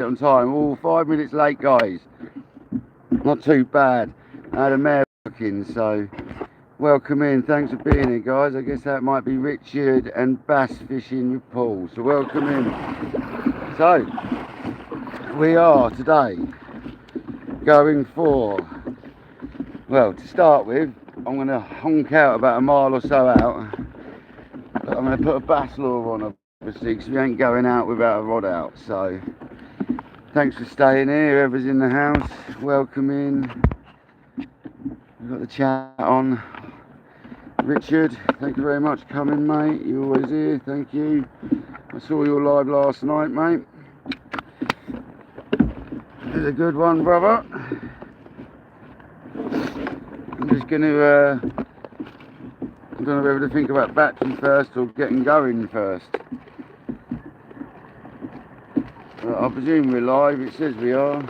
on time. All 5 minutes late, guys. Not too bad. I had a mare booking, so welcome in. Thanks for being here, guys. I guess that might be Richard and bass fishing with Paul. So welcome in. So we are today going for, well, to start with, I'm going to honk out about a mile or so out. But I'm going to put a bass lure on, obviously, because we ain't going out without a rod out. So thanks for staying here. Whoever's in the house, welcome in. We've got the chat on. Richard, thank you very much for coming, mate. You're always here, thank you. I saw you live last night, mate. It was a good one, brother. I'm just going to, I don't know whether to think about battery first or getting going first. I presume we're live, it says we are.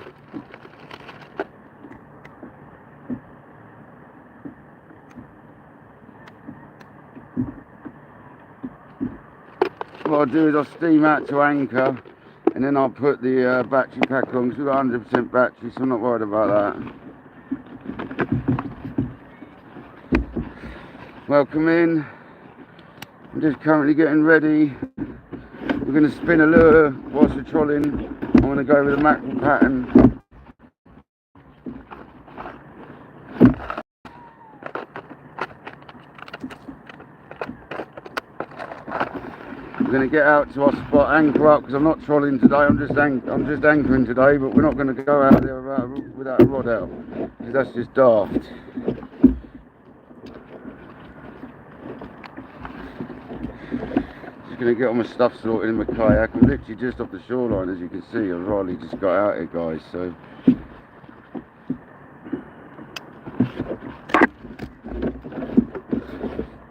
What I'll do is I'll steam out to anchor and then I'll put the battery pack on, because we've got 100% battery, so I'm not worried about that. Welcome in. I'm just currently getting ready. We're going to spin a lure whilst we're trolling. I'm going to go with a mackerel pattern. We're going to get out to our spot, anchor up, because I'm not trolling today. I'm just anchoring today, but we're not going to go out there without a rod out, because that's just daft. Going to get all my stuff sorted in my kayak. I'm literally just off the shoreline, as you can see. I've hardly just got out here, guys, so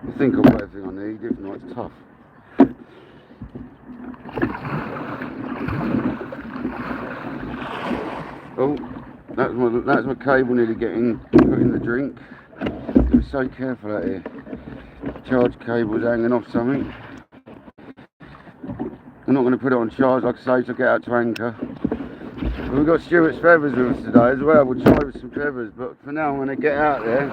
I think I've got everything I need. If not, it's tough. Oh, that's my cable nearly getting put in the drink. I'm so careful out here. Charge cable's hanging off something. I'm not going to put it on charge, like I say, to get out to anchor. But we've got Stuart's feathers with us today as well. We'll try with some feathers, but for now I'm going to get out there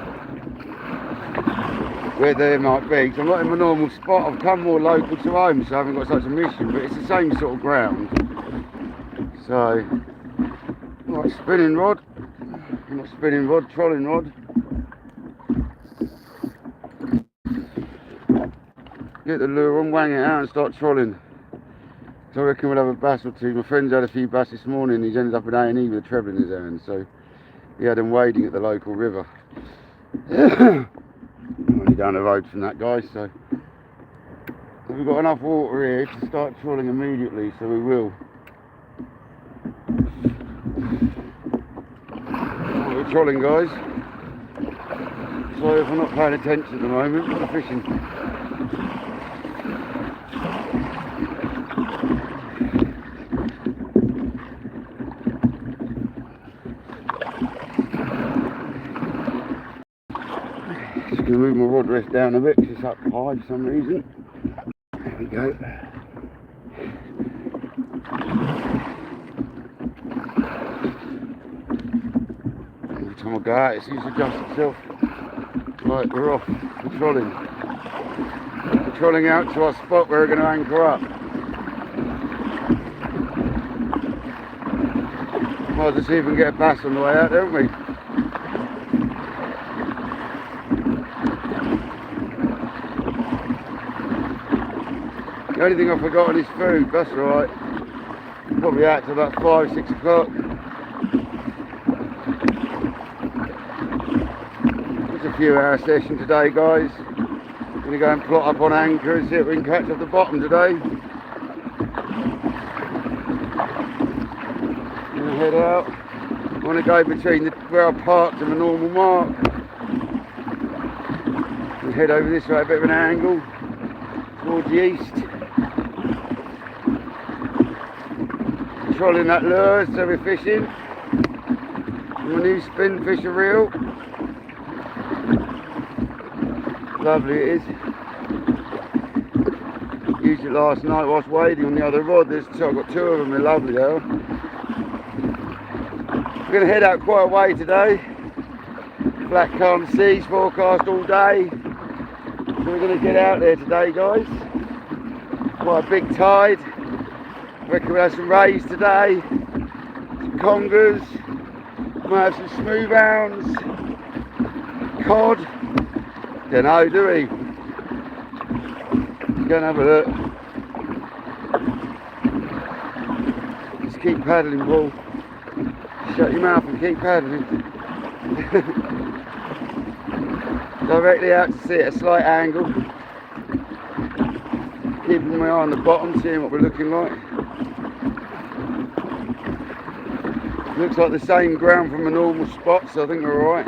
where they might be. So I'm not in my normal spot. I've come more local to home, so I haven't got such a mission, but it's the same sort of ground. So, right, spinning rod. Not spinning rod, trolling rod. Get the lure on, wang it out and start trolling. So I reckon we'll have a bass or two. My friend's had a few bass this morning. He's ended up at A&E with a treble in his hand, so he had them wading at the local river. I'm only down the road from that, guy, so we've got enough water here to start trolling immediately, so we will. We're trolling, guys. Sorry if I'm not paying attention at the moment. I'm fishing. Just going to move my rod rest down a bit because it's up high for some reason. There we go. Every time I go out it seems to adjust itself. Right, we're off. We're trolling. We're trolling out to our spot where we're going to anchor up. Might as well see if we can get a bass on the way out, don't we? The only thing I've forgotten is food, that's alright. Probably out till about 5, 6 o'clock. It's a few hour session today, guys. I'm going to go and plot up on anchor and see if we can catch off the bottom today. I'm going to head out. I want to go between where I parked and the normal mark. And head over this way, a bit of an angle towards the east. Trolling that lure, so we're fishing. My new spin fisher reel. Lovely it is. Used it last night whilst wading on the other rod. I've got 2 of them, they're lovely though. We're going to head out quite a way today. Black calm seas forecast all day. So we're going to get out there today, guys. Quite a big tide. I reckon we'll have some rays today. Some congers. Might have some smooth hounds. Cod. Don't know, do we? Go and have a look. Just keep paddling, Paul. Shut your mouth and keep paddling. Directly out to sea at a slight angle. Keeping my eye on the bottom, seeing what we're looking like. Looks like the same ground from a normal spot, so I think we're alright.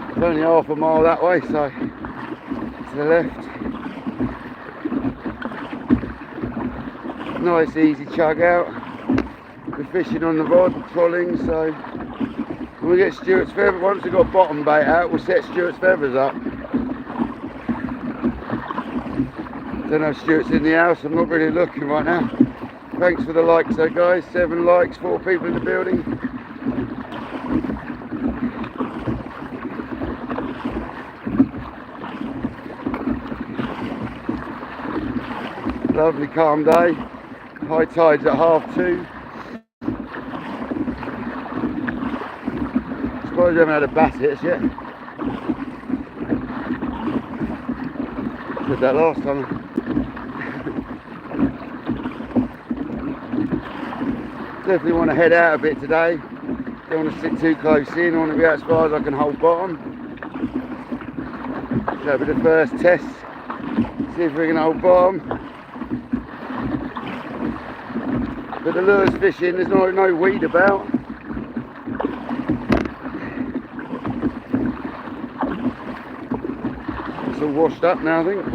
It's only half a mile that way, so to the left. Nice easy chug out. We're fishing on the rod, trolling, so when we get Stuart's feather, once we've got bottom bait out, we'll set Stuart's feathers up. Don't know if Stuart's in the house, I'm not really looking right now. Thanks for the likes though, guys. 7 likes, 4 people in the building. Lovely calm day. High tide's at 2:30. Suppose we haven't had a bass hit us yet. Did that last time. Definitely want to head out a bit today. Don't want to sit too close in. I want to be out as far as I can hold bottom. That'll be the first test. See if we can hold bottom. But the lure's fishing, there's no weed about. It's all washed up now, I think.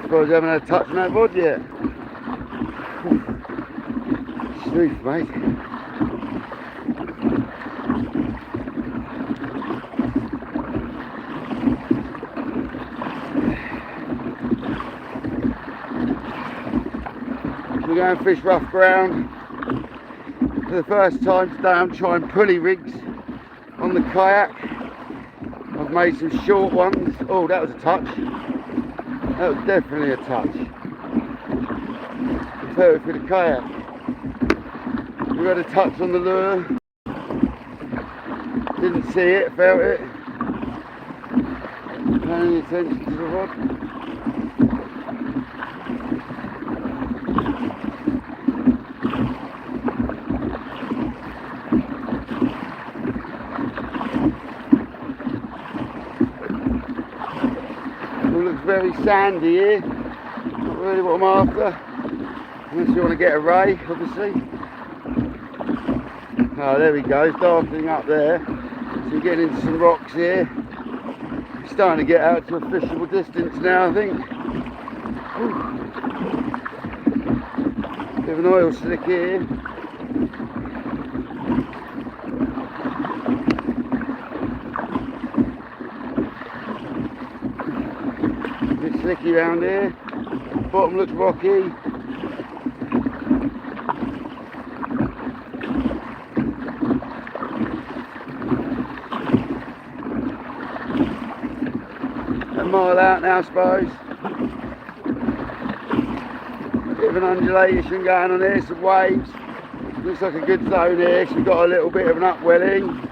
Suppose I haven't had a touch on that rod yet. Smooth, mate. We're going to fish rough ground. For the first time today I'm trying pulley rigs on the kayak. I've made some short ones. Oh, that was a touch. That was definitely a touch. Perfect for the kayak. We had a touch on the lure. Didn't see it, felt it. Paying attention to the rod. Very sandy here, not really what I'm after, unless you want to get a ray, obviously. Oh, there we go, it's darkening up there, so we're getting into some rocks here. It's starting to get out to a fishable distance now, I think. Ooh. Bit of an oil slick here. Slicky round here, bottom looks rocky. A mile out now, I suppose. Bit of an undulation going on here, some waves. Looks like a good zone here, so we've got a little bit of an upwelling.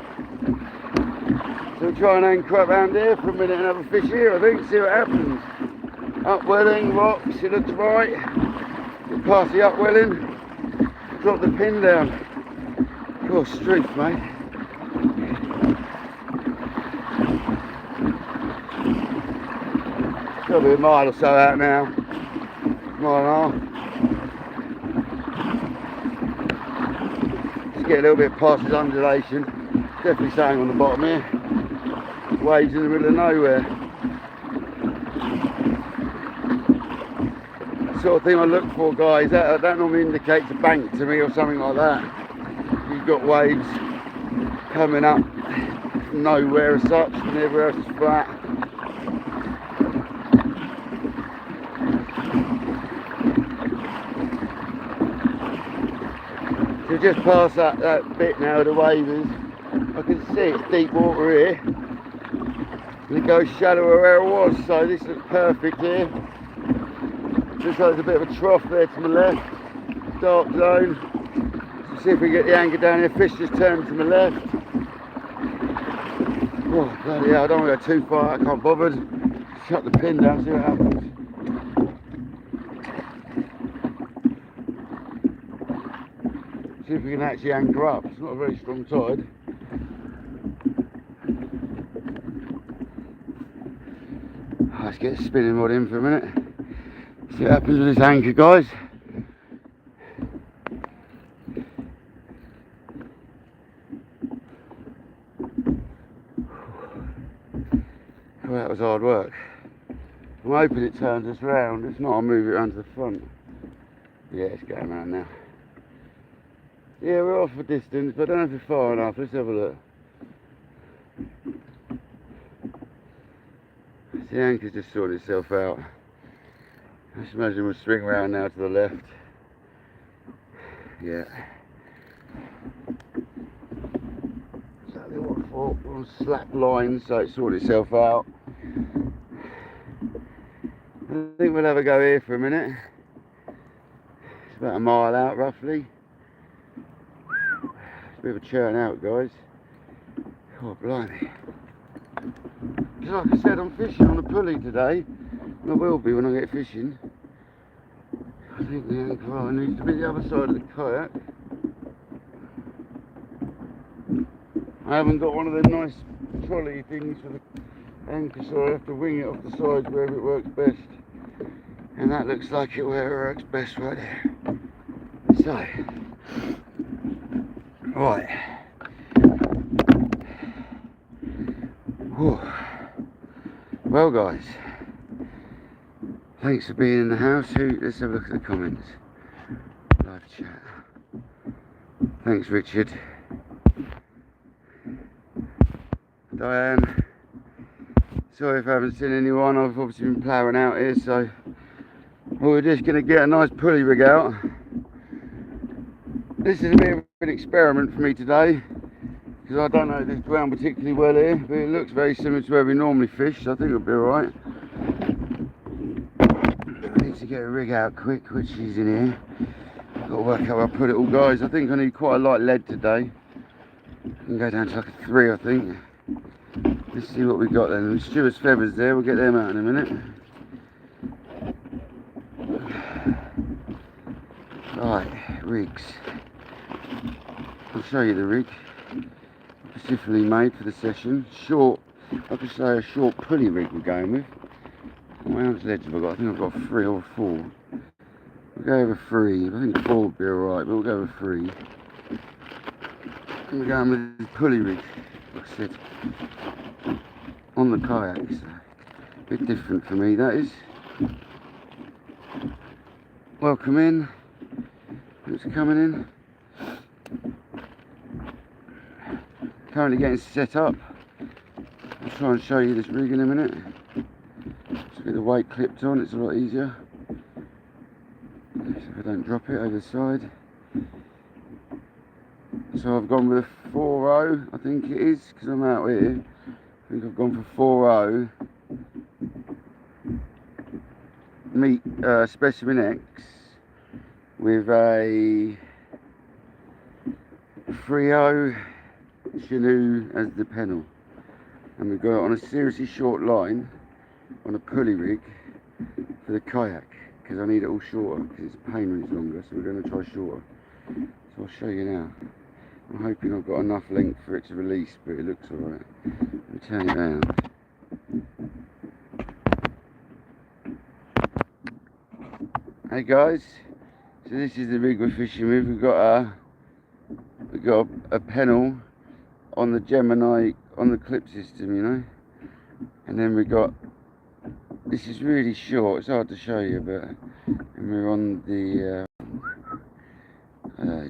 So we'll try and anchor up around here for a minute and have a fish here, I think, see what happens. Upwelling, rocks, it looks right. Get past the upwelling, drop the pin down. Oh, streak, mate. Got to be a mile or so out now. Mile and a half. Just get a little bit past this undulation. Definitely something on the bottom here. Waves in the middle of nowhere. Sort of thing I look for, guys. That normally indicates a bank to me or something like that. You've got waves coming up from nowhere as such, and everywhere else is flat. So just past that bit now of the wavers, I can see it's deep water here, and it goes shallower where it was, so this looks perfect here. Looks like there's a bit of a trough there to my left, dark zone. So see if we get the anchor down here. Fish just turned to my left. Oh bloody hell, I don't want to go too far, I can't bother. Shut the pin down, see what happens. See if we can actually anchor up. It's not a very strong tide. Let's get the spinning rod in for a minute. See what happens with this anchor, guys. Well, that was hard work. I'm hoping it turns us round. If not, I'll move it around to the front. Yeah, it's going round now. Yeah, we're off a distance, but I don't know if we're far enough. Let's have a look. The anchor's just sorted itself out. I just imagine we'll swing round now to the left. Yeah. Exactly what I thought. We're on slack lines, so it sorted itself out. I think we'll have a go here for a minute. It's about a mile out roughly. It's a bit of a churn out, guys. Oh, blimey. Like I said, I'm fishing on a pulley today, and I will be when I get fishing. I think the anchor needs to be the other side of the kayak. I haven't got one of them nice trolley things for the anchor, so I have to wing it off the sides wherever it works best. And that looks like it where it works best right there. So, right. Whew. Well guys, thanks for being in the house. Let's have a look at the comments. Live chat. Thanks Richard. Diane. Sorry if I haven't seen anyone. I've obviously been ploughing out here, so we're just going to get a nice pulley rig out. This is a bit of an experiment for me today, because I don't know this ground particularly well here, but it looks very similar to where we normally fish, so I think it'll be alright. I need to get a rig out quick, which is in here. Got to work out where I put it all, guys. I think I need quite a light lead today. I can go down to like a 3, I think. Let's see what we got then. The steward's feathers there, we'll get them out in a minute. Right, rigs. I'll show you the rig. Specifically made for the session. Short, I could say a short pulley rig we're going with. How much leads have I got? I think I've got 3 or 4. We'll go over 3. I think 4 would be alright, but we'll go over 3. And we're going with the pulley rig, like I said, on the kayak. So a bit different for me, that is. Welcome in. Who's coming in? Currently getting set up. I'll try and show you this rig in a minute. Just get the weight clipped on, it's a lot easier. So if I don't drop it over the side. So I've gone with a 4.0, I think it is, because I'm out here. I think I've gone for 4.0 meat specimen X with a 3.0 Canoe as the pennel, and we've got it on a seriously short line on a pulley rig for the kayak, because I need it all shorter because it's a pain when it's longer, so we're going to try shorter. So I'll show you now. I'm hoping I've got enough length for it to release, but it looks alright. Let me turn it around. Hey guys, so this is the rig we're fishing with. We've got a pennel on the Gemini, on the clip system, you know, and then we got, this is really short, it's hard to show you, but, and we're on the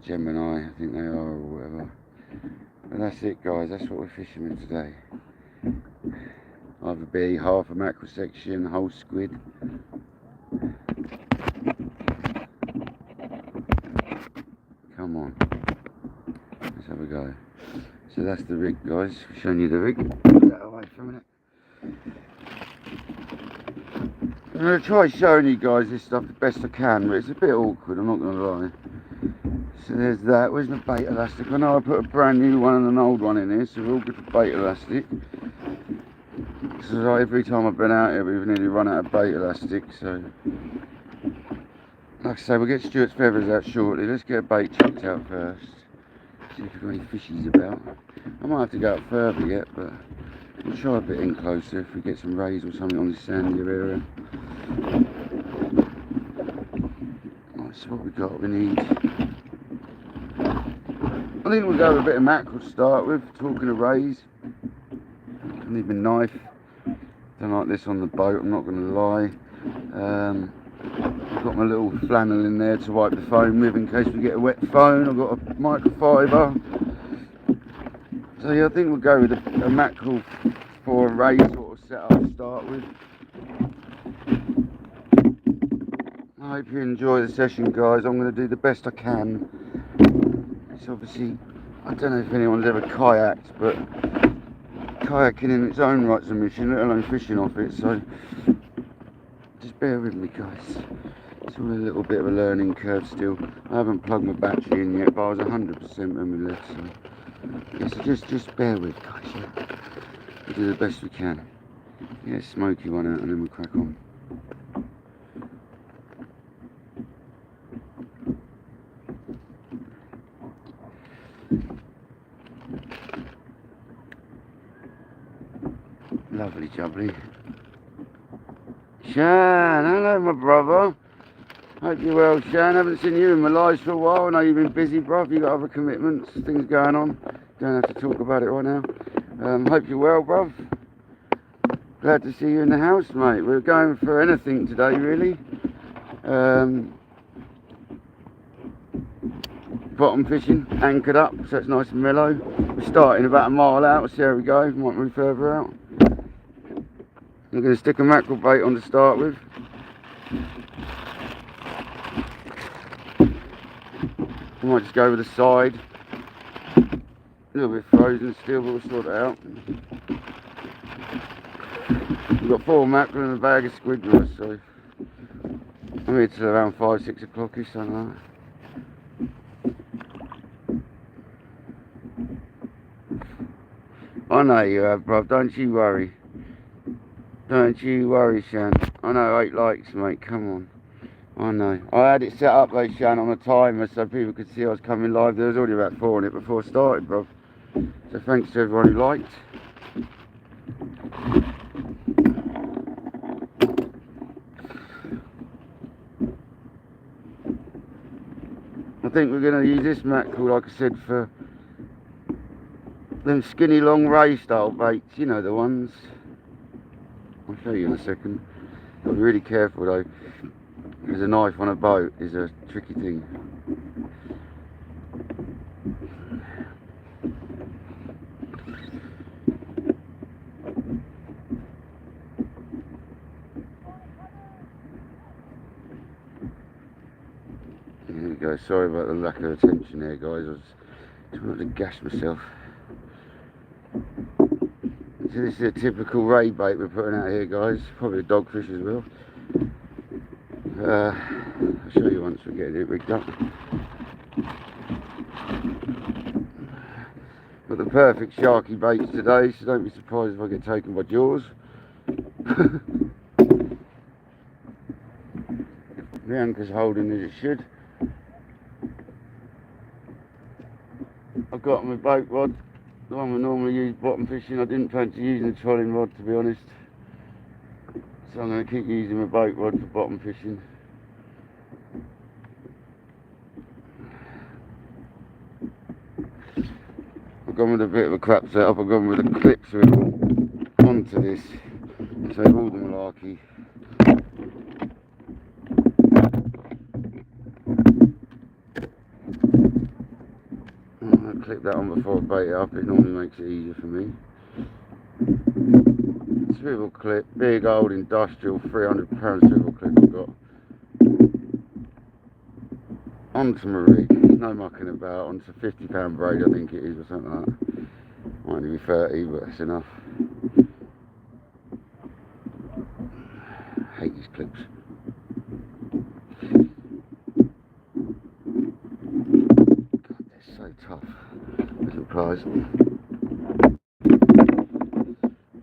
Gemini, I think they are, or whatever. that's it guys, that's what we're fishing with today. Either be half a mackerel section, whole squid. Come on, let's have a go. So that's the rig guys, I've shown you the rig. Put that away for a minute. I'm going to try showing you guys this stuff the best I can, but it's a bit awkward, I'm not going to lie. So there's that. Where's my bait elastic? I know I put a brand new one and an old one in here, so we're all good for bait elastic. So every time I've been out here we've nearly run out of bait elastic, so like I say, we'll get Stuart's feathers out shortly. Let's get a bait chucked out first. See if we've got any fishies about. I might have to go up further yet, but we'll try a bit in closer if we get some rays or something on this sandier area. Right, so what we got, we need, I think we'll go with a bit of mackerel to start with, talking of rays. I need my knife. Don't like this on the boat, I'm not going to lie. I've got my little flannel in there to wipe the phone with in case we get a wet phone. I've got a microfiber. So yeah, I think we'll go with a mackerel for a ray sort of setup to start with. I hope you enjoy the session guys. I'm going to do the best I can. It's obviously, I don't know if anyone's ever kayaked, but kayaking in its own right's a mission, let alone fishing off it, so just bear with me guys. It's all a little bit of a learning curve still. I haven't plugged my battery in yet, but I was 100% when we left, so yeah, so just bear with guys, yeah. We'll do the best we can. Get a smoky one out and then we'll crack on. Lovely jubbly. Shan, hello my brother. Hope you're well, Shan. Haven't seen you in my lives for a while. I know you've been busy, bruv. You've got other commitments, things going on. Don't have to talk about it right now. Hope you're well, bruv. Glad to see you in the house, mate. We're going for anything today, really. Bottom fishing, anchored up, so it's nice and mellow. We're starting about a mile out. We'll see how we go. Might move further out. I'm going to stick a mackerel bait on to start with. I might just go over the side. A little bit frozen still, but we'll sort it out. We've got 4 mackerel and a bag of squid with us, so I'm here till around 5-6 o'clock-ish, something like that. I know you have, bruv, don't you worry. Don't you worry, Shan. I know 8 likes, mate, come on. I know. I had it set up though, Shan, on a timer so people could see I was coming live. There was already about 4 on it before I started, bruv. So thanks to everyone who liked. I think we're going to use this mackerel, like I said, for them skinny long ray style baits, you know the ones. I'll show you in a second. Got to be really careful though, because a knife on a boat is a tricky thing. There we go, sorry about the lack of attention there guys, I was trying to gash myself. So this is a typical ray bait we're putting out here guys, probably a dogfish as well. I'll show you once we get it rigged up. Got the perfect sharky baits today, so don't be surprised if I get taken by jaws. The anchor's holding as it should. I've got my boat rod, the one we normally use bottom fishing. I didn't fancy using the trolling rod to be honest, so I'm going to keep using my boat rod for bottom fishing. I've gone with a bit of a crap setup. I've gone with a clip swivel onto this, so all the malarkey. clip that on before I bait it up. It normally makes it easier for me. Swivel clip, big old industrial 300-pound swivel clip I've got. Onto my rig, no mucking about, onto 50-pound braid I think it is or something like that. Might only be 30, but that's enough. I hate these clips. God, they're so tough. Little pliers. That's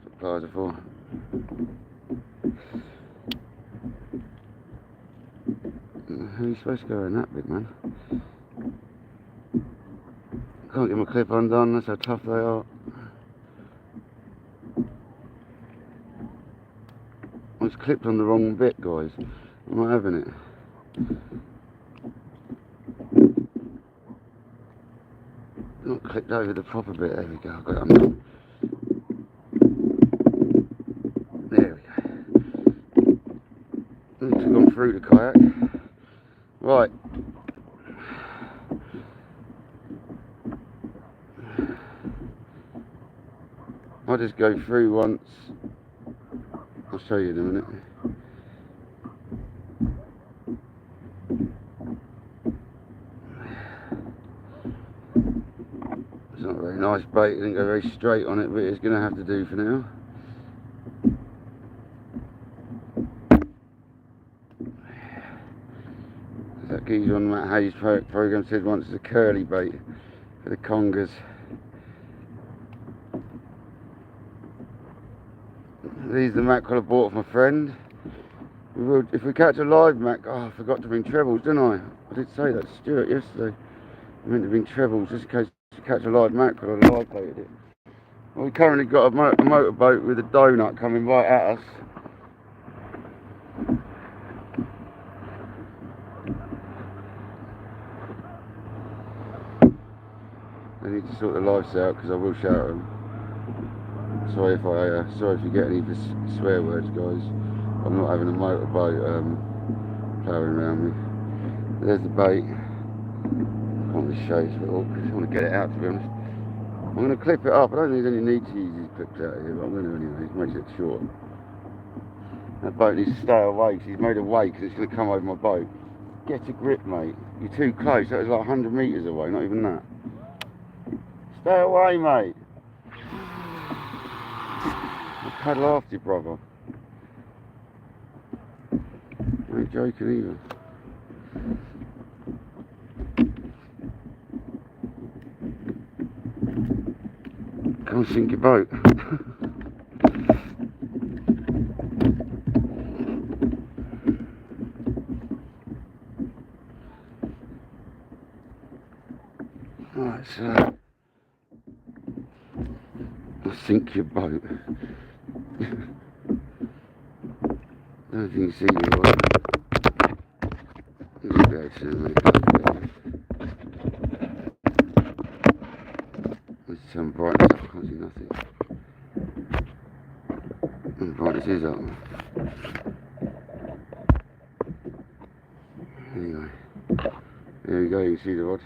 what pliers are for. How are you supposed to go around that bit, man? Can't get my clip undone, that's how tough they are. It's clipped on the wrong bit, guys. I'm not having it. Not clipped over the proper bit. There we go. I've got it undone. There we go. It's gone through the kayak. Right. I'll just go through once. I'll show you in a minute. It's not a very nice bait, it didn't go very straight on it, but it's going to have to do for now. That geezer on Matt Hayes' program said once, it's a curly bait for the congers. These are the mackerel I bought for my friend. If we catch a live mackerel, I forgot to bring trebles, didn't I? I did say that to Stuart yesterday. I meant to bring trebles just in case we catch a live mackerel. I live baited it. Well, we currently got a motorboat with a donut coming right at us. I need to sort the lives out because I will shout at them. Sorry if you get any swear words, guys. I'm not having a motorboat ploughing around me. There's the bait. I can't really show you, it's a bit awkward. I just want to get it out, to be honest. I'm going to clip it up. I don't think there's any need to use these clips out here, but I'm going to anyway. It makes it short. That boat needs to stay away because he's made a wake because it's going to come over my boat. Get a grip, mate. You're too close. That was like 100 metres away, not even that. Stay away, mate. I'll paddle after you, brother. I ain't joking either. Come and sink your boat. Right, so I'll sink your boat. I don't think you see me, right? You'll be able to, mate. Let's turn brightness up, I can't see nothing. And brightness is up. Anyway, there we go, you can see the rod.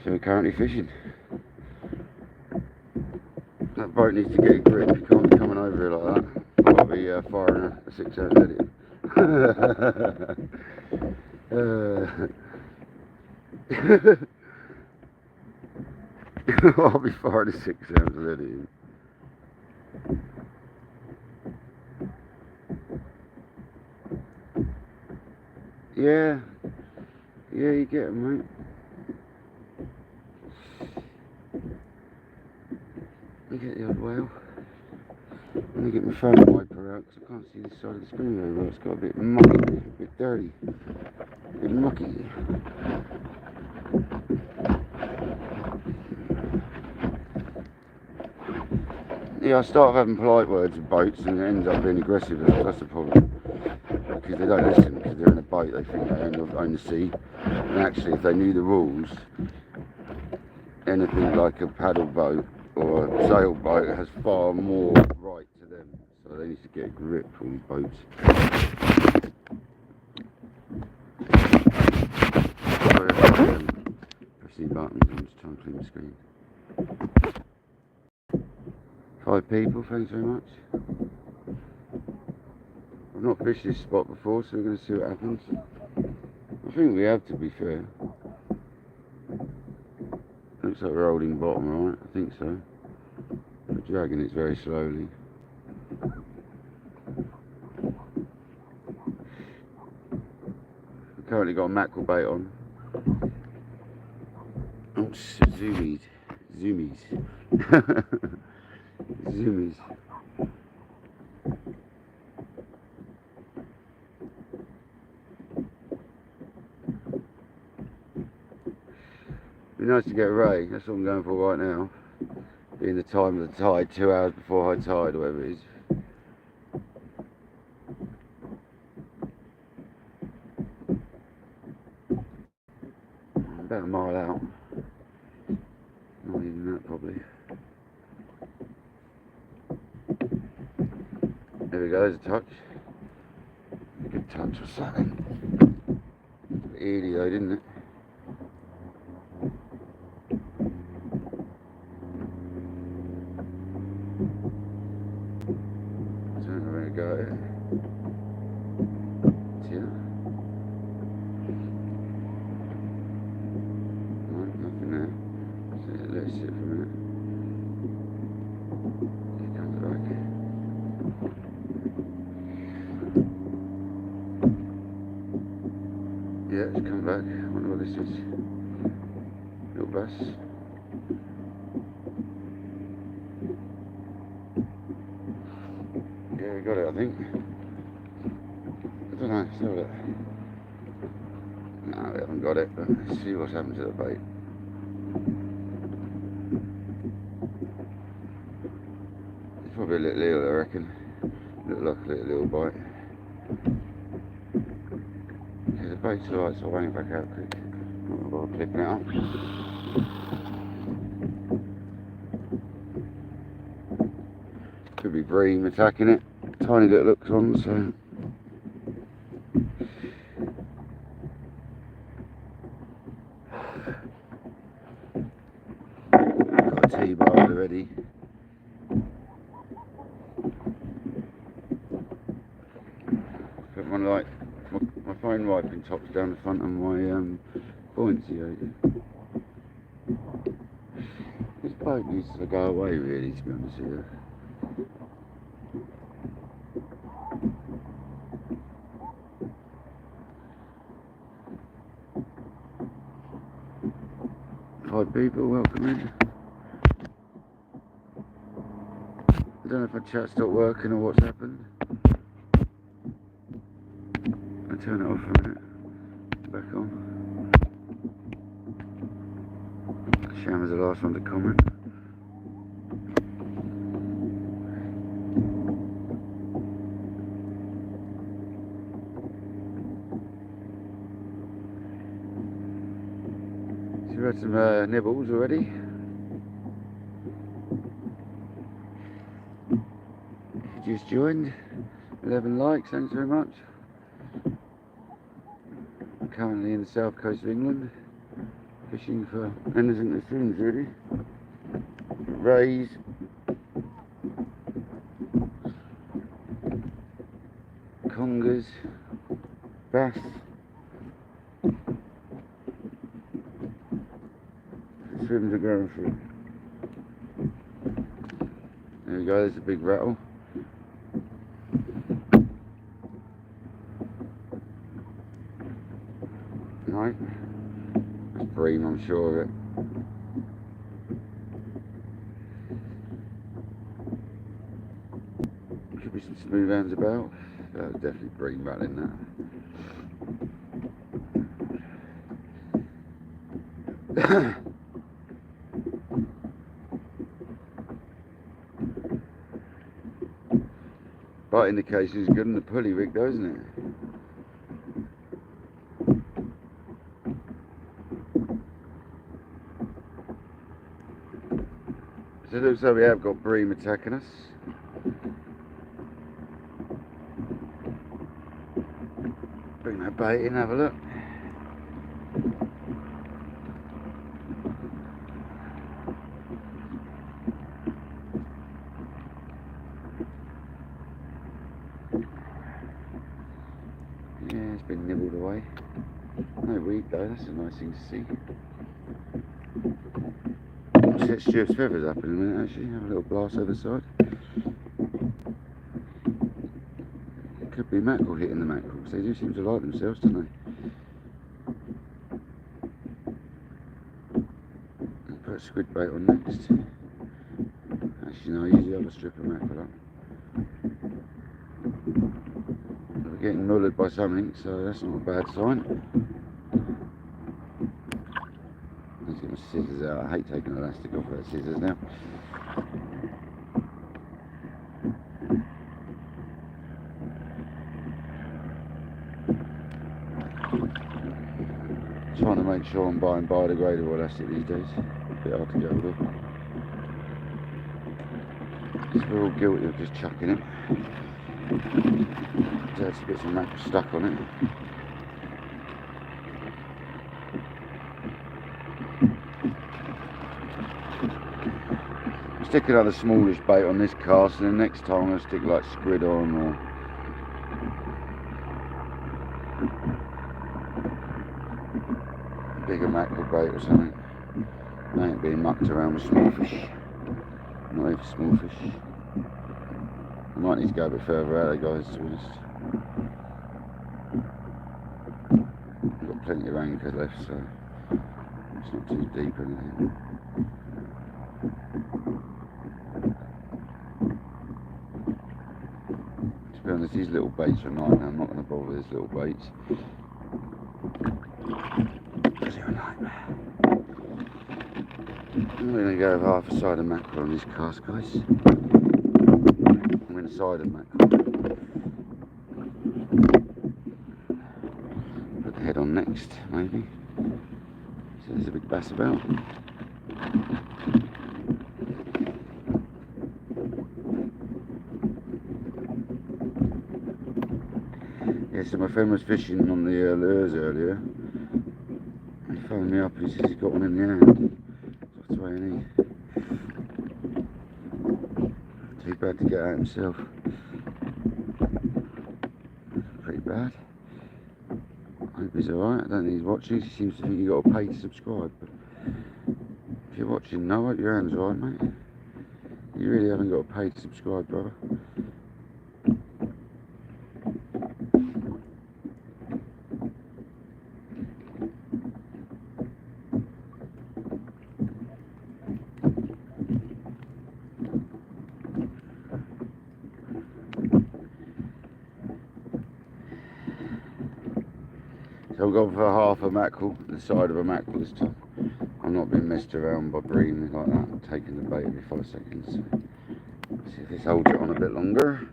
So we're currently fishing. That boat needs to get a grip, you can't be coming over here like that. I'll be firing a 6-ounce lead in. I'll be firing a 6-ounce lead in. Yeah, you get them, mate. Let me get the odd whale. Let me get my phone wiper out because I can't see this side of the screen very well. It's got a bit mucky, a bit dirty, a bit mucky. Yeah, I start having polite words with boats and it ends up being aggressive. That's the problem. Because they don't listen, because they're in a boat, they think they own the sea. And actually, if they knew the rules, anything like a paddle boat or a sailboat has far more right to them they need to get a grip for these boats. Press these buttons, I'm just trying to clean the screen. 5 people, thanks very much. I've not fished this spot before, so we're going to see what happens. I think we have, to be fair. Looks like we're holding bottom, right? I think so. We're dragging it very slowly. We've currently got a mackerel bait on. Oh, zoomies. Zoomies. Zoomies. Be nice to get a ray, that's what I'm going for right now. Being the time of the tide, 2 hours before high tide, or whatever it is. About a mile out. Not even that, probably. There we go, there's a touch. A good touch or something. A bit eerie though, didn't it? I don't know where to go at it. It's here. No, nothing there. So let's sit for a minute. Here comes the back. Yeah, it's come back. I wonder what this is. Little bass. Yeah, we got it, I think. I don't know, let's have a look. No, we haven't got it, but let's see what's happened to the bait. It's probably a little eel, I reckon. Look like a little bite. Yeah, the bait's alright, so I'll run it back out quick. Not gonna bother clipping it up. Could be bream attacking it. Tiny little hooks on, so. Got a T-bar already. Put my light, my phone wiping top's down the front of my buoyancy aid. This boat needs to go away, really, to be honest with you. Five people, welcome in. I don't know if my chat stopped working or what's happened. I'll turn it off for a minute. Back on. Sham was the last one to comment. So we had some nibbles already. If you just joined, 11 likes, thanks very much. I'm currently in the south coast of England, fishing for anything that swims really. Rays, congers, bass, swims are going through. There we go, there's a big rattle. Right, that's bream, I'm sure of it. Should be some smooth hands about. That was definitely bream rattling that. Bite indication is good on the pulley rig though, isn't it? So it looks like we have got bream attacking us. Bring that bait in, have a look. Yeah, it's been nibbled away. No weed though, that's a nice thing to see. I'll set Stuart's feathers up in a minute actually, have a little blast over the side. Could be mackerel hitting the mackerels, they do seem to like themselves, don't they? I'll put a squid bait on next. Actually no, I usually have a strip of mackerel up. We're getting mullered by something, so that's not a bad sign. Let's get my scissors out, I hate taking elastic off with scissors now. Trying to make sure I'm buying biodegradable elastic these days. A bit hard to get hold of. Because we're all guilty of just chucking it. Dirty bits of mackerel stuck on it. Stick another smallish bait on this cast, and then next time I'll stick like squid on or bigger mackerel bait or something. I ain't being mucked around with small fish. Not even small fish. I might need to go a bit further out there, guys, to be honest. I've got plenty of anchor left, so it's not too deep or anything. To be honest, these little baits are nice. I'm not going to bother with these little baits. They're a nightmare. I'm going to go with half a side of mackerel on this cast, guys. I'm going to side of mackerel. Put the head on next, maybe. So there's a big bass about. Yeah, so my friend was fishing on the lures earlier. He phoned me up and he says he's got one in the hand. That's why I need. Too bad to get out himself. Pretty bad. I hope he's alright. I don't think he's watching. He seems to think you've got to pay to subscribe. But if you're watching, no, I hope your hand's alright, mate. You really haven't got to pay to subscribe, brother. So I've gone for half a mackerel, the side of a mackerel this time. I'm not being messed around by bream like that. I'm taking the bait every 5 seconds. So see if this holds it on a bit longer.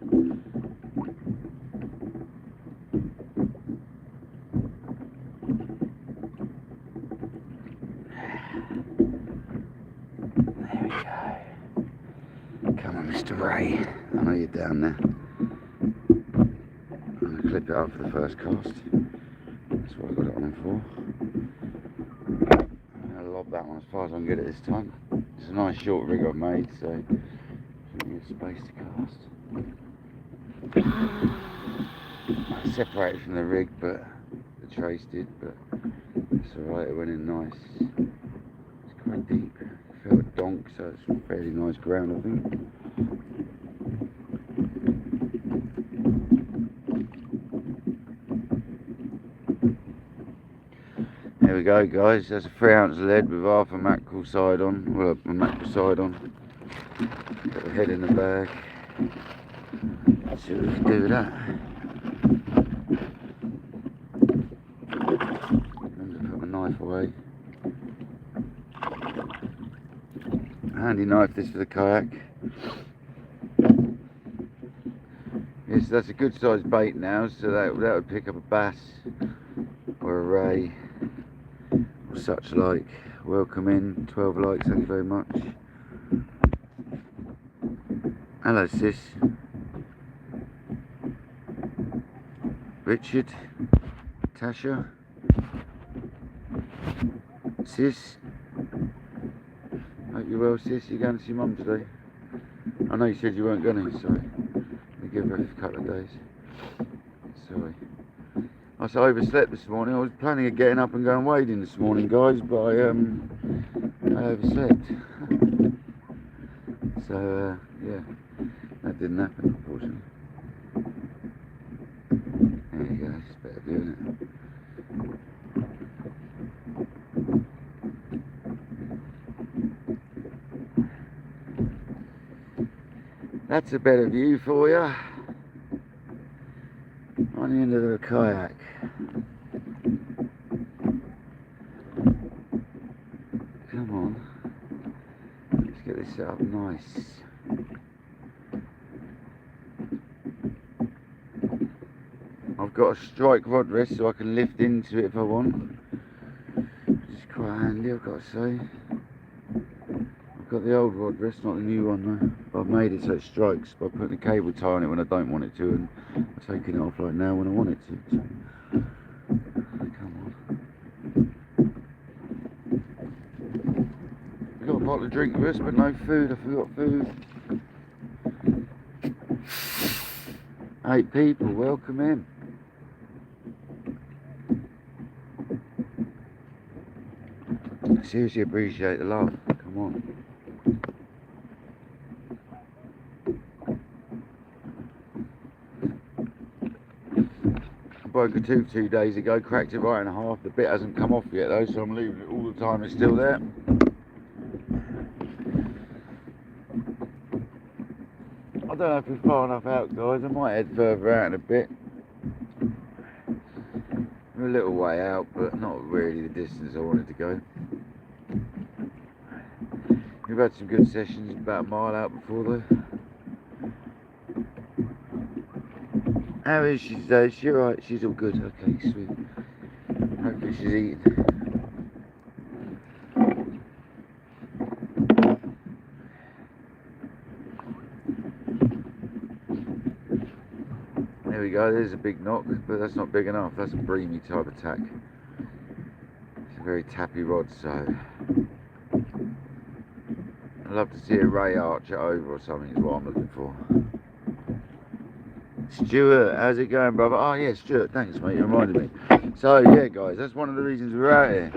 There we go. Come on, Mr. Ray. I know you're down there. I'm going to clip it up for the first cast. That's what I got it on for. I'm going to lob that one as far as I can get it this time. It's a nice short rig I've made, so give me space to cast. I separated from the rig, but the trace did, but it's alright, it went in nice. It's quite deep. It felt donk, so it's fairly nice ground, I think. There we go, guys. That's a 3 ounce lead with half a mackerel side on. Well, a mackerel side on. Got the head in the bag. Let's see what we can do with that. I'm going to put my knife away. Handy knife this for the kayak. Yes, that's a good sized bait now, so that would pick up a bass or a ray. Such like. Welcome in, 12 likes, thank you very much. Hello sis. Richard. Tasha. Sis. Hope you're well, sis. You going to see Mum today? I know you said you weren't going to, sorry. I'll give her a couple of days. Sorry. I overslept this morning. I was planning on getting up and going wading this morning, guys, but I overslept. So, yeah, that didn't happen, unfortunately. There you go, it's better view, isn't it? That's a better view for you. On the end of the kayak. Come on. Let's get this set up nice. I've got a strike rod rest so I can lift into it if I want. Which is quite handy, I've got to say. I've got the old rod rest, not the new one though. But I've made it so it strikes by putting a cable tie on it when I don't want it to, and taking it off like now when I want it to. So, come on. We've got a bottle of drink with us, but no food. I forgot food. 8 people, welcome in. Seriously appreciate the love. Come on. Broke a tooth 2 days ago, cracked it right in half. The bit hasn't come off yet though, so I'm leaving it all the time. It's still there. I don't know if we're far enough out, guys. I might head further out in a bit. We're a little way out, but not really the distance I wanted to go. We've had some good sessions, about a mile out before though. How is she today? Is she alright? She's all good. Okay, sweet. Hopefully she's eating. There we go. There's a big knock, but that's not big enough. That's a breamy type attack. It's a very tappy rod, so I'd love to see a ray arch it over or something is what I'm looking for. Stuart, how's it going, brother? Oh yeah, Stuart, thanks mate, you reminded me. So yeah guys, that's one of the reasons we're out here.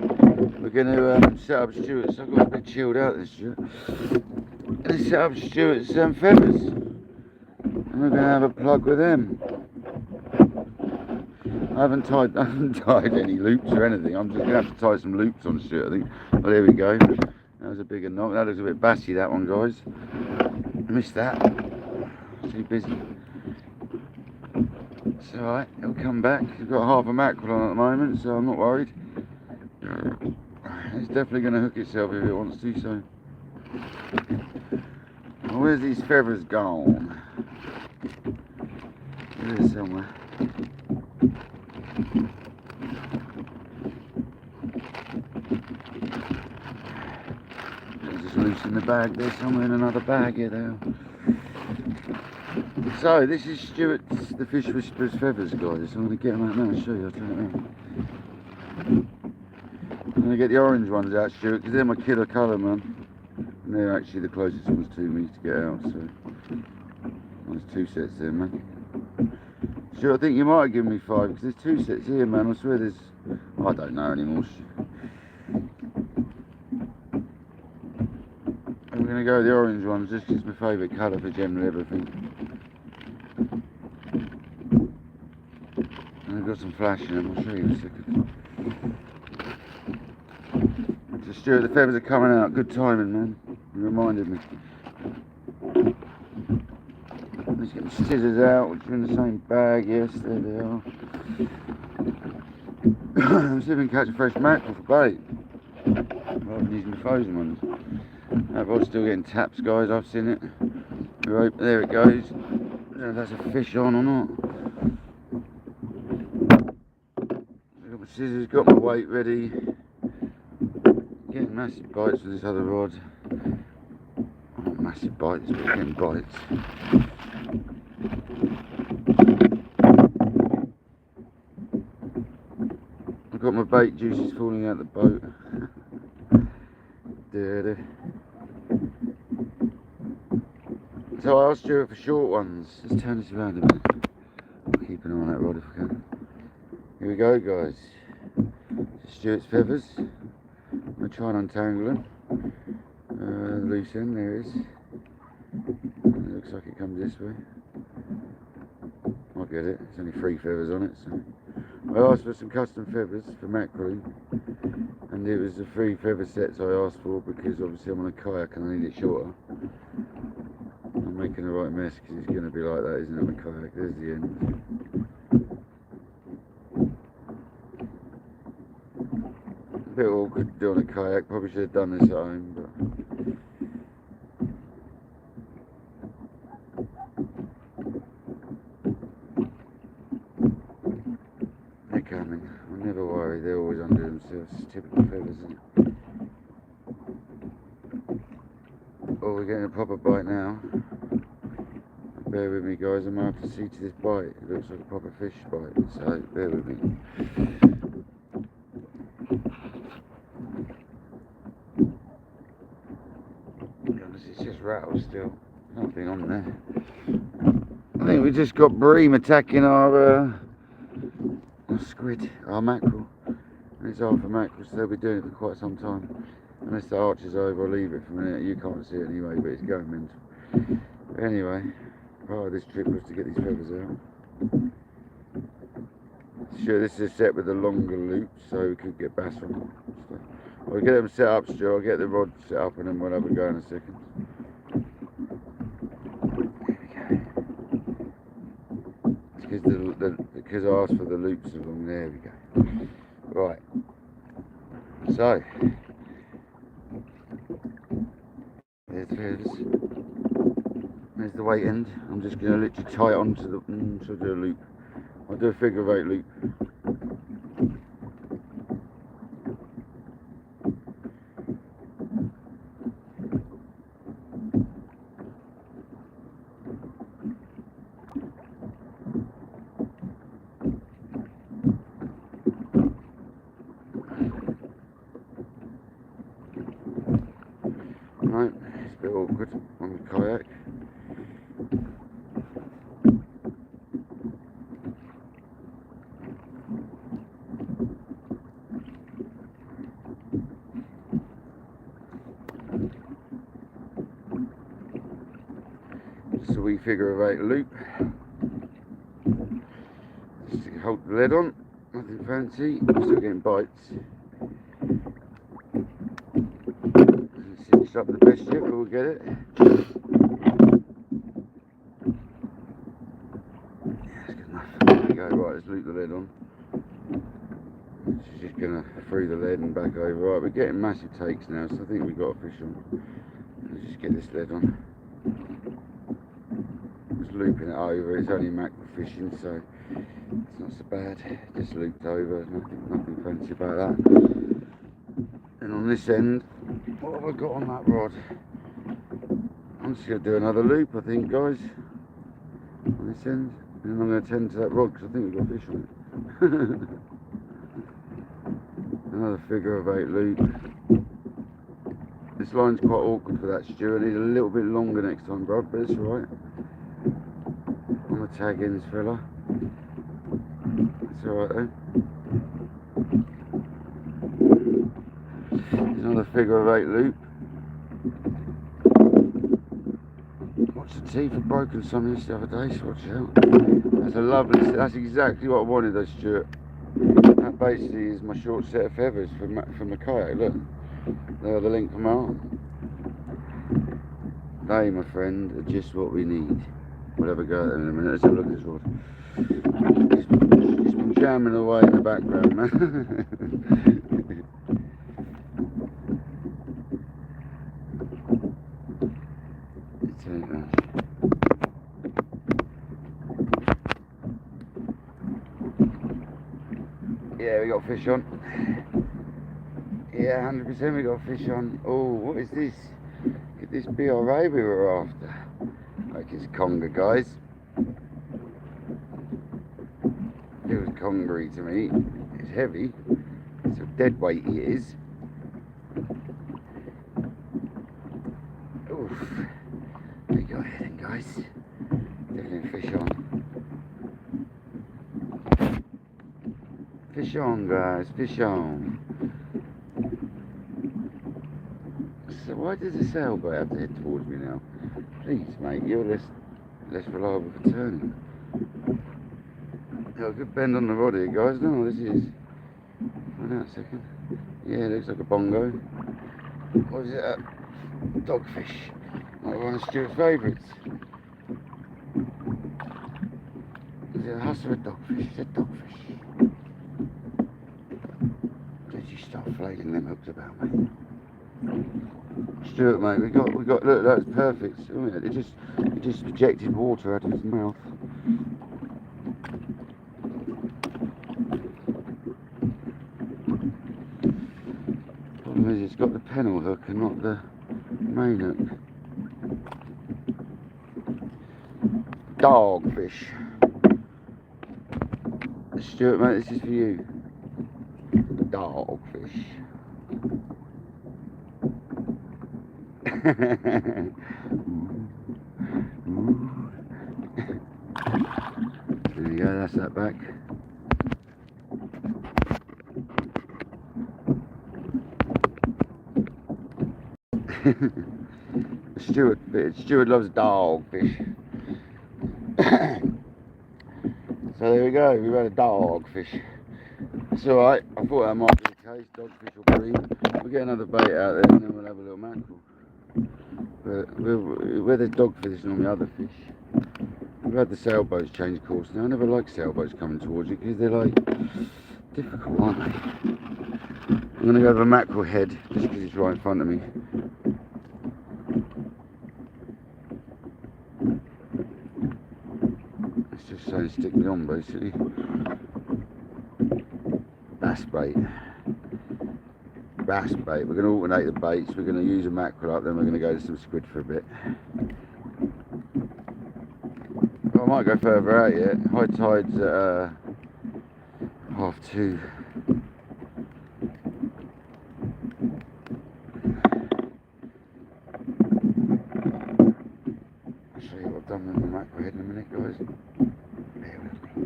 We're going to set up Stuart's, I've got a bit chilled out this Stuart. Let's set up Stuart's feathers. And we're going to have a plug with them. I haven't tied any loops or anything. I'm just going to have to tie some loops on Stuart, I think. Oh, there we go. That was a bigger knock. That looks a bit bassy, that one, guys. I missed that. Too busy. It's alright, it'll come back. We've got half a mackerel on at the moment, so I'm not worried. It's definitely going to hook itself if it wants to, so. Well, where's these feathers gone? There somewhere. Just loose in the bag there, somewhere in another bag here they are. So this is Stuart's, the Fish Whisperer's feathers, guys. I'm going to get them out now and show you. I'll turn it around. I'm going to get the orange ones out, Stuart, because they're my killer colour, man. And they're actually the closest ones to me to get out, so. There's 2 sets there, man. Stuart, I think you might have given me 5, because there's 2 sets here, man. I swear there's, I don't know anymore. I'm going to go with the orange ones, just because it's my favourite colour for generally everything. And I've got some flash in them, I'll show you in a second. So Stuart, the feathers are coming out, good timing, man. You reminded me. Let's get the scissors out, which are in the same bag. Yes, there they are. I'm see if we can catch a fresh mackerel for bait. Rather than using the frozen ones. That rod's still getting taps, guys. I've seen it. There it goes. I don't know if that's a fish on or not. I've got my scissors, got my weight ready. Getting massive bites with this other rod. Not massive bites, but getting bites. my bait juice is falling out the boat. So I asked Stuart for short ones. Let's turn this around a minute. I'll keep an eye on that rod if I can. Here we go, guys. Stuart's feathers. I'm going to try and untangle them. The loose end, there it is. It looks like it comes this way. I'll get it. There's only 3 feathers on it. So I asked for some custom feathers for mackerel, and it was the 3 feather sets I asked for because obviously I'm on a kayak and I need it shorter. I'm making the right mess because it's going to be like that, isn't it, on a kayak? There's the end. A bit awkward to do on a kayak. Probably should have done this at home, but they're coming. I never worry, they're always under themselves. It's typical feathers, isn't it? Oh, we're getting a proper bite now. Bear with me, guys, I might have to see to this bite. It looks like a proper fish bite, so bear with me. It's just rattled still. Nothing on there. I think we just got bream attacking our squid, our mackerel. And it's half a mackerel, so they'll be doing it for quite some time. Unless the arch is over, I'll leave it for a minute. You can't see it anyway, but it's going mental. But anyway, part of this trip was to get these feathers out. Sure, this is set with a longer loop, so we could get bass on it. So I'll get them set up, Stu. I'll get the rod set up and then we'll have a go in a second. There we go. It's because I asked for the loops along. There we go. Right. So, there's the feathers. There's the weight end. I'm just going to literally tie it onto the loop. I'll do a figure of 8 loop. Right, it's a bit awkward on the kayak. Just a wee figure of 8 loop. Just to hold the lead on, nothing fancy, I'm still getting bites. Cinched up the best yet, but we'll get it. Yeah, that's good enough. There we go, right, let's loop the lead on. She's just going to through the lead and back over. Right, we're getting massive takes now, so I think we've got a fish on. Let's just get this lead on. Just looping it over, it's only mackerel fishing, so it's not so bad. Just looped over, nothing fancy about that. And on this end, what have I got on that rod? I'm just going to do another loop, I think, guys, on this end. And then I'm going to tend to that rod because I think we've got fish on it. Another figure of 8 loop. This line's quite awkward for that, Stu. I need a little bit longer next time, bro, but it's alright. I'm going to tag in this fella. It's alright though. There's another figure of 8 loop. Watch the teeth, I've broken some of this the other day, so watch out. That's a lovely, that's exactly what I wanted though, Stuart. That basically is my short set of feathers from the kayak, look. They are the length of my arm. They, my friend, are just what we need. We'll have a go at them in a minute. Let's have a look at this rod. It's been jamming away in the background, man. Yeah, we got fish on. Yeah, 100% we got fish on. Oh, what is this? Could this be our ray we were after? Like it's conger, guys. Feels congery to me. It's heavy. So dead weight he is. Oof. There you go ahead then, guys. Definitely fish on. Fish on, guys, fish on. So why does the sailboat have to head towards me now? Please, mate, you're less reliable for turning. Got a good bend on the rod here, guys. No, this is. Find out a second. Yeah, it looks like a bongo. What is it? Dogfish. Like one of Stuart's favourites. Is it a huss or a dogfish? It's a dogfish. Don't you start flailing them hooks about, mate. Stuart, mate, we got. Look, that's perfect. Oh, yeah, it just ejected water out of his mouth. Problem is, it's got the pennel hook and not the main hook. Dogfish. Stuart, mate, this is for you. Dogfish. There you go, that's that back. Stuart loves dogfish. So there we go, we've had a dogfish. It's alright, I thought that might be the case, dogfish or bream. We'll get another bait out there and then we'll have a little mackerel. But where there's dogfish, there's normally other fish. We've had the sailboats change course now. I never like sailboats coming towards you because they're like difficult, aren't they? I'm going to go with a mackerel head just because it's right in front of me. It's just saying stick it on basically. Bass bait. Bass bait. We're going to alternate the baits. We're going to use a mackerel up, then we're going to go to some squid for a bit. I might go further out yet. High tide's at 2:30. I'll show you what I've done with my mackerel head in a minute, guys. Bear with me.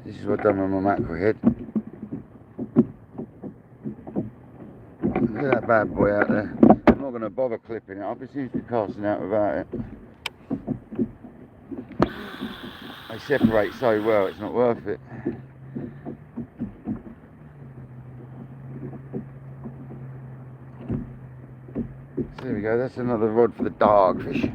This is what I've done with my mackerel head. Look at that bad boy out there. I'm not going to bother clipping it up. It seems to be casting out without it. They separate so well, it's not worth it. So there we go, that's another rod for the dogfish.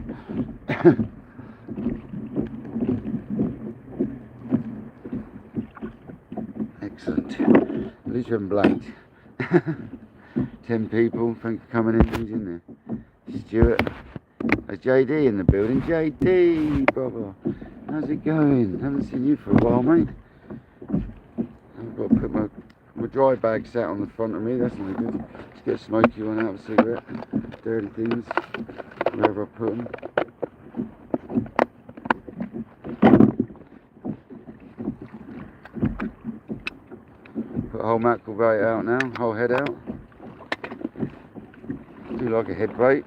Excellent. At least we haven't blanked. 10 people, thanks for coming in. Who's in there? Stuart. There's JD in the building. JD, brother. How's it going? Haven't seen you for a while, mate. I've got to put my dry bag sat on the front of me. That's no good. Let's get a smoky one out of a cigarette. Dirty things. Wherever I put them. Put a whole mackerel bait out now. Whole head out. Do like a head bait.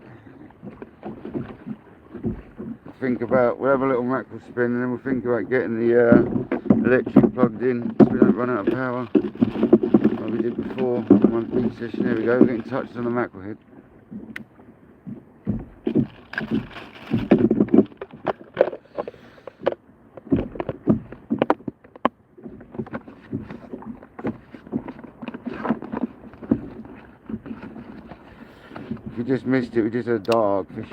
We'll have a little mackerel spin and then we'll think about getting the electric plugged in so we don't run out of power like we did before on one beach session. There we go, we're getting touched on the mackerel head. If you just missed it, we just had a dogfish.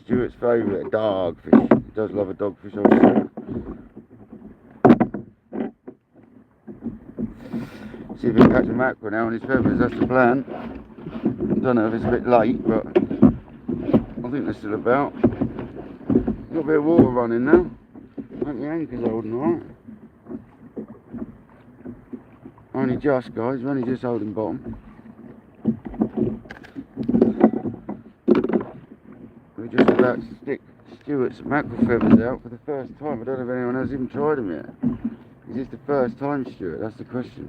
Stuart's favourite, a dogfish. He does love a dogfish, obviously. See if we can catch a mackerel now on his feathers, that's the plan. I don't know if it's a bit late, but I think they're still about. Got a bit of water running now. I think the anchor's holding alright. Only just, guys, we're only just holding bottom. We're just about about to stick Stuart's mackerel feathers out for the first time. I don't know if anyone has even tried them yet. Is this the first time, Stuart? That's the question.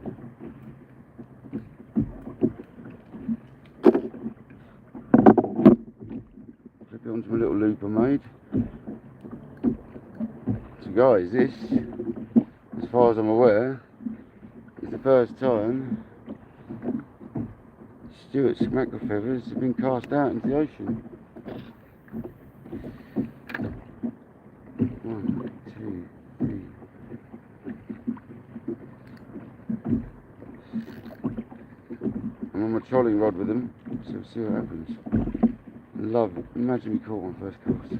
Flip it onto my little loop I made. So guys, this, as far as I'm aware, is the first time Stuart's mackerel feathers have been cast out into the ocean. 1, 2, 3. I'm on my trolling rod with them, so we'll see what happens. Love it. Imagine we caught one first cast.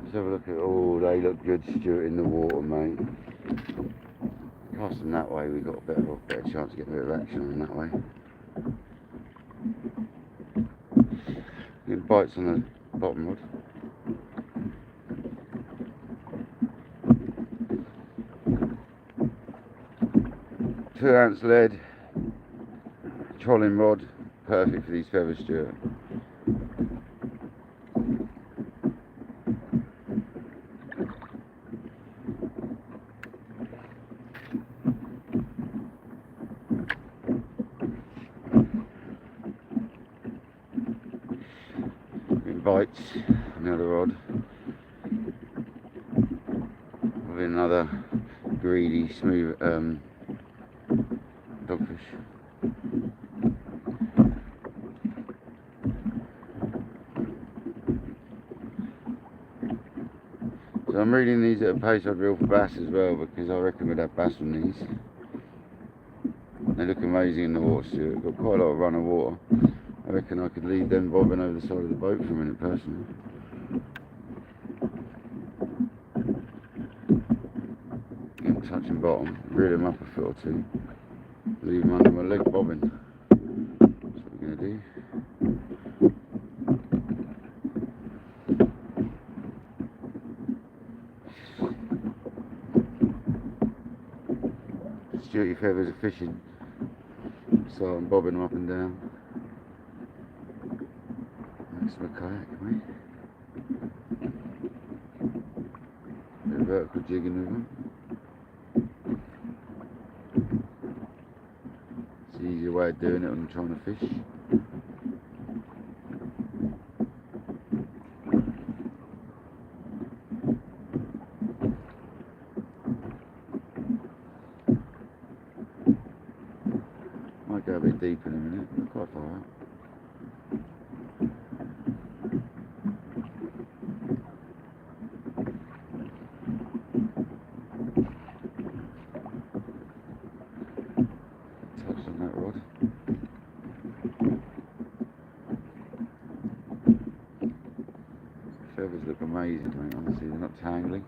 Let's have a look at, oh, they look good, Stuart, in the water, mate. Cast them that way, we've got a better chance of getting a bit of action on them that way. Getting bites on the bottom rod. Two ounce lead, trolling rod, perfect for these feathers, Stuart. Bites, another rod with another greedy, smooth dogfish. So I'm reading these at a pace I'd reel for bass as well, because I reckon we'd have bass on these. They look amazing in the water, Stuart. Got quite a lot of run of water. I reckon I could leave them bobbing over the side of the boat for a minute, personally. Get them touching bottom, reel them up a foot or two, leave them under my leg bobbing. That's what we're going to do. Stuart, your feathers are fishing, so I'm bobbing them up and down. That's my kayak, mate. Bit of vertical jigging with them. It's an easier way of doing it when I'm trying to fish. Might go a bit deeper in a minute, but quite far out. Touch on that rod. Feathers look amazing, mate, honestly, they're not tangling.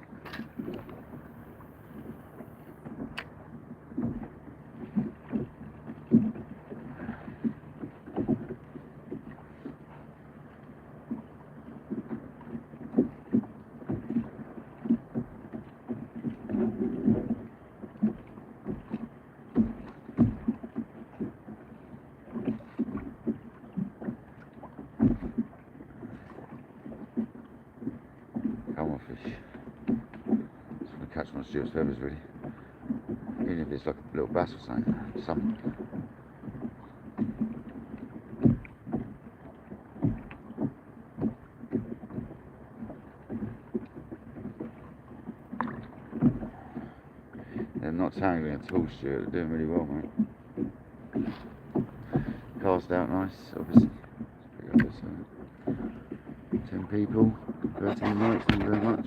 Come on, fish. Just want to catch my Stuart's feathers, really. Even if it's like a little bass or something. They're not tangling at all, Stuart. They're doing really well, mate. Cast out nice, obviously. Let's pick up this 10 people, 13 minutes, thank you very much.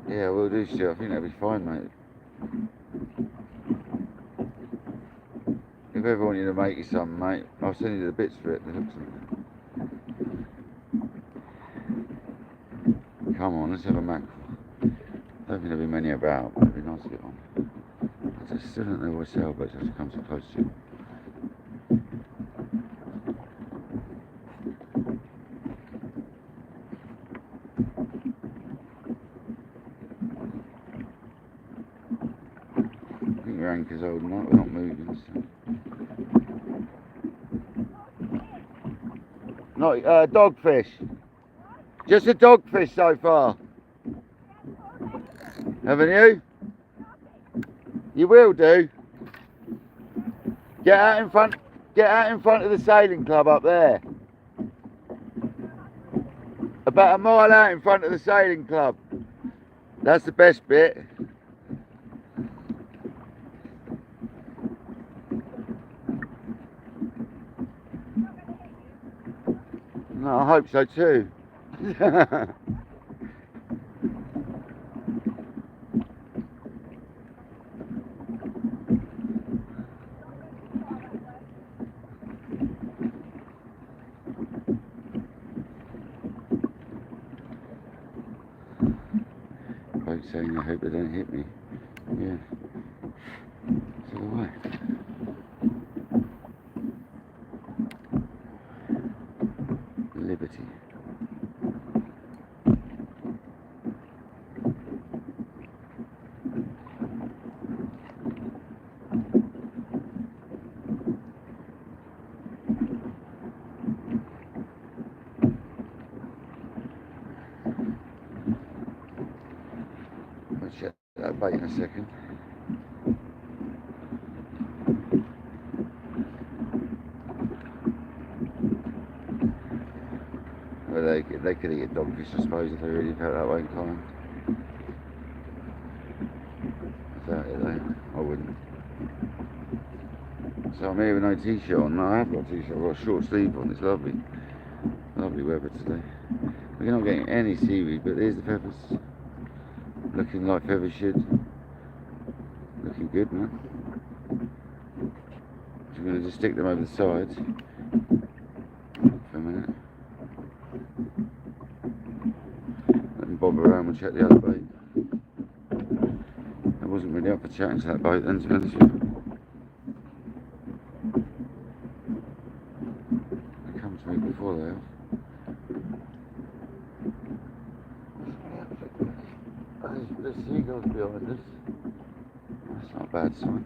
Yeah, we'll do, Stuart. I think that'll be fine, mate. If ever want you to make you some, mate, I'll send you the bits for it. It looks like. Come on, let's have a mackerel. I don't think there'll be many about, but it'd be nice to get one. I still don't know why sailboats have to come so close to. I think your anchor's holding up, we're not moving. So. Not dogfish. Just a dogfish so far. Haven't you? You will do. Get out in front of the sailing club up there. About a mile out in front of the sailing club. That's the best bit. No, I hope so too. Folks saying I hope they don't hit me. Yeah. So do I. Liberty. I'll check that bait in a second. Well, they could eat a dogfish, I suppose, if they really felt that way inclined. I doubt it though, I wouldn't. So I'm here with no t-shirt on. No, I have got a t-shirt, I've got a short sleeve on, it's lovely. Lovely weather today. We're not getting any seaweed, but there's the feathers. Looking like feathers should. Looking good, man. So I'm going to just stick them over the sides for a minute. Let them bob around, we'll check the other bait. I wasn't really up for chatting to that boat then, to be honest with you. They come to me before they have. There's seagulls behind us. That's not a bad sign.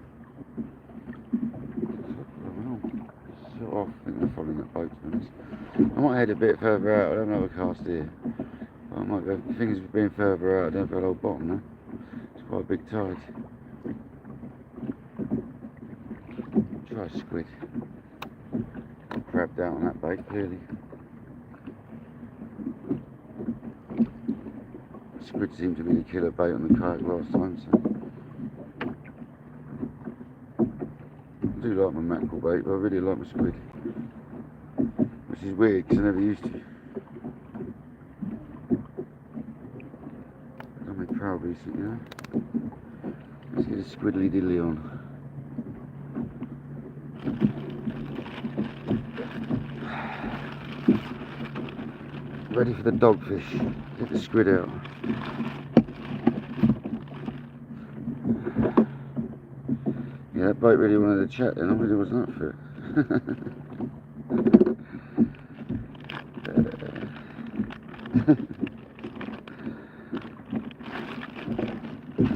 Sort of, I think they're following that boat, to be honest. I might head a bit further out, I don't have a cast here. But I might go, things being further out, I don't feel old bottom now. It's quite a big tide. Try a squid. Crabbed out on that bait, clearly. Squid seemed to be the killer bait on the kayak last time, so I do like my mackerel bait, but I really like my squid, which is weird because I never used to. Done my proud recently, you know. Let's get a squiddly diddly on. Ready for the dogfish. Get the squid out. Yeah, that boat really wanted to chat then, I really wasn't up for it.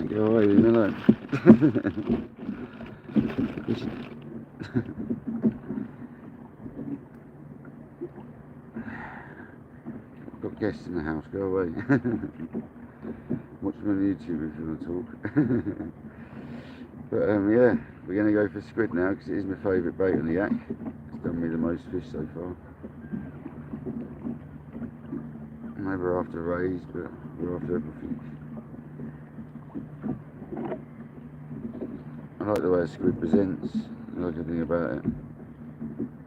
Go away, leave me alone. Got guests in the house, go away. Watch me on YouTube if you want to talk. But yeah, we're going to go for squid now because it is my favourite bait on the yak. It's done me the most fish so far. Maybe we're after rays, but we're after everything. I like the way a squid presents, I like everything about it.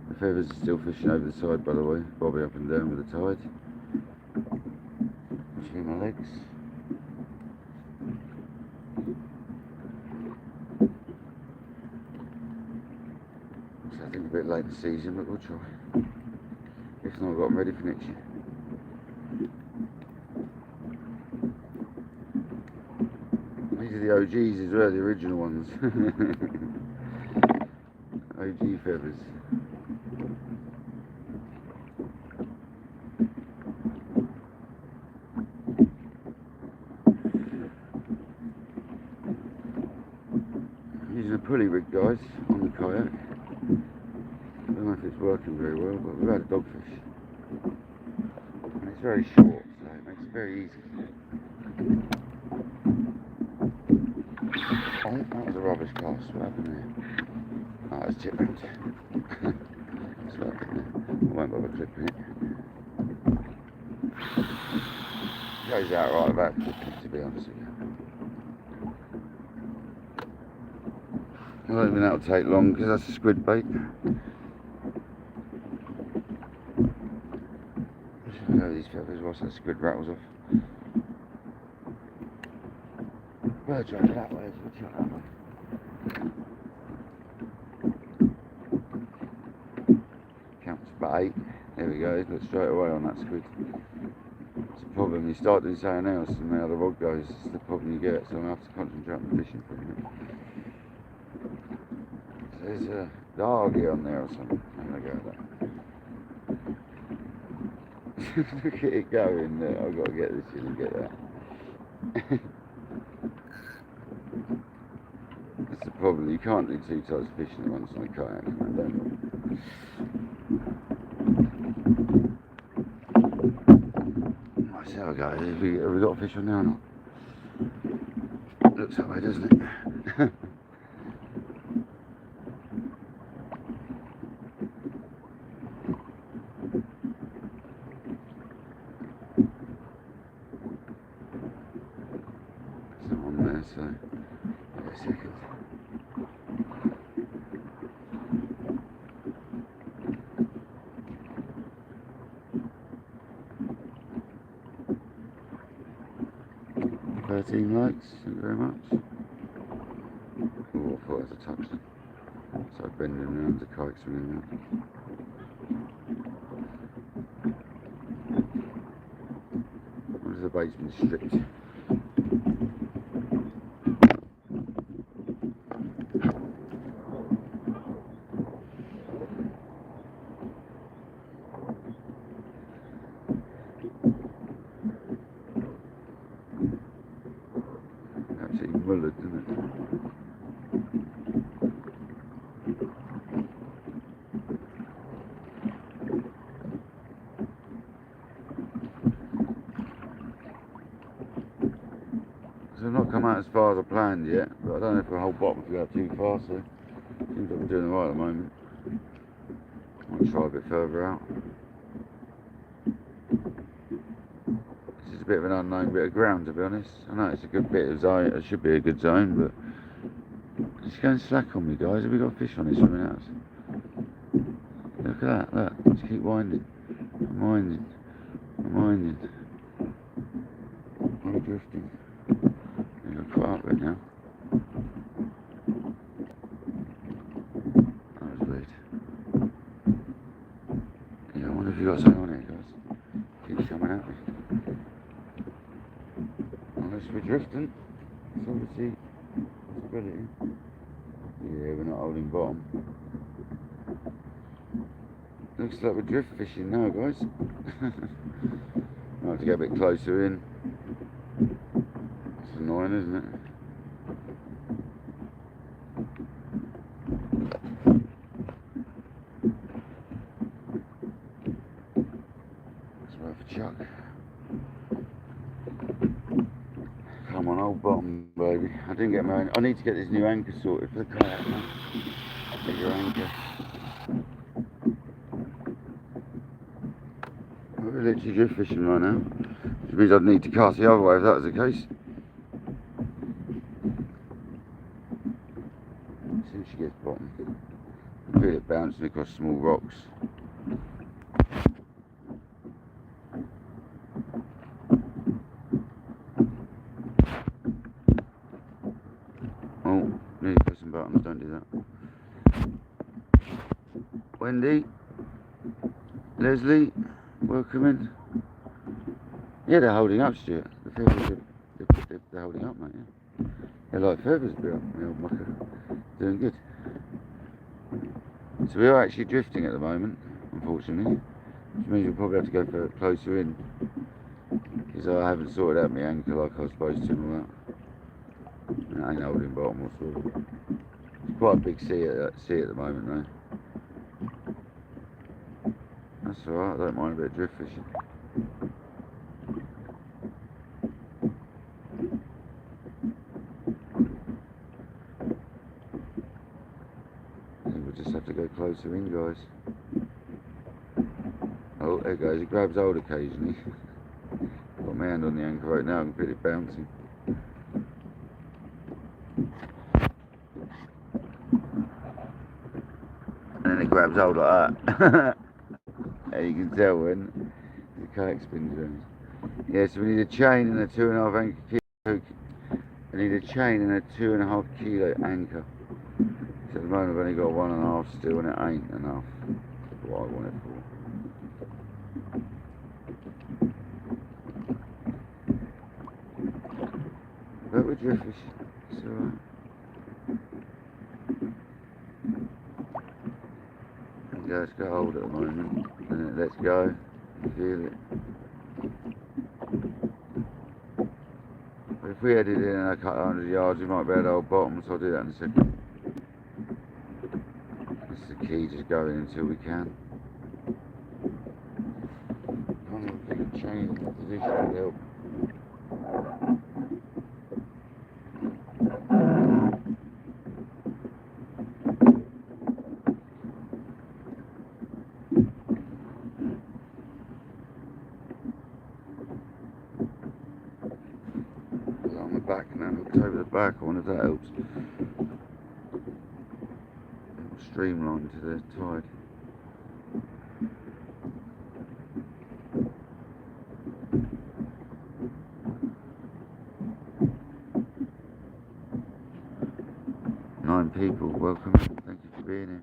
The feathers are still fishing over the side, by the way, bobbing up and down with the tide. Between my legs. So I think a bit late in the season, but we'll try. If not, I've got them ready for next year. These are the OGs as well, the original ones. OG feathers. Using a pulley rig, guys, on the kayak. I don't know if it's working very well, but we've had a dogfish. And it's very short, so it makes it very easy. Oh, that was a rubbish cast. What happened there? Oh, it was chip round. That's what happened there. I won't bother clipping it. Goes out right about clipping it, to be honest with you. I don't think that'll take long because that's a squid bait. Look at these feathers whilst that squid rattles off. Bird's over that way, so we'll that way. Counts about 8. There we go, look straight away on that squid. It's a problem, you start doing something else and now the rod goes, it's the problem you get, so I have to concentrate on the fishing for a minute. So there's a doggy on there or something. I'm going to go with that. Look at it going there, I've got to get this in and get that. That's the problem, you can't do 2 types of fishing at once on a kayak, man, don't you? Right, so there we go, have we got a fish on there or not? Looks that way, doesn't it? So, wait a second. $13 likes, thank you very much. Oh, I thought it was a tungsten. So I'm bending around the kite swinging around. What is the bait's been stripped? Absolutely mullered, isn't it? So I've not come out as far as I planned yet, but I don't know if the whole bottom could go too far, so it seems like we're doing alright at the moment. Might try a bit further out. This is a bit of an unknown bit of ground, to be honest. I know it's a good bit of zone, it should be a good zone, but it's going slack on me, guys. Have we got a fish on this swimming out? Look at that, look, just keep winding. I'm winding. I'm drifting. You're quite up there now. That was weird. Yeah, I wonder if you got something on it, guys. Keeps coming at me. Unless we're drifting. It's obviously a possibility. Yeah, we're not holding bottom. Looks like we're drift fishing now, guys. I'll have to get a bit closer in. It's annoying, isn't it? It's worth a chuck. Come on, old bottom, baby. I didn't get my own. I need to get this new anchor sorted for the kayak now. Bigger anchor. We're literally drift fishing right now, which means I'd need to cast the other way if that was the case. As soon as she gets bottom, I feel it bouncing across small rocks. Oh, nearly put some buttons, don't do that. Wendy, Leslie, welcome in. Yeah, they're holding up, Stuart. The feathers they're holding up, mate. Yeah. They're like feathers, Bill. The old mucker. Doing good. So we are actually drifting at the moment, unfortunately. Which means we'll probably have to go for closer in. Because I haven't sorted out my anchor like I was supposed to and all that. And I ain't holding bottom or sort. It's quite a big sea at the moment though. That's alright, I don't mind a bit of drift fishing. I think we'll just have to go closer in, guys. Oh, there it goes, it grabs hold occasionally. Got my hand on the anchor right now, I can feel it bouncing. And then it grabs hold like that. You can tell when the kayak spins around. Yeah, so we need a chain and a 2.5 anchor kilo. I need a chain and a 2.5 kilo anchor. So at the moment I've only got 1.5 still, and it ain't enough for what I want it for. But we're drift fishing, it's alright. Yeah, it's got hold at the moment, and it lets go. You feel it. But if we headed in a couple of 100 yards, we might be able to hold bottom, so I'll do that in a second. That's the key, just going until we can. Kind of a big chain in that position would help. On the back now, hooked over the back, I wonder if that helps. Streamlined to the tide. Nine people, welcome. Thank you for being here.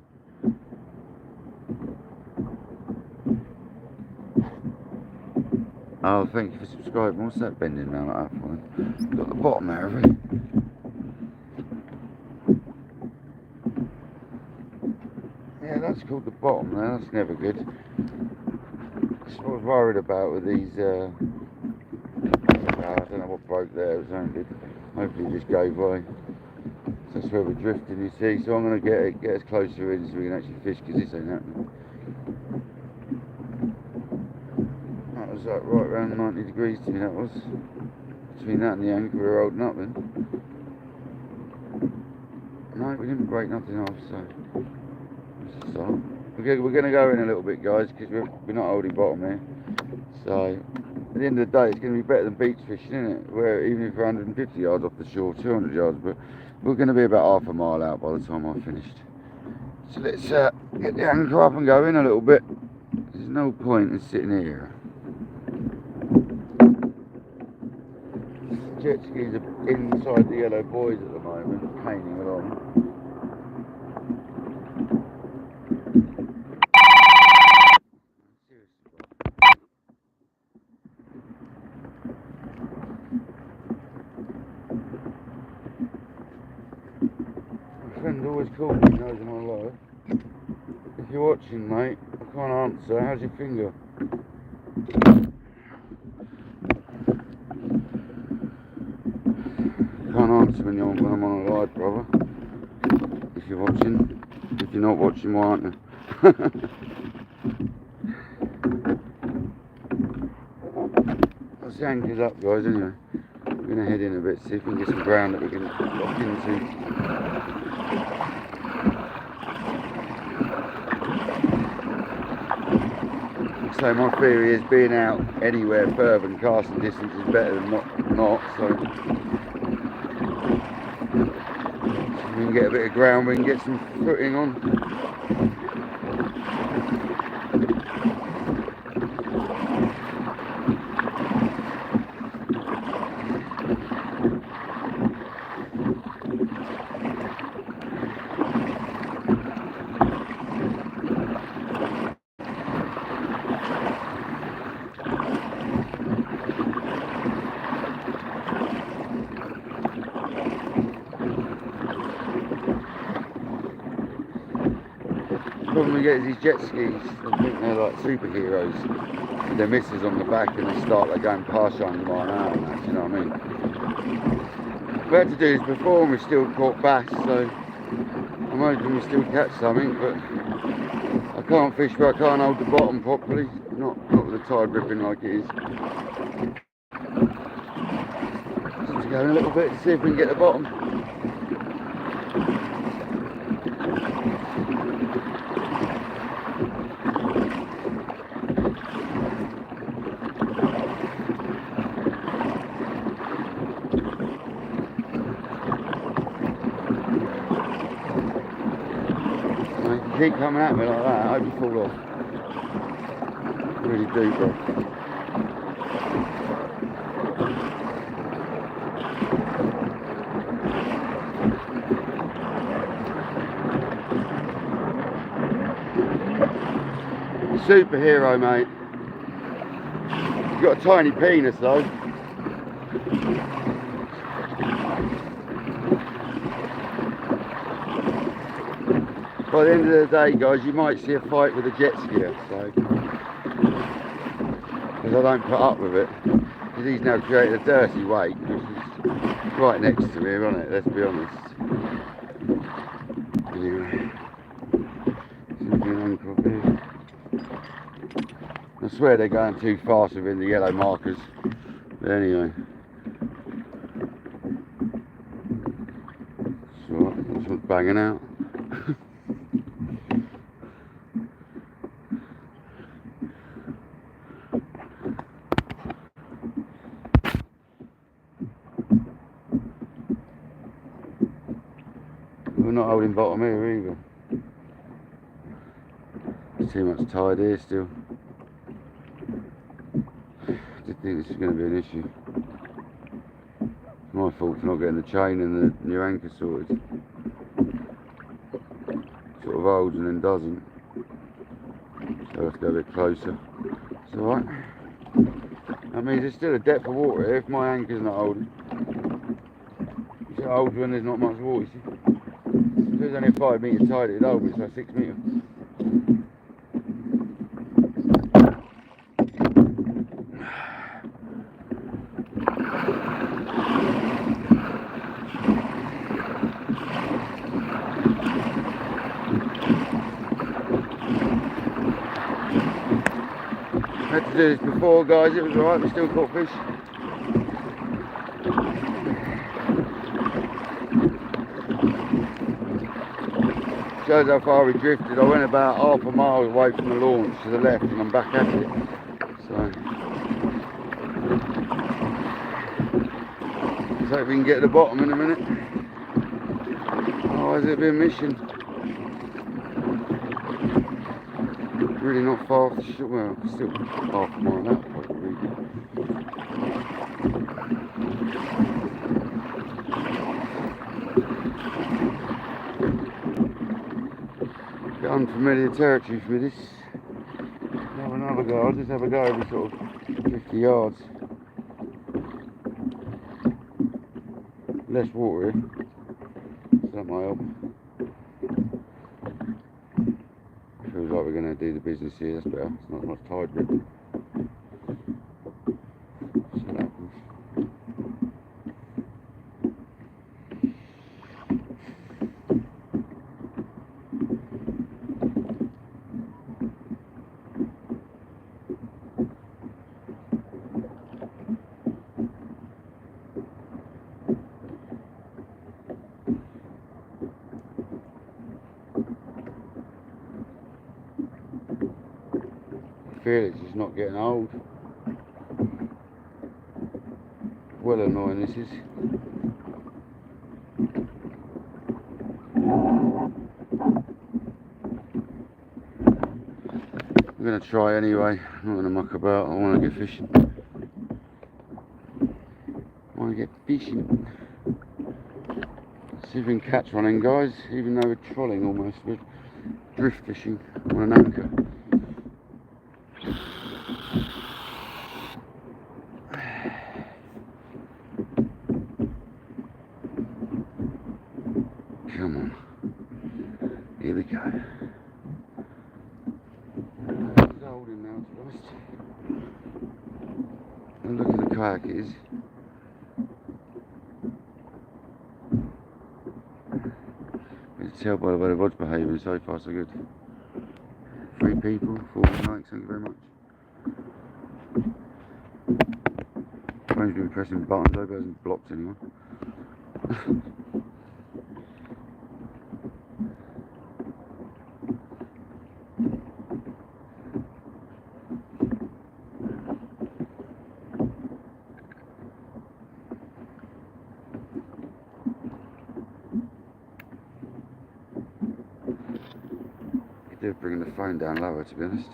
Oh, thank you for subscribing. What's that bending now like that for? Got the bottom there, have we? Yeah, that's called the bottom there. That's never good. That's what I was worried about with these. I don't know what broke there. It was only good. Hopefully, it just go by. So that's where we're drifting, you see. So I'm going to get us closer in so we can actually fish, because this ain't happening. That was like right around 90 degrees to me, that was. Between that and the anchor we were holding up then. No, we didn't break nothing off, so let's start. We're going to go in a little bit, guys, because we're not holding bottom here. So at the end of the day, it's going to be better than beach fishing, isn't it? Where even if we're 150 yards off the shore, 200 yards, but we're going to be about half a mile out by the time I've finished. So let's get the anchor up and go in a little bit. There's no point in sitting here. Jet skis are inside the yellow buoys at the moment, painting along. My friend always calls me, knows I'm alive. If you're watching, mate, I can't answer. How's your finger? Can't answer when I'm on a live, brother. If you're watching. If you're not watching, why aren't you? That's the anchors up, guys, anyway. We're going to head in a bit, see if we can get some ground that we can lock into. So my theory is being out anywhere further than casting distance is better than not, so we can get a bit of ground, we can get some footing on. problem we get is these jet skis. I think they're like superheroes. With their misses on the back and they start like going past you under my hour and that, you know what I mean? We had to do this before and we still caught bass, so I'm hoping we still catch something, but I can't fish where I can't hold the bottom properly. Not with the tide ripping like it is. Just going a little bit to see if we can get the bottom. Keep coming at me like that, I hope you fall off. Really do, bro. Superhero, mate. You've got a tiny penis though. By the end of the day, guys, you might see a fight with a jet skier, so because I don't put up with it, because he's now created a dirty wake, which is right next to me, isn't it? Let's be honest. Anyway, I swear they're going too fast within the yellow markers. But anyway, it's alright. This one's banging out. We're not holding bottom here either. There's too much tide here still. I did think this was going to be an issue. It's my fault for not getting the chain and the new anchor sorted. Sort of holds and then doesn't. So I have to go a bit closer. It's alright. That means there's still a depth of water here if my anchor's not holding. It holds when there's not much water, you see. If there's only a 5 metre tide, it'd hold me, so 6 metres. Had to do this before, guys, it was alright, we still caught fish. Shows how far we drifted. I went about half a mile away from the launch to the left and I'm back at it. So let's hope we can get to the bottom in a minute. Otherwise it'll be a mission. Really not far off the shore. Well, still half a mile out probably. Bit unfamiliar territory for me this. Have another go. I'll just have a go every sort of 50 yards. Less water here, so that might help. Feels like we're going to do the business here, that's better. It's not much tide rip. So that happens. I feel it's just not getting old. Well annoying this is. I'm going to try anyway. I'm not going to muck about. I want to get fishing. I want to get fishing. See if we can catch one in, guys. Even though we're trolling almost, we're drift fishing on an anchor. Come on. Here we go. holding now, to be honest. And look at the kayak it is. You can tell by the way the rod's behaving, so far so good. 3 people, 4 likes, thank you very much. Phone's been pressing buttons, I hope it hasn't blocked anyone. They're bringing the phone down lower, to be honest.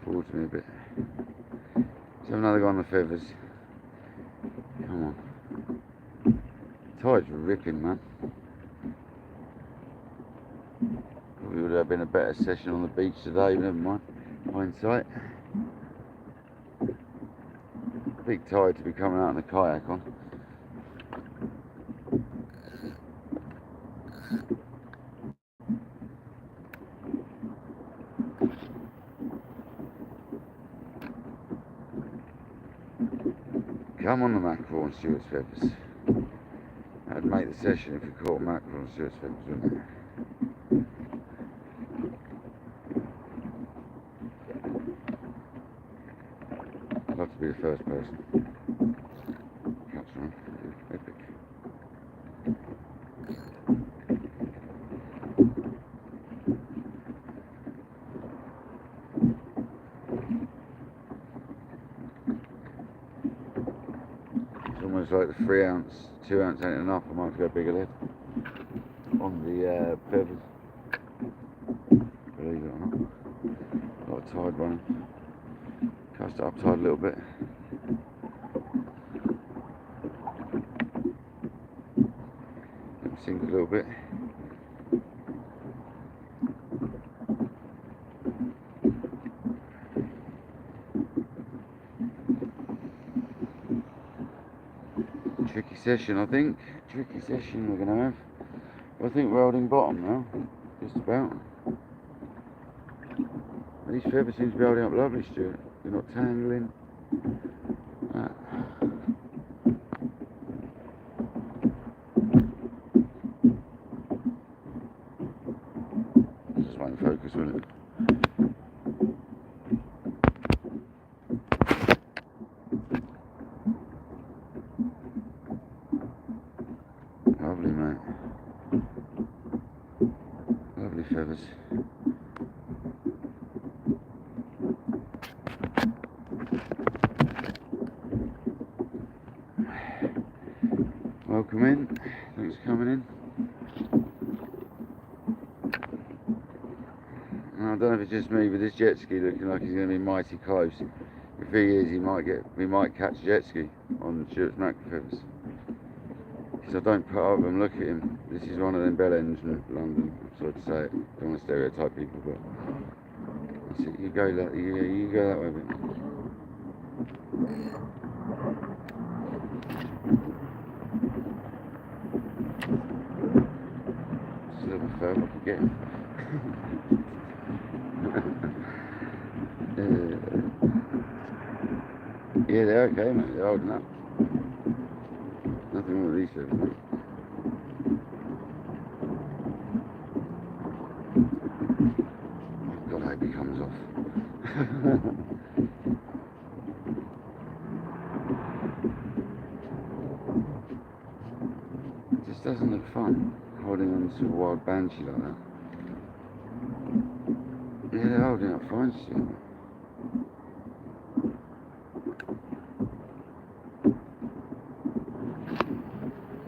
Towards me a bit. Let's have another go on the feathers. Come on. Tide's ripping, man. Probably would have been a better session on the beach today, but never mind. Hindsight. Big tide to be coming out in the kayak on. Come on the mackerel and Stewart's feathers. That'd make the session if we caught mackerel and Stewart's feathers, wouldn't it? I'd love to be the first person. Catch one. Epic. Almost like the 3 ounce, 2 ounce ain't enough. I might have to go bigger lead on the feathers. Believe it or not. A lot of tide running. Cast it up tide a little bit. Let me sink a little bit. Tricky session, I think. Tricky session we're going to have. I think we're holding bottom now. Just about. These feathers seem to be holding up lovely, Stuart. They're not tangling. Just won't focus, will it? Lovely, mate. Lovely feathers. Welcome in. Thanks for coming in. And I don't know if it's just me, but this jet ski looking like he's going to be mighty close. If he is, we might catch a jet ski on Stuart's mackerel feathers. Because I don't put up and look at him. This is one of them bell ends in London. I'm sorry to say it. Don't want to stereotype people, but that's it. You go that way a bit. Silver fur, if I could get him. Yeah, they're okay, mate. They're holding up. Nothing wrong with these feathers, mate. God, I hope he comes off. It just doesn't look fun, holding on to a wild banshee like that. Yeah, they're holding up fine still.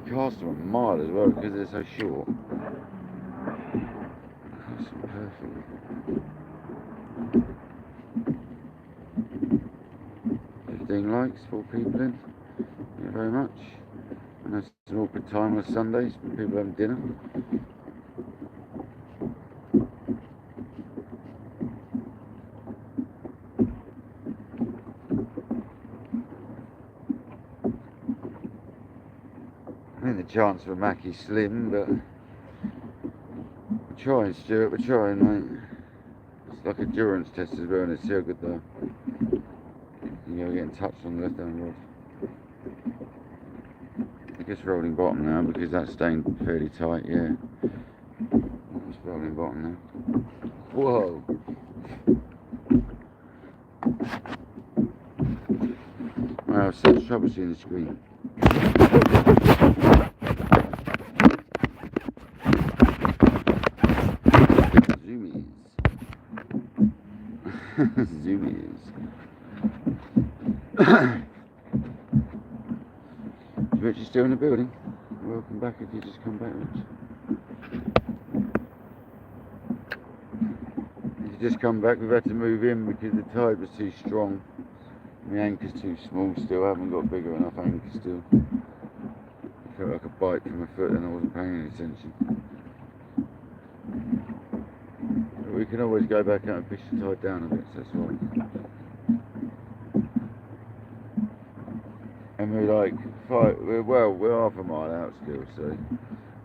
Cast them a mile as well because they're so short. Cast them perfectly. Likes, 4 people in. Thank you very much. I know it's an awkward time on Sundays when people having dinner. I think the chance for Mackie's slim, but we're trying, Stuart, we're trying, mate. like a durance test as well, and it's so good though. You're getting touched on the left hand rod. I guess rolling bottom now because that's staying fairly tight, yeah. It's rolling bottom now. Whoa! Wow, such trouble seeing the screen. Zoomies. Zoomies. Rich is still in the building. Welcome back if you just come back, Rich. If you just come back, we've had to move in because the tide was too strong. My anchor's too small still, I haven't got a bigger enough anchor still. I felt like a bite from my foot and I wasn't paying any attention. But we can always go back out and fish the tide down a bit, so that's right. And we're like, we're half a mile out still, so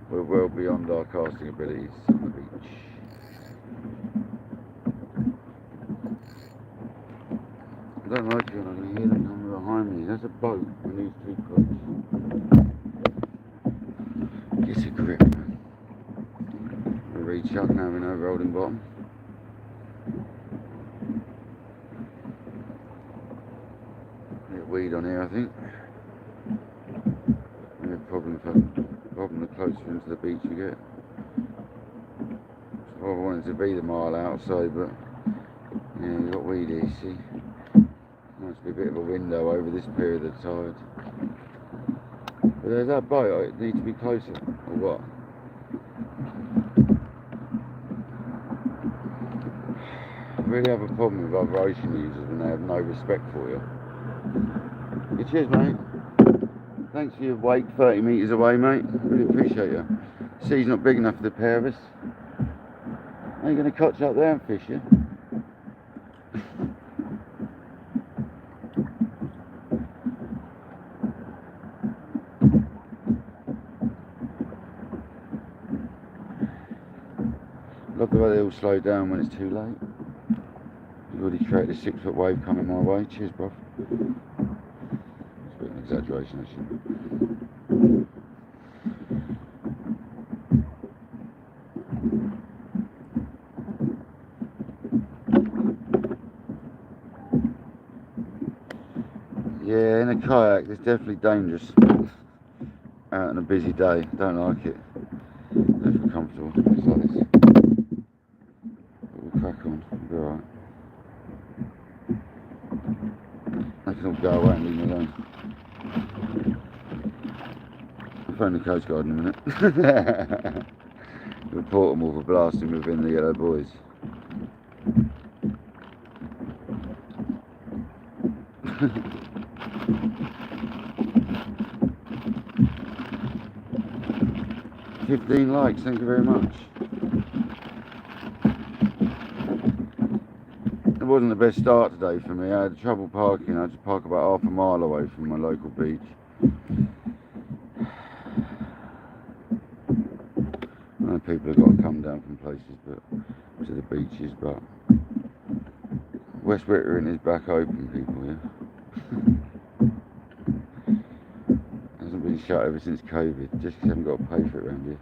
we're well beyond our casting abilities on the beach. I don't like it when I can hear them coming behind me. That's a boat. We need 3 boats. Get a grip, man. We'll reach up now, we know rolling bottom. Bit of weed on here, I think. No problem the closer into the beach you get. So I wanted to be the mile outside, but yeah, you've got weed here, see. Must be a bit of a window over this period of the tide. But there's that boat, it needs to be closer, or what? I really have a problem with other ocean users when they have no respect for you. Yeah, cheers, mate. Thanks for your wake 30 metres away, mate. Really appreciate you. Sea's not big enough for the pair of us. Are you going to catch up there and fish, yeah? Love the way they all slow down when it's too late. You've already created a 6-foot wave coming my way. Cheers, bruv. It's a bit of an exaggeration, actually. Yeah, in a kayak, it's definitely dangerous. Out on a busy day, don't like it. Don't feel comfortable. It's like this. We'll crack on, we'll be alright. They can all go away and leave me alone. I'll phone the Coast Guard in a minute. Report them all for blasting within the yellow boys. $15 likes, thank you very much. It wasn't the best start today for me. I had trouble parking. I had to park about half a mile away from my local beach. I know people have got to come down from places to the beaches, but West Wittering is back open, people, yeah. Hasn't been shut ever since COVID, just because I haven't got to pay for it around here.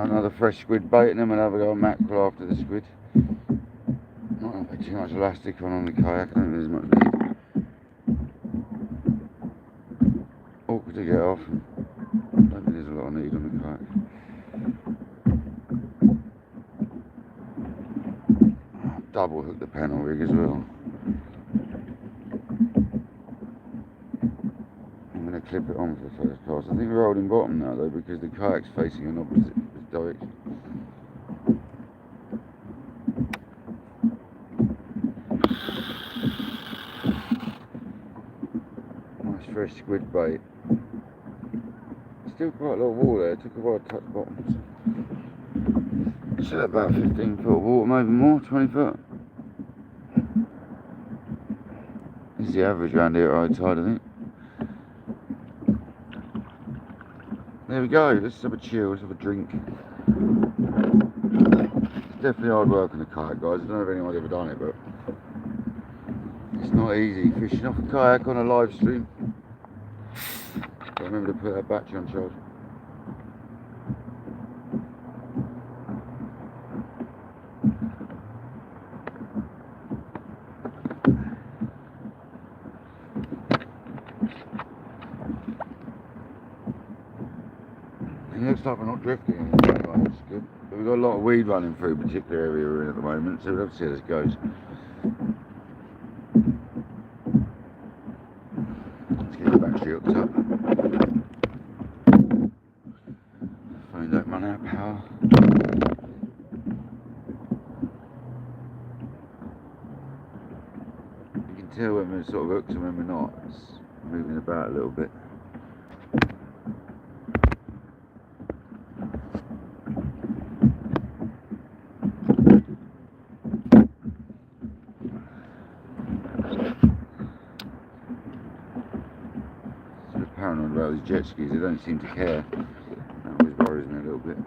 Another fresh squid bait, and then we'll have a go at mackerel after the squid. Not put too much elastic on the kayak, I don't think there's much need. Awkward to get off. I don't think there's a lot of need on the kayak. Double hook the panel rig as well. I'm going to clip it on for the first pass. I think we're holding bottom now though, because the kayak's facing an opposite direction. Nice fresh squid bait. Still quite a lot of water there, it took a while to touch bottom. still about 15 foot of water, maybe more, 20 foot. This is the average around here at high tide, I think. There we go, let's have a chill, let's have a drink. It's definitely hard work on the kayak, guys. I don't know if anyone's ever done it, but it's not easy fishing off a kayak on a live stream. But remember to put that battery on charge. It looks like we're not drifting anyway, which is good. But we've got a lot of weed running through a particular area we're in at the moment, so we'll have to see how this goes. Let's get the battery hooked up. Phone don't run out of power. You can tell when we're sort of hooked and when we're not. It's moving about a little bit. Paranoid about these jet skis, they don't seem to care. That always worries me a little bit.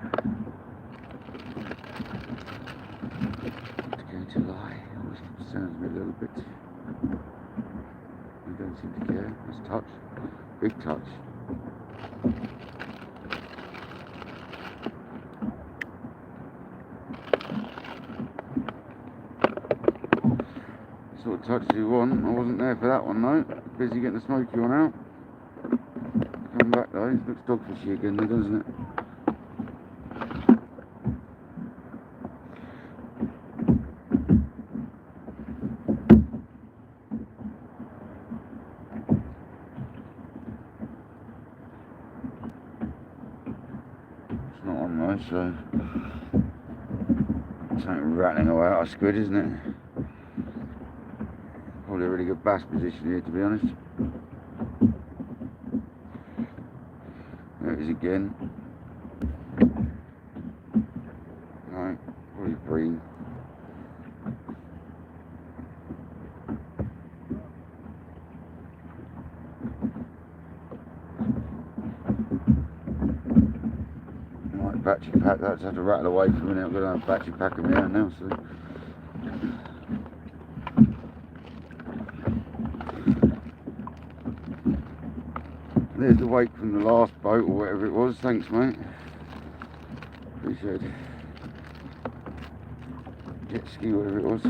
It's going to lie, it always concerns me a little bit. They don't seem to care. That's touch, big touch. Sort of touch you want. I wasn't there for that one though. Busy getting the smoky one out. Come back though, it looks dogfishy again though, doesn't it? It's not on though, so something rattling away at a squid, isn't it? Probably a really good bass position here, to be honest. There it is again. No, probably bream. Right, battery pack, that's had to rattle away for a minute. I've got to have a battery pack in my hand now, so. There's the wake from the last boat or whatever it was. Thanks, mate. Appreciate it. Jet ski, whatever it was.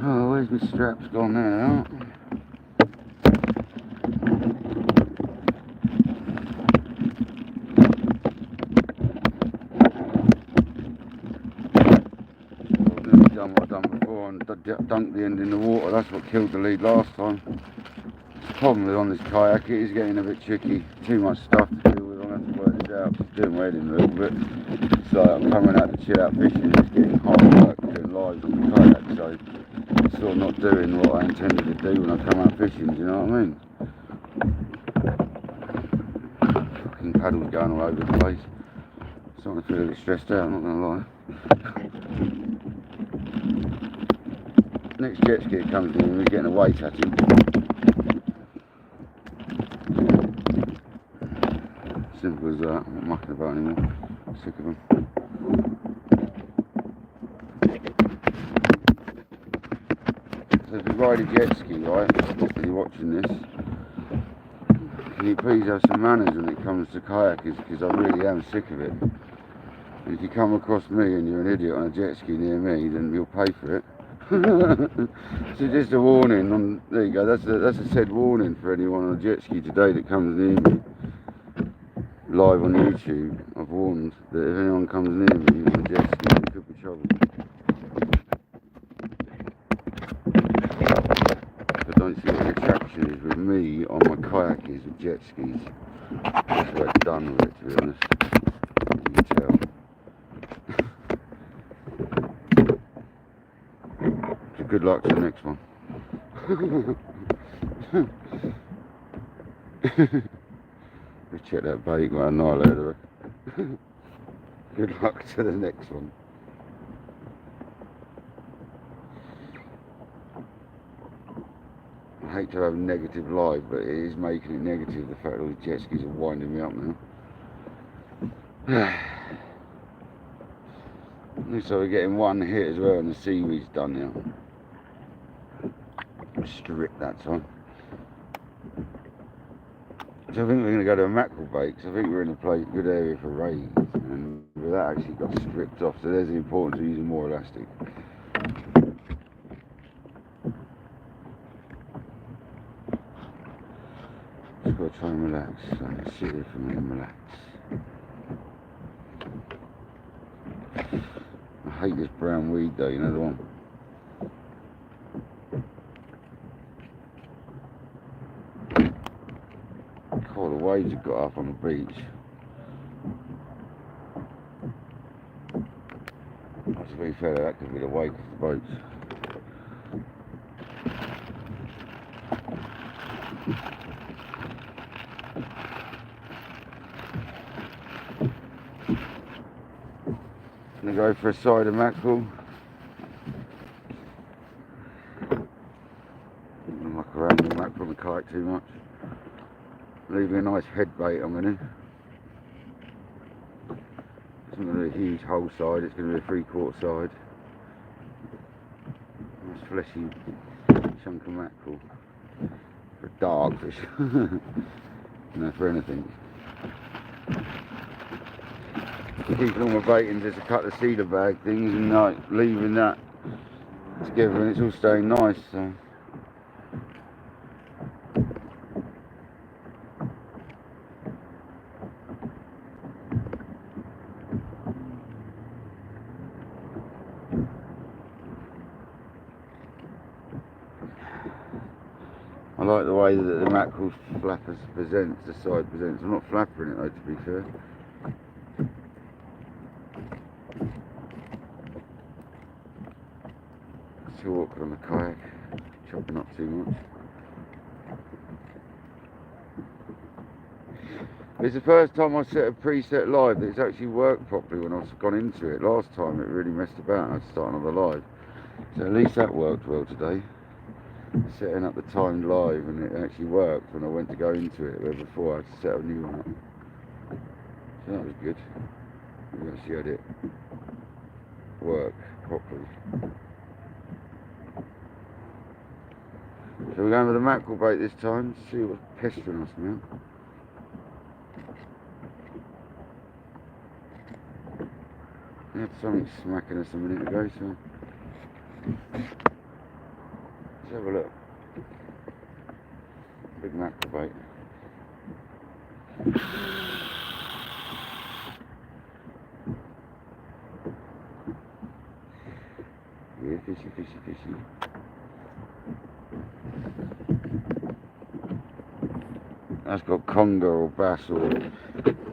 Oh, where's my straps gone now? I've nearly done what I've done before and dunked the end in the water. That's what killed the lead last time. The problem with on this kayak, it is getting a bit tricky. Too much stuff to deal with. I'll have to work this out. Just doing wading a little bit. So I'm coming out to chill out fishing. It's getting hard work doing lives on the kayak. So sort of not doing what I intended to do when I come out fishing, do you know what I mean? Fucking paddles going all over the place. Starting to feel a bit stressed out, I'm not gonna lie. Next jet ski that comes in, we're getting a weight at him. Simple as that, I'm not mucking about anymore. I'm sick of them. So if you ride a jet ski, right, and you're watching this, can you please have some manners when it comes to kayaking, because I really am sick of it. And if you come across me and you're an idiot on a jet ski near me, then you'll pay for it. So just a warning, there you go, that's a said warning for anyone on a jet ski today that comes near me. Live on YouTube, I've warned that if anyone comes near me on a jet ski, there could be trouble. I don't see what the attraction is with me on my kayak is with jet skis. That's where it's done with it, to be honest. You can tell. So good luck to the next one. Let's check that bait, got annihilated. Good luck to the next one. I hate to have a negative live, but it is making it negative, the fact that all the jet skis are winding me up now. Looks like we're getting one hit as well, and the seaweed's done now. Strip that time. So I think we're going to go to a mackerel bait, because I think we're in a good area for rays, and that actually got stripped off, so there's the importance of using more elastic. Just got to try and relax, so sit here for me and relax. I hate this brown weed though, you know the one? God, the waves have got up on the beach. To be fair, that could be the wake of the boats. I'm going to go for a side of mackerel. I'm going to muck around with mackerel on the kayak too much. Leaving a nice head bait, I'm going to. It's not going to be a huge whole side, it's going to be a 3/4 side. Nice fleshy chunk of mackerel. For a dogfish. No, for anything. Keeping all my bait in just a couple of cedar bag things and like leaving that together, and it's all staying nice. So. I like the way that the mackerel flapper presents, the side presents. I'm not flappering it though, to be fair. Too awkward on the kayak, chopping up too much. It's the first time I set a preset live that's actually worked properly when I've gone into it. Last time it really messed about and I had to start another live. So at least that worked well today. Setting up the timed live, and it actually worked when I went to go into it, where before I had to set a new one up. So that was good. We actually had it work properly. So we're going with the mackerel bait this time to see what's pestering us now. We had something smacking us a minute ago, so let's have a look. Big mackerel bait. Yeah, fishy, fishy, fishy. That's got conger or bass or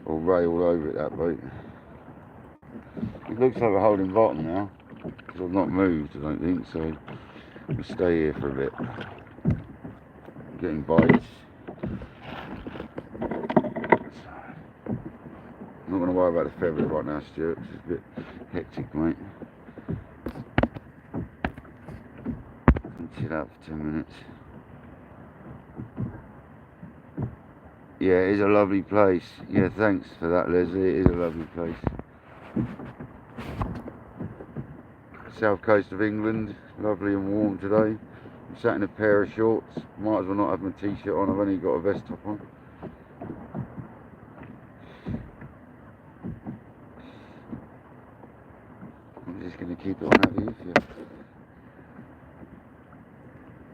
ray all over it, that bait. It looks like we're holding bottom now, because I've not moved, I don't think, so we'll stay here for a bit. Getting bites. I'm not going to worry about the feathers right now, Stuart, because it's a bit hectic, mate. Chill out for 10 minutes. Yeah, it is a lovely place. Yeah, thanks for that, Leslie. It is a lovely place. South coast of England, lovely and warm today. I'm sat in a pair of shorts. Might as well not have my t-shirt on. I've only got a vest top on. I'm just going to keep it on out here for you.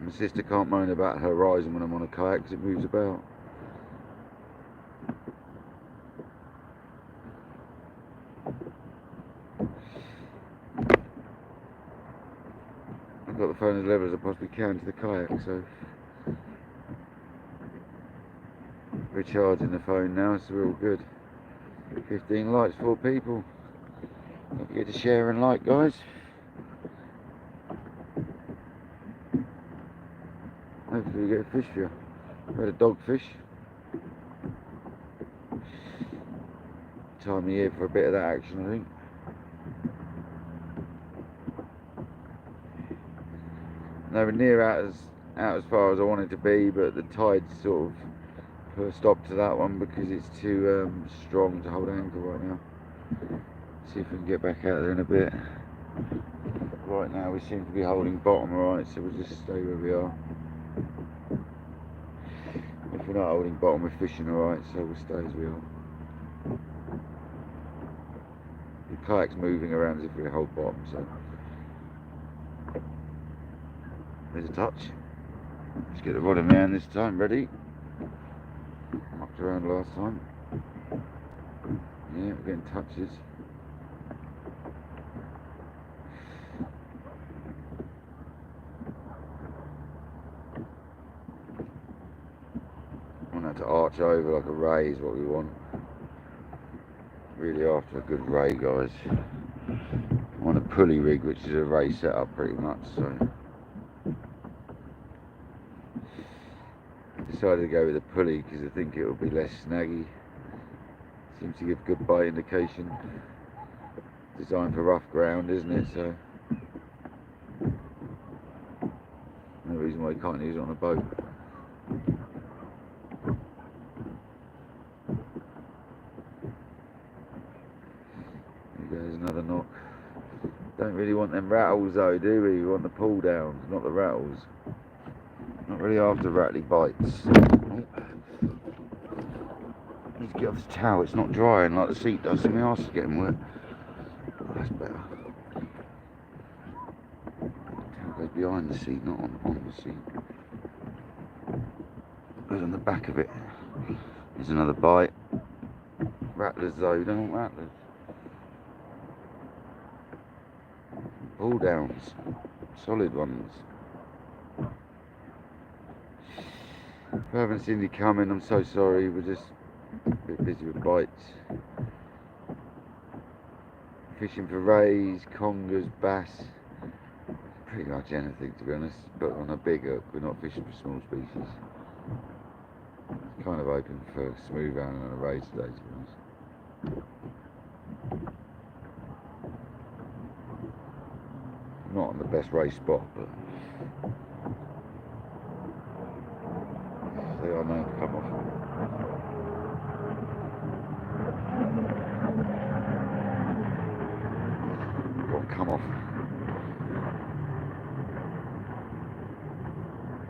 My sister can't moan about her horizon when I'm on a kayak because it moves about. I've got the phone as level as I possibly can to the kayak, so recharging the phone now, so we're all good. 15 likes, 4 people. Don't forget to share and like, guys. Hopefully we get a fish for you. We had a dogfish. Time of year for a bit of that action, I think. Nowhere near out as far as I wanted to be, but the tide's sort of put a stop to that one because it's too strong to hold anchor right now. See if we can get back out there in a bit. Right now we seem to be holding bottom alright, so we'll just stay where we are. If we're not holding bottom, we're fishing alright, so we'll stay as we are. The kayak's moving around as if we hold bottom, so there's a touch. Let's get the rod in my hand this time, ready? Mucked around last time. Yeah, we're getting touches. I want that to arch over like a ray is what we want. Really after a good ray, guys. I want a pulley rig, which is a ray setup pretty much, so decided to go with a pulley because I think it will be less snaggy. Seems to give good bite indication. Designed for rough ground, isn't it? So no reason why you can't use it on a boat. There's another knock. Don't really want them rattles though, do we? We want the pull downs, not the rattles. Not really after rattly bites. Need to get off the towel, it's not drying like the seat does, so my arse is getting wet. That's better. The towel goes behind the seat, not on the seat. It goes on the back of it. Here's another bite. Rattlers though, we don't want rattlers. Pull downs, solid ones. If I haven't seen you coming, I'm so sorry, we're just a bit busy with bites. Fishing for rays, congers, bass, pretty much anything to be honest, but on a big hook, we're not fishing for small species. Kind of hoping for smooth out on a ray today, to be honest. Not on the best ray spot, but they are known to come off. Come off.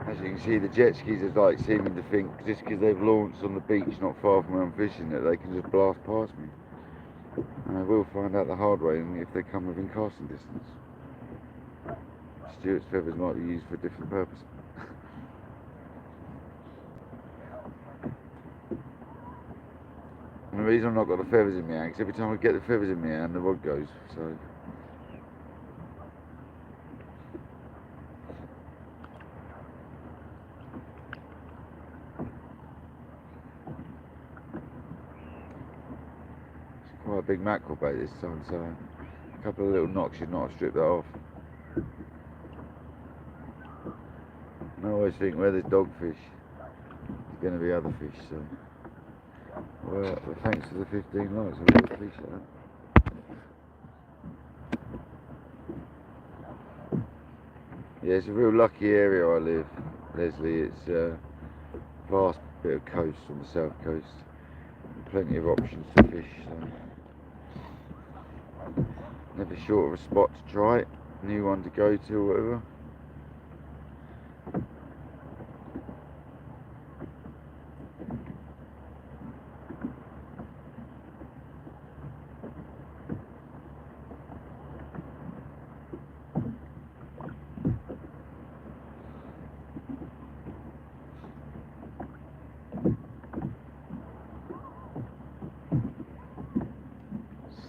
As you can see, the jet skis are like seeming to think just because they've launched on the beach not far from where I'm fishing that they can just blast past me. And I will find out the hard way if they come within casting distance. Stuart's feathers might be used for a different purpose. And the reason I've not got the feathers in my hand is every time I get the feathers in my hand the rod goes, so it's quite a big mackerel bait this time, so a couple of little knocks should not have stripped that off. And I always think where there's dogfish, there's going to be other fish, so well, thanks for the 15 likes, I really appreciate that. Yeah, it's a real lucky area I live, Leslie. It's a vast bit of coast on the south coast, plenty of options to fish, so never short of a spot to try it, new one to go to or whatever.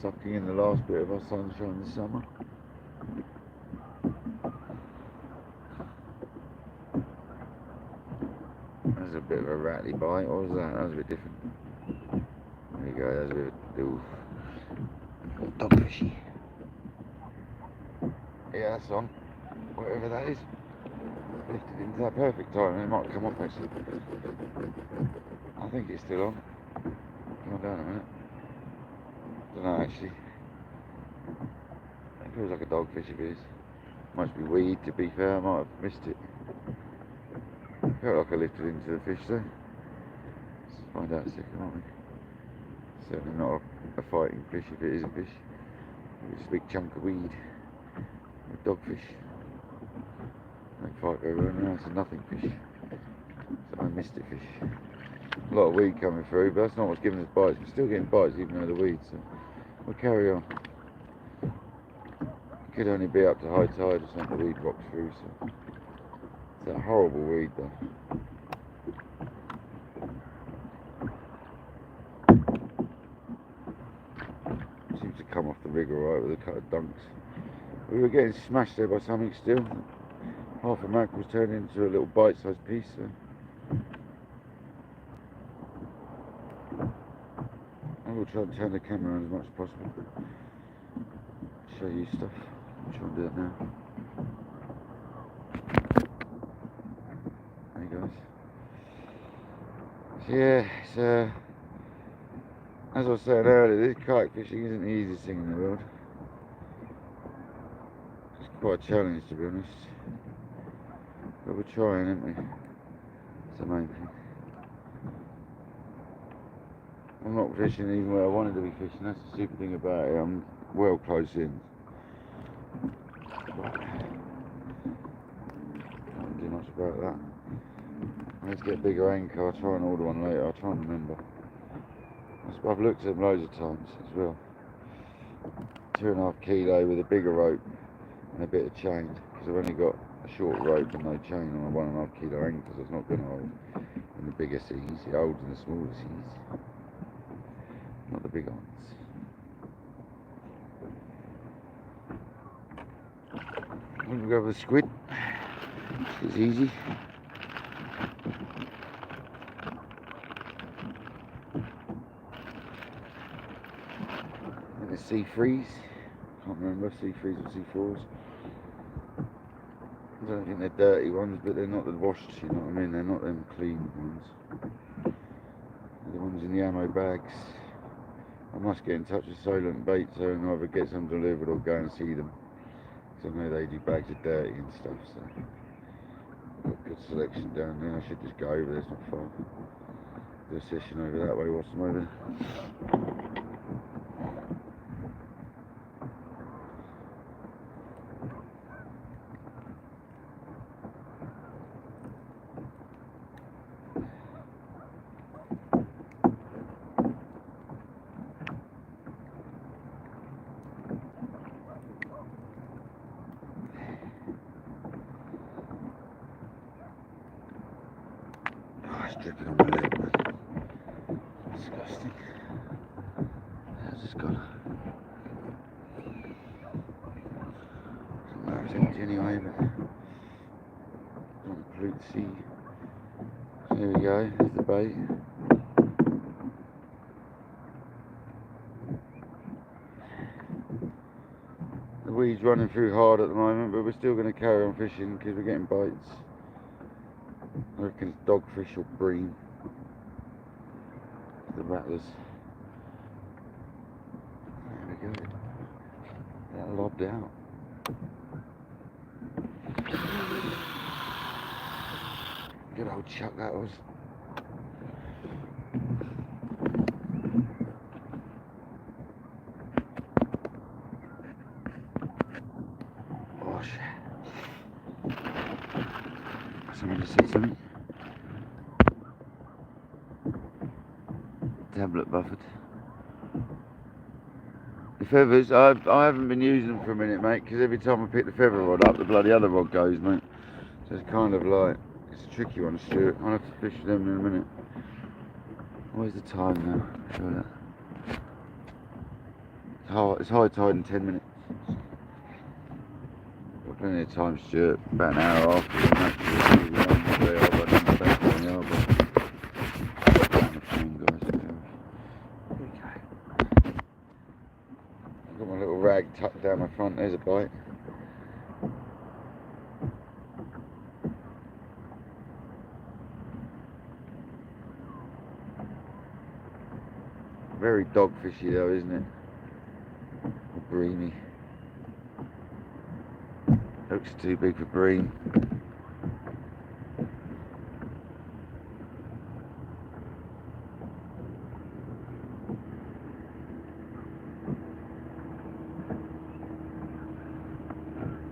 Sucking in the last bit of our sunshine this summer. There's a bit of a rattly bite. What was that? That was a bit different. There you go, that's a bit of a little dogfishy. Yeah, that's on. Whatever that is. Lifted into that perfect time. It might come off actually. I think it's still on. Come on down a minute. Don't know actually. It feels like a dogfish if it is. Must be weed to be fair, I might have missed it. Felt like I lifted into the fish though. Let's find out in a second, won't we? Certainly not a fighting fish if it is a fish. It's a big chunk of weed. A dogfish. Don't fight very well now, it's a nothing fish. So I missed it fish. A lot of weed coming through, but that's not what's giving us bites. We're still getting bites even though the weeds, so we'll carry on. It could only be up to high tide or something the weed rocks through, so it's that horrible weed though. Seems to come off the rig alright with a cut of dunks. We were getting smashed there by something still. Half a mackerel's turned into a little bite-sized piece, so I will try and turn the camera on as much as possible. Show you stuff. I'll try and do that now. Hey guys. So yeah, it's as I was saying earlier, this kayak fishing isn't the easiest thing in the world. It's quite a challenge to be honest. But we're trying, aren't we? It's the main thing. I'm not fishing even where I wanted to be fishing, that's the stupid thing about it. I'm well close in. Can't do much about that. Let's get a bigger anchor, I'll try and order one later, I'll try and remember. I've looked at them loads of times as well. 2.5 kilo with a bigger rope and a bit of chain, because I've only got a short rope and no chain on a 1.5 kilo anchor, so it's not going to hold in the bigger seas. It holds in the smaller seas, not the big ones. We'll go with the squid. It's easy. And the C3s. Can't remember C3s or C4s. I don't think they're dirty ones, but they're not the washed, you know what I mean? They're not them clean ones. They're the ones in the ammo bags. I must get in touch with Solent Bait so I can either get some delivered or go and see them. Because I know they do bags of dirty and stuff, so I've got a good selection down there. I should just go over there, it's not far. Do a session over that way whilst I'm over there. Dripping on my leg, man. Disgusting. That's just gone. Somewhere it's empty anyway, but not pollute the sea. There we go, there's the bait. The weed's running through hard at the moment, but we're still going to carry on fishing because we're getting bites. I reckon it's dogfish or bream. The rattlers. There we go. That lobbed out. Good old chuck that was. Gosh. Somebody said something. Tablet buffered. The feathers, I haven't been using them for a minute, mate, because every time I pick the feather rod up, the bloody other rod goes, mate. So it's kind of like, it's a tricky one, Stuart. I'll have to fish them in a minute. Where's the time now? Show that. It's high tide in 10 minutes. Got plenty of time, Stuart. About an hour after. tucked down my front. There's a bite. Very dogfishy though, isn't it? Or breamy. Looks too big for bream.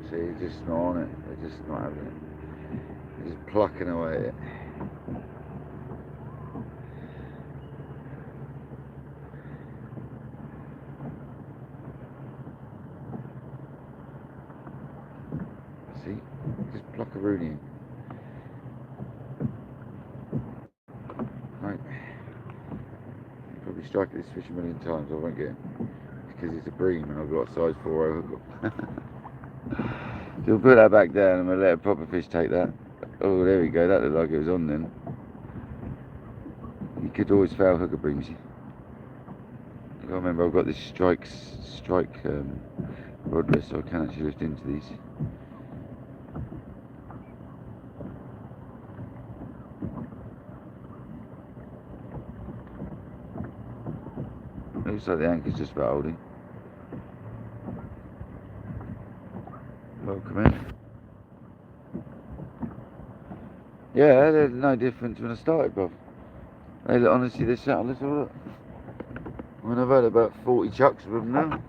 See, they're just not on it. They're just not having it. They're just plucking away at it. See? Just pluck a rooney in. Right. Probably strike this fish a million times, I won't get him. Because it's a bream and I've got a size 4 hook. So we'll put that back down and we'll let a proper fish take that. Oh, there we go, that looked like it was on then. You could always foul hook a bream, see. I remember I've got this strike rodless, so I can actually lift into these. Looks like the anchor's just about holding. Welcome in. Yeah, they're no different when I started, bro. Honestly, they're sat on this. Look. I mean, I've had about 40 chucks with them now.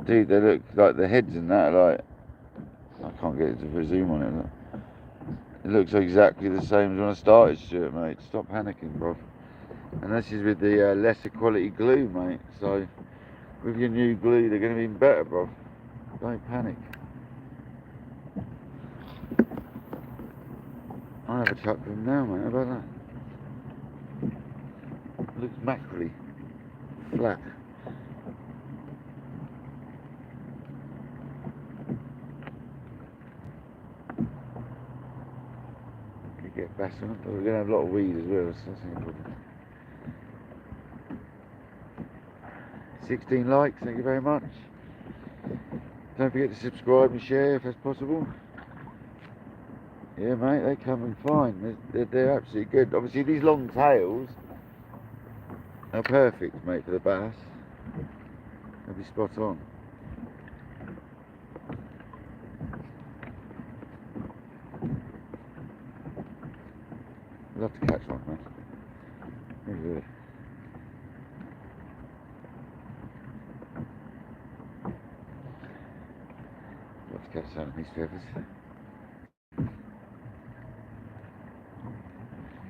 Dude, they look like the heads and that, like, I can't get it to zoom on it. Look. It looks exactly the same as when I started, Stuart, mate. Stop panicking, bro. And this is with the lesser quality glue, mate. So, with your new glue, they're going to be even better, bro. Don't panic. I'll have a chuck with them now, mate. How about that? Looks mackerelly. Flat. Could get bass on it, but we're going to have a lot of weed as well, so that's no problem. 16 likes, thank you very much. Don't forget to subscribe and share if that's possible. Yeah, mate, they come in fine. They're absolutely good. Obviously, these long tails are perfect, mate, for the bass. They'll be spot on. I'd love to catch one, man. Really. Love to catch some of these feathers.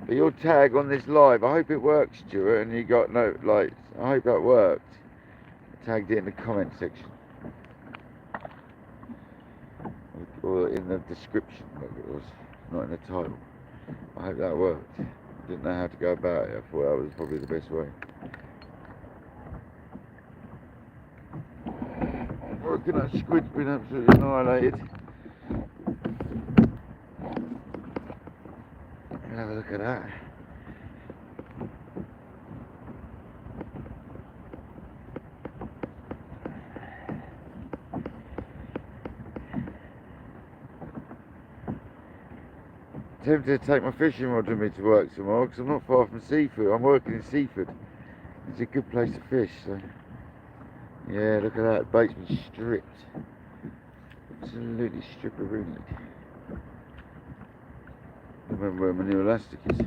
But your tag on this live, I hope it works, Stuart, and you got no lights. I hope that worked. I tagged it in the comment section. Or in the description, like it was, not in the title. I hope that worked. I didn't know how to go about it. I thought that was probably the best way. Working that squid's been absolutely annihilated. Have a look at that. Tempted to take my fishing rod with me to work some more because I'm not far from Seaford. I'm working in Seaford. It's a good place to fish. So yeah, look at that. The bait's been stripped. Absolutely stripperoonie. Remember where my new elastic is.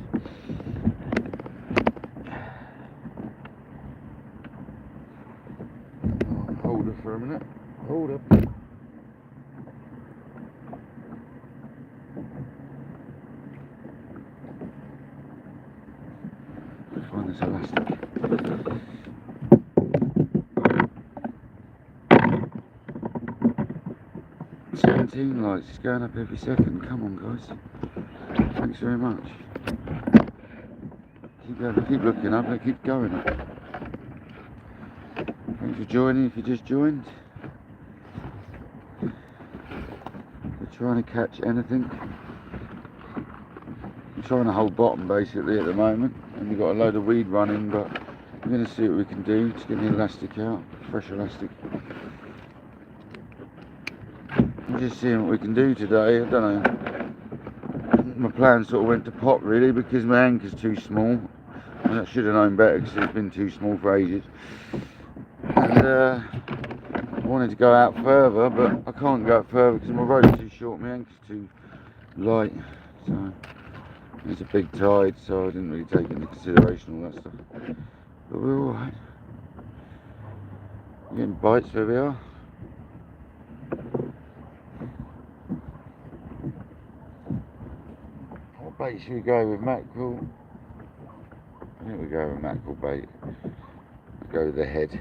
Hold her for a minute. Hold up. Let's find this elastic. Lights, it's going up every second. Come on, guys. Thanks very much. Keep going, keep looking up, they keep going up. Thanks for joining if you just joined. We're trying to catch anything. trying to hold bottom basically at the moment, and we've got a load of weed running, but we're going to see what we can do to get the elastic out, fresh elastic. I'm just seeing what we can do today. I don't know, my plan sort of went to pot really because my anchor's too small, and I should have known better because it's been too small for ages. And I wanted to go out further, but I can't go out further because my rope's too short, my anchor's too light. So it's a big tide, so I didn't really take into consideration all that stuff. But we're alright. We're getting bites where we are. What bait should we go with? Mackerel? I think we go with mackerel bait. I'll go with the head.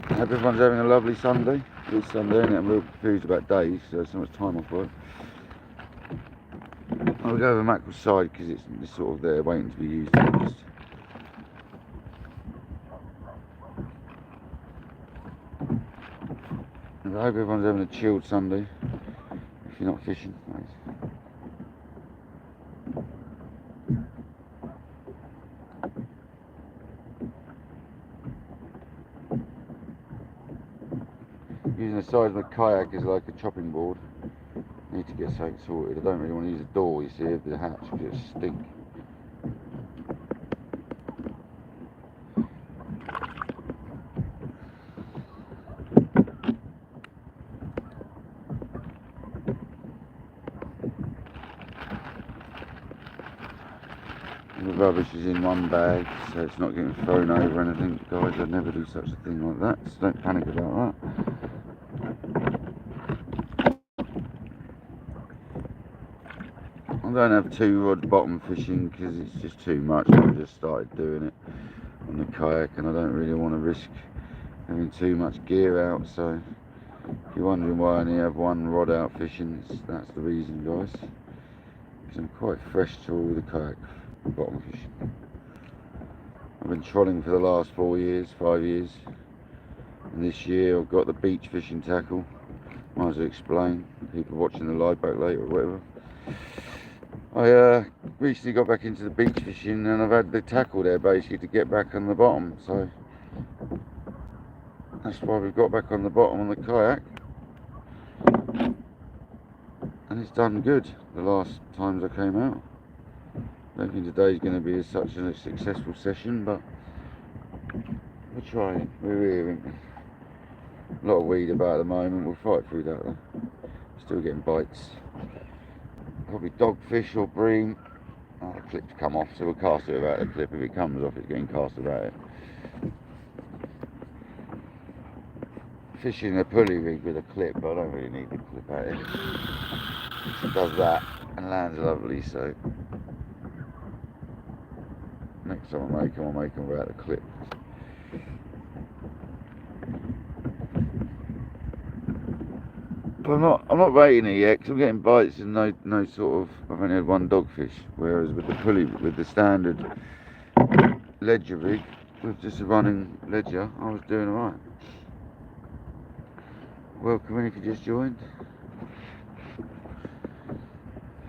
I hope everyone's having a lovely Sunday. This Sunday, isn't it? I'm real confused about days, so there's so much time off work. I'll go with the mackerel side because it's sort of there waiting to be used. Just I hope everyone's having a chilled Sunday if you're not fishing. Using the size of the kayak is like a chopping board. I need to get something sorted. I don't really want to use the door, you see, of the hatch because it'll stink. The rubbish is in one bag, so it's not getting thrown over or anything. Guys, I'd never do such a thing like that, so don't panic about that. I don't have 2-rod bottom fishing because it's just too much. I've just started doing it on the kayak and I don't really want to risk having too much gear out. So if you're wondering why I only have 1 rod out fishing, that's the reason, guys, because I'm quite fresh to all the kayak bottom fishing. I've been trolling for the last 5 years, and this year I've got the beach fishing tackle. Might as well explain, people watching the live boat later or whatever. I recently got back into the beach fishing and I've had the tackle there basically to get back on the bottom, so that's why we've got back on the bottom on the kayak, and it's done good the last times I came out. I don't think today's going to be such a successful session, but we're trying. We're here. A lot of weed about at the moment. We'll fight through that though. Still getting bites. Probably dogfish or bream. Oh, the clip's come off, so we'll cast it without the clip. If it comes off, it's getting cast without it. Fishing a pulley rig with a clip, but I don't really need the clip at it. It does that and lands lovely, so next time I make them, I'll make them without the clip. But I'm not rating it yet because I'm getting bites and no sort of. I've only had 1 dogfish, whereas with the pulley, with the standard ledger rig, with just a running ledger, I was doing alright. Welcome in if you just joined.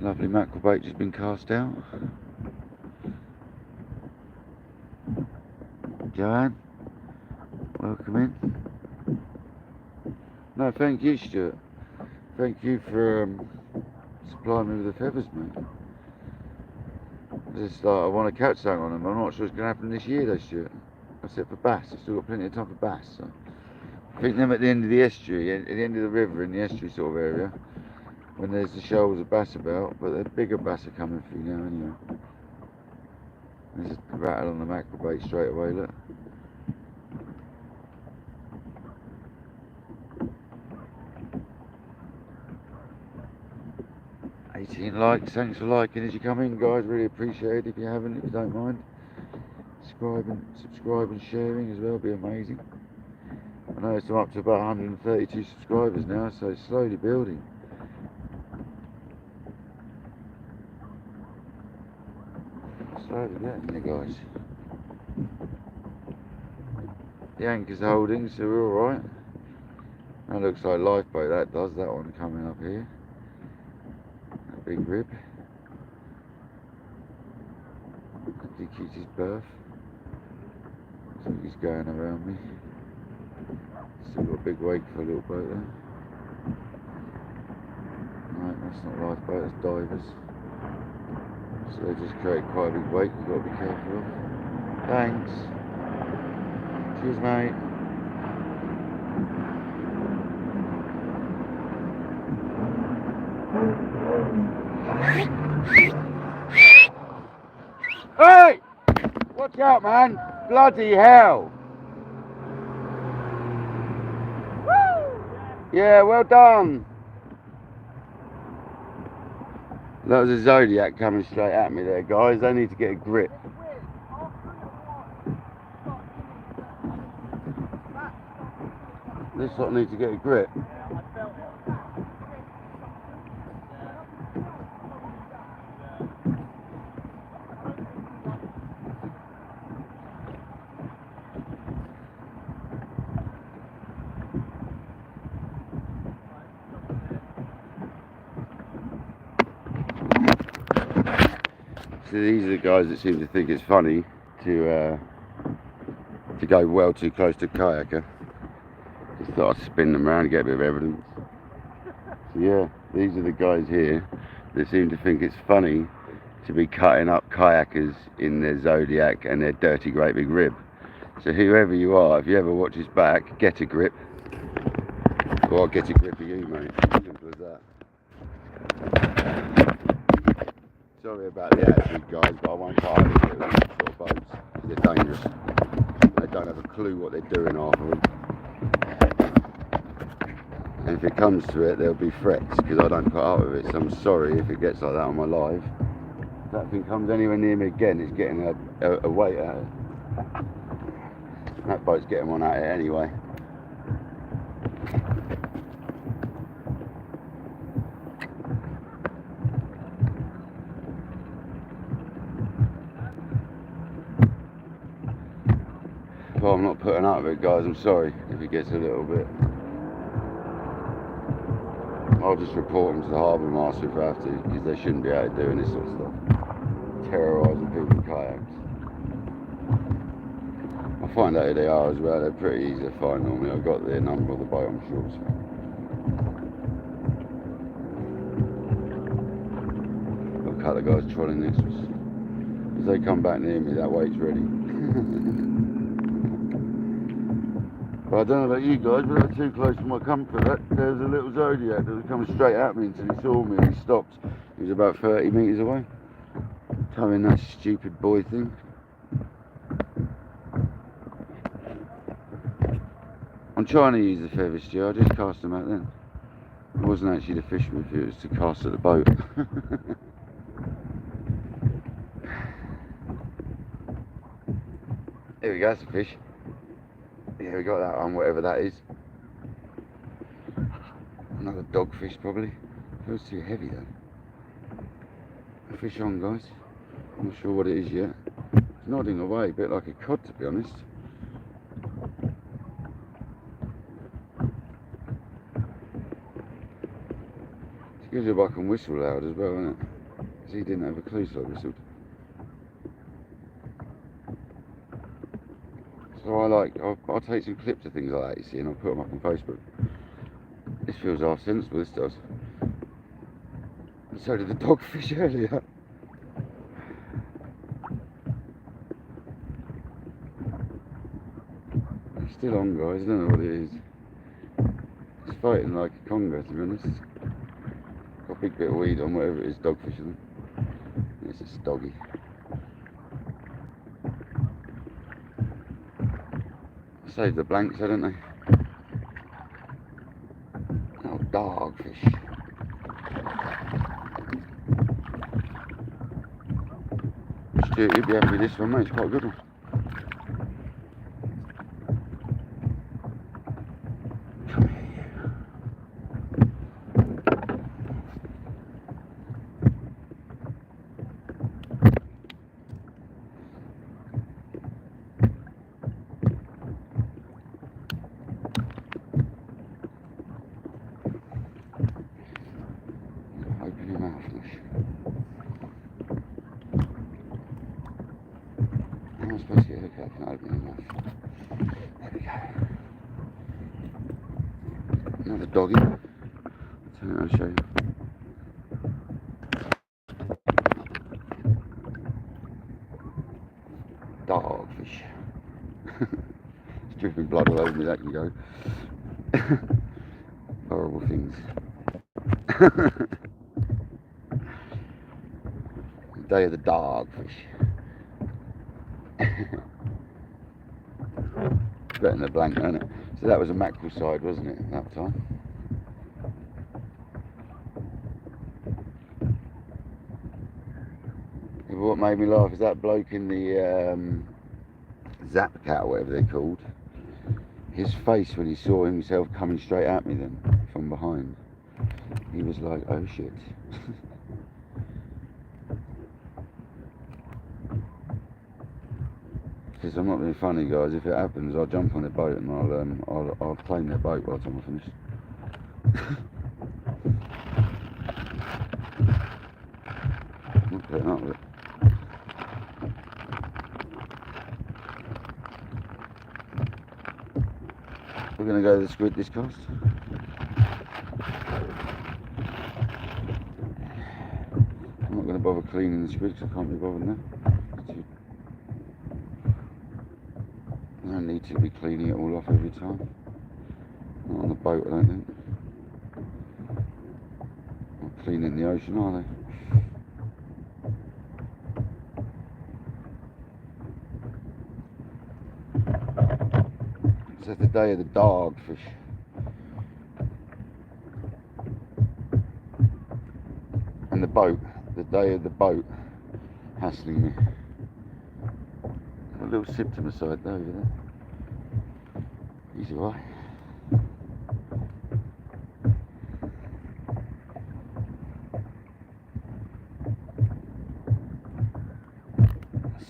Lovely mackerel bait just been cast out. Joanne, welcome in. No, thank you, Stuart. Thank you for supplying me with the feathers, mate. Just I want to catch something on them. I'm not sure it's going to happen this year though, Stuart. Except for bass. I've still got plenty of time for bass. So I think them at the end of the estuary, at the end of the river in the estuary sort of area, when there's the shoals of bass about, but the bigger bass are coming through now anyway. There's a rattle on the mackerel bait straight away, look. Likes, thanks for liking as you come in, guys. Really appreciate it. If you haven't, if you don't mind, subscribe and sharing as well, be amazing. I know I'm up to about 132 subscribers now, so it's slowly building. Slowly getting there, guys. The anchor's holding, so we're alright. That looks like lifeboat, that does, that one coming up here. A big rib. I think it's his berth. I think he's going around me. Still got a big wake for a little boat there. No, that's not lifeboat, that's divers. So they just create quite a big wake, you've got to be careful of. Thanks. Cheers, mate. Hey! Watch out, man! Bloody hell! Woo! Yeah, well done! That was a Zodiac coming straight at me there, guys. They need to get a grip. This lot needs to get a grip. So these are the guys that seem to think it's funny to go well too close to a kayaker. Just thought I'd spin them around and get a bit of evidence. So yeah, these are the guys here that seem to think it's funny to be cutting up kayakers in their Zodiac and their dirty great big rib. So whoever you are, if you ever watch his back, get a grip. Or I'll get a grip of you, mate. Simple as that. Sorry about the attitude, guys, but I won't buy these little sort of boats. They're dangerous. They don't have a clue what they're doing half of them. And if it comes to it, there'll be threats because I don't put up with it. So I'm sorry if it gets like that on my live. If that thing comes anywhere near me again, it's getting a weight at it. That boat's getting one at it anyway. Well, I'm not putting up with it, guys. I'm sorry if it gets a little bit. I'll just report them to the harbour master if I have to, because they shouldn't be out doing this sort of stuff. Terrorising people in kayaks. I'll find out who they are as well. They're pretty easy to find normally. I've got their number on the boat, I'm sure. So. Got a couple of guys trolling next to us. As they come back near me, that weight's ready. But I don't know about you guys, but they're too close for my comfort. There was a little Zodiac that was coming straight at me until he saw me and he stopped. He was about 30 metres away. Towing that stupid boy thing. I'm trying to use the feather steer, I just cast them out then. It wasn't actually to fish with, it was to cast at the boat. Here we go, that's a fish. Yeah, we got that one, whatever that is. Another dogfish probably. Feels too heavy though. Fish on, guys. I'm not sure what it is yet. It's nodding away, a bit like a cod to be honest. It's good if I can whistle loud as well, isn't it? Because he didn't have a clue, so I whistled. So I'll take some clips of things like that, you see, and I'll put them up on Facebook. This feels half sensible, this does. And so did the dogfish earlier. It's still on, guys, I don't know what it is. It's fighting like a conger, to be honest. Got a big bit of weed on, whatever it is, dogfish, isn't it? It's just doggy. Saved the blanks, don't they? Oh, dogfish. Stuart, you'd be happy with this one, mate. It's quite a good one. Come here, hopefully I can open him up. There we go. Another doggy. I'll show you. Dogfish. It's dripping blood all over me, that can go. Horrible things. Day of the dogfish. Better than the blank, isn't it? So that was a mackerel side, wasn't it, that time? But what made me laugh is that bloke in the Zap Cat, or whatever they're called. His face when he saw himself coming straight at me then, from behind. He was like, oh shit. Because I'm not being funny, guys. If it happens, I'll jump on the boat and I'll claim their boat by the time I finish. I'm not putting up with it. We're going to go to the squid this cast. I'm not going to bother cleaning the squid because I can't be bothered now. I don't need to be cleaning it all off every time. Not on the boat, I don't think. Not cleaning the ocean, are they? So it's the day of the dogfish. And the boat, the day of the boat hassling me. A little sip to my side there, over there. He's alright.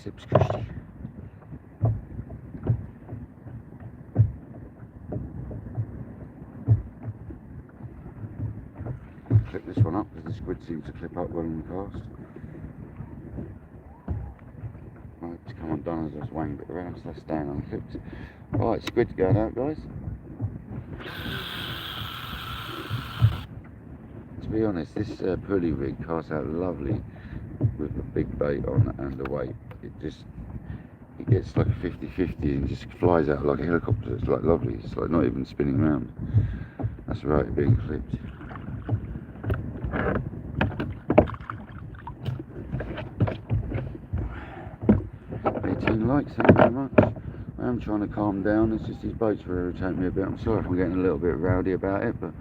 Sip's cushy. Clip this one up because the squid seems to clip up well in the cast. Right, it's come undone as I swang it around, so that's staying unclipped. Right, squid's going out, guys. To be honest, this pulley rig casts out lovely with a big bait on and a weight. It gets like a 50-50 and just flies out like a helicopter. It's like lovely. It's like not even spinning around. That's right, being clipped. Likes, thank you very much. I am trying to calm down. It's just these boats will irritate me a bit. I'm sorry if I'm getting a little bit rowdy about it, but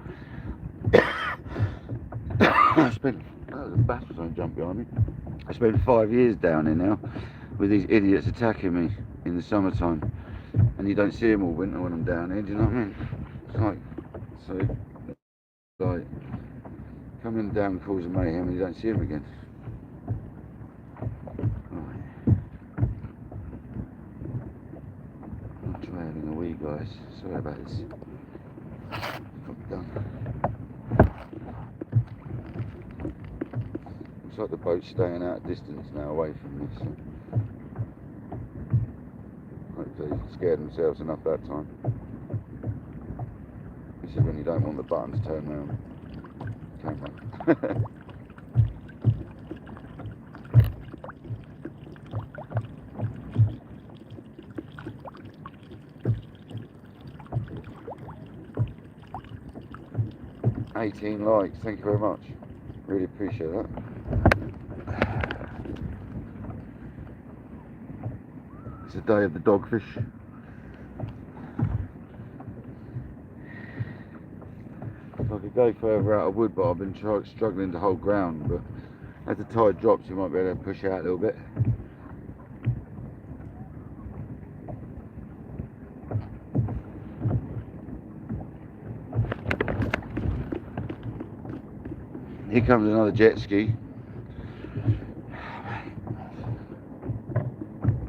I spent the bass was trying to jump behind me. I spent 5 years down here now with these idiots attacking me in the summertime, and you don't see them all winter when I'm down here. Do you know what I mean? It's like coming down causing mayhem and you don't see them again. Having a wee, guys. Sorry about this. Probably done. Looks like the boat's staying out of distance now, away from me. So hopefully they scared themselves enough that time. This is when you don't want the button to turn around. Camera. 18 likes, thank you very much. Really appreciate that. It's the day of the dogfish. If I could go further out I would, but I've been struggling to hold ground, but as the tide drops you might be able to push out a little bit. Here comes another jet ski,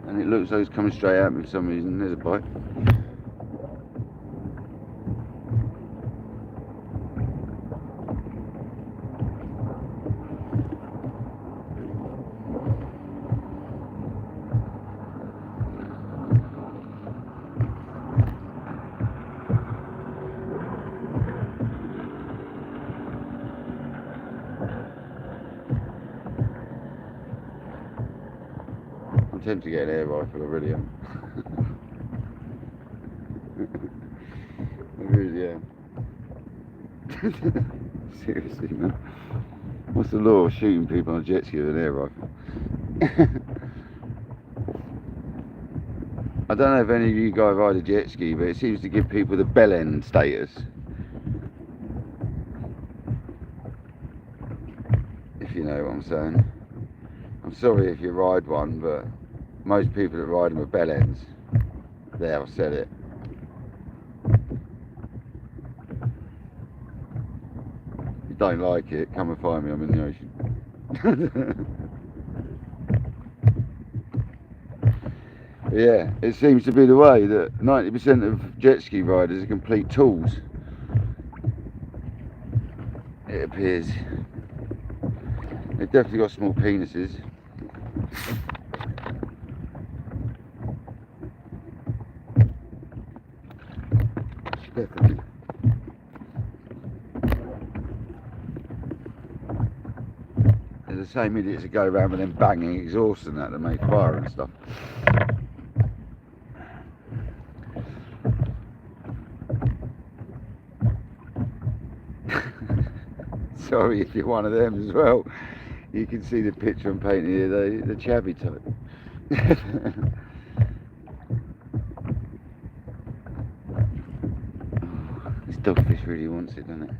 and it looks like it's coming straight at me for some reason. There's a bite. tempted to get an air rifle, I really am. I really am. Seriously, man. What's the law of shooting people on a jet ski with an air rifle? I don't know if any of you guys ride a jet ski, but it seems to give people the bell end status. If you know what I'm saying. I'm sorry if you ride one, but most people that ride them are bell ends. There, I've said it. If you don't like it, come and find me, I'm in the ocean. Yeah, it seems to be the way that 90% of jet ski riders are complete tools. It appears. They've definitely got small penises. Definitely. They're the same idiots that go around with them banging exhausts and that make fire and stuff. Sorry if you're one of them as well. You can see the picture I'm painting here, the chavvy type. This dogfish really wants it, doesn't it?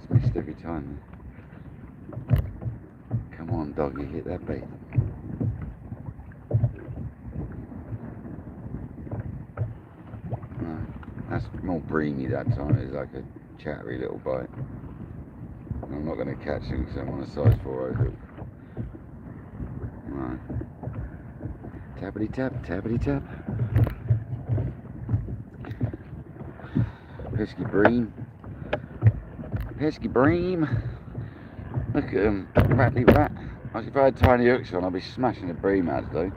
It's missed every time. Come on, doggy, hit that bait. No, that's more breamy that time. It's like a chattery little bite. And I'm not going to catch him because I'm on a size 4 hook. No. Tappity tap, tappity tap. Pesky bream. Pesky bream. Look at him, rattly rat. Like if I had tiny hooks on, I'd be smashing the bream ads though.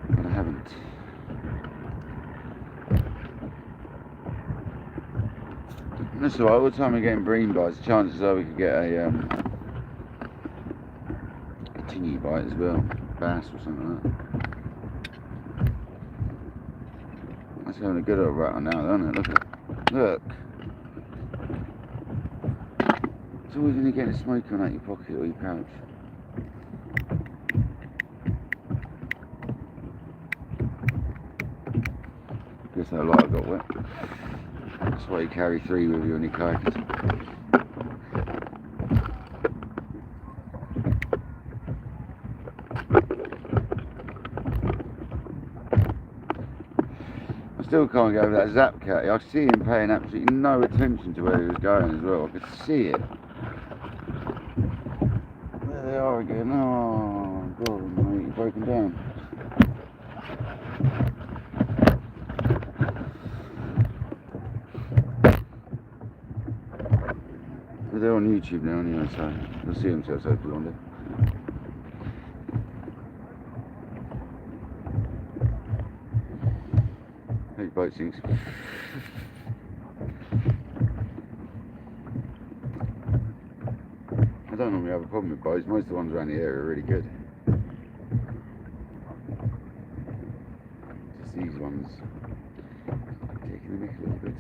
But I haven't. That's alright, all the time we're getting bream bites, chances are we could get a tingy bite as well. Bass or something like that. That's having a good old rattle now, isn't it? Look at it. Look. It's always when you get a smoke on out your pocket or your pouch. Guess that light got wet. That's why you carry 3 with you on your kayaks. I still can't go over that zap cat. I see him paying absolutely no attention to where he was going as well. I could see it. There they are again. Oh god, mate, you're broken down. But they're on YouTube now anyway, so they'll see themselves hopefully one day. Hope boat sinks. I don't normally have a problem with boats. Most of the ones around the area are really good. Just these ones taking the mick a little bit.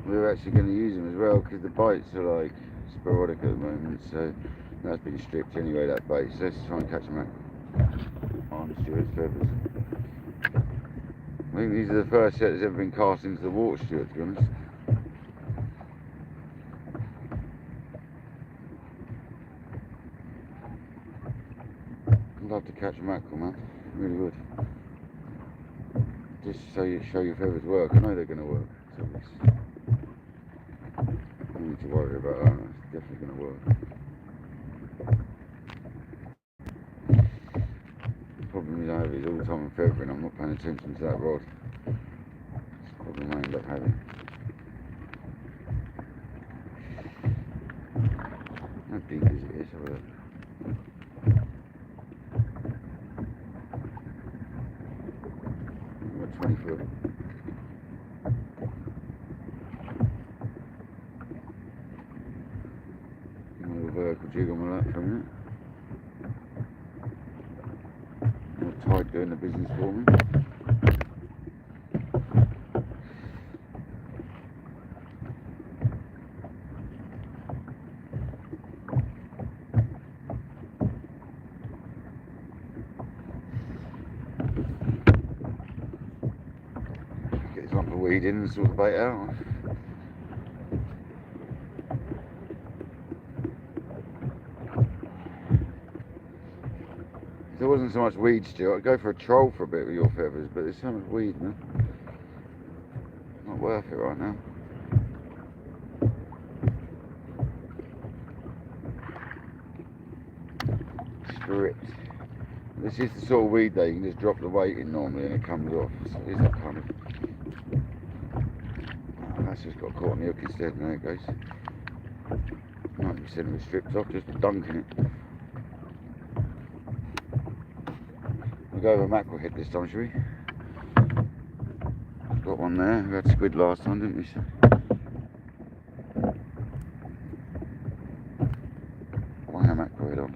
We're actually going to use them as well because the bites are like sporadic at the moment, so that's been stripped anyway, that bait. So let's try and catch them out on Stuart's feathers. I think these are the first set that's ever been cast into the water, Stuart, to be honest. I'd love to catch a mackerel, man. Really would. Just so you show your feathers work. I know they're going to work. So I don't need to worry about that. It's definitely going to work. he's over his all time and feathering. I'm not paying attention to that rod. That's the problem I end up having. How deep is it? Let's have a look. About 20 foot. A little vertical jig on my lap for a minute. Tide doing the business for me. Get his lump of weed in and sort the bait out. If there wasn't so much weed still, I'd go for a troll for a bit with your feathers, but there's so much weed, man. Not worth it right now. Stripped. This is the sort of weed that you can just drop the weight in normally and it comes off. So it is that kind of... Oh, that's just got caught on the hook instead, and there it goes. 90% of it stripped off, just dunking it. We'll go over mackerel head this time, shall we? Got one there. We had squid last time, didn't we? Wang a mackerel head on.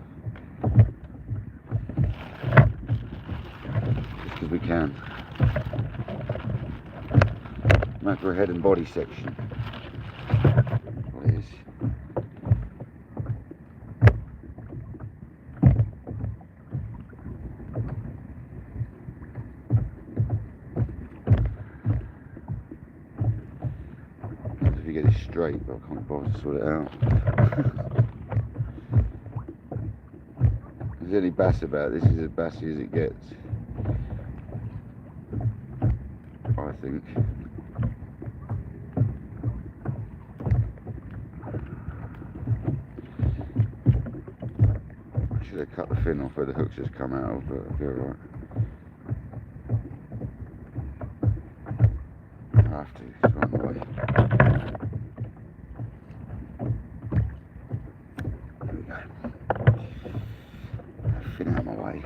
Just because we can. Mackerel head and body section. What it is. Get it straight, but I can't bother to sort it out. There's any bass about this, is as bassy as it gets, I think. I should have cut the fin off where the hook's just come out of, but it'll be alright. I have to, it's right in the way. Fin out of my way.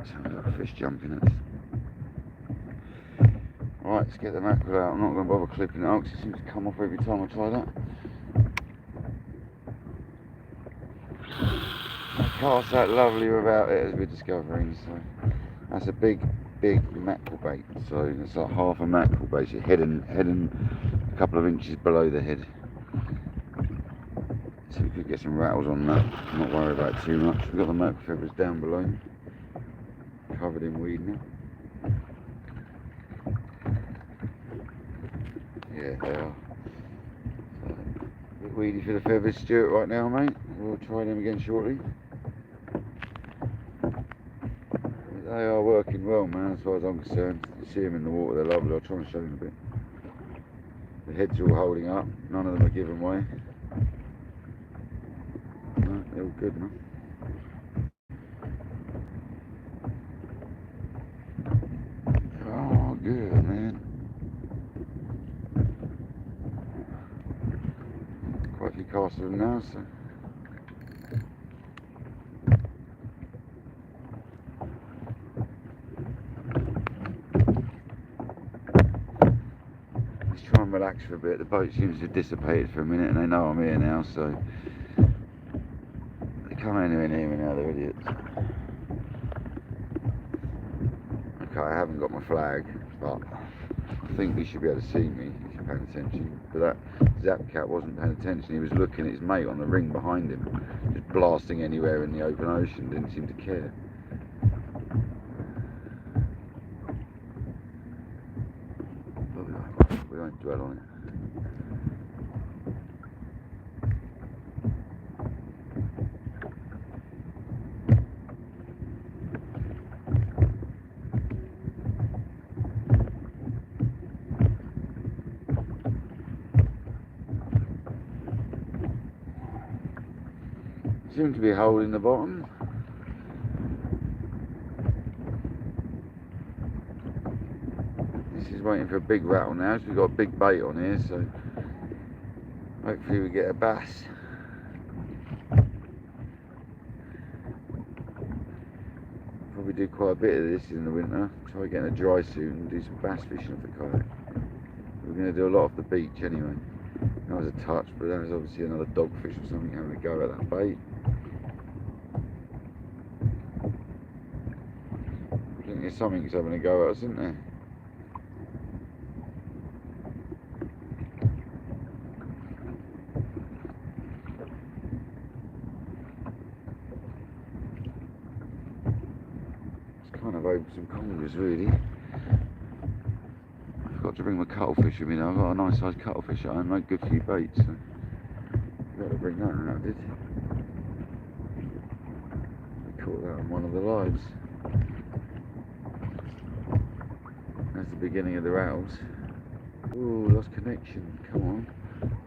Sounds like a fish jumping at us. Right, let's get the mackerel out. I'm not going to bother clipping it out because it seems to come off every time I try that. I cast that lovely without it, as we're discovering, so that's a big mackerel bait. So it's like half a mackerel basically, head and a couple of inches below the head. So we could get some rattles on that. I'm not worried about it too much. We've got the mackerel feathers down below, covered in weed now. Yeah, they are. So, a bit weedy for the feathers, Stuart, right now, mate. We'll try them again shortly. They are working well, man, as far as I'm concerned. You see them in the water, they're lovely. I'll try and show them a bit. The heads are all holding up, none of them are giving way. No, they're all good, man. Oh, good, man. Quite a few casts of them now, so. Try and relax for a bit. The boat seems to have dissipated for a minute and they know I'm here now, so they come anywhere near me now, they're idiots. Okay, I haven't got my flag, but I think he should be able to see me if you're paying attention. But that Zap cat wasn't paying attention, he was looking at his mate on the ring behind him, just blasting anywhere in the open ocean, didn't seem to care. We won't dwell on it. Seems to be a hole in the bottom. This is waiting for a big rattle now, so we've got a big bait on here, so hopefully we get a bass. Probably do quite a bit of this in the winter. Try getting a dry suit and do some bass fishing off the kayak. We're going to do a lot off the beach anyway. That was a touch, but that was obviously another dogfish or something having a go at that bait. I think there's something that's having a go at us, isn't there? Kind of over some conger really. I forgot to bring my cuttlefish with me now. I've got a nice sized cuttlefish at home, made good few baits, so I've got to bring that out, I did. I caught that on one of the lives. That's the beginning of the rattles. Ooh, lost connection, come on.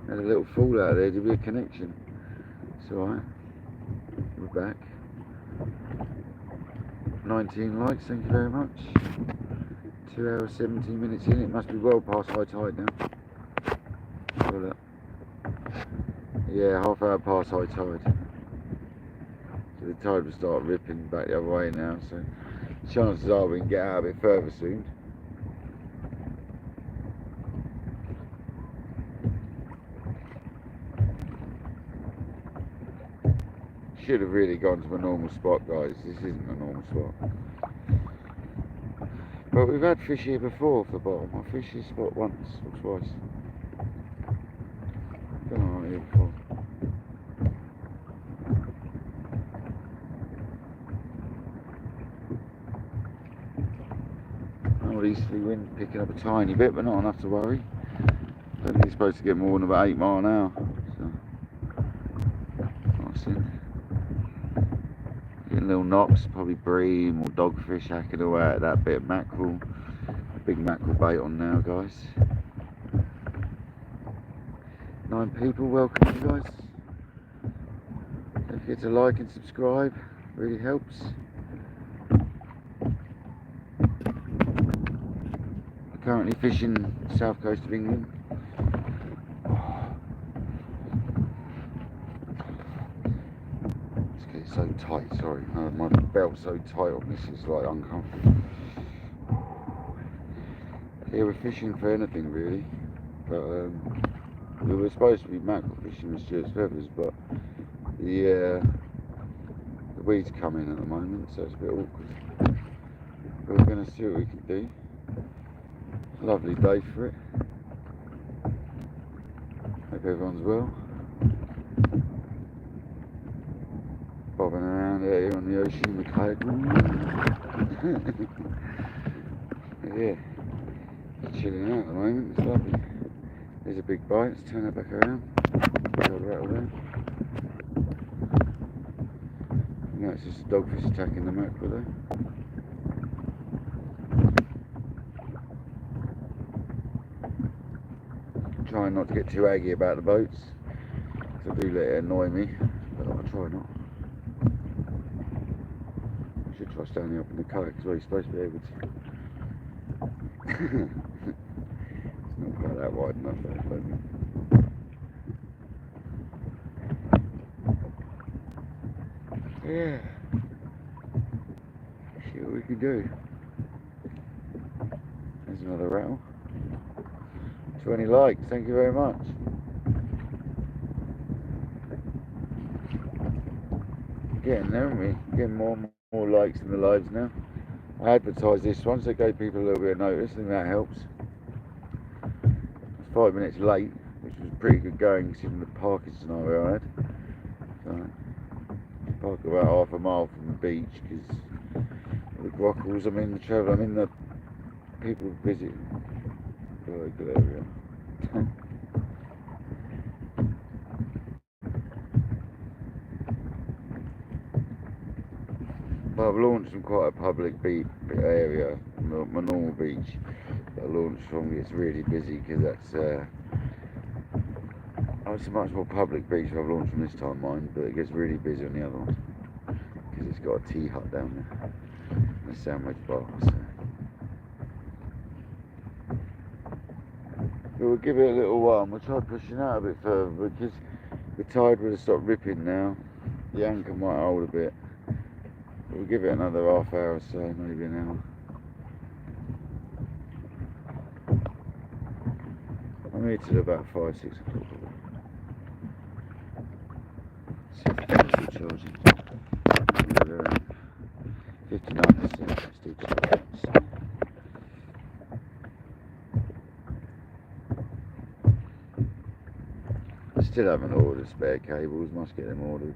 Had a little fall out there, did be a connection. It's alright. We're back. 19 likes, thank you very much. 2 hours 17 minutes in, it must be well past high tide now. Well, yeah, half hour past high tide. So the tide will start ripping back the other way now, so chances are we can get out a bit further soon. Should have really gone to a normal spot, guys. This isn't a normal spot. But we've had fish here before off the bottom. I fished this spot once or twice. Been on here before. Northeasterly wind picking up a tiny bit, but not enough to worry. I don't think it's supposed to get more than about 8 miles an hour. So, nice in. Getting little knocks, probably bream or dogfish hacking away at that bit of mackerel. Big mackerel bait on now, guys. 9 people, welcome you guys. Don't forget to like and subscribe, really helps. Currently fishing the south coast of England. It's so tight, sorry. My belt's so tight on this, it's like uncomfortable. Yeah, we're fishing for anything really. But we were supposed to be mackerel fishing with Stuart's Feathers, but the weeds come in at the moment, so it's a bit awkward. But we're going to see what we can do. Lovely day for it. Hope everyone's well. Bobbing around out here on the ocean with Kayakdangleruk. Yeah, it's chilling out at the moment, it's lovely. There's a big bite, let's turn it back around. Got a rattle there. No, it's just a dogfish attacking the mackerel there. Trying not to get too aggy about the boats, because I do let it annoy me, but I'll try not. I should try standing up in the kayak as well, you're supposed to be able to. It's not quite that wide enough there, I think. Yeah. See what we can do. There's another rattle. 20 likes, thank you very much. Getting there, aren't we? Getting more and more likes in the lives now. I advertised this one, so it gave people a little bit of notice, I think that helps. It's 5 minutes late, which was pretty good going considering the parking scenario I had. So, park about half a mile from the beach because the grockles, I'm in the travel, I'm in the people visit. Very good area. But I've launched from quite a public beach area, my normal beach that I launched from gets really busy because that's Oh, it's a much more public beach I've launched from this time, mind, but it gets really busy on the other one because it's got a tea hut down there and a sandwich bar. So. But we'll give it a little while and we'll try pushing out a bit further because the tide would have stopped ripping now. The anchor might hold a bit. But we'll give it another half hour or so, maybe an hour. I'm here till about 5, 6 o'clock. See if the phone's still charging. 59%, still charging. I still haven't ordered spare cables, must get them ordered.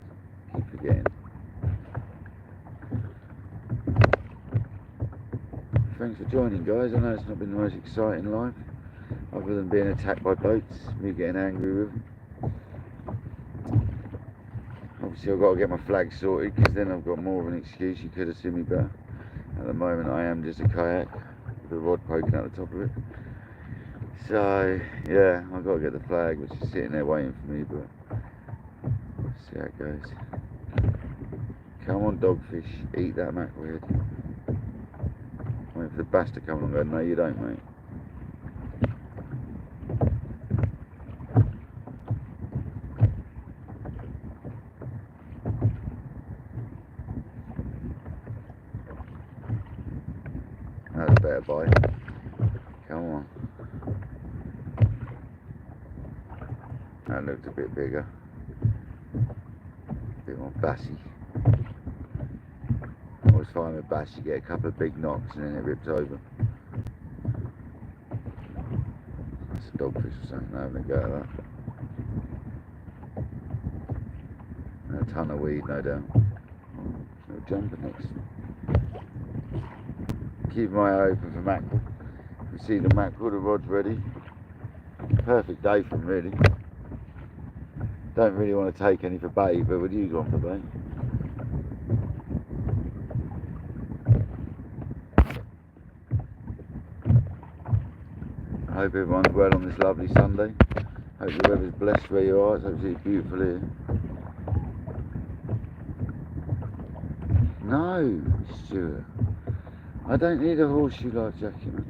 Keep forgetting. Thanks for joining, guys. I know it's not been the most exciting life, other than being attacked by boats, me getting angry with them. Obviously I've got to get my flag sorted because then I've got more of an excuse. You could have seen me better. At the moment I am just a kayak with a rod poking out the top of it. So yeah, I've got to get the flag, which is sitting there waiting for me, but let's see how it goes. Come on dogfish, eat that mackerel head. Waiting for the bass to come along and go, no you don't mate. That's a better bite. Come on. That looked a bit bigger. A bit more bassy. I always find with bass you get a couple of big knocks and then it rips over. That's a dogfish or something, having a go at that. And a ton of weed, no doubt. Little jumper next. Keep my eye open for mackerel. You see the mackerel, the rod's ready. Perfect day for them really. Don't really want to take any for bait, but would you go on for bait? I hope everyone's well on this lovely Sunday. Hope the weather's blessed where you are. It's absolutely beautiful here. No, Stuart. I don't need a horseshoe life jacket, man.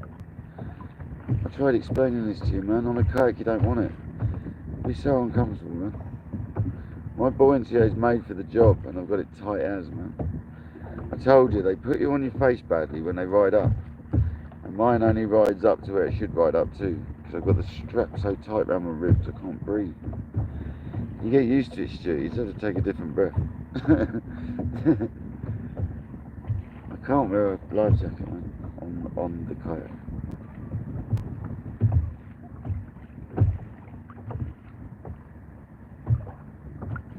I tried explaining this to you, man. On a kayak you don't want it. It'd be so uncomfortable, man. My buoyancy is made for the job and I've got it tight as, man. I told you, they put you on your face badly when they ride up. And mine only rides up to where it should ride up to. Because I've got the strap so tight around my ribs I can't breathe. You get used to it, Stu. You just have to take a different breath. I can't wear a life jacket, man, on the kayak.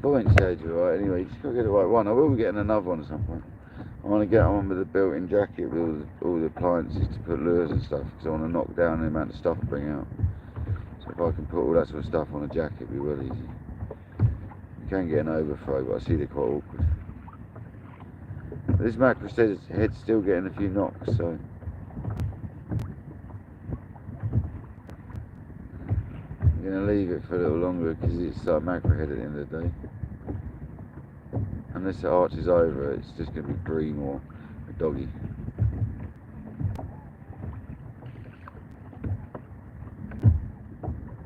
Buoyancy aid's alright anyway, you just got to get the right one. I will be getting another one at some point. I want to get on with a built-in jacket with all the appliances to put lures and stuff, because I want to knock down the amount of stuff I bring out. So if I can put all that sort of stuff on a jacket, it'll be well easy. You can get an overthrow, but I see they're quite awkward. But this mackerel says its head's still getting a few knocks, so I'm going to leave it for a little longer because it's like mackerel head at the end of the day. Unless it arches over, it's just going to be bream or a doggy.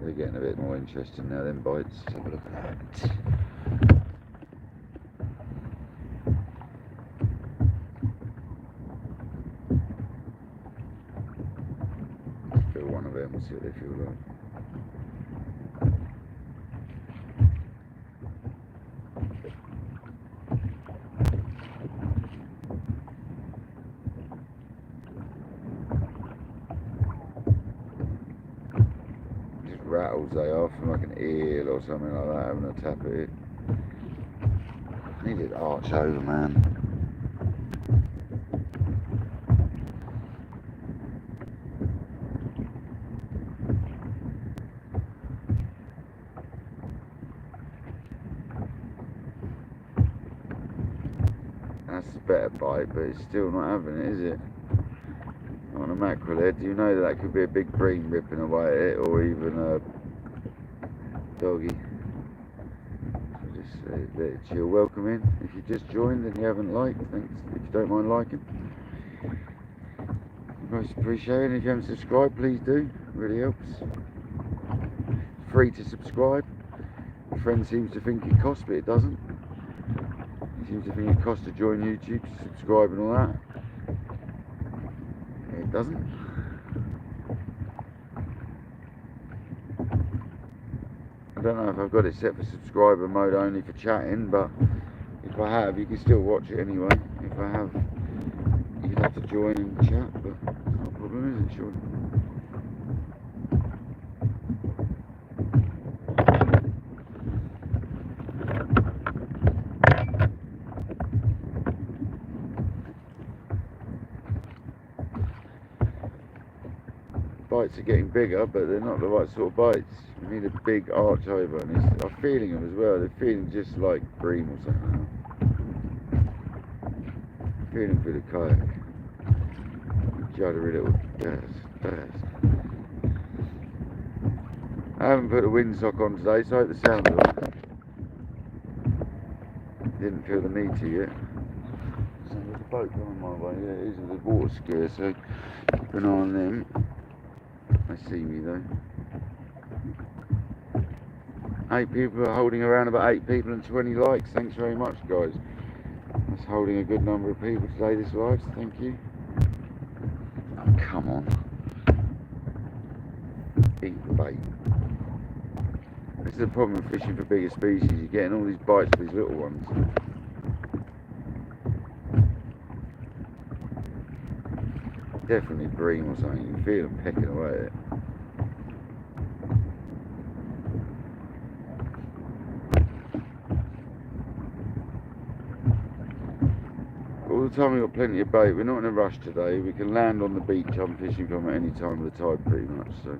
They're getting a bit more interesting now, them bites. Let's have a look at that. Let's feel one of them and see what they feel like. Rattles they are from like an eel or something like that, having a tap at it. I need it to arch over, man. That's a better bite, but it's still not having it, is it? On a mackerel head, you know that could be a big bream ripping away at it, or even a doggy. You're welcome in. If you just joined and you haven't liked, thanks. If you don't mind liking, most appreciated. If you haven't subscribed, please do. It really helps. It's free to subscribe. My friend seems to think it costs, but it doesn't. He seems to think it costs to join YouTube, to subscribe and all that. It doesn't. I don't know if I've got it set for subscriber mode only for chatting, but if I have, you can still watch it anyway. If I have, you'd have to join and chat, but it's not a problem, is it, surely? Bites are getting bigger, but they're not the right sort of bites. We need a big arch over, and I'm feeling them as well. They're feeling just like bream or something. Feeling through the kayak. Juddery little bass. I haven't put a windsock on today, so I hope the sound is alright. Didn't feel the need to yet. So there's a boat coming my way. Yeah, it is with the water skier, so keep an eye on them. They see me though. 8 people are holding around, about 8 people and 20 likes. Thanks very much, guys. That's holding a good number of people today, this live, so thank you. Oh, come on. Eat the bait. This is the problem with fishing for bigger species. You're getting all these bites for these little ones. Definitely bream or something. You can feel them pecking away at it. All the time we've got plenty of bait. We're not in a rush today. We can land on the beach I'm fishing from at any time of the tide pretty much, so.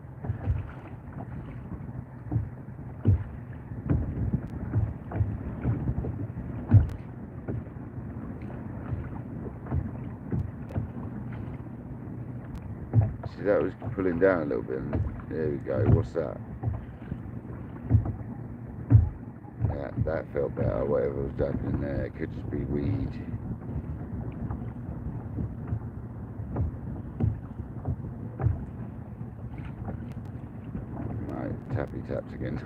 See, that was pulling down a little bit, and there we go. What's that? That felt better. Whatever was happening there, it could just be weed. No, tappy taps again.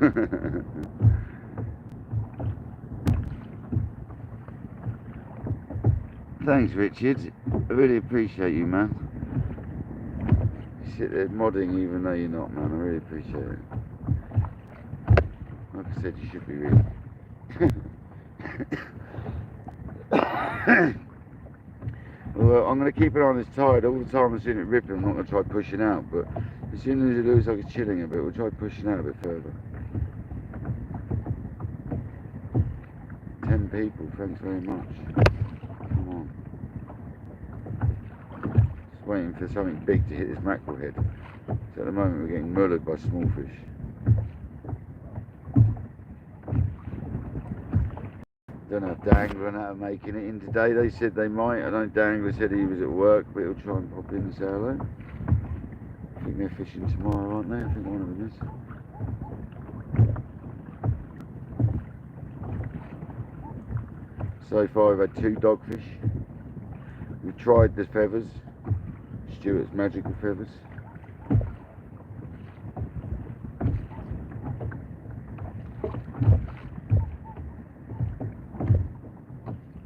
Thanks, Richard. I really appreciate you, man. You sit there modding even though you're not, man. I really appreciate it. Like I said, you should be really. Well, I'm going to keep it on this tide. All the time I've seen it ripping, I'm not going to try pushing out, but as soon as it looks like it's chilling a bit, we'll try pushing out a bit further. 10 people, thanks very much. Come on. Just waiting for something big to hit this mackerel head. So at the moment we're getting mullered by small fish. Don't know if Dangler and that are making it in today. They said they might. I know Dangler said he was at work, but he'll try and pop in and say hello. I think they're fishing tomorrow, aren't they? I think one of them is. So far we've had 2 dogfish. We've tried the feathers, Stuart's magical feathers.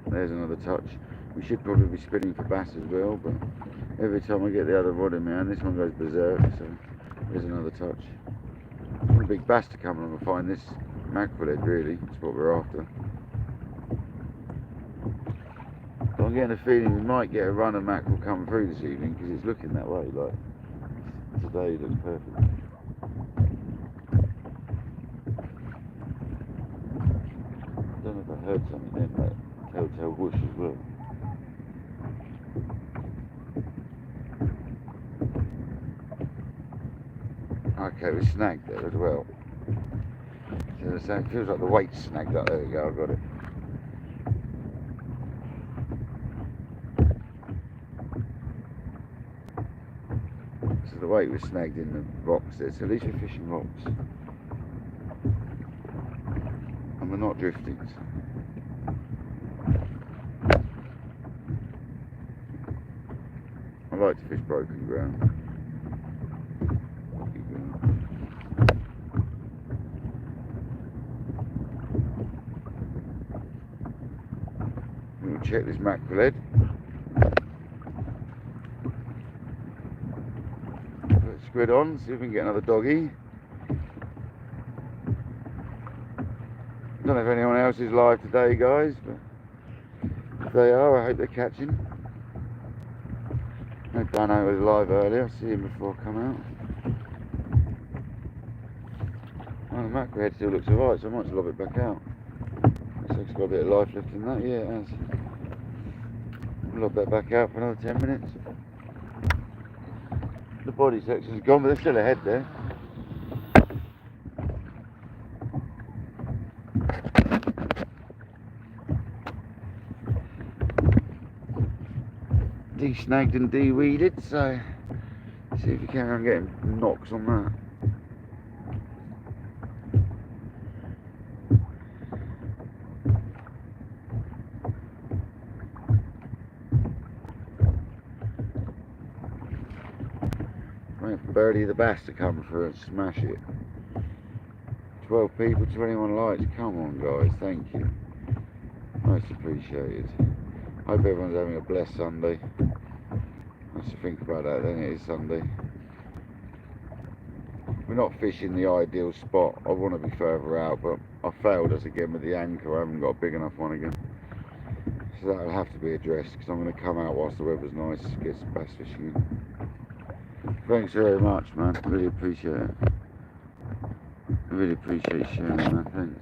There's another touch. We should probably be spinning for bass as well, but every time I get the other rod in my hand, this one goes berserk, so there's another touch. I want a big bass to come along and find this mackerel head, really. That's what we're after. But I'm getting a feeling we might get a run of mackerel coming through this evening, because it's looking that way, like, today looks perfect. I don't know if I heard something then, like telltale bush as well. Okay, we snagged there as well. So it feels like the weight's snagged up. There we go, I got it. So the weight was snagged in the rocks there, so at least we're fishing rocks. and we're not drifting. I like to fish broken ground. We'll check this mackerel head. Put a squid on, see if we can get another doggy. Don't know if anyone else is live today, guys, but if they are, I hope they're catching. I know Dano was live earlier, I see him before I come out. Oh, the mackerel head still looks alright, so I might just lob it back out. Looks like it's got a bit of life left in that, yeah it has. I'll lob that back out for another 10 minutes. The body section's gone, but there's still a head there. De-snagged and de-weeded, so see if you carry on getting knocks on that. Wait for Birdie the Bass to come through and smash it. 12 people, 21 likes, come on guys, thank you. Most appreciated. Hope everyone's having a blessed Sunday. Nice to think about that, then it is Sunday. We're not fishing the ideal spot. I want to be further out, but I failed us again with the anchor. I haven't got a big enough one again. So that'll have to be addressed, because I'm going to come out whilst the weather's nice, get some bass fishing in. Thanks very much, man. Really appreciate it. I really appreciate sharing, man. Thanks.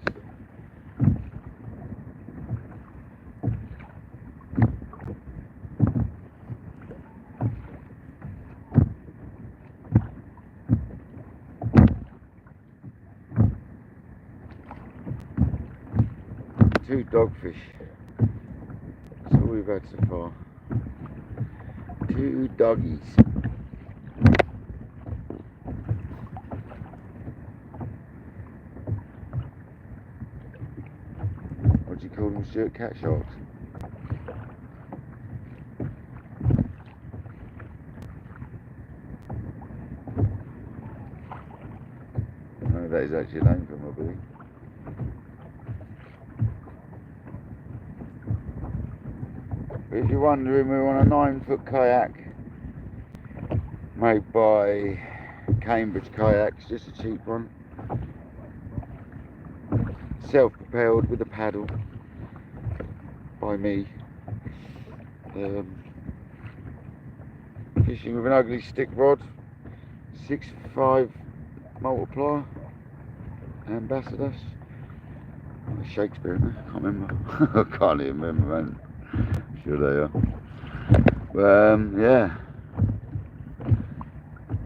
Two dogfish. That's all we've had so far. Two doggies. What do you call them, Stuart? Cat sharks? No, that is actually a name for them, I believe. If you're wondering, we're on a 9-foot kayak made by Cambridge Kayaks, just a cheap one. Self-propelled with a paddle by me. Fishing with an ugly stick rod, 6'5" multiplier, Ambassadors. Oh, Shakespeare, isn't it? I can't remember. I can't even remember, man. Sure they are. Yeah.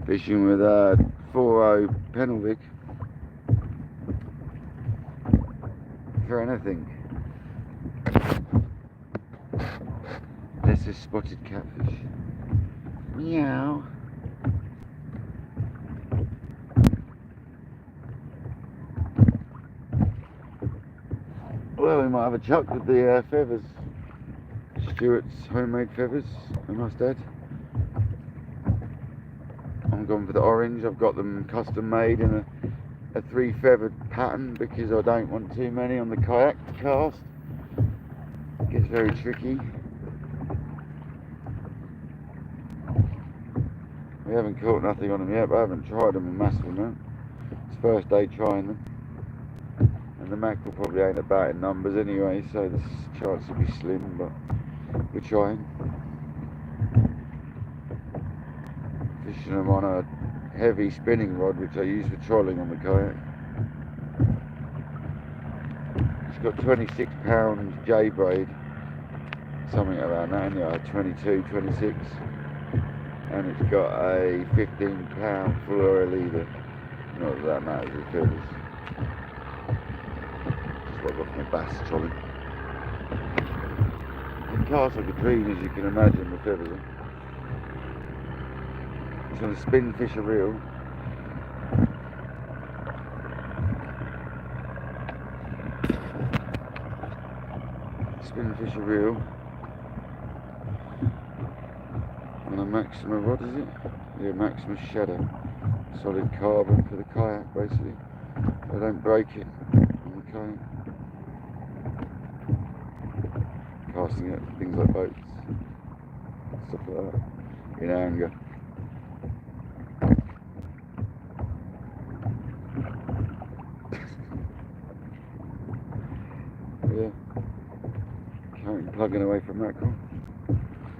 Fishing with a 4.0 Penelvig. For anything. This is spotted catfish. Meow. Well, we might have a chuck with the feathers. Stuart's homemade feathers, I must add. I'm going for the orange. I've got them custom made in a 3-feathered pattern because I don't want too many on the kayak cast. It gets very tricky. We haven't caught nothing on them yet, but I haven't tried them a massive amount. It's first day trying them. And the mackerel probably ain't about in numbers anyway, so the chance will be slim, but we're trying. Fishing them on a heavy spinning rod which I use for trolling on the kayak. It's got 26 pound J braid, something around that, anyway, 22, 26, and it's got a 15 pound fluoro leader. Not that that matters with feathers. Just what I've got from a bass trolling. It casts like a dream, as you can imagine, with feathers on. It's going to spin fish a reel. Spinfish are real. And a Maxima rod, is it? Yeah, Maxima shadow. Solid carbon for the kayak, basically. They don't break it on the kayak. Casting it for things like boats, stuff like that, in anger. Yeah, carrying, plugging away from mackerel.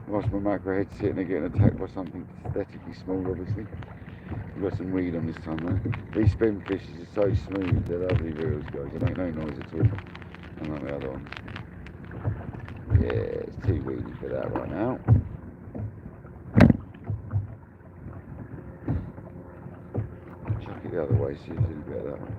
Whilst my mackerel head's sitting there getting attacked by something pathetically small, obviously. We've got some weed on this time though. These spinfishes are so smooth, they're lovely reels, guys. They make no noise at all, unlike the other ones. Yeah, it's too weedy for that right now. Chuck it the other way, see if it's any better that one.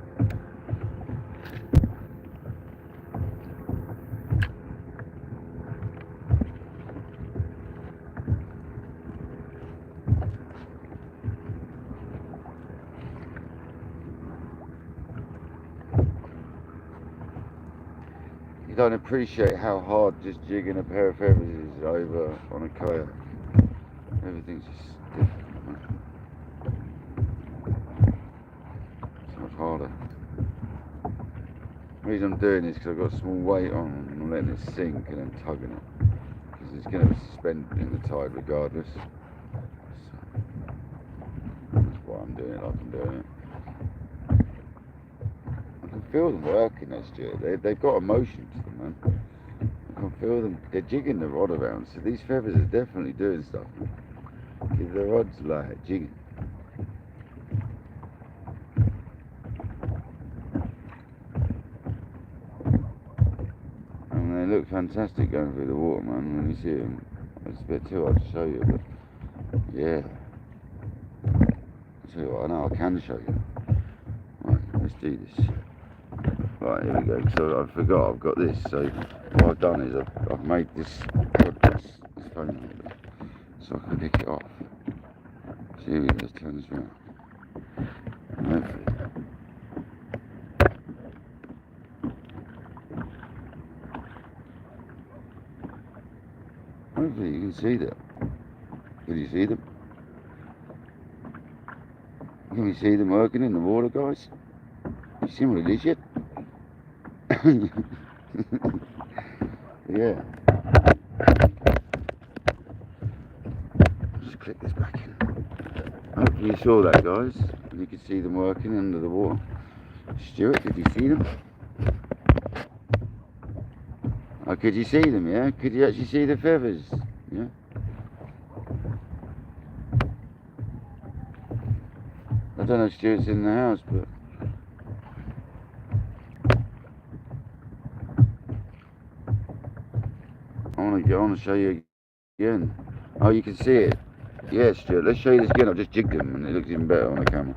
You don't appreciate how hard just jigging a pair of feathers is over on a kayak. Everything's just different, man. So much harder. The reason I'm doing this is because I've got a small weight on and I'm letting it sink and then tugging it. Because it's going to be suspended in the tide regardless. So that's why I'm doing it like I'm doing it. I can feel them working, though, Stuart. They've got emotion to them, man. I can feel them. They're jigging the rod around, so these feathers are definitely doing stuff. Give the rod's like jigging. And they look fantastic going through the water, man, when you see them. It's a bit too hard to show you, but yeah. I'll tell you what, I know I can show you. Right, let's do this. Right, here we go. So I forgot I've got this. So what I've done is I've made this phone holder so I can pick it off. So here we go. Let's turn this around. Hopefully you can see that. Can you see them? Can you see them working in the water, guys? You see what it is yet? Yeah. Just click this back in. Hopefully you saw that, guys, and you could see them working under the water. Stuart, did you see them? Oh, could you see them, yeah? Could you actually see the feathers? Yeah. I don't know if Stuart's in the house, but I want to show you again. Oh, you can see it. Yeah, Stuart, let's show you this again. I've just jigged them and it looks even better on the camera.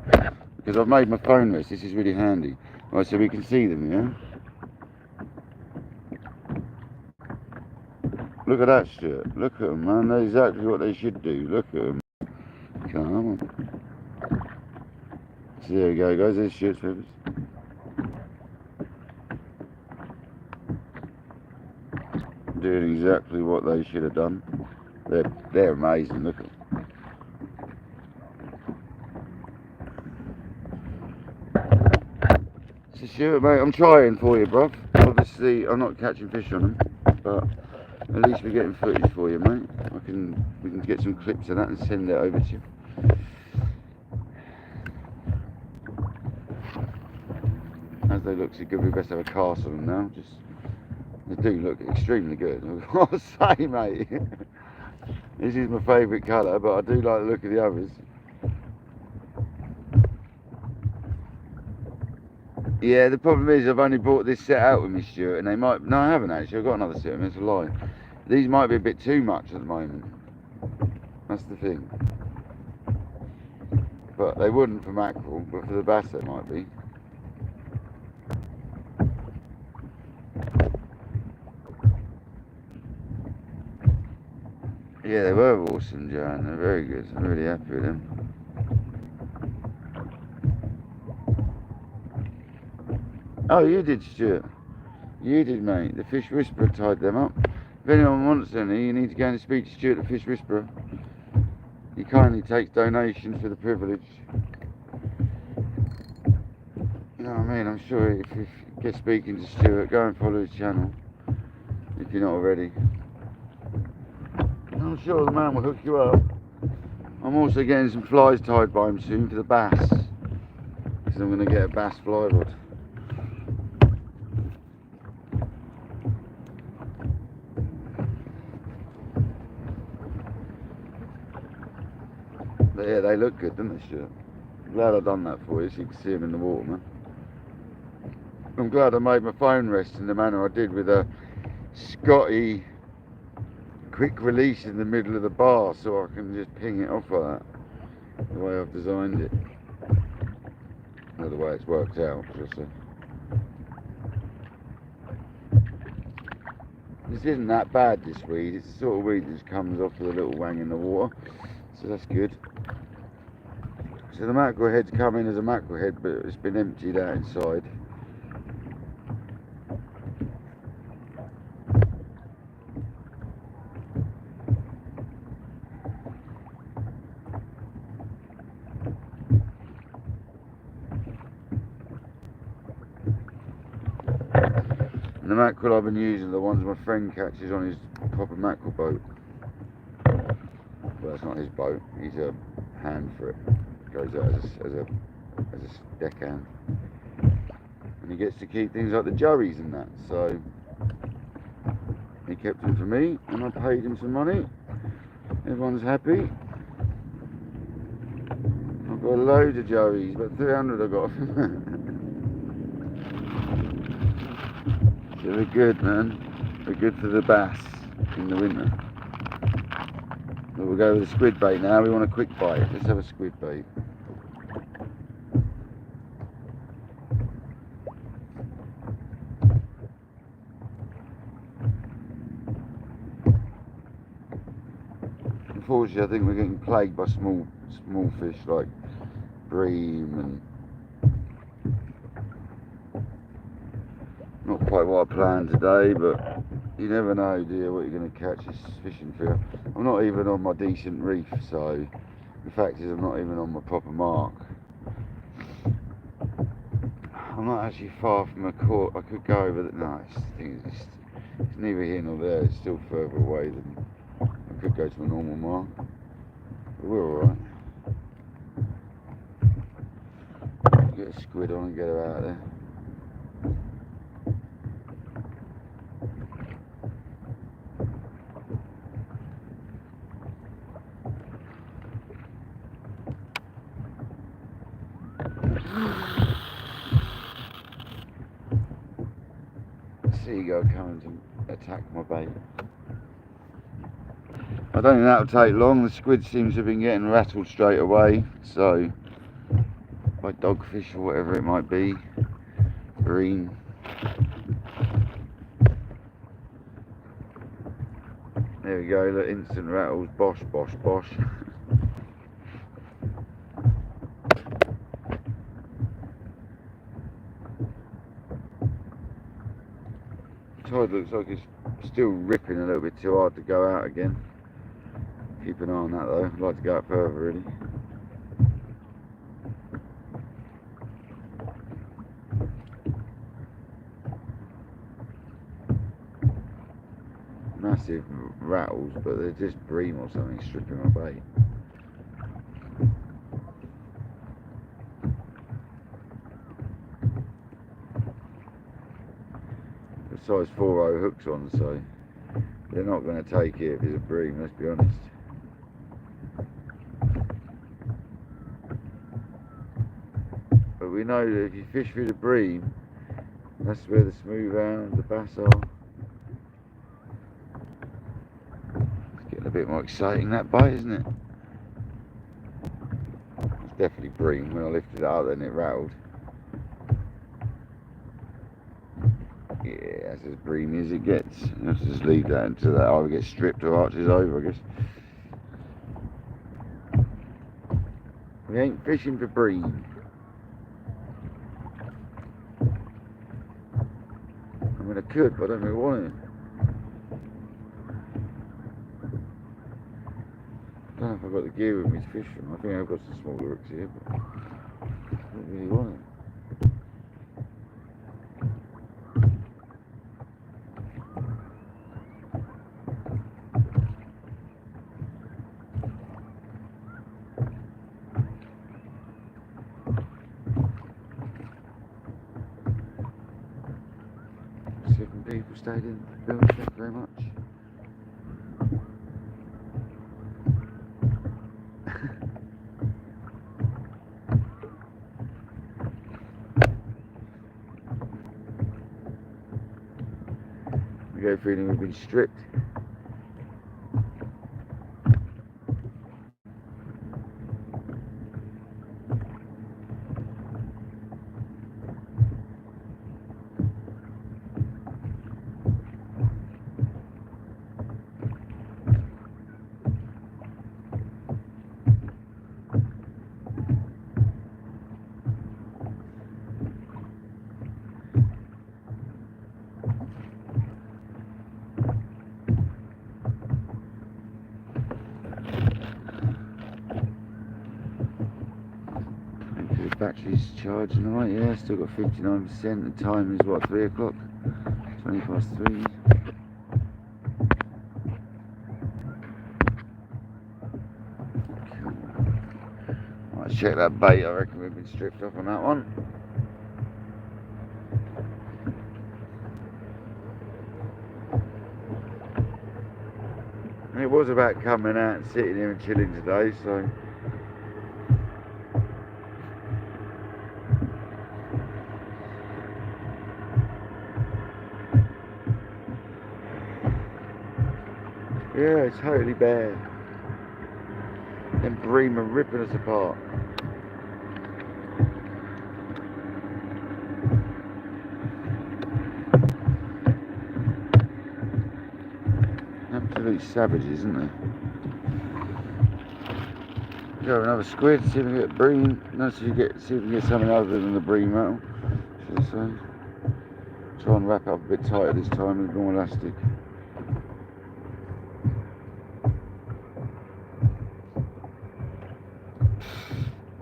Because I've made my phone rest. This is really handy. Right, so we can see them, yeah? Look at that, Stuart. Look at them, man. That's exactly what they should do. Look at them. Come on. So there we go, guys. There's Stuart's feathers. Doing exactly what they should have done. They're amazing. Look at them. So Stuart, mate, I'm trying for you, bruv. Obviously, I'm not catching fish on them, but at least we're getting footage for you, mate. We can get some clips of that and send it over to you. As they look so good, we best have a cast on them now. They do look extremely good. I've got to say, mate. This is my favourite colour, but I do like the look of the others. Yeah, the problem is I've only brought this set out with me, Stuart, and they might... No, I haven't actually. I've got another set of them. It's a lie. These might be a bit too much at the moment. That's the thing. But they wouldn't for mackerel, but for the bass they might be. Yeah, they were awesome, Jan. They're very good. I'm really happy with them. Oh, you did, Stuart. You did, mate. The Fish Whisperer tied them up. If anyone wants any, you need to go and speak to Stuart, the Fish Whisperer. He kindly takes donations for the privilege. You know what I mean? I'm sure if you get speaking to Stuart, go and follow his channel if you're not already. I'm sure the man will hook you up. I'm also getting some flies tied by him soon for the bass, because I'm going to get a bass fly rod. But yeah, they look good, don't they, Stuart? I'm glad I've done that for you so you can see them in the water, man. I'm glad I made my phone rest in the manner I did, with a Scotty quick release in the middle of the bar, so I can just ping it off like that, the way I've designed it. Or the way it's worked out, should I say. This isn't that bad, this weed. It's the sort of weed that just comes off with a little wang in the water, so that's good. So the mackerel head's come in as a mackerel head, but it's been emptied out inside. And the mackerel I've been using are the ones my friend catches on his proper mackerel boat. Well, that's not his boat, he's a hand for it. Goes out as a deckhand. And he gets to keep things like the joeys and that, so he kept them for me and I paid him some money. Everyone's happy. I've got loads of joeys, about 300 I got. So they're good, man. They're good for the bass in the winter. But we'll go with the squid bait now. We want a quick bite. Let's have a squid bait. Unfortunately, I think we're getting plagued by small fish like bream and not quite what I planned today, but you never know, dear, what you're going to catch this fishing for. I'm not even on my decent reef, so the fact is I'm not even on my proper mark. I'm not actually far from a court. I could go over the... No, it's neither here nor there. It's still further away than... I could go to a normal mark. But we're alright. Get a squid on and get her out of there. Seagull coming to attack my bait. I don't think that'll take long. The squid seems to have been getting rattled straight away, so by dogfish or whatever it might be. Bream. There we go, look, instant rattles, bosh, bosh, bosh. Tide looks like it's still ripping a little bit too hard to go out again. Keep an eye on that though, I'd like to go out further really. Massive rattles, but they're just bream or something stripping my bait. Size 4.0 hooks on, so they're not going to take it if it's a bream, let's be honest. But we know that if you fish through the bream, that's where the smooth hounds, the bass are. It's getting a bit more exciting, that bite, isn't it? It's definitely bream. When I lifted it out then it rattled. Yeah, that's as breamy as it gets. Let's just leave that until that either gets stripped or arches over, I guess. We ain't fishing for bream. I'm going to could, but I don't really want it. I don't know if I've got the gear with me to fish from. I think I've got some smaller hooks here, but I don't really want it. People stayed in the building, thank you very much. We go feeling we've been stripped. Battery's charging right, yeah, still got 59%. The time is what, 3 o'clock? 20 past 3. Cool. Right, check that bait, I reckon we've been stripped off on that one. And it was about coming out and sitting here and chilling today, so yeah, it's totally bare. Them bream are ripping us apart. Absolute savages, isn't they? Go another squid, see if we get bream. No, see if we can get something other than the bream rattle, should I say. Try and wrap it up a bit tighter this time with more elastic.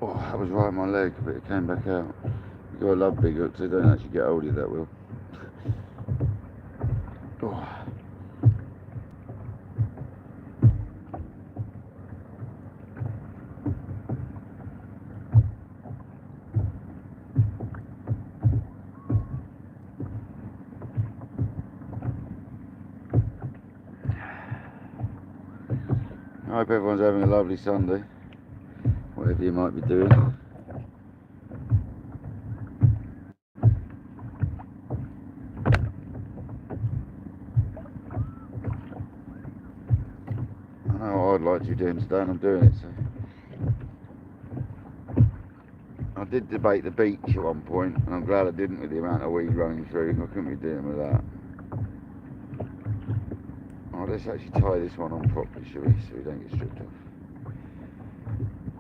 Oh, that was right on my leg, but it came back out. You gotta love big hooks, they don't actually get hold of that well. Oh. I hope everyone's having a lovely Sunday, whatever you might be doing. I know what I'd like to be doing today, and I'm doing it. So I did debate the beach at one point, and I'm glad I didn't with the amount of weed running through. I couldn't be doing with that. Oh, let's actually tie this one on properly, shall we, so we don't get stripped off.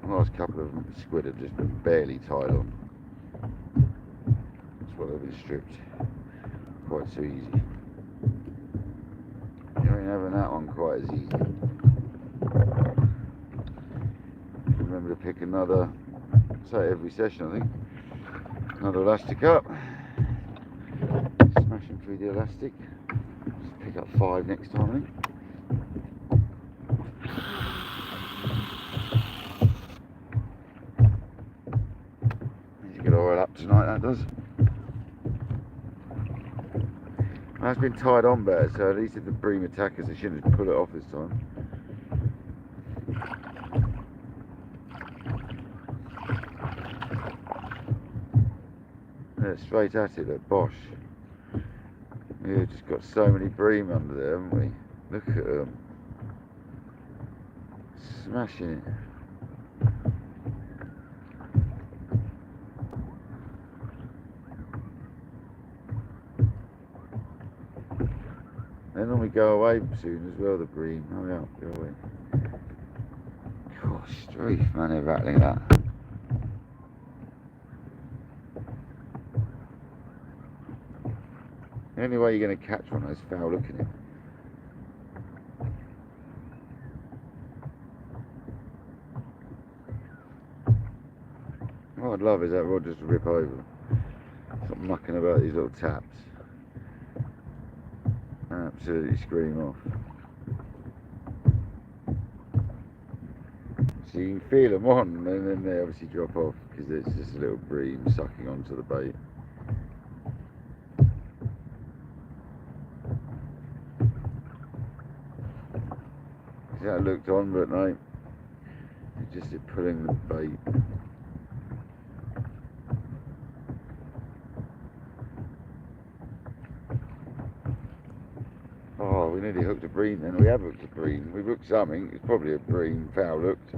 The last couple of squid have just been barely tied on. That's why they've been stripped. Quite so easy. You ain't having that one quite as easy. Remember to pick another, say every session I think, another elastic up. Smashing through the elastic. Just pick up 5 next time I think. Needs to get oil up tonight, that does. That's been tied on better, so at least if the bream attackers, they shouldn't have pulled it off this time. Yeah, straight at it, look, bosh. We've just got so many bream under there, haven't we? Look at them. Smashing it. They normally go away soon as well, the bream. Hurry up, go away. Gosh, strife, man, they're rattling that. The only way you're going to catch one is foul looking it. What I'd love is that rod just rip over. Stop mucking about these little taps. Absolutely scream off. So you can feel them on, and then they obviously drop off because it's just a little bream sucking onto the bait. See how it looked on, but no, it's just it pulling the bait. Oh, we nearly hooked a bream then. We have hooked a bream. We've hooked something. It's probably a bream foul hooked.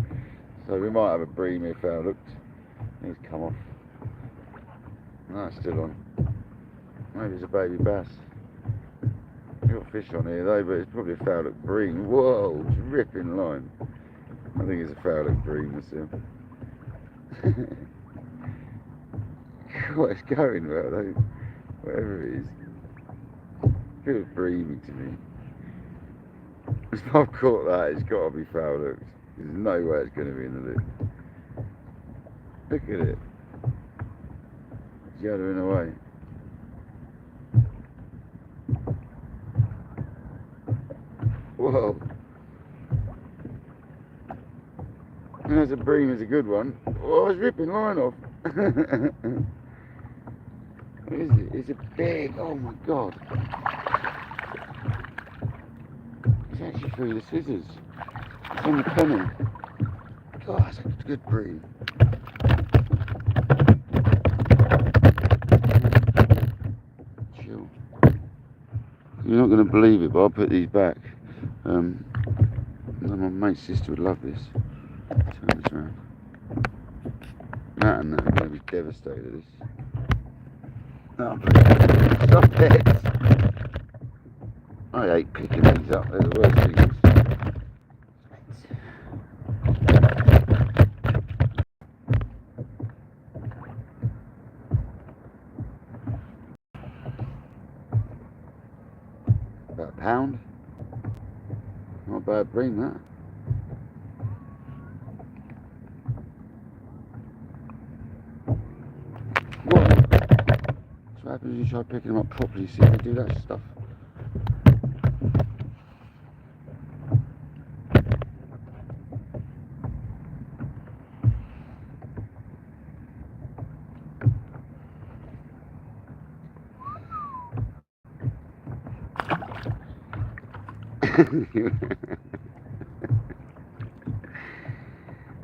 So we might have a bream here foul hooked. He's come off. No, it's still on. Maybe it's a baby bass. We've got fish on here though, but it's probably a foul hooked bream. Whoa, it's ripping line. I think it's a foul hooked bream myself. God, it's going well though. Whatever it is. Feels breamy to me. If I've caught that, it's got to be foul hooked. There's no way it's going to be in the lip. Look at it. It's gathering away. Whoa. And there's a bream, is a good one. Oh, it's ripping line off. What is it? It's a big, oh my god. It's actually through the scissors. It's on the penny. God, that's a good bream. Chill. You're not going to believe it, but I'll put these back. My mate's sister would love this. Turn this around. That and that are going to be devastated at this. Oh, stop it! I hate picking these up, they're the worst things. About a pound. Not a bad bream, that. What happens if you try picking them up properly, see if they do that stuff.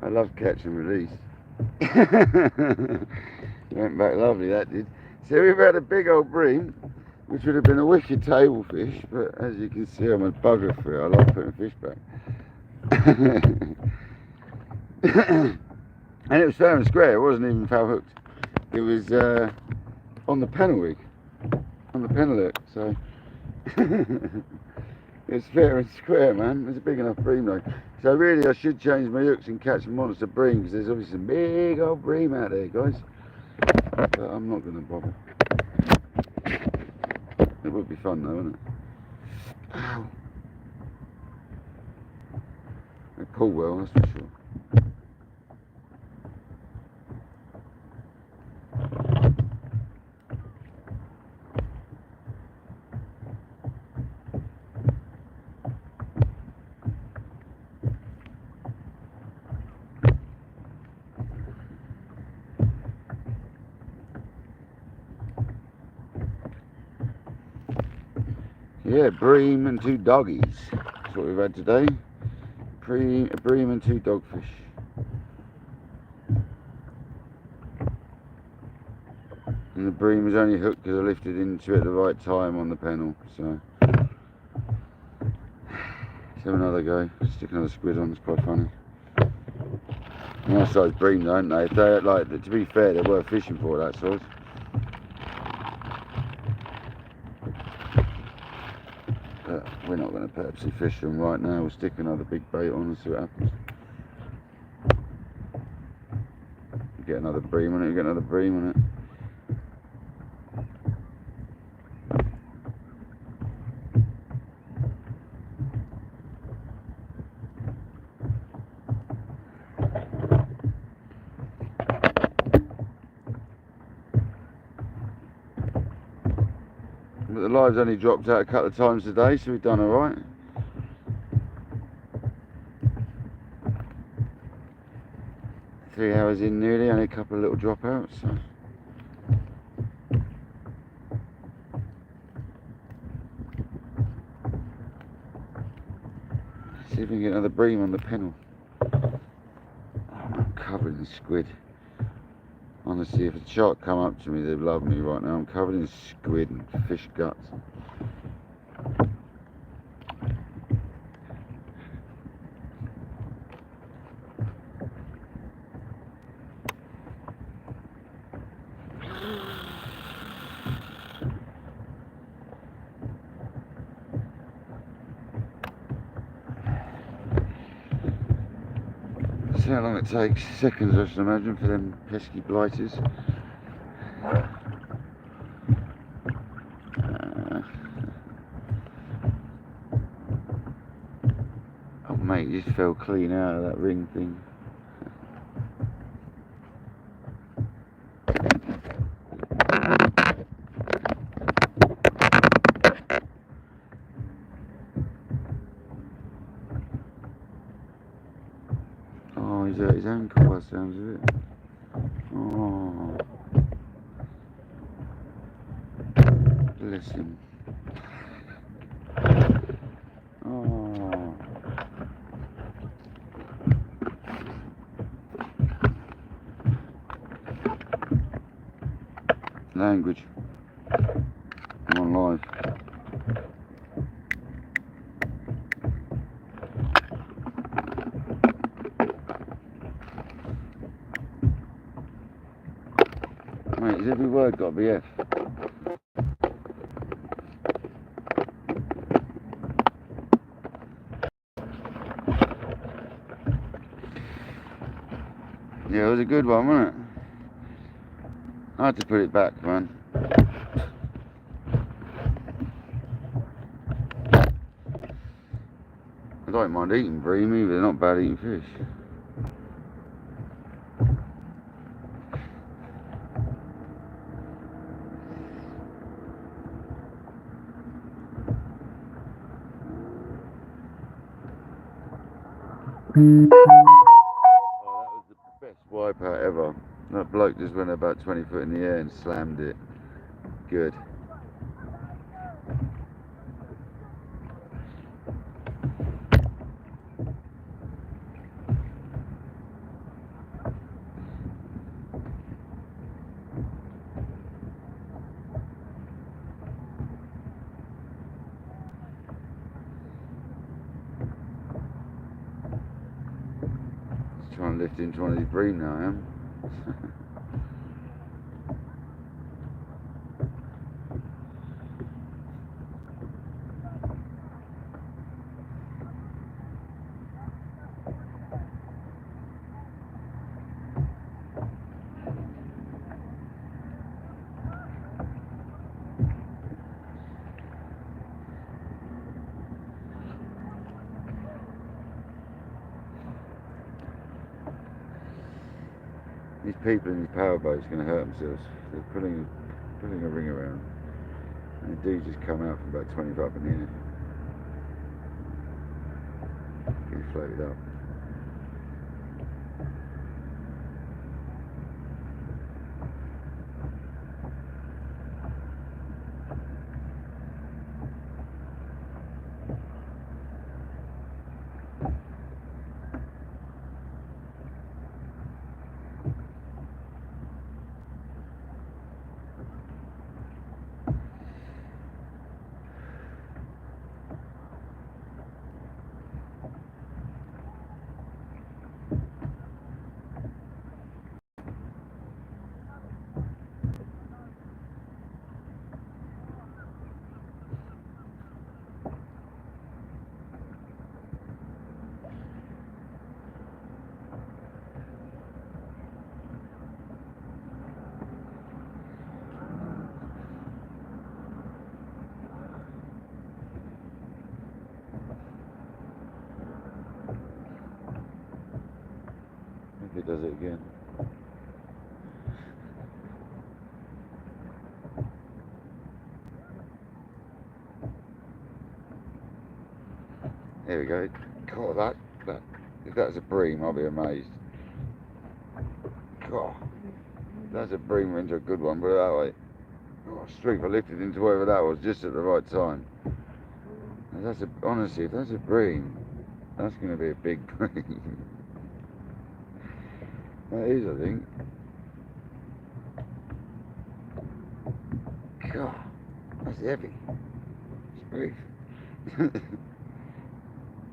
I love catch and release. Went back lovely, that did. So we've had a big old bream, which would have been a wicked table fish, but as you can see I'm a bugger for it. I love putting fish back. And it was fair and square, it wasn't even foul hooked. It was on the pennel rig, on the pennel hook, so it's fair and square, man. It's a big enough bream though. So really I should change my hooks and catch a monster bream, because there's obviously some big old bream out there, guys. But I'm not going to bother. It would be fun though, wouldn't it? Ow. They pull well, that's for sure. Yeah, bream and 2 doggies. That's what we've had today. A bream and 2 dogfish. And the bream was only hooked because I lifted into it at the right time on the pennel. So let's have another go. Stick another squid on. It's quite funny. Nice size bream, don't they? If they're like, to be fair, they're worth fishing for that size. We're not going to purposely fish them right now. We'll stick another big bait on and see what happens. Get another bream on it, get another bream on the live's only dropped out a couple of times today, so we've done alright. 3 hours in nearly, only a couple of little dropouts. So. See if we can get another bream on the pennel. Oh, I'm covered in squid. Honestly, if a shark come up to me, they'd love me right now. I'm covered in squid and fish guts. See how long it takes, seconds I should imagine, for them pesky blighters. Oh mate, you just fell clean out of that ring thing. Oh, he's hurt his ankle by the sounds of it. Oh, bless him. Oh. Language. I'm on live. Mate, has every word got to be F? Yeah, it was a good one, wasn't it? I had to put it back, man. I don't mind eating bream either, they're not bad eating fish. Oh, that was the best wipeout ever. That bloke just went about 20 foot in the air and slammed it. Good. Trying to lift into one of these bream now, I am. These people in these powerboats are going to hurt themselves. They're pulling a ring around. And the dude just come out from about 20 foot up in the air. Get floated up. If it does it again. There we go. God, if that's a bream, I'll be amazed. God, that's a bream into a good one, put it that way. Oh, streak, I lifted into wherever that was just at the right time. Honestly, if that's a bream, that's going to be a big bream. That is, I think. God, that's heavy. Streak.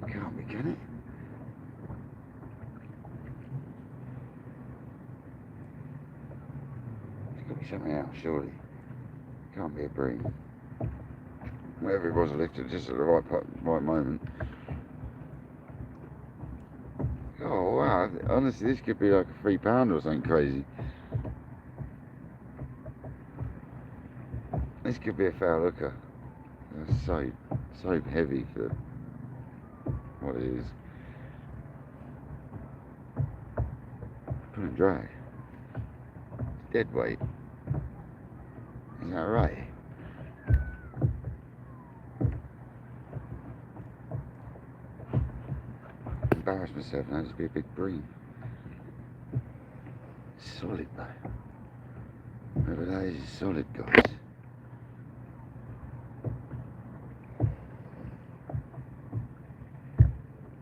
Can't be, can it? There's got to be something else, surely. Can't be a bream. Whatever it was, I lifted just at the right moment. Oh wow, honestly this could be like a 3 pounder or something crazy. This could be a foul hooker. That's so heavy for what it is. Pull and drag. Dead weight. Is that right? Embarrass myself now, just be a big bream. Solid though. Whatever that is solid, guys.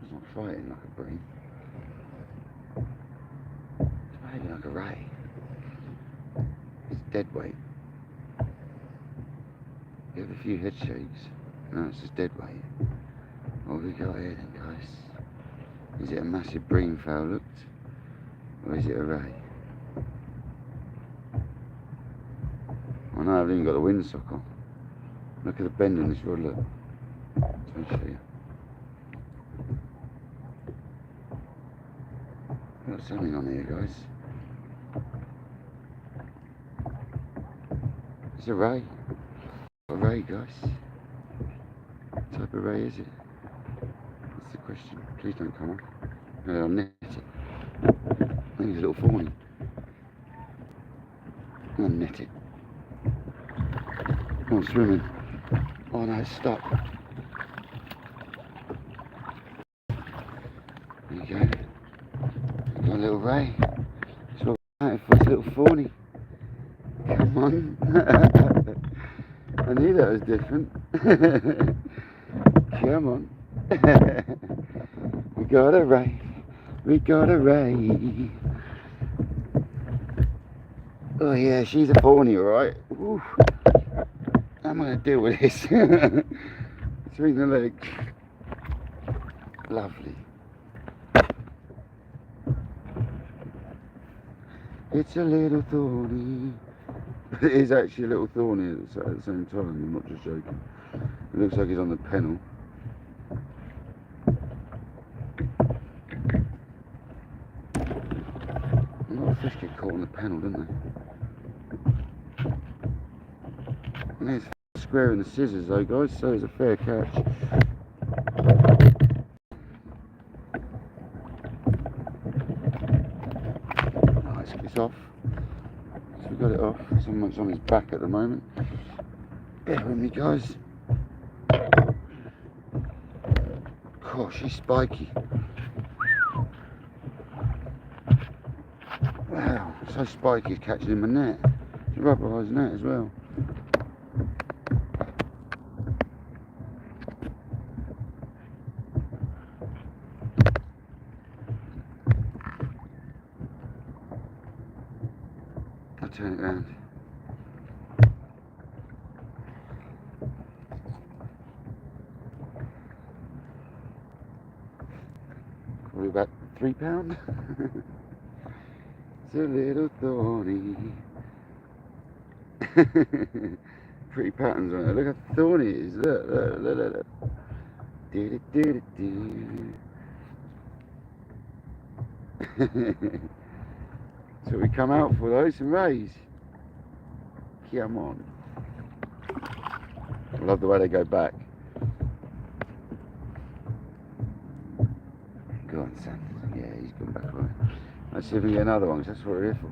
It's not fighting like a bream. It's behaving like a ray. It's dead weight. Give it a few head shakes. No, it's just dead weight. What have we got here then, guys? Is it a massive bream foul looked? Or is it a ray? I know I haven't even got the windsock on. Look at the bend in this rod, look. Let me show you. Got something on here, guys. It's a ray. A ray, guys. What type of ray is it? That's the question. Please don't come off. No, I'll net it. I think it's a little fawny. I'll net it. Come on, swimming. Oh no, it's stuck. There you go. Got a little ray. That's what we're out for, it's a little fawny. Come on. I knew that was different. Come on. We got a ray. We got a ray. Oh yeah, she's a fawny, alright. How am I going to deal with this? Between the legs. Lovely. It's a little thorny. It is actually a little thorny at the same time, I'm not just joking. It looks like he's on the pennel. A lot of fish get caught on the pennel, don't they? And there's square in the scissors though, guys, so it's a fair catch. Nice, it's off. So we got it off. Someone's on his back at the moment. Bear with me, guys. Gosh, she's spiky. Wow, so spiky, it's catching in my net. It's a rubberised net as well. I'll turn it round. Probably about 3 pounds. It's a little thorny. Pretty patterns on it. Look how thorny it is. Look. So we come out for those and rays. Come on. I love the way they go back. Go on, son. Yeah, he's gone back right. Let's see if we can get another one, because that's what we're here for.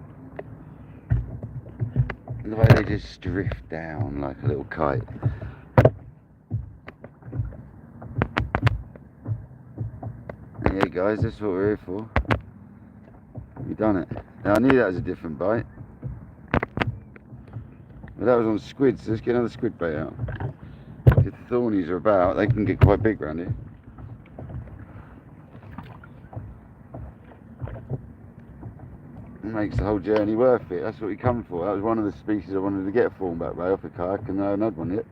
The way they just drift down like a little kite. Alright guys, that's what we're here for. We done it. Now I knew that was a different bite. But that was on squid, so let's get another squid bait out. If the thornies are about, they can get quite big around here. It makes the whole journey worth it. That's what we come for. That was one of the species I wanted to get a thornback ray off a kayak, and I haven't had one yet.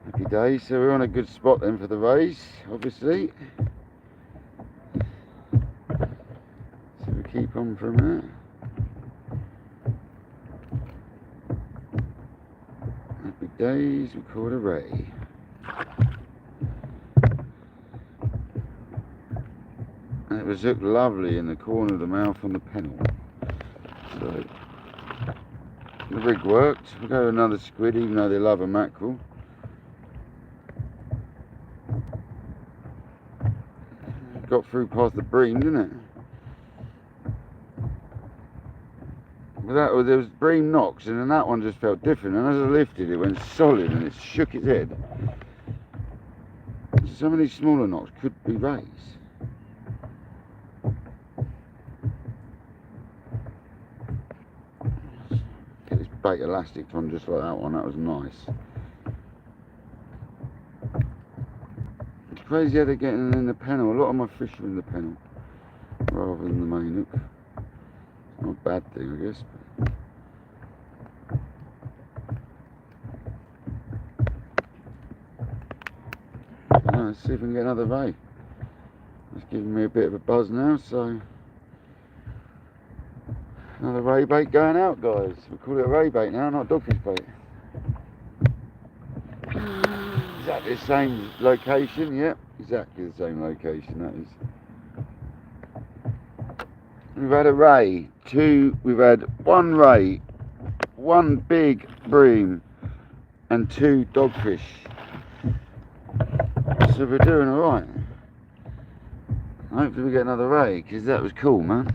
Happy days. So we're on a good spot then for the rays, obviously. So we keep on from that. Happy days, we caught a ray. And it was hooked lovely in the corner of the mouth on the pennel. So the rig worked. We'll go another squid, even though they love a mackerel. Got through past the bream, didn't it? But there was bream knocks, and then that one just felt different. And as I lifted, it went solid, and it shook its head. So some of these smaller knocks could be rays. Get this bait elastic one just like that one. That was nice. It's crazy how they're getting in the pennel. A lot of my fish are in the pennel rather than the main hook. Not a bad thing, I guess. Let's see if we can get another ray. It's giving me a bit of a buzz now, so another ray bait going out, guys. We call it a ray bait now, not dogfish bait. Exactly the same location, yep, exactly the same location, that is. We've had a ray, we've had one ray, one big bream, and 2 dogfish. So we're doing alright. Hopefully we get another ray, because that was cool, man.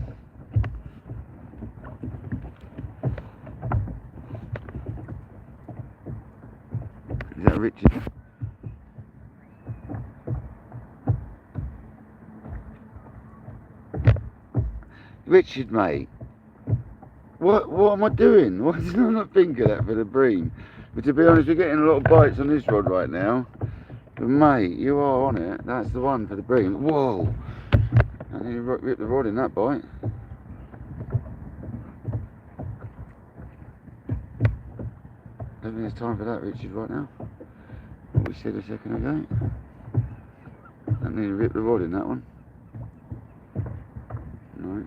Is that Richard? Richard, mate, what am I doing? Why did I not think of that for the bream? But to be honest, we're getting a lot of bites on this rod right now. But mate, you are on it. That's the one for the bream. Whoa! I nearly ripped the rod in that bite. I don't think there's time for that, Richard, right now. What we said a second ago. I nearly ripped the rod in that one. No.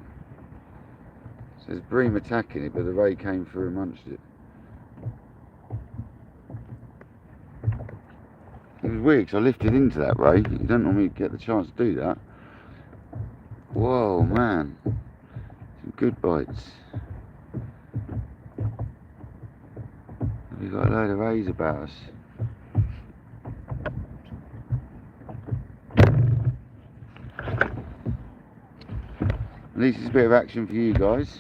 So there's bream attacking it, but the ray came through and munched it. It was weird because I lifted into that ray. You don't normally get the chance to do that. Whoa, man. Some good bites. We've got a load of rays about us. At least it's a bit of action for you guys.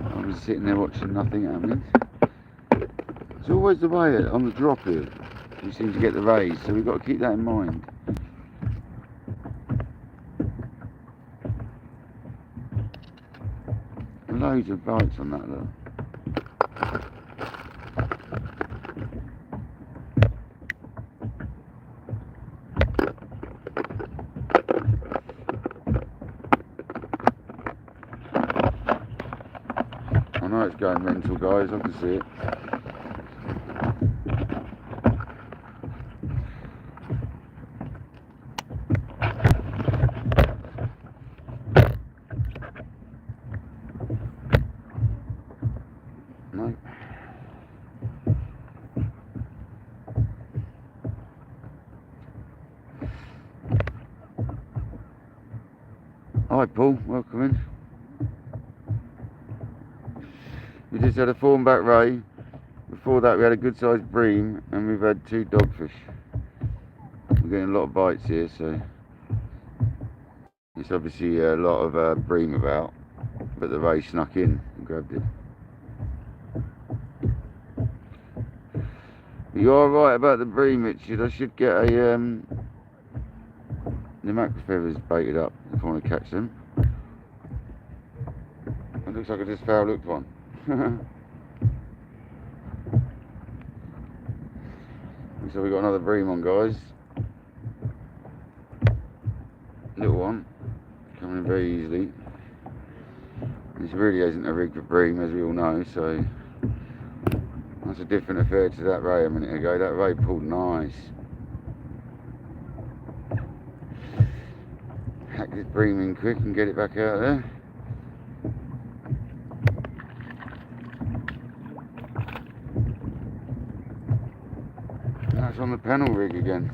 I was sitting there watching nothing happening. It's always the way on the drop here. You seem to get the rays, so we've got to keep that in mind. Loads of bites on that, look. I know it's going mental, guys, I can see it. No. Hi Paul, welcome in. We just had a thornback ray. Before that we had a good sized bream, and we've had 2 dogfish. We're getting a lot of bites here, so it's obviously a lot of bream about, but the ray snuck in and grabbed it. You're right about the bream, Richard. I should get a the mackerel feathers baited up if I want to catch them. It looks like I just foul looked one. So we got another bream on, guys. Little one, coming very easily. This really isn't a rig for bream, as we all know, so that's a different affair to that ray a minute ago. That ray pulled nice. Hack this bream in quick and get it back out there. That's on the panel rig again.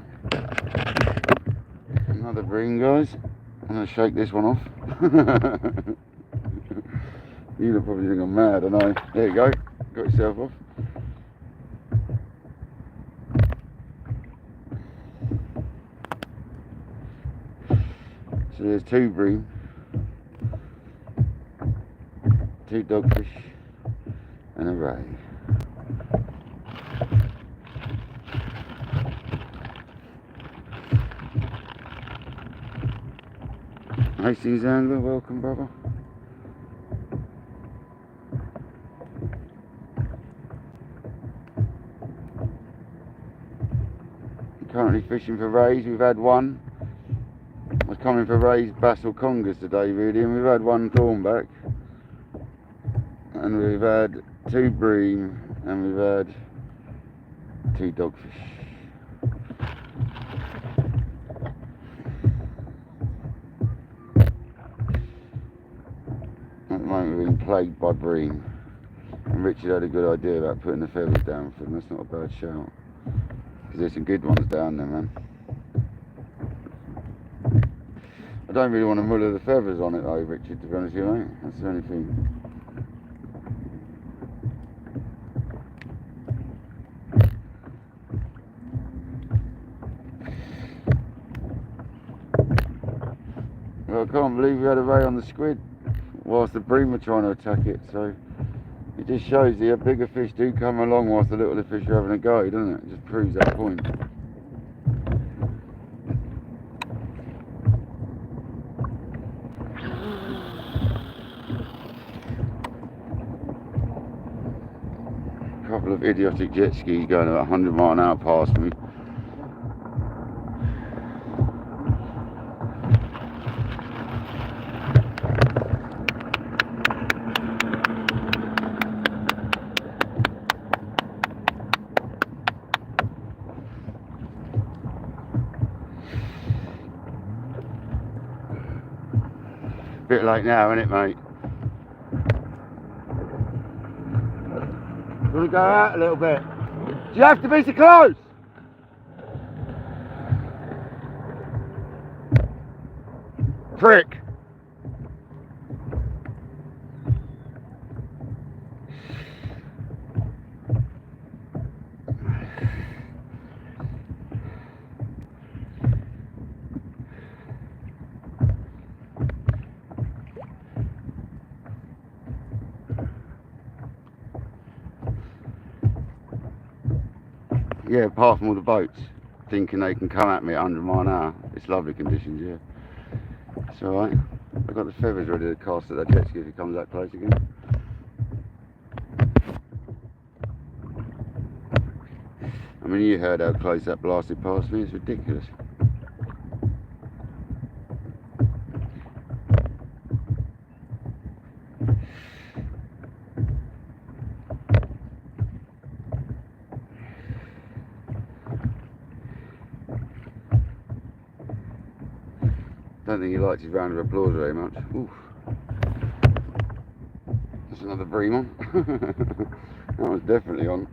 Another bream, guys. I'm going to shake this one off. You'll probably think I'm mad, I know. There you go. Got yourself off. So there's 2 bream, 2 dogfish, and a ray. Hastings angler, welcome, brother. Currently fishing for rays. We've had one. I was coming for rays, bass or congers today, really, and we've had 1 thornback, and we've had 2 bream, and we've had 2 dogfish. At the moment we're being plagued by bream, and Richard had a good idea about putting the feathers down for them. That's not a bad shout, because there's some good ones down there, man. I don't really want to muller the feathers on it though, Richard, to be honest with you, mate. That's the only thing. Well, I can't believe we had a ray on the squid whilst the bream were trying to attack it, so it just shows the bigger fish do come along whilst the littler fish are having a go, doesn't it? It just proves that point. A couple of idiotic jet skis going about 100 miles an hour past me. Bit late now, isn't it, mate? You want to go out a little bit? Do you have to be so close? Prick. Yeah, apart from all the boats thinking they can come at me at 100 miles an hour. It's lovely conditions, yeah. It's alright. I've got the feathers ready to cast at that jet ski if it comes that close again. I mean, you heard how close that blasted past me. It's ridiculous. Don't think he likes his round of applause very much. Oof. That's another bream on. That was definitely on.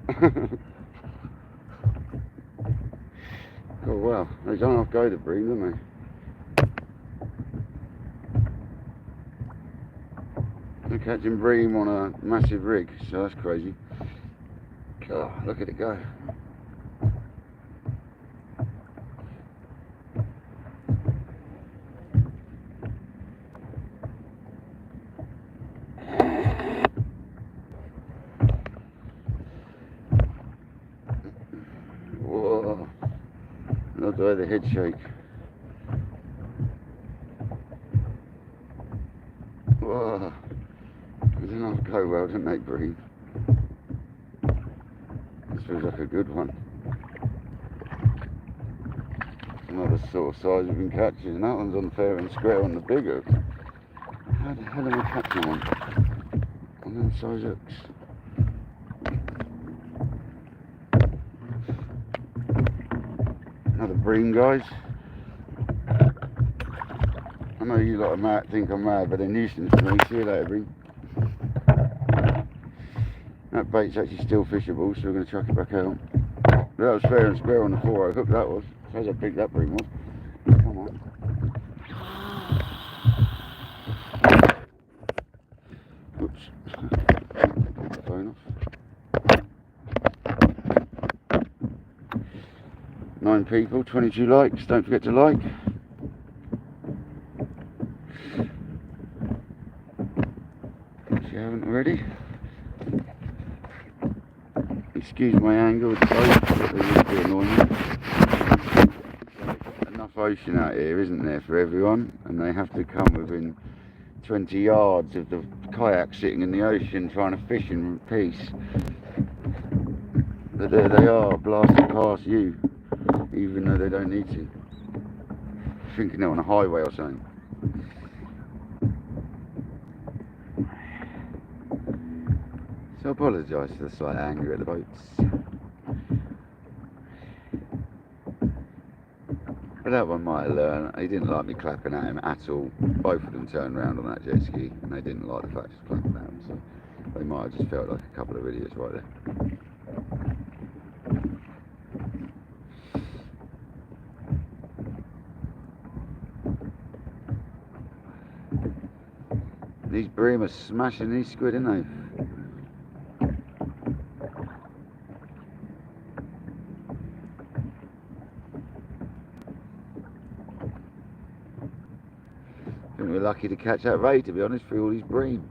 Oh wow, they don't half go to bream, don't they? They're catching bream on a massive rig, so that's crazy. God, look at it go. Do I have the head shake? Whoa. They did not go well, didn't they, bream? This feels like a good one. Another sort of size we've been catching, and that one's on fair and square on the big hook. How the hell am I catching one on them size hooks? Another bream, guys. I know you lot are think I'm mad, but they're nuisance for me. See you later, bream. That bait's actually still fishable, so we're going to chuck it back out. But that was fair and square on the 4-hook hook, that was. Shows how big that bream was. Come on. Oops. Take the phone off. 9 people, 22 likes. Don't forget to like. If you haven't already. Excuse my angle, it's really annoying. Enough ocean out here, isn't there, for everyone? And they have to come within 20 yards of the kayak sitting in the ocean trying to fish in peace. But there they are, blasting past you, even though they don't need to. Thinking they're on a highway or something. So I apologise for the slight anger at the boats. But that one might have learned. He didn't like me clapping at him at all. Both of them turned around on that jet ski and they didn't like the fact I was clapping at him. So they might have just felt like a couple of idiots right there. These bream are smashing these squid, aren't they? I think we're lucky to catch that ray, to be honest, for all these bream.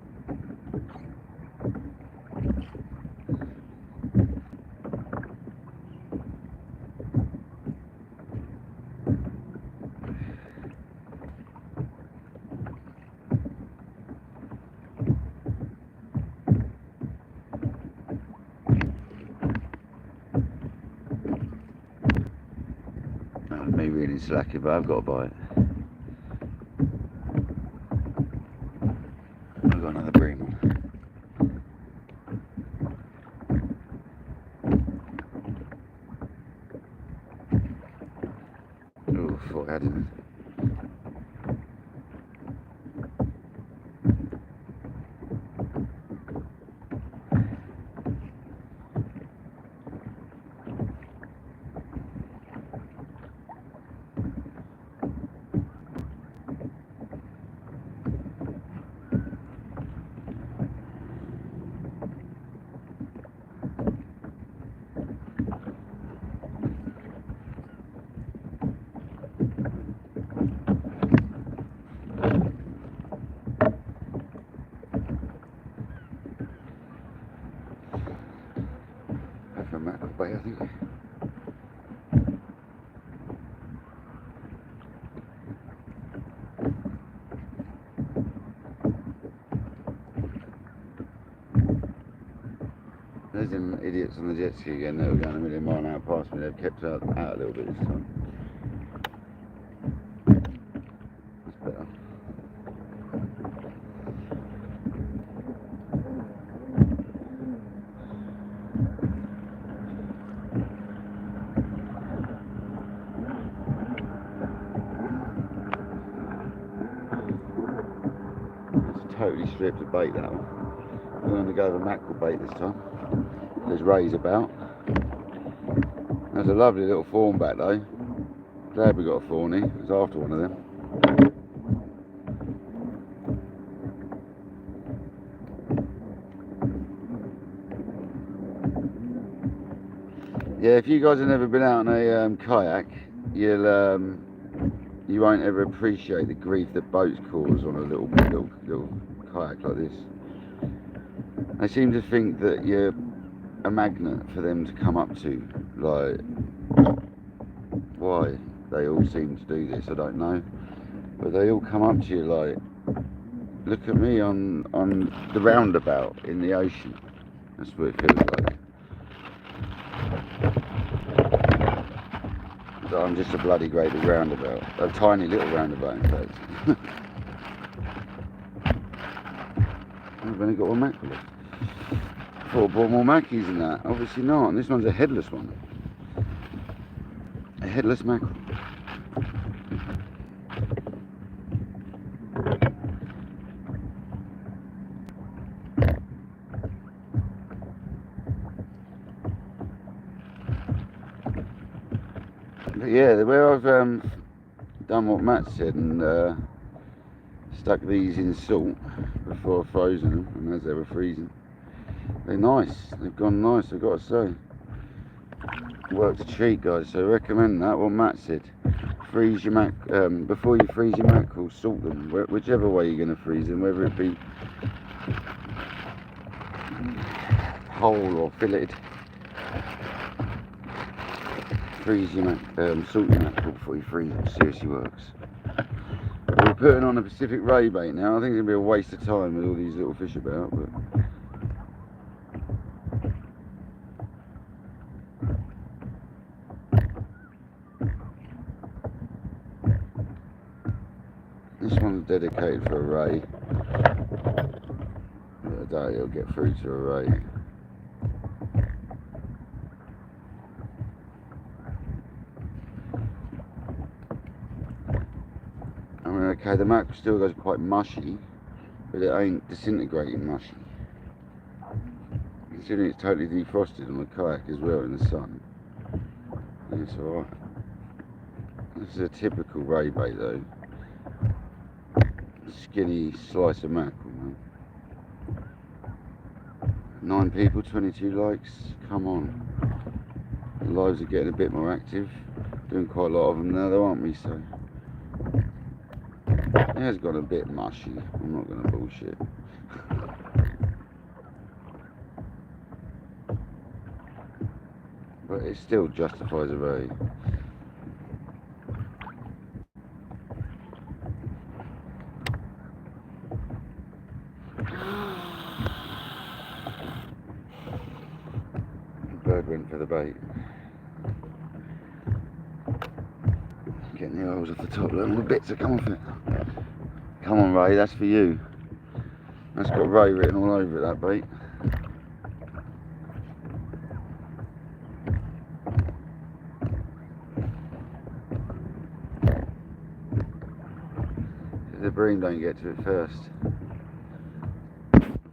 Me really slacking, but I've got to buy it. I've got another bream on. Oh, thought I had him. I think. There's them idiots on the jet ski again. They were going a million miles an hour past me. They've kept out a little bit this time. That's better. Totally stripped of bait, that one. We're going to go with a mackerel bait this time. There's rays about. There's a lovely little thornback though. Glad we got a thorny. It was after one of them. Yeah, if you guys have never been out on a kayak, you won't ever appreciate the grief that boats cause on a little kayak like this. They seem to think that you're a magnet for them to come up to. Like, why? they all seem to do this, I don't know. But they all come up to you like, look at me on the roundabout in the ocean. That's what it feels like. So I'm just a bloody great roundabout. A tiny little roundabout, in fact. I've only got one mackerel left. I thought I bought more mackies than that. Obviously not. And this one's a headless one. A headless mackerel. But yeah, where I've done what Matt said and stuck these in salt before I've frozen them, and as they were freezing, they're nice. They've gone nice, I've got to say. Worked a treat, guys. So I recommend that. What Matt said. Freeze your before you freeze your mackerel, salt them, whichever way you're going to freeze them, whether it be whole or filleted. Freeze your salt your mackerel before you freeze them. Seriously works. We're putting on a Pacific ray bait now. I think it's going to be a waste of time with all these little fish about, but this one's dedicated for a ray. But I doubt it'll get through to a ray. I mean, okay, the mackerel still goes quite mushy, but it ain't disintegrating mushy. Considering it's totally defrosted on the kayak as well in the sun. It's alright. This is a typical ray bait though. Skinny slice of mackerel, man. 9 people, 22 likes. Come on. The lives are getting a bit more active. Doing quite a lot of them now though, aren't we? So it has gone a bit mushy. I'm not going to bullshit. But it still justifies a ray. Bird went for the bait. Getting the oils off the top, look, all the bits that come off it. Come on, Ray, that's for you. That's got Ray written all over it, that bait. The bream don't get to it first.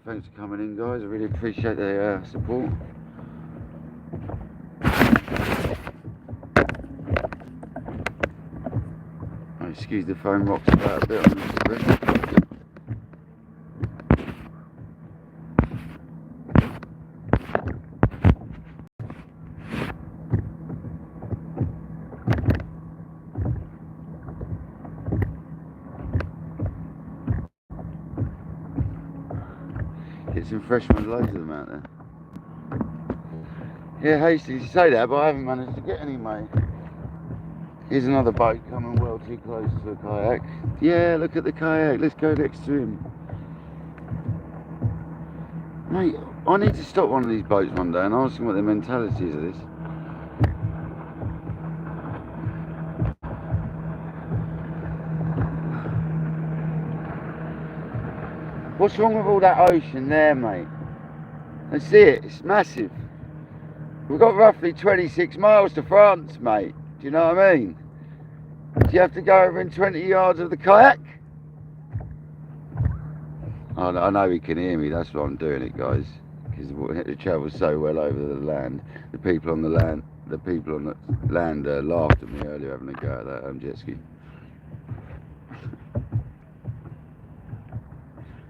Thanks for coming in, guys. I really appreciate the support. Excuse the foam rocks about a bit on this bit. Get some fresh ones, loads of them out there. Yeah, hasty to say that, but I haven't managed to get any, mate. Here's another boat coming well too close to a kayak. Yeah, look at the kayak. Let's go next to him. Mate, I need to stop one of these boats one day and ask them what their mentality is of this. What's wrong with all that ocean there, mate? I see it. It's massive. We've got roughly 26 miles to France, mate. Do you know what I mean? Do you have to go over in 20 yards of the kayak? Oh, I know he can hear me, that's why I'm doing it, guys. Because it travels so well over the land. The people on the land laughed at me earlier having a go at that jet ski.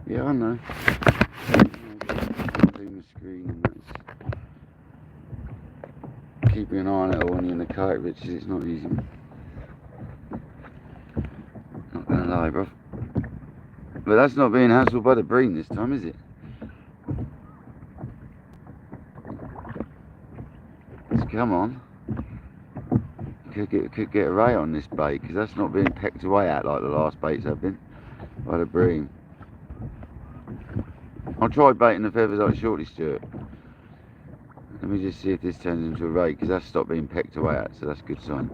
Yeah, I know. The screen and that's keeping an eye on it all when you're in the kayak, Richard, it's not easy. Not gonna lie, bro. But that's not being hassled by the bream this time, is it? Come on. could get a ray on this bait, because that's not being pecked away at like the last baits have been by the bream. I'll try baiting the feathers like Shorty Stewart. Let me just see if this turns into a ray, because that's stopped being pecked away at, so that's a good sign.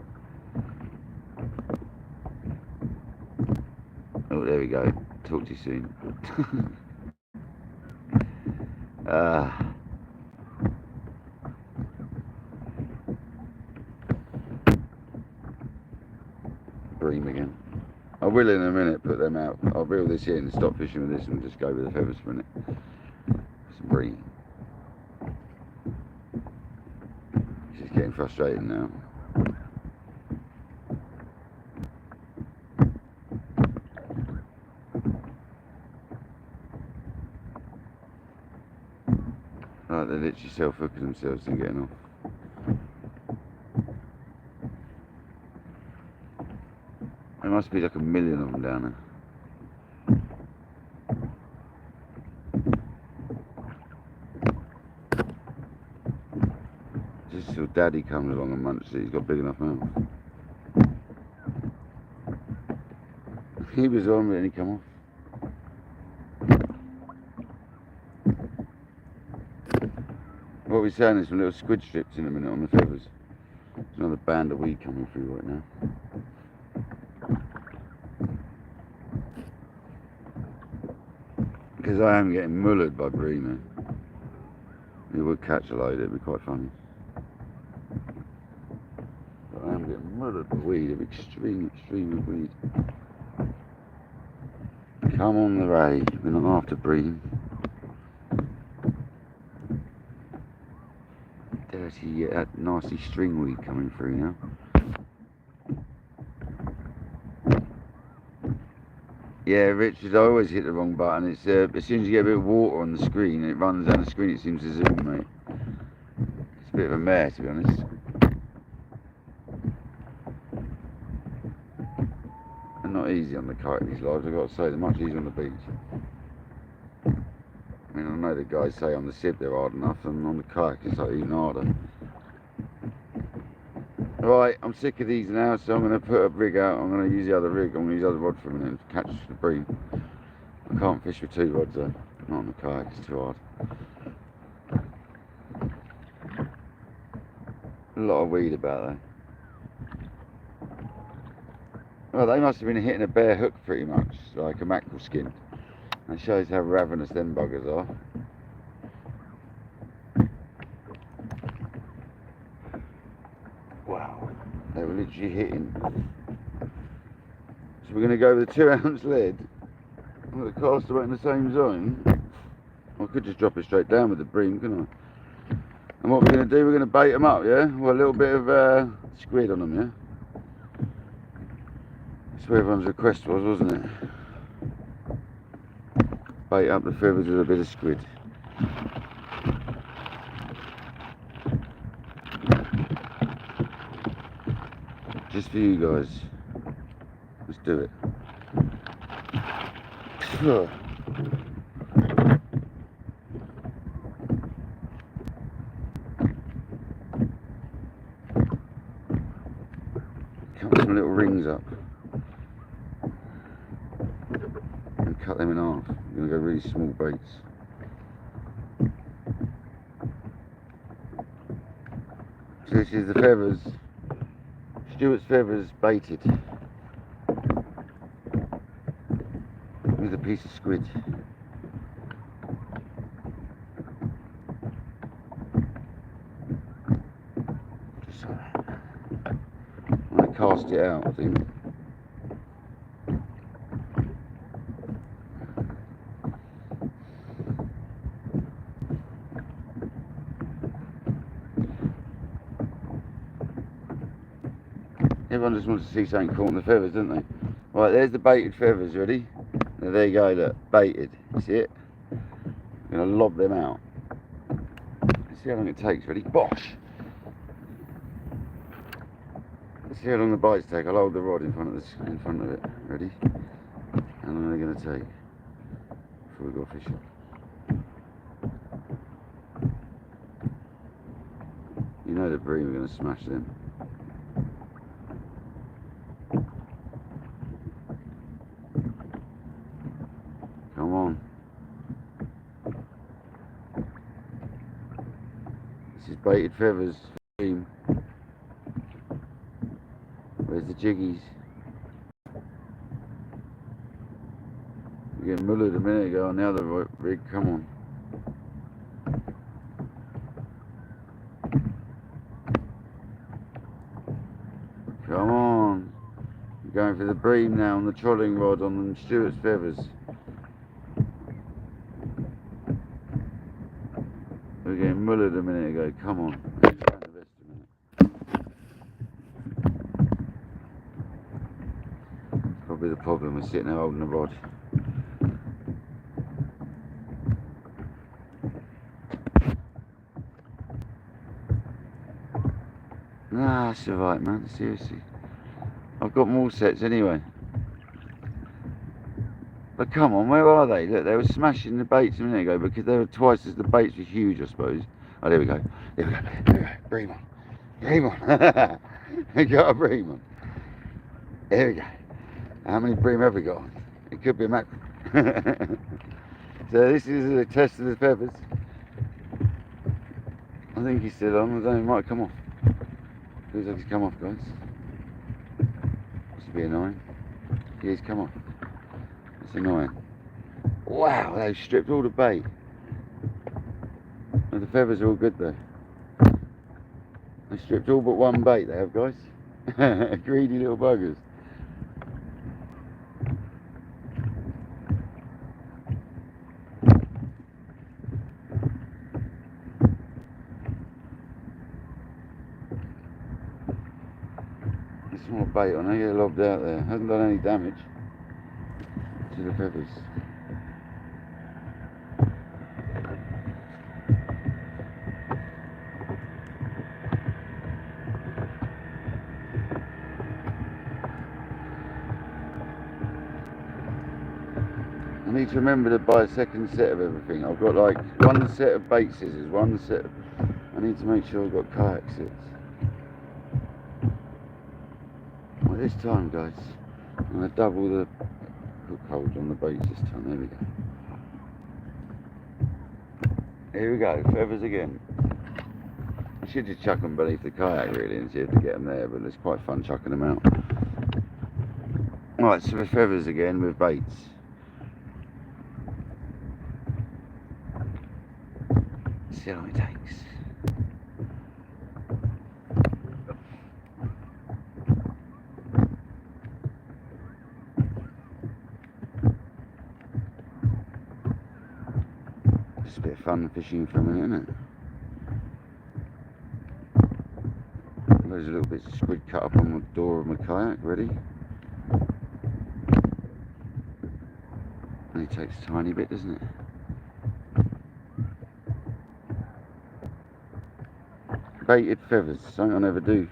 Oh, there we go. Talk to you soon. Bream again. I will in a minute put them out. I'll reel this in and stop fishing with this and just go with the feathers for a minute. Some bream. She's getting frustrated now. Right, they're literally self-hooking themselves and getting off. There must be like a million of them down there. Just till Daddy comes along and munches it, he's got a big enough mouth. He was on me and he come off. What we're saying is some little squid strips in a minute on the feathers. There's another band of weed coming through right now. Because I am getting mullered by bream. He would catch a load, it'd be quite funny. But I am getting mullered by weed, of extreme weed. Come on the ray, we're not after bream. Dirty, that nasty string weed coming through now. Yeah, Richard, I always hit the wrong button. It's as soon as you get a bit of water on the screen and it runs down the screen, it seems to zoom, mate. It's a bit of a mare, to be honest. And not easy on the kayak these lives, I've got to say, they're much easier on the beach. I mean, I know the guys say on the sib they're hard enough, and on the kayak it's like even harder. Right, I'm sick of these now, so I'm going to put a rig out. I'm going to use the other rig. I'm going to use the other rod for a minute to catch the bream. I can't fish with two rods though. Not on the kayak, it's too hard. A lot of weed about there. Well, they must have been hitting a bare hook pretty much, like a mackerel skin. That shows how ravenous them buggers are. Wow, they were literally hitting. So we're going to go with a 2-ounce lead. I'm going to cast about in the same zone. I could just drop it straight down with the bream, couldn't I? And what we're going to do, we're going to bait them up, yeah? Well, a little bit of squid on them, yeah? That's what everyone's request was, wasn't it? Bait up the feathers with a bit of squid. Just for you guys. Let's do it. Cut some little rings up and cut them in half. We're going to go really small baits. So this is the feathers. Stuart's feathers baited with a piece of squid. Just like that. I'm going to cast it out, I think. Everyone just wants to see something caught in the feathers, don't they? Right, there's the baited feathers, ready? Now, there you go, look, baited. You see it? I'm going to lob them out. Let's see how long it takes, ready? Bosh! Let's see how long the bites take. I'll hold the rod in front of it. Ready? How long are they going to take before we go fishing? You know the bream are going to smash them. baited feathers. Bream. Where's the jiggies? We're getting mullered a minute ago on the other rig. Come on. Come on. I'm going for the bream now on the trolling rod on the Stewart's feathers. We were getting mullered a minute ago. Come on. Probably the problem. We're sitting there holding the rod. Nah, that's alright, man. Seriously. I've got more sets anyway. But come on, where are they? Look, they were smashing the baits a minute ago because they were twice as the baits were huge, I suppose. Oh, there we go. There we go. There we go. Bream on. Bream on. We got a bream on. There we go. How many bream have we got on? It could be a mackerel. So this is a test of the feathers. I think he's still on. I don't know, he might come off. Looks like he's come off, guys. This would be annoying. Yeah, he's come off. It's annoying. Wow, they've stripped all the bait. And the feathers are all good though. They stripped all but one bait they have, guys. Greedy little buggers. There's more bait on, they get lobbed out there. Hasn't done any damage to the feathers. I need to remember to buy a second set of everything. I've got like one set of bait scissors, one set of... I need to make sure I've got kayak sets. Well, this time, guys, I'm going to double the hook hold on the baits this time. There we go. Here we go, feathers again. I should just chuck them beneath the kayak really and see if they get them there, but it's quite fun chucking them out. Right, so the feathers again with baits. See how long it takes. Just a bit of fun fishing for a minute, isn't it? There's a little bit of squid cut up on the door of my kayak, ready? Only takes a tiny bit, doesn't it? Baited feathers, something I never do.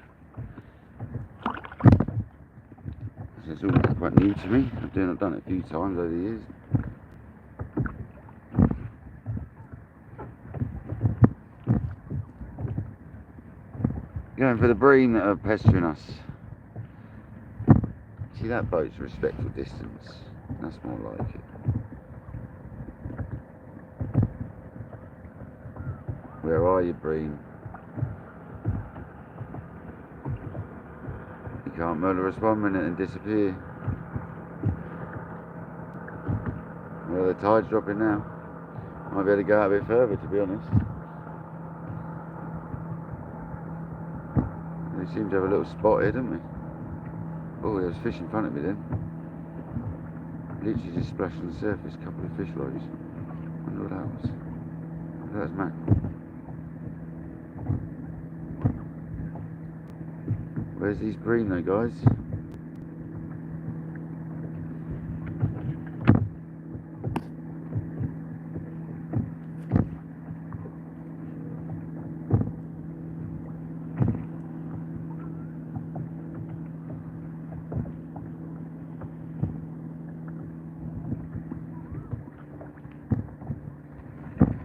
It's all quite new to me. I've done it a few times over the years. Going for the bream that are pestering us. See, that boat's a respectful distance. That's more like it. Where are you, bream? You can't murder us 1 minute and disappear. Well, the tide's dropping now. Might be able to go out a bit further, to be honest. We seem to have a little spot here, don't we? Oh, there was fish in front of me then. Literally just splashed on the surface, a couple of fish loads. Wonder what that was. That was mackerel. Where's these bream though, guys?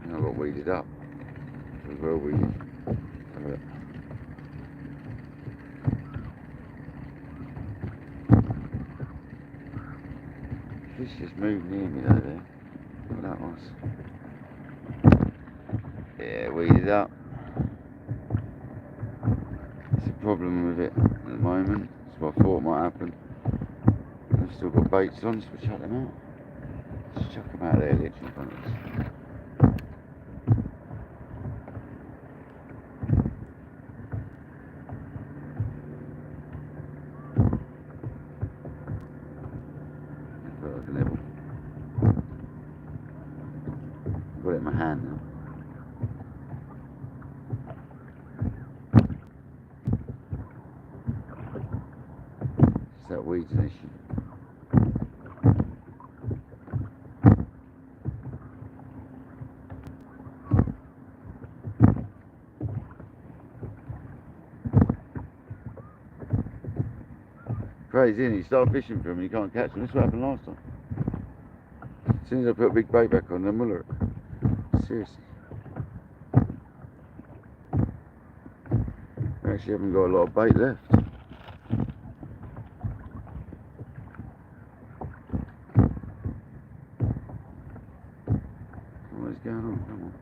I got weeded up. It was well weeded. Have a look. Fish just moved near me though there. What that was. Yeah, weeded up. problem with it at the moment. That's what I thought might happen. I've still got baits on, so we'll chuck them out. Just chuck them out there, literally in front of us. Like a nibble. I've got it in my hand now. It's that weed's an issue. Crazy, isn't it? You start fishing for them and you can't catch them. This is what happened last time. As soon as I put a big bait back on, then we'll look. Seriously. We actually haven't got a lot of bait left. What is going on? Come on.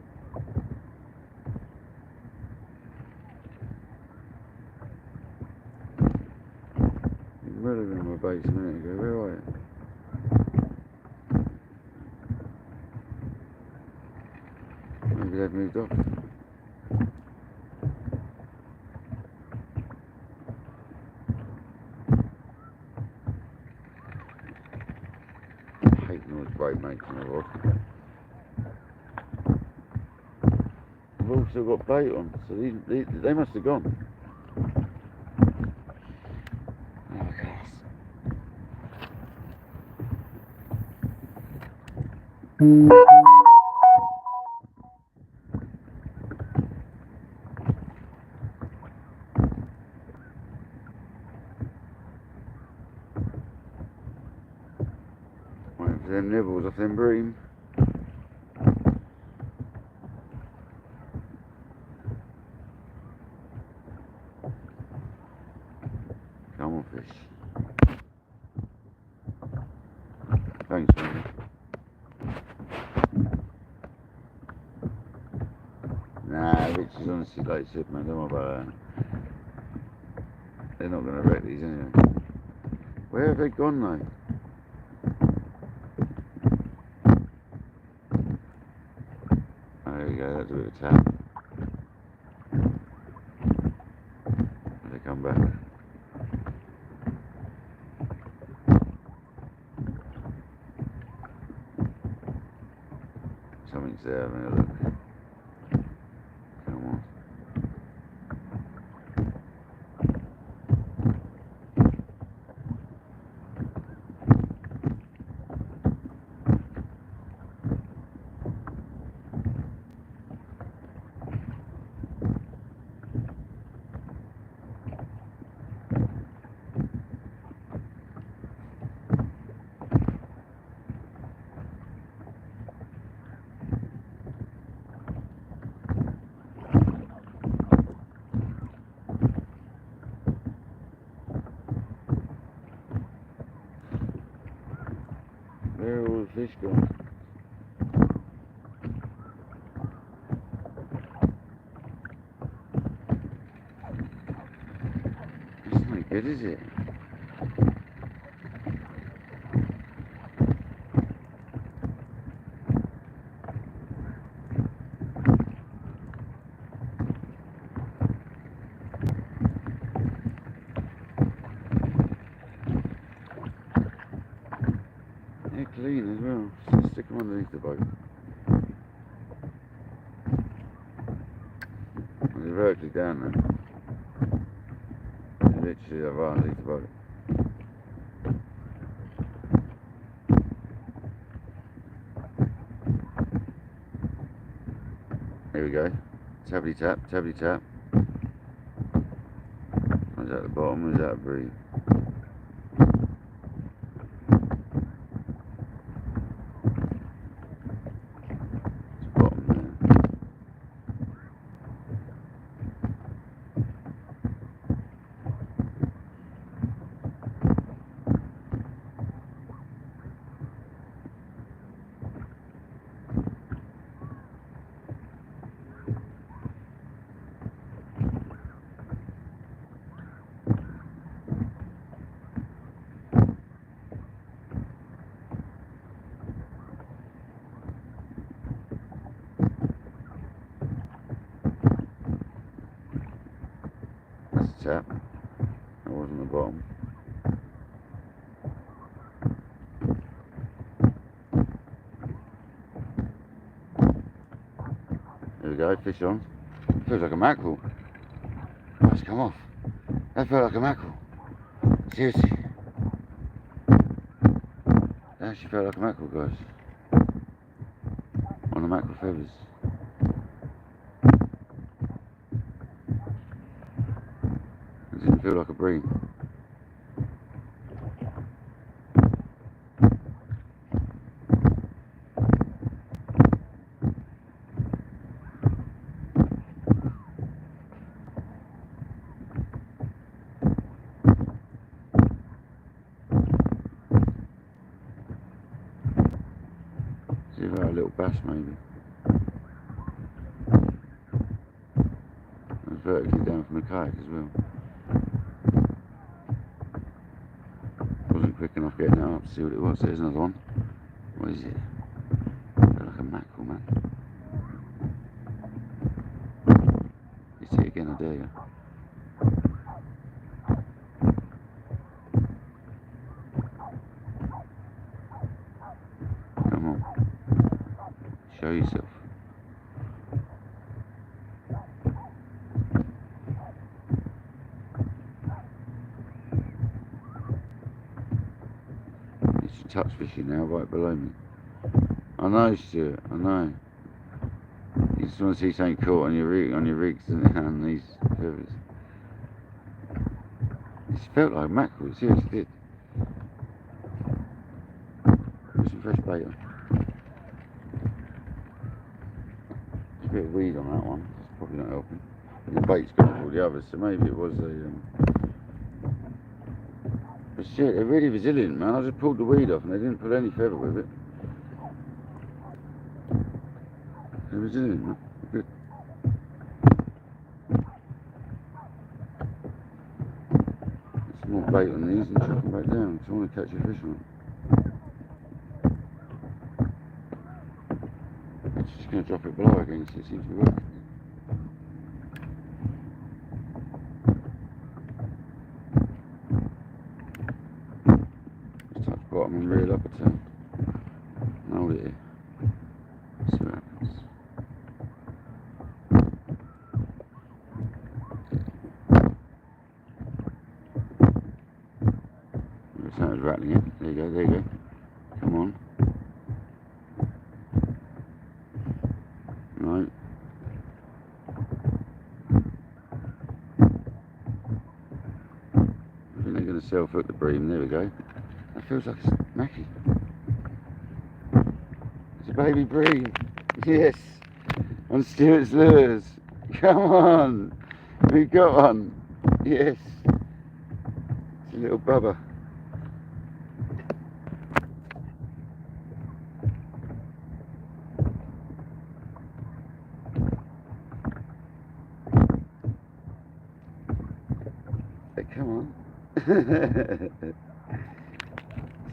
You were in my baits a minute ago. Where are you? Maybe they've moved off. I hate noise break mates on the rod. I've also got bait on, so they must have gone. Oh, gosh. Waiting for them nibbles off them bream. Come on, fish. Thanks, man. Nah, Rich is honestly like said, man, don't worry about that. They're not going to wreck these anyway. Where have they gone though? Oh, there we go, that's a bit of a tap. They come back. Something's there, having a look. Come on. Where are all the fish gone? That's not good, is it? They're clean as well. Just stick them underneath the boat. They're vertically down there. They're literally right underneath the boat. Here we go. Tabbly tap, tabbly tap. One's at the bottom, one's at a bream. we go, fish on. Feels like a mackerel. Oh, it's come off. That felt like a mackerel. Seriously. That actually felt like a mackerel, guys. On the mackerel feathers. It didn't feel like a bream. See if I had a little bass maybe. I was vertically down from the kayak as well. Wasn't quick enough getting it up to see what it was. There's another one. What is it? Felt like a mackerel, man. You see it again, I dare you. Come on. Show yourself. It's touch fishing now, right below me. I know, Stuart, I know. You just want to see something caught on your rigs and these feathers. It felt like mackerel, it seriously did. Put some fresh bait on. There's a bit of weed on that one, it's probably not helping. And the bait's gone for all the others, so maybe it was a... But shit, they're really resilient, man. I just pulled the weed off and they didn't pull any feather with it. They're resilient, man. Good. Get some more bait on these and chuck them back down, because I want to catch a fish on them. I'm just going to drop it below again, so it seems to be working. Just touch bottom and reel up a turn. And hold it here. See what happens. The sound was rattling it. There you go, there you go. Come on. Right. I think they're going to self-hook the bream. There we go. That feels like a mackie. It's a baby bream. Yes. On Stuart's lures. Come on. We got one. Yes. It's a little bubba. Hey, come on.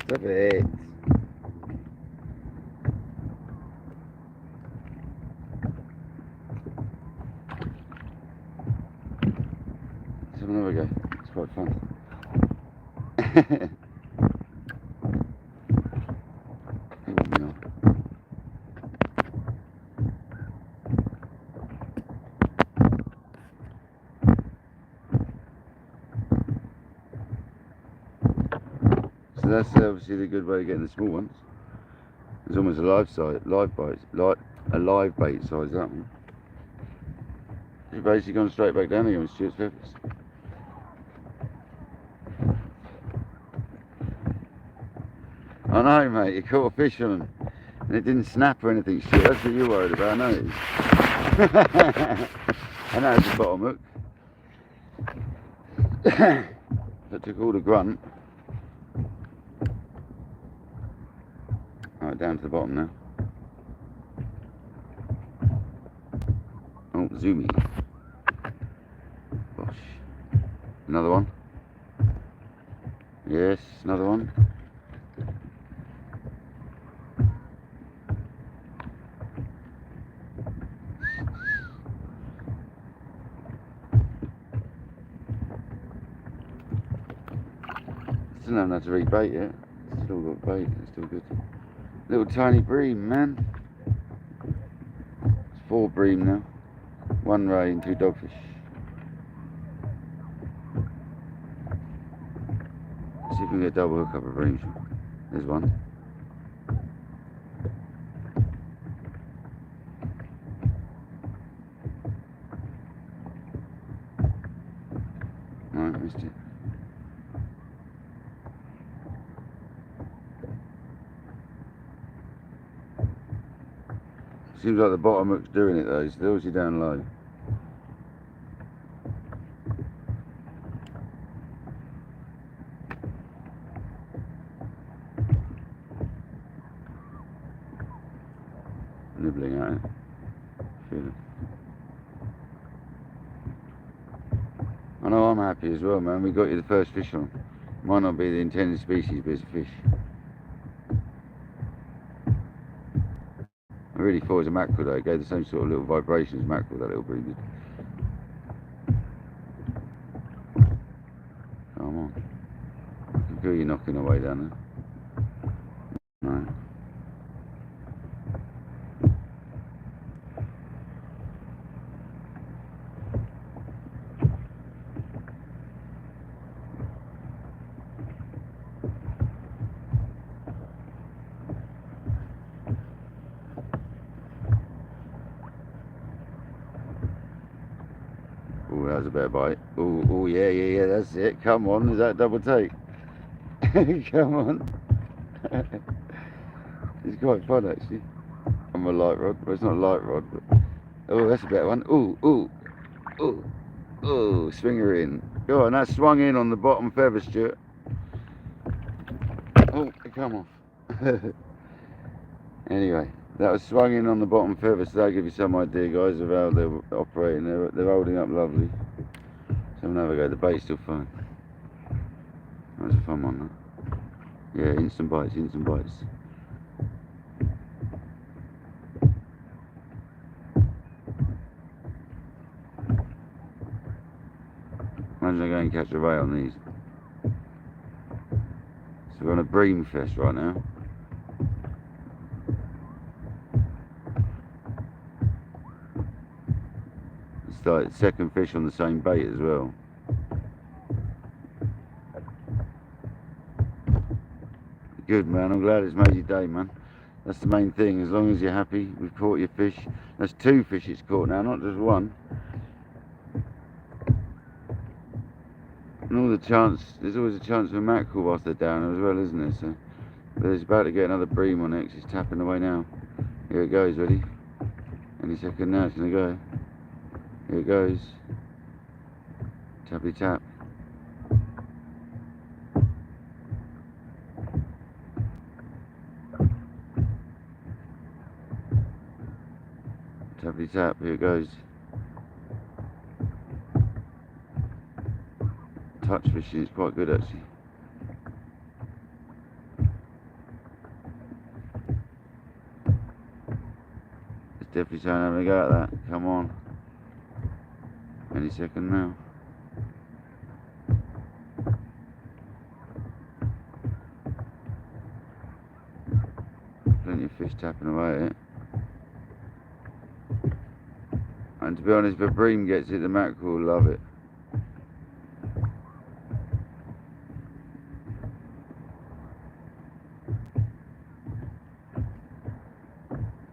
Stop it. Let's have another go. It's quite fun. So that's obviously the good way of getting the small ones. It's almost a live bait size, that one. You've basically gone straight back down again with Stuart's feathers. I know, mate, you caught a fish on them and it didn't snap or anything, Stuart. That's what you're worried about, I know it is. And that was the bottom hook. That took all the grunt. Alright, down to the bottom now. Oh, zoomy. Gosh. Another one. Yes, another one. Still haven't had to rebait yet. Still got bait, it's still good. Little tiny bream, man. It's 4 bream now. 1 ray and 2 dogfish. Let's see if we can get a double hook up a bream. There's one. No, missed it. Seems like the bottom hook's doing it though, still obviously down low. Nibbling at it. Feel it. I know I'm happy as well, man. We got you the first fish on. Might not be the intended species, but it's a fish. I really thought it was a mackerel though. It gave the same sort of little vibration as mackerel, that little bream did. Come on. I can feel you knocking away down there. No. Oh, that was a better bite. Oh, yeah, that's it. Come on, is that double take? Come on. It's quite fun actually. I'm a light rod, but it's not a light rod. But oh, that's a better one. Swing her in. Go on, that swung in on the bottom feather, Stuart. Oh, come off. Anyway, that was swung in on the bottom feather, so that'll give you some idea, guys, of how they're operating. They're holding up lovely. So we'll have a go. The bait's still fine. That was a fun one, huh? Yeah, instant bites, instant bites. Imagine I go and catch a ray on these. So we're on a bream fest right now. It's like second fish on the same bait as well. Good, man. I'm glad it's made your day, man. That's the main thing. As long as you're happy, we've caught your fish. That's 2 fish it's caught now, not just 1. And all the chance, there's always a chance of a mackerel whilst they're down as well, isn't there? So, but it's about to get another bream on it, 'cause it's tapping away now. Here it goes, ready? Any second now it's going to go. Here it goes. Tappy tap. Tappy tap, here it goes. Touch fishing is quite good actually. It's definitely saying having a go at that. Come on. Any second now. Plenty of fish tapping away at it. And to be honest, if a bream gets it, the mackerel will love it.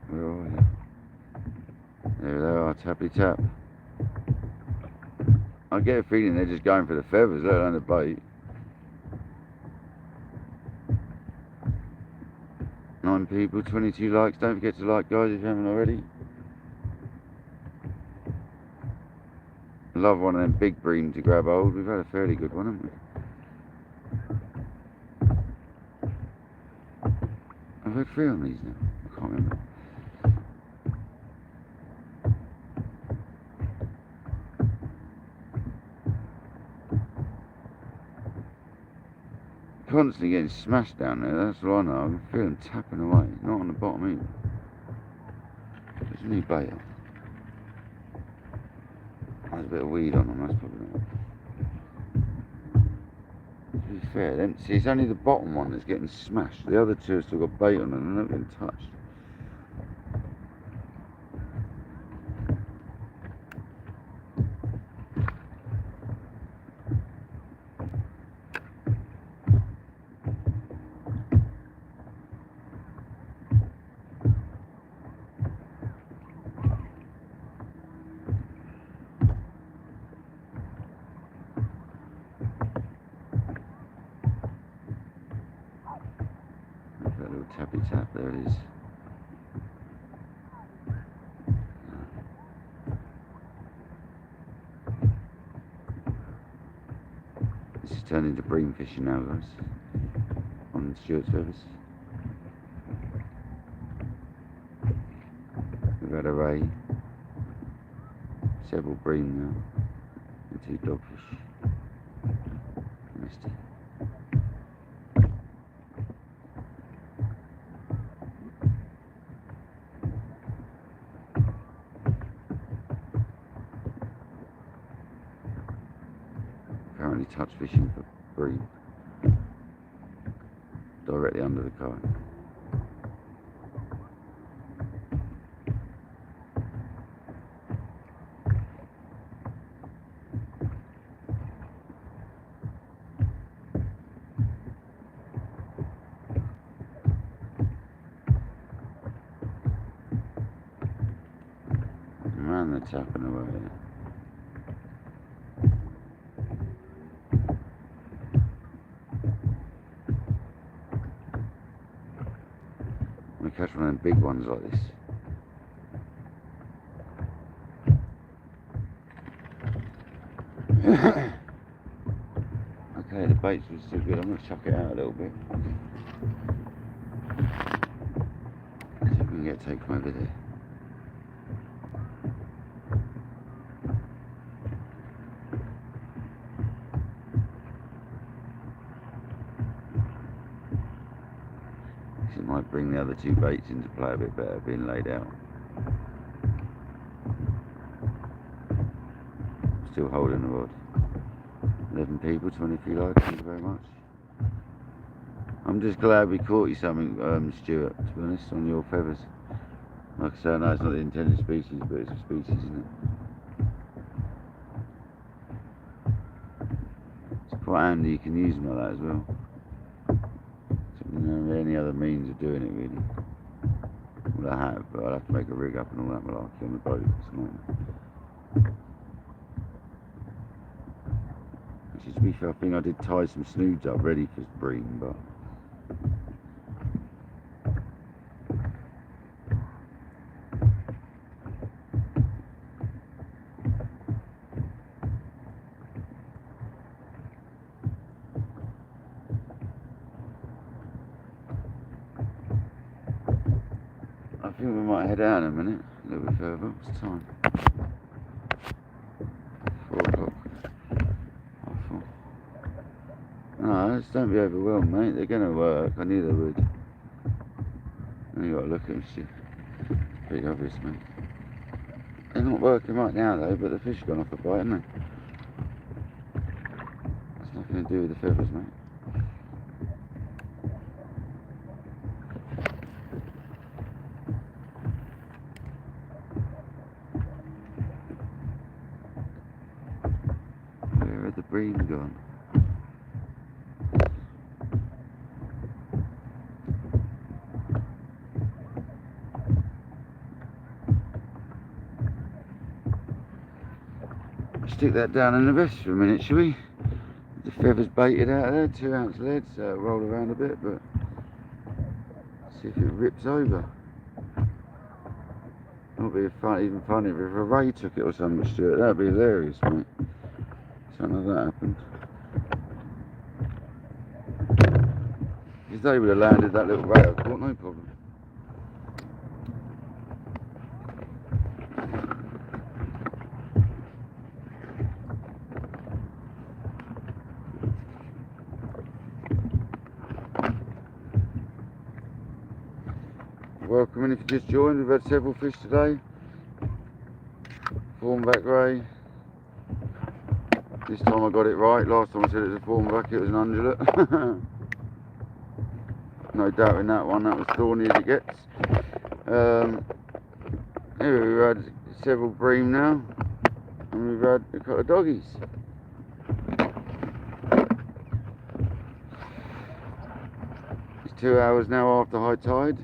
Where are you? There they are, tappy tap. I get a feeling they're just going for the feathers, let alone the bait. 9 people, 22 likes. Don't forget to like, guys, if you haven't already. I love one of them big bream to grab hold. We've had a fairly good one, haven't we? I've had 3 on these now. I can't remember. Constantly getting smashed down there, that's all I know. I can feel them tapping away, not on the bottom either. There's a new bait up. There's a bit of weed on them, that's probably not. To be fair, see, it's only the bottom one that's getting smashed. The other 2 have still got bait on them and they're not getting touched. Happy tap, there it is. This is turning into bream fishing now, guys, on Stuart's feathers. We've had a ray, several bream now, and 2 dogfish. Misty. Apparently touch fishing for bream directly under the kayak. Man, they're tapping away. We catch one of them big ones like this. Okay, the baits were still good. I'm going to chuck it out a little bit. See if we can get a take from over there. It might bring the other 2 baits into play a bit better being laid out. Still holding the rod. 11 people, 20 if you like, thank you very much. I'm just glad we caught you something, Stuart, to be honest, on your feathers. Like I say, I know it's not the intended species, but it's a species, isn't it? It's quite handy, you can use them like that as well. You know, any other means of doing it really. Well, I have, but I'll have to make a rig up and all that malarkey on the boat. Actually, to be fair, I think I did tie some snoods up ready for bream, but I think we might head out in a minute, a little bit further. What's the time? 4 o'clock. Half 4. No, just don't be overwhelmed, mate. They're going to work. I knew they would. Now you got to look at them, see. Pretty obvious, mate. They're not working right now, though, but the fish have gone off a bite, haven't they? It's nothing to do with the feathers, mate. The bream gone. Stick that down in the vest for a minute, shall we? The feathers baited out of there, 2 ounce leads, roll around a bit, but see if it rips over. It'll be even funny if a ray took it or something, Stuart. That'd be hilarious, mate. Something like that happened. If they would have landed that little ray, I caught, no problem. Welcome in if you just joined. We've had several fish today. Thornback ray. This time I got it right. Last time I said it was a thornback, it was an undulate. No doubt in that one, that was thorny as it gets. Anyway, we've had several bream now, and we've had a couple of doggies. It's 2 hours now after high tide.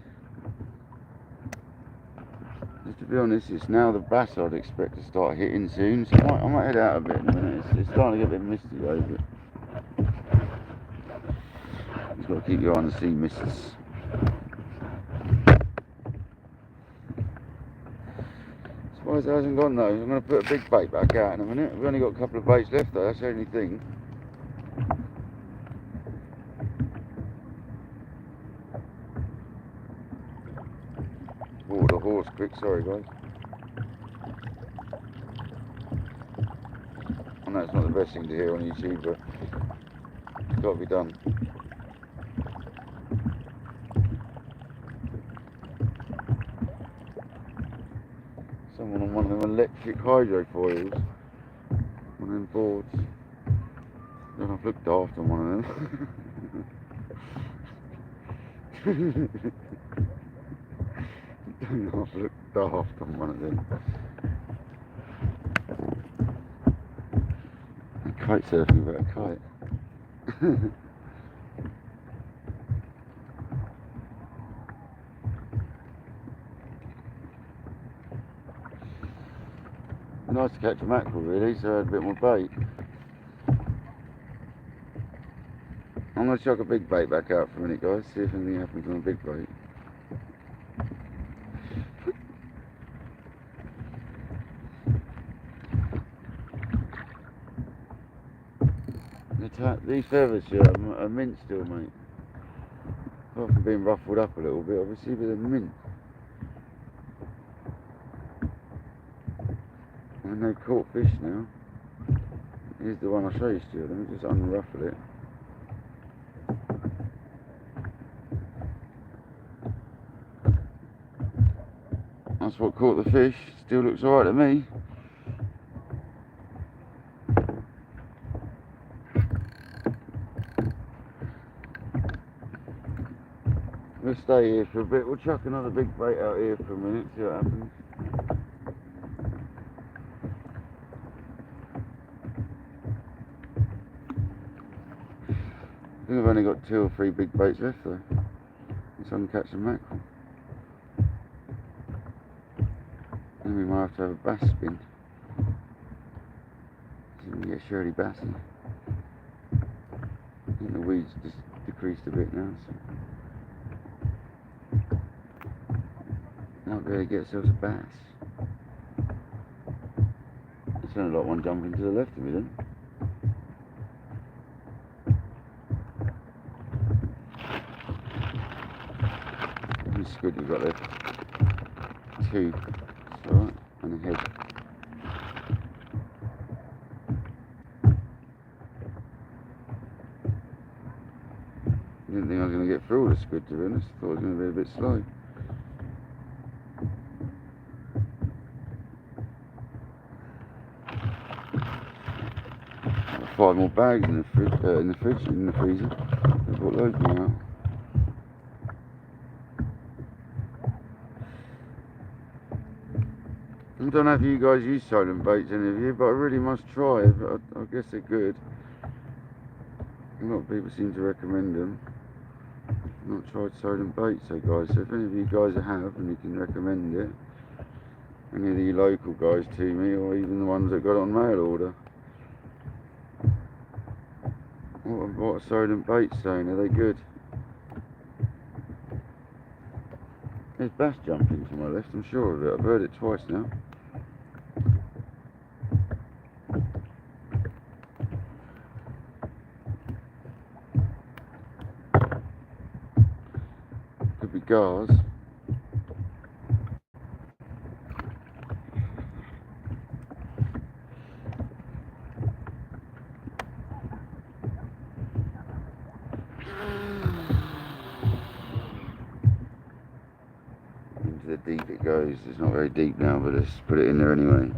Just to be honest, it's now the bass I'd expect to start hitting soon, so I might head out a bit in a minute. It's starting to get a bit misty though, but you've got to keep your eye on the sea mists. Surprised it hasn't gone though. I'm going to put a big bait back out in a minute. We've only got a couple of baits left though, that's the only thing. Water the horse quick, sorry guys. I know it's not the best thing to hear on YouTube, but it's got to be done. Someone on one of them electric hydrofoils, one of them boards. Then I've looked daft on one of them. I've looked daft on one of them. Kite surfing about a kite. Nice to catch a mackerel really, so I had a bit more bait. I'm going to chuck a big bait back out for a minute guys, see if anything happens on a big bait. These feathers here are mint still, mate. Apart from being ruffled up a little bit, obviously, but they're mint. And they've caught fish now. Here's the one I showed you still. Let me just unruffle it. That's what caught the fish. Still looks alright to me. We'll stay here for a bit. We'll chuck another big bait out here for a minute, see what happens. I think I've only got 2 or 3 big baits left though. So I can catch some mackerel. Then we might have to have a bass spin. So we can get Shirley bassing. I think the weeds just decreased a bit now, so might be able to get ourselves a bass. It sounded like one jumping to the left of me then. How many squid we've got left? 2. That's alright, and a head. Didn't think I was going to get through all the squid to be honest. Thought it was going to be a bit slow. Got 5 more bags in the freezer. I've got loads more out. I don't know if you guys use silent baits, any of you, but I really must try. I guess they're good. A lot of people seem to recommend them. I've not tried silent baits though guys, so if any of you guys have and you can recommend it, any of you local guys to me, or even the ones that got it on mail order. What are silent baits saying? Are they good? There's bass jumping to my left, I'm sure of it. I've heard it twice now. Could be gars. Into the deep it goes. It's not very deep now, but let's put it in there anyway.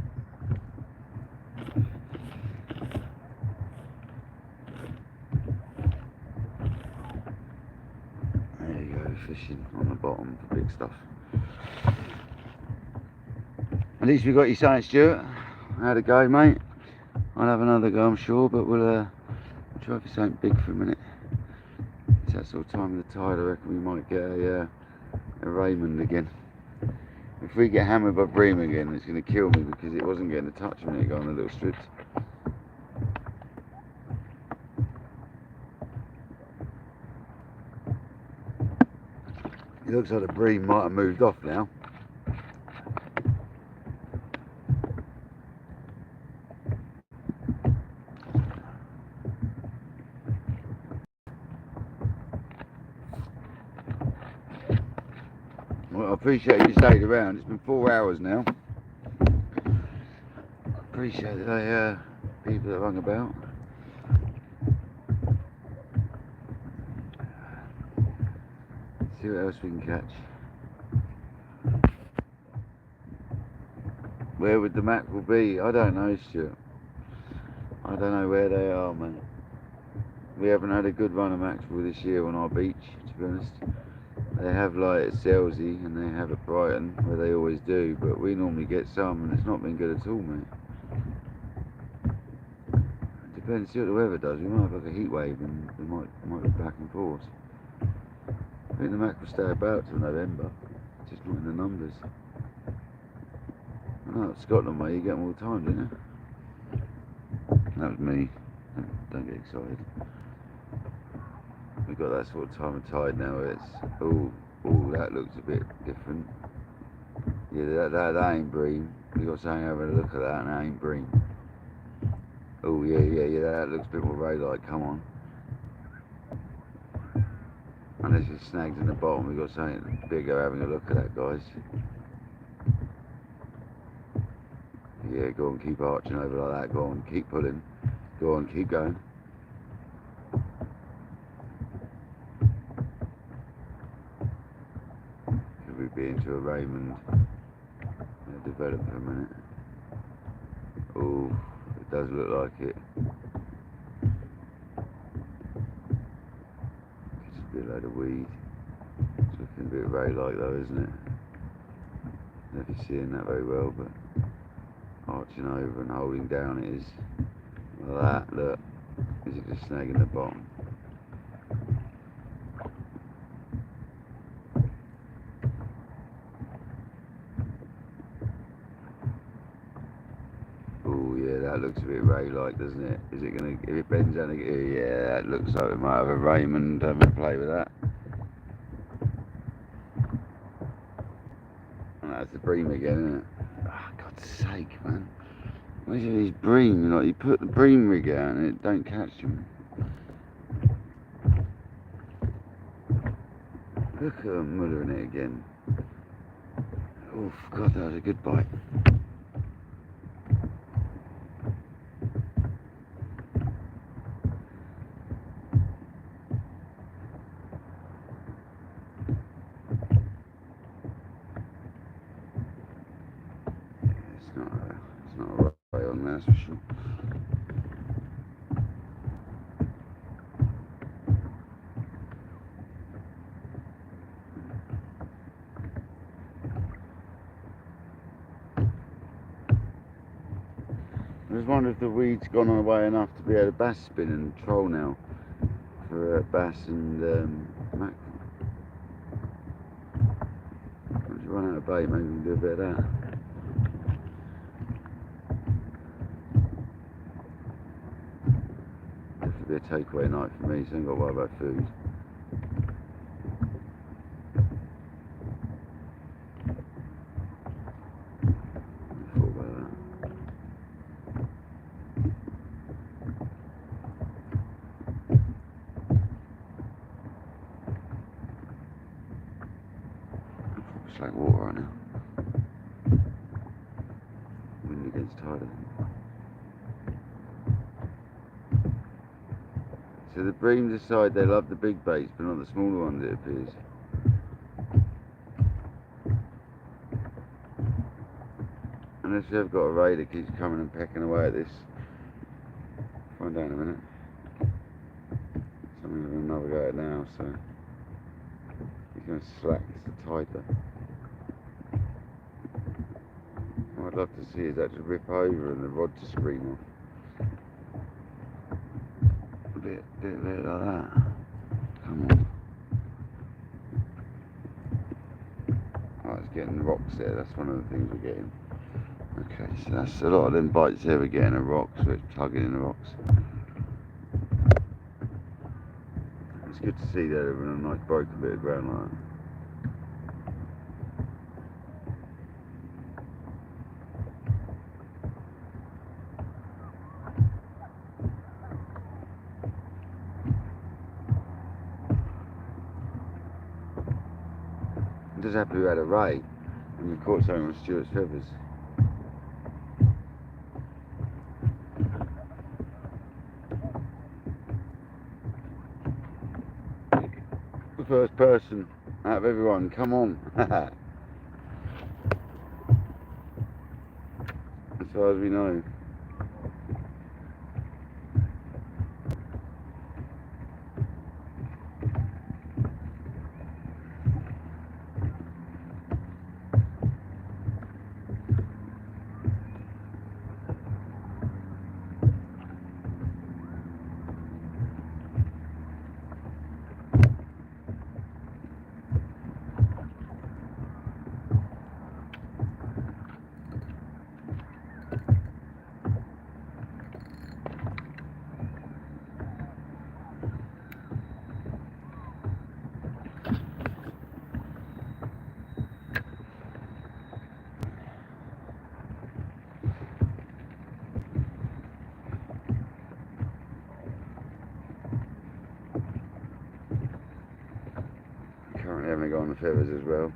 There you go, fishing on the bottom for big stuff. At least we got you something, Stuart. How'd it go, mate? I'll have another go, I'm sure, but we'll try for something big for a minute. It's that sort of time of the tide, I reckon we might get a Raymond again. If we get hammered by bream again, it's going to kill me because it wasn't getting a touch a minute ago on the little strips. It looks like the bream might have moved off now. appreciate you stayed around. It's been 4 hours now. Appreciate the people that hung about. See what else we can catch. Where would the mackerel be? I don't know, Stuart. I don't know where they are, man. We haven't had a good run of mackerel this year on our beach, to be honest. They have like at Selsey and they have at Brighton, where they always do, but we normally get some and it's not been good at all, mate. It depends, see what the weather does. We might have like a heat wave and we might be back and forth. I think the mackerel stay about till November, just not in the numbers. I know, Scotland, mate, you get them all the time, don't you? That was me. Don't get excited. We've got that sort of time of tide now where it's, oh, that looks a bit different. Yeah, that ain't bream. We've got something over a look at that and that ain't bream. Oh, yeah, that looks a bit more ray-like, come on. Unless it's snagged in the bottom, we've got something bigger having a look at that, guys. Yeah, go on, keep arching over like that, go on, keep pulling. Go on, keep going. Could we be into a Raymond develop for a minute? Oh, it does look like it. Could just be a load of weed. It's looking a bit ray-like though, isn't it? I don't know if you're seeing that very well, but arching over and holding down it is like that. Look, is it just snagging the bottom? Oh yeah, that looks a bit ray-like, doesn't it? Is it gonna, if it bends down again? Yeah, that looks like we might have a Raymond. Having a play with that. And that's the bream again, isn't it? Oh, God's sake, man. Where's these bream? Like, you put the bream rig out and it don't catch them. Look at them mullering it again. Oh, God, that was a good bite. It's not a ray on there, that's for sure. I just wonder if the weed's gone away enough to be able to bass spin and troll now for bass and mackerel. Once you run out of bait, maybe we can do a bit of that. Definitely be a takeaway night for me, so I ain't got to worry about food. It's like water right now. Wind against tide, I think. So the bream decide they love the big baits, but not the smaller ones, it appears. Unless they've got a ray that keeps coming and pecking away at this. Find out in a minute. Something with another go at now, so he's going to slack. It's the tide though. What I'd love to see is that just rip over and the rod to scream off. A bit like that. Come on. Oh, it's getting rocks there. That's one of the things we're getting. Okay, so that's a lot of them bites there we're getting a rock, so it's tugging in the rocks. It's good to see that they're in a nice broken bit of ground like that. Does happy we had a ray and we caught something on Stuart's feathers. The first person out of everyone, come on. As far as we know. Currently having a go on the feathers as well.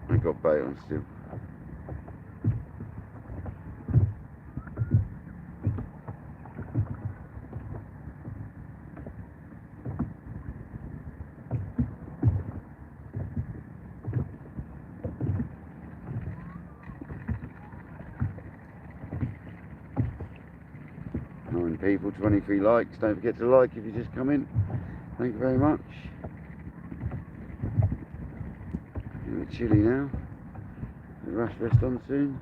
I got bait on still. People, 23 likes. Don't forget to like if you just come in. Thank you very much. A bit chilly now. The rush vest on soon.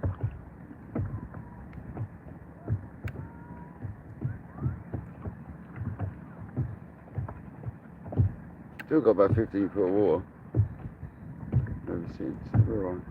Still got about 15 foot of water. Ever since. We're alright.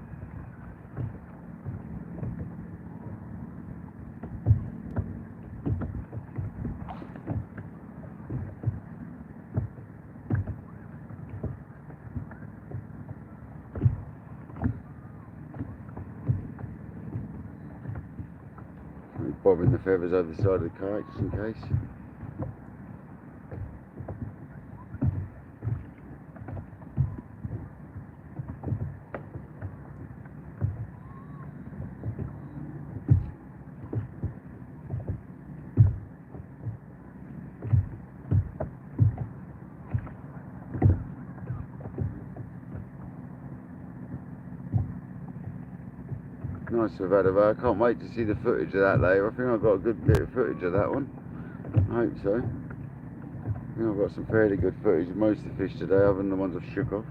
Bobbing the feathers over the side of the kayak just in case. Nice to have had a I can't wait to see the footage of that later. I think I've got a good bit of footage of that one. I hope so. I think I've got some fairly good footage of most of the fish today, other than the ones I've shook off.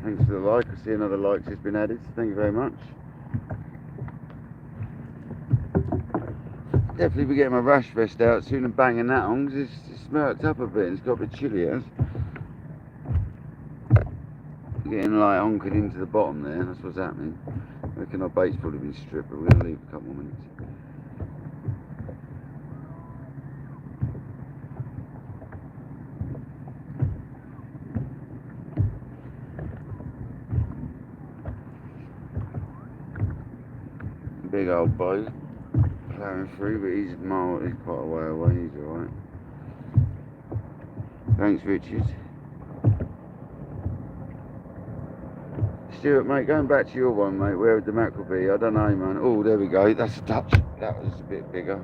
Thanks for the like. I see another like has been added, so thank you very much. Definitely be getting my rash vest out soon and banging that on, because it's smirked up a bit and it's got a bit chilly, it has. Getting like honkered into the bottom there, that's what's happening. I reckon our bait's probably been stripped, but we're going to leave a couple more minutes. Big old boat plowing through, but he's quite a way away, he's alright. Thanks, Richard. Stuart, mate, going back to your one, mate, where would the mackerel be? I don't know, man. Oh, there we go. That's a touch. That was a bit bigger.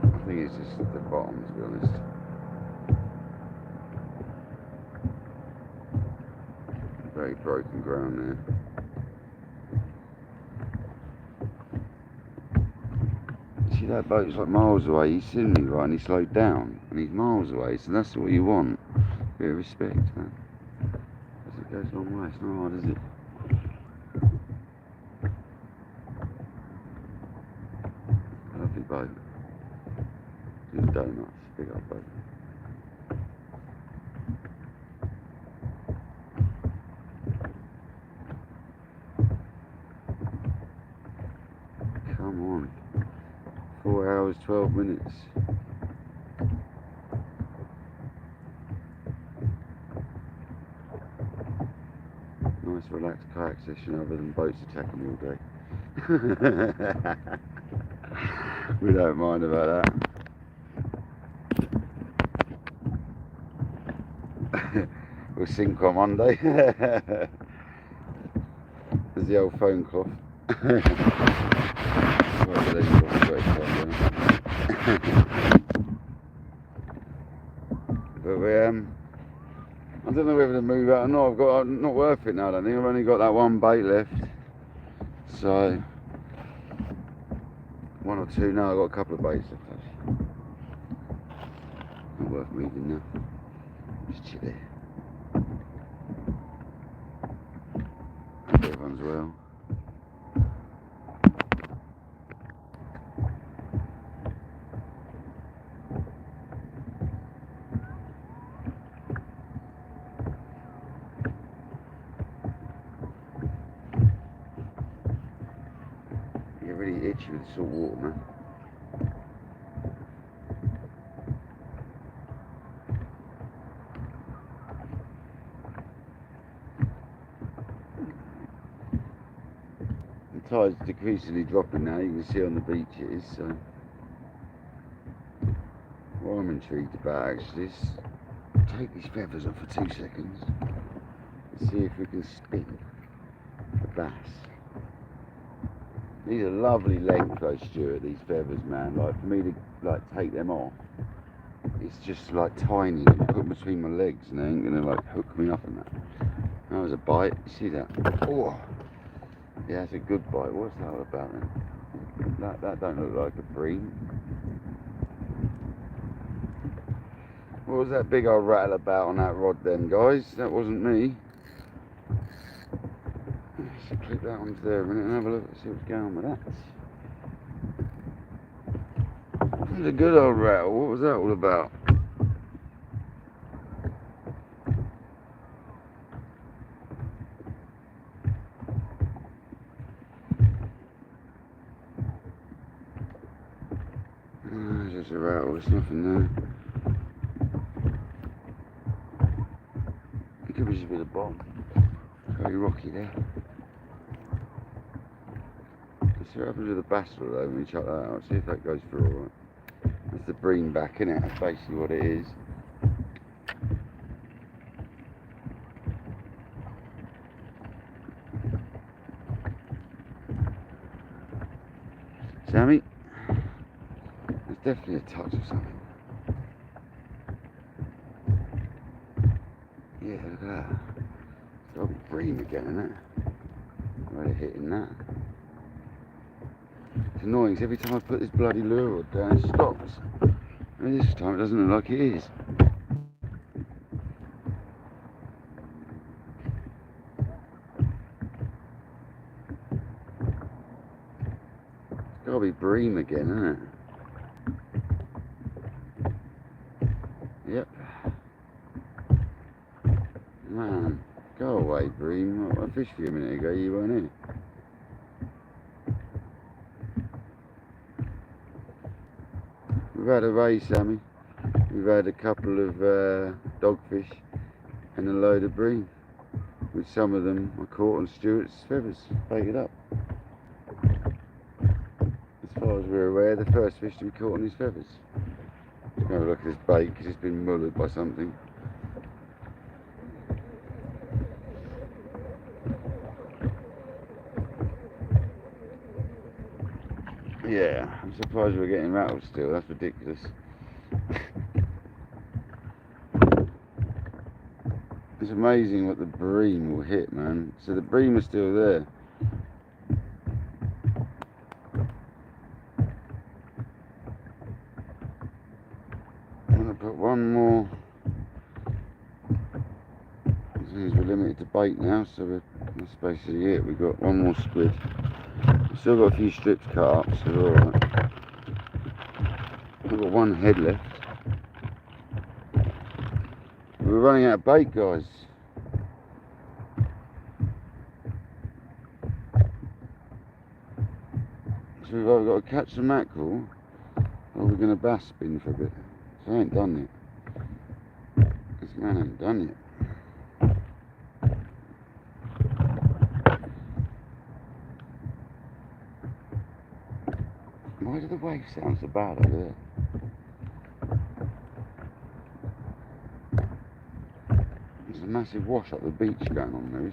I think it's just the bottom, to be honest. Very broken ground there. See, that boat's like miles away. He's seen me, right, and he slowed down, and he's miles away, so that's what you want. Bit of respect, man. Because it goes a long way. It's not hard, is it? Lovely boat. Doing donuts. Big old boat. Come on. 4 hours, 12 minutes. Nice relaxed kayak session other than boats attacking me all day. We don't mind about that. We'll sync on Monday. There's the old phone cloth. But we I don't know whether to move out or not. I'm not worth it now. I don't think I've only got that one bait left. So 1 or 2 now. I've got a couple of baits left actually. Not worth moving now. Just chill there. That one's well. You're really itchy with salt water, man. The tide's decreasingly dropping now, you can see on the beaches, so what I'm intrigued about actually is take these feathers off for 2 seconds and see if we can spin the bass. These are lovely length though, Stuart, these feathers, man. Like for me to like take them off, it's just like tiny. You put them between my legs and they ain't gonna like hook me up on that. That was a bite, you see that? Oh, yeah, that's a good bite. What's that all about then? That don't look like a bream. What was that big old rattle about on that rod then, guys? That wasn't me. Let's click that onto there a minute and have a look and see what's going on with that. That was a good old rattle. What was that all about? Just a rattle, there's nothing there. It could be just a bit of bottom. Very rocky there. Let's see what happens with the bass though when we chuck that out. See if that goes through alright. That's the bream back, isn't it? That's basically what it is. Sammy? There's definitely a touch of something. Yeah, look at that. It's got to be bream again, isn't it? Really hitting that. It's annoying because every time I put this bloody lure rod down, it stops. And this time it doesn't look like it is. It's got to be bream again, isn't it? Yep. Man, go away, bream. I fished for you a minute ago, you weren't in. We've had a race, Sammy. We've had a couple of dogfish and a load of bream. With some of them I caught on Stuart's feathers, baited up. As far as we're aware, the first fish to be caught on his feathers. Let's have a look at this bait because it's been mullered by something. Yeah, I'm surprised we're getting rattled still, that's ridiculous. It's amazing what the bream will hit, man. So the bream is still there. I'm going to put one more. Since we're limited to bait now, so that's basically it. We've got one more squid. We've still got a few strips cut up, so we're alright. We've got one head left. We're running out of bait, guys. So we've either got to catch the mackerel or we're going to bass spin for a bit. So I ain't done yet. This man ain't done yet. Why do the waves sound so bad over there? There's a massive wash up the beach going on there, is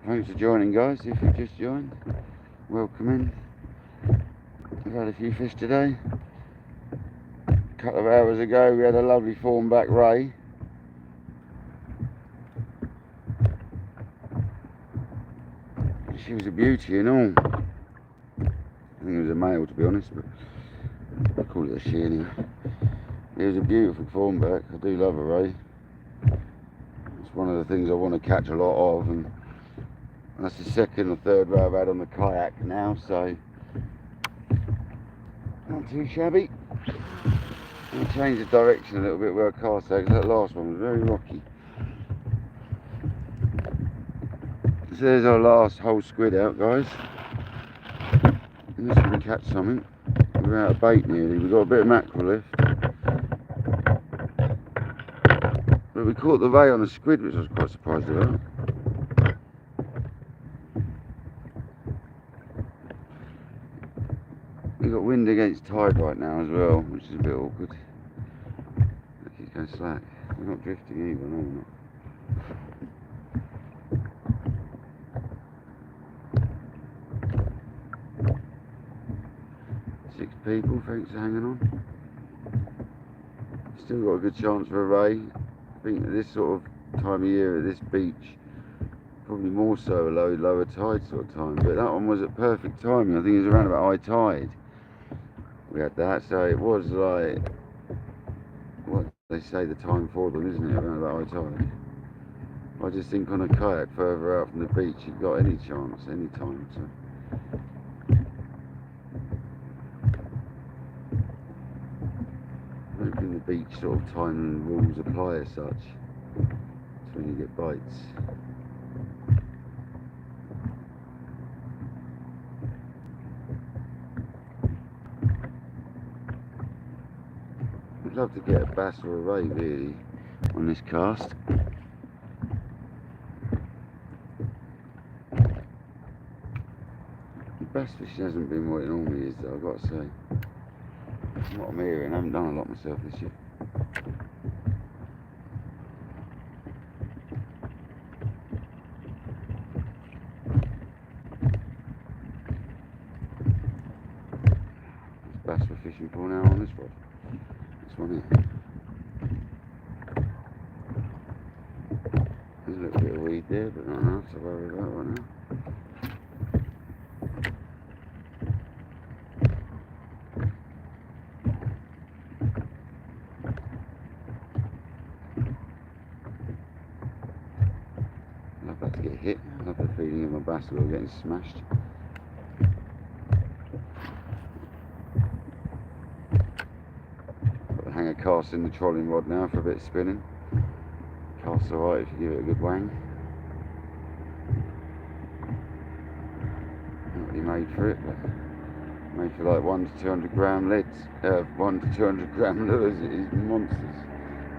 Thanks for joining, guys. If you've just joined, welcome in. We've had a few fish today. A couple of hours ago we had a lovely thornback ray. She was a beauty and all. I think it was a male, to be honest, but I call it a she anyway. It was a beautiful thornback. I do love a ray. It's one of the things I want to catch a lot of, and that's the second or third ray I've had on the kayak now, so not too shabby. I'll change the direction a little bit where I cast out, because that last one was very rocky. So there's our last whole squid out, guys. Unless we can catch something. We're out of bait nearly. We've got a bit of mackerel left. But we caught the ray on the squid, which I was quite surprised about. We've got wind against tide right now as well, which is a bit awkward. Look, it's going slack. We're not drifting either, no, we're not. Six people, thanks for hanging on. Still got a good chance for a ray. I think at this sort of time of year at this beach, probably more so a lower tide sort of time, but that one was at perfect timing. I think it was around about high tide we had that, so it was like what they say the time for them, isn't it, around about high tide. I just think on a kayak further out from the beach you've got any chance, any time. So I don't think the beach sort of time and rules apply as such. It's when you get bites. I'd love to get a bass or a ray really on this cast. The bass fishing hasn't been what it normally is though, I've got to say. That's what I'm hearing. I haven't done a lot myself this year. That's bass we're fishing for now on this rod. This one here. There's a little bit of weed there, but not enough to worry about right now. I'm about to get hit. I love the feeling of my bass lure getting smashed. Got the hanger cast in the trolling rod now for a bit of spinning. Cast's alright if you give it a good wang. Not really made for it, but made for like 1 to 200 gram leads. 1 to 200 gram lures. It is monsters.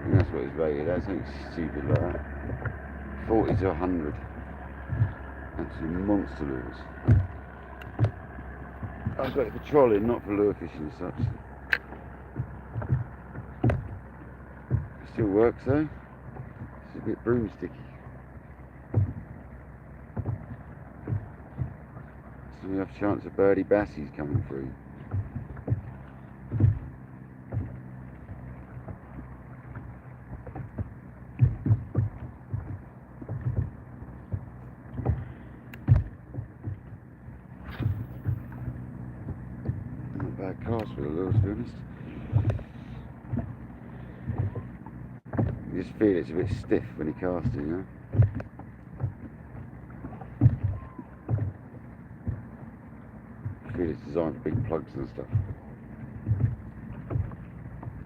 And that's what it's rated. That's something stupid like that. 40 to 100. Absolute monster lures. I've got it for trolling, not for lure fishing as such. It still works though. It's a bit broomsticky. So we have a chance of birdie bassies coming through. Bad cast with a lure, to be honest. You just feel it's a bit stiff when you cast it, you know. You feel it's designed for big plugs and stuff.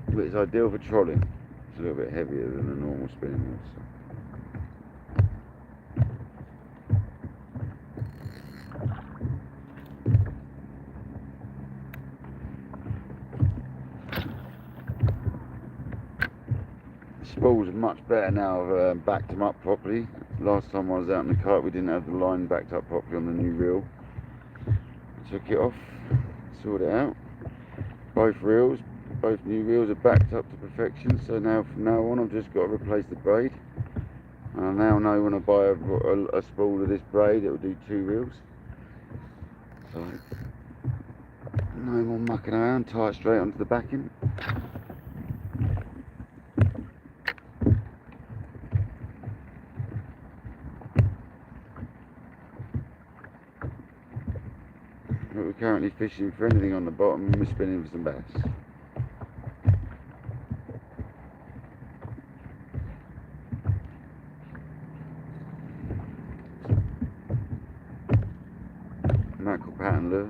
But it's ideal for trolling. It's a little bit heavier than a normal spinning rod. So. spools are much better now. I've backed them up properly. Last time I was out in the kayak we didn't have the line backed up properly on the new reel. Took it off, sorted it out. Both new reels are backed up to perfection, so now from now on I've just got to replace the braid. And I now know when I buy a spool of this braid it will do 2 reels. So no more mucking around, tie it straight onto the backing. But we're currently fishing for anything on the bottom and we're spinning for some bass. Mackerel pattern lure.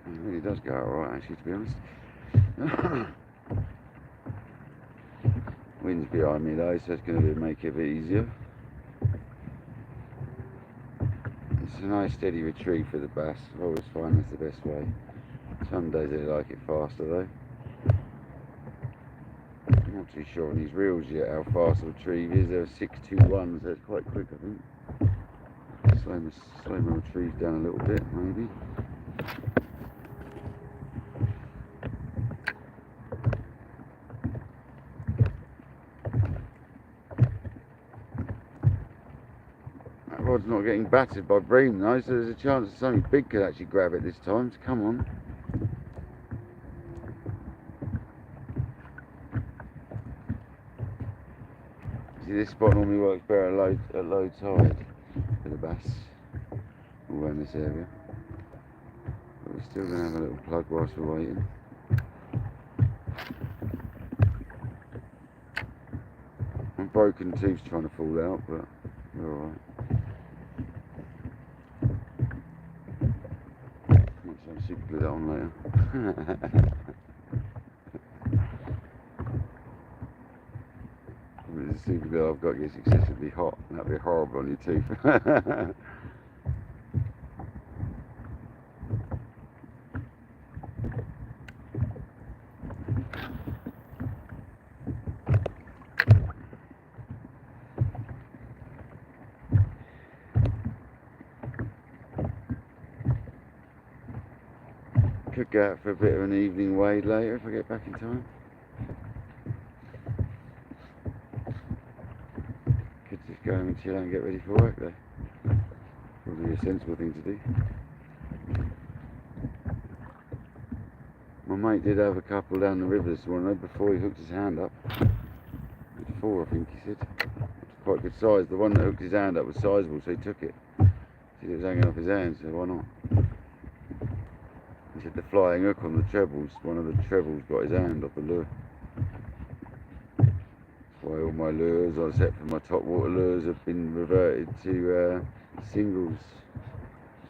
It really does go alright actually, to be honest. Wind's behind me though, so it's going to make it a bit easier. It's a nice steady retrieve for the bass. I always find that's the best way. Some days they like it faster though. I'm not too sure on these reels yet how fast the retrieve is. They're 621, so it's quite quick I think. Slow my retrieve down a little bit maybe. That rod's not getting battered by bream though, so there's a chance that something big could actually grab it this time, so come on. See, this spot normally works better at low tide for the bass, all around this area. But we're still going to have a little plug whilst we're waiting. My broken tooth's trying to fall out, but we're alright. Might try to super glue that on later. The super glue I've got gets excessively hot, and that'd be horrible on your teeth. Could go out for a bit of an evening wade later if I get back in time. Could just go home and chill out and get ready for work though. Probably a sensible thing to do. My mate did have a couple down the river this morning before he hooked his hand up. 4 I think he said. Quite good size. The one that hooked his hand up was sizable, so he took it. It was hanging off his hand, so why not? He said the flying hook on the trebles, one of the trebles got his hand off the lure. That's why all my lures, except for my top water lures, have been reverted to singles,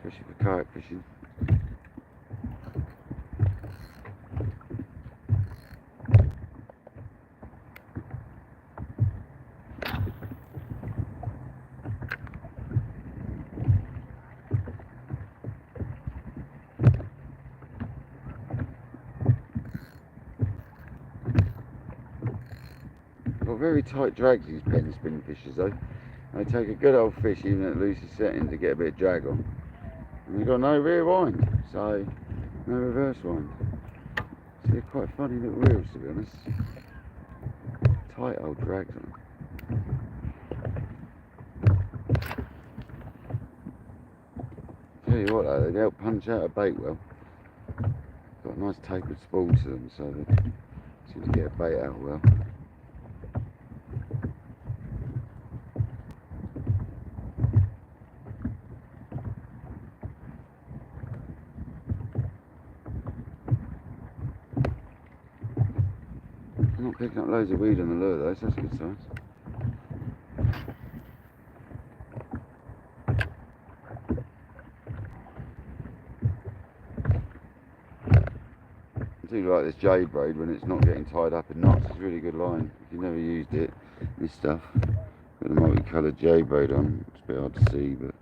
especially for kayak fishing. Got very tight drags these pen spin fishers though. They take a good old fish even at loosest setting to get a bit of drag on. And they've got no rear wind, so no reverse wind. So they're quite funny little reels to be honest. Tight old drags on them. Tell you what though, they help punch out a bait well. Got a nice tapered spool to them, so they seem to get a bait out well. I'm not picking up loads of weed on the lure though, so that's a good sign. I do like this jade braid when it's not getting tied up in knots. It's a really good line. If you've never used it, this stuff, got Put the multicoloured J-braid on. It's a bit hard to see, but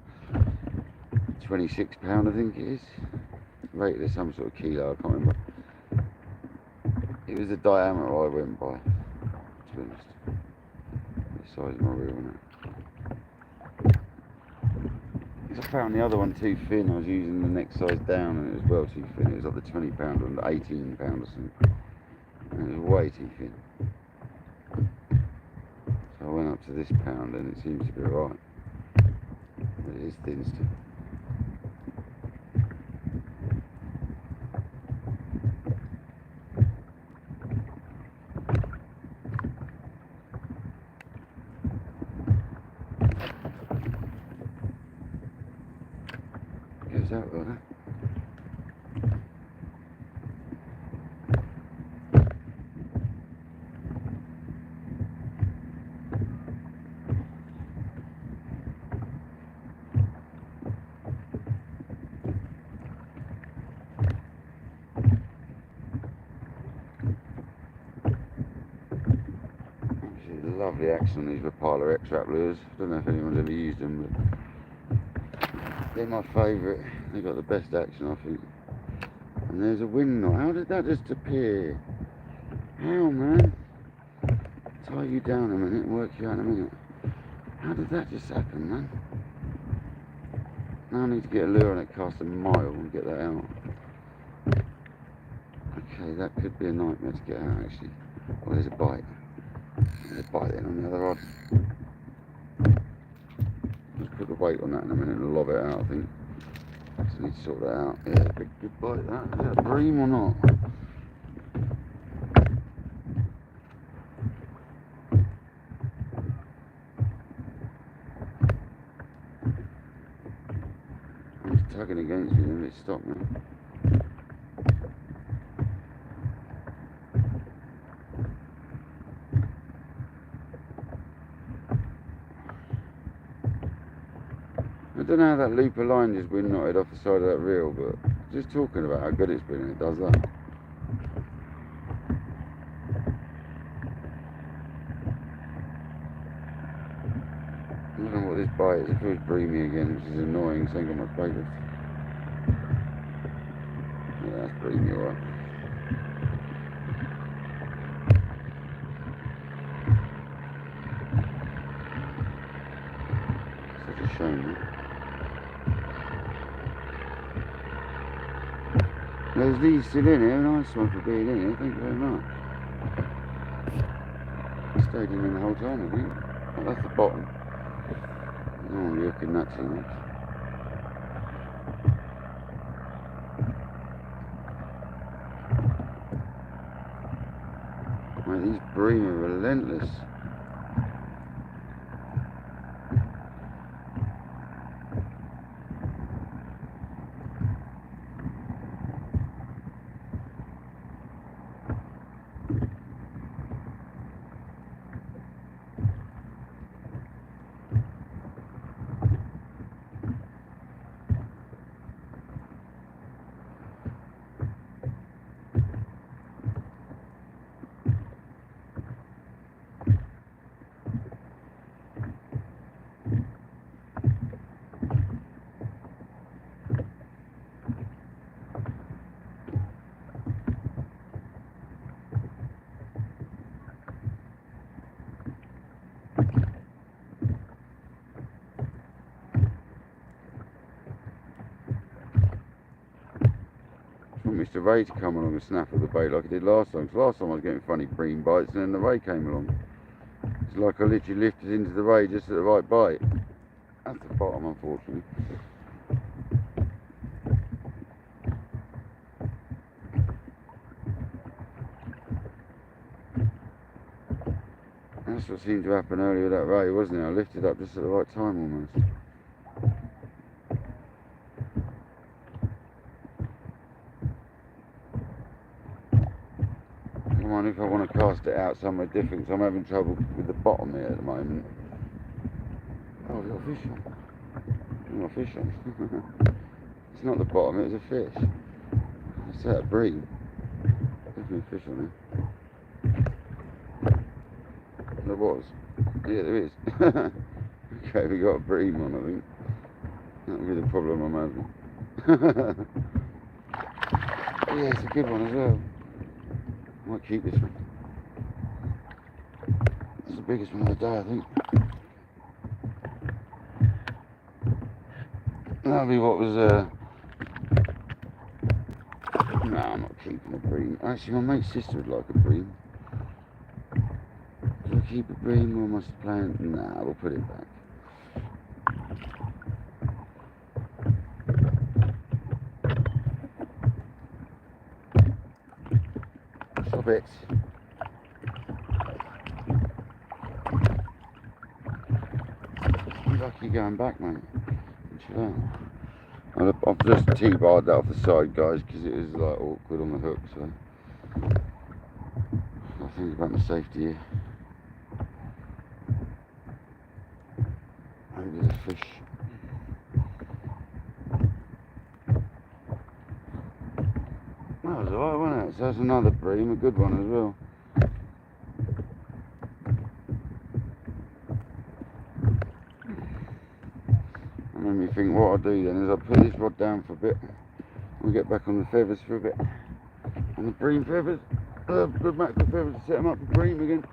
£26 I think it is. Rated as some sort of kilo, I can't remember. It was the diameter I went by, to be honest. The size of my reel on it. I found the other one too thin. I was using the next size down and it was well too thin. It was like the £20 or the £18 or something. And it was way too thin. So I went up to this pound and it seems to be alright. But it is thin still. Goes out like that. Lovely action on these Rapala X-Trap lures. I don't know if anyone's ever used them, but they're my favourite. They've got the best action, I think. And there's a wind knot. How did that just appear? How, man? Tie you down a minute and work you out in a minute. How did that just happen, man? Now I need to get a lure on it, cast a mile and get that out. Okay, that could be a nightmare to get out, actually. Oh, there's a bite. There's a bite in on the other rod. Just put the weight on that in a minute and lob it out, I think. Just need to sort that out. Yeah, big good bite that. Is that a bream or not? It's tugging against me and it's stopped now. I don't know how that loop of line just wind knotted off the side of that reel, but just talking about how good it's been and it does that. I don't know what this bite is. It feels breamy again, which is annoying, so I ain't got my favourites. Yeah, that's breamy, alright. Such a shame, man. There's these still in here, nice one for being in here, thank you very much. I stayed in the whole time, I think. Oh, that's the bottom. I don't want to be hooking that too much. Mate, these bream are relentless. Mr. Ray to come along and snap at the bait like I did last time. Because last time I was getting funny bream bites and then the Ray came along. It's like I literally lifted into the Ray just at the right bite. That's the bottom, unfortunately. That's what seemed to happen earlier with that Ray, wasn't it? I lifted up just at the right time almost. If I want to cast it out somewhere different, so I'm having trouble with the bottom here at the moment. Oh, a little fish on. A little fish on. It's not the bottom, it was a fish. It's that bream. Definitely a fish on there. There was. Yeah, there is. Okay, we got a bream on, I think. That'll be the problem I'm having. Yeah, it's a good one as well. Might keep this one. It's the biggest one of the day, I think. That'll be what was no, I'm not keeping a bream. Actually, my mate's sister would like a bream. Do I keep a bream or must I plant? Nah, we'll put it back. Stop it. You're lucky going back, mate. Chill out. I've just T-barred that off the side, guys, because it was like awkward on the hook, so I think about my safety here. Maybe there's a fish. That was alright, wasn't it? So that's another bream, a good one as well. And made me think what I'll do then is I'll put this rod down for a bit. We'll get back on the feathers for a bit. On the bream feathers. Good mackerel feathers to set them up for bream again.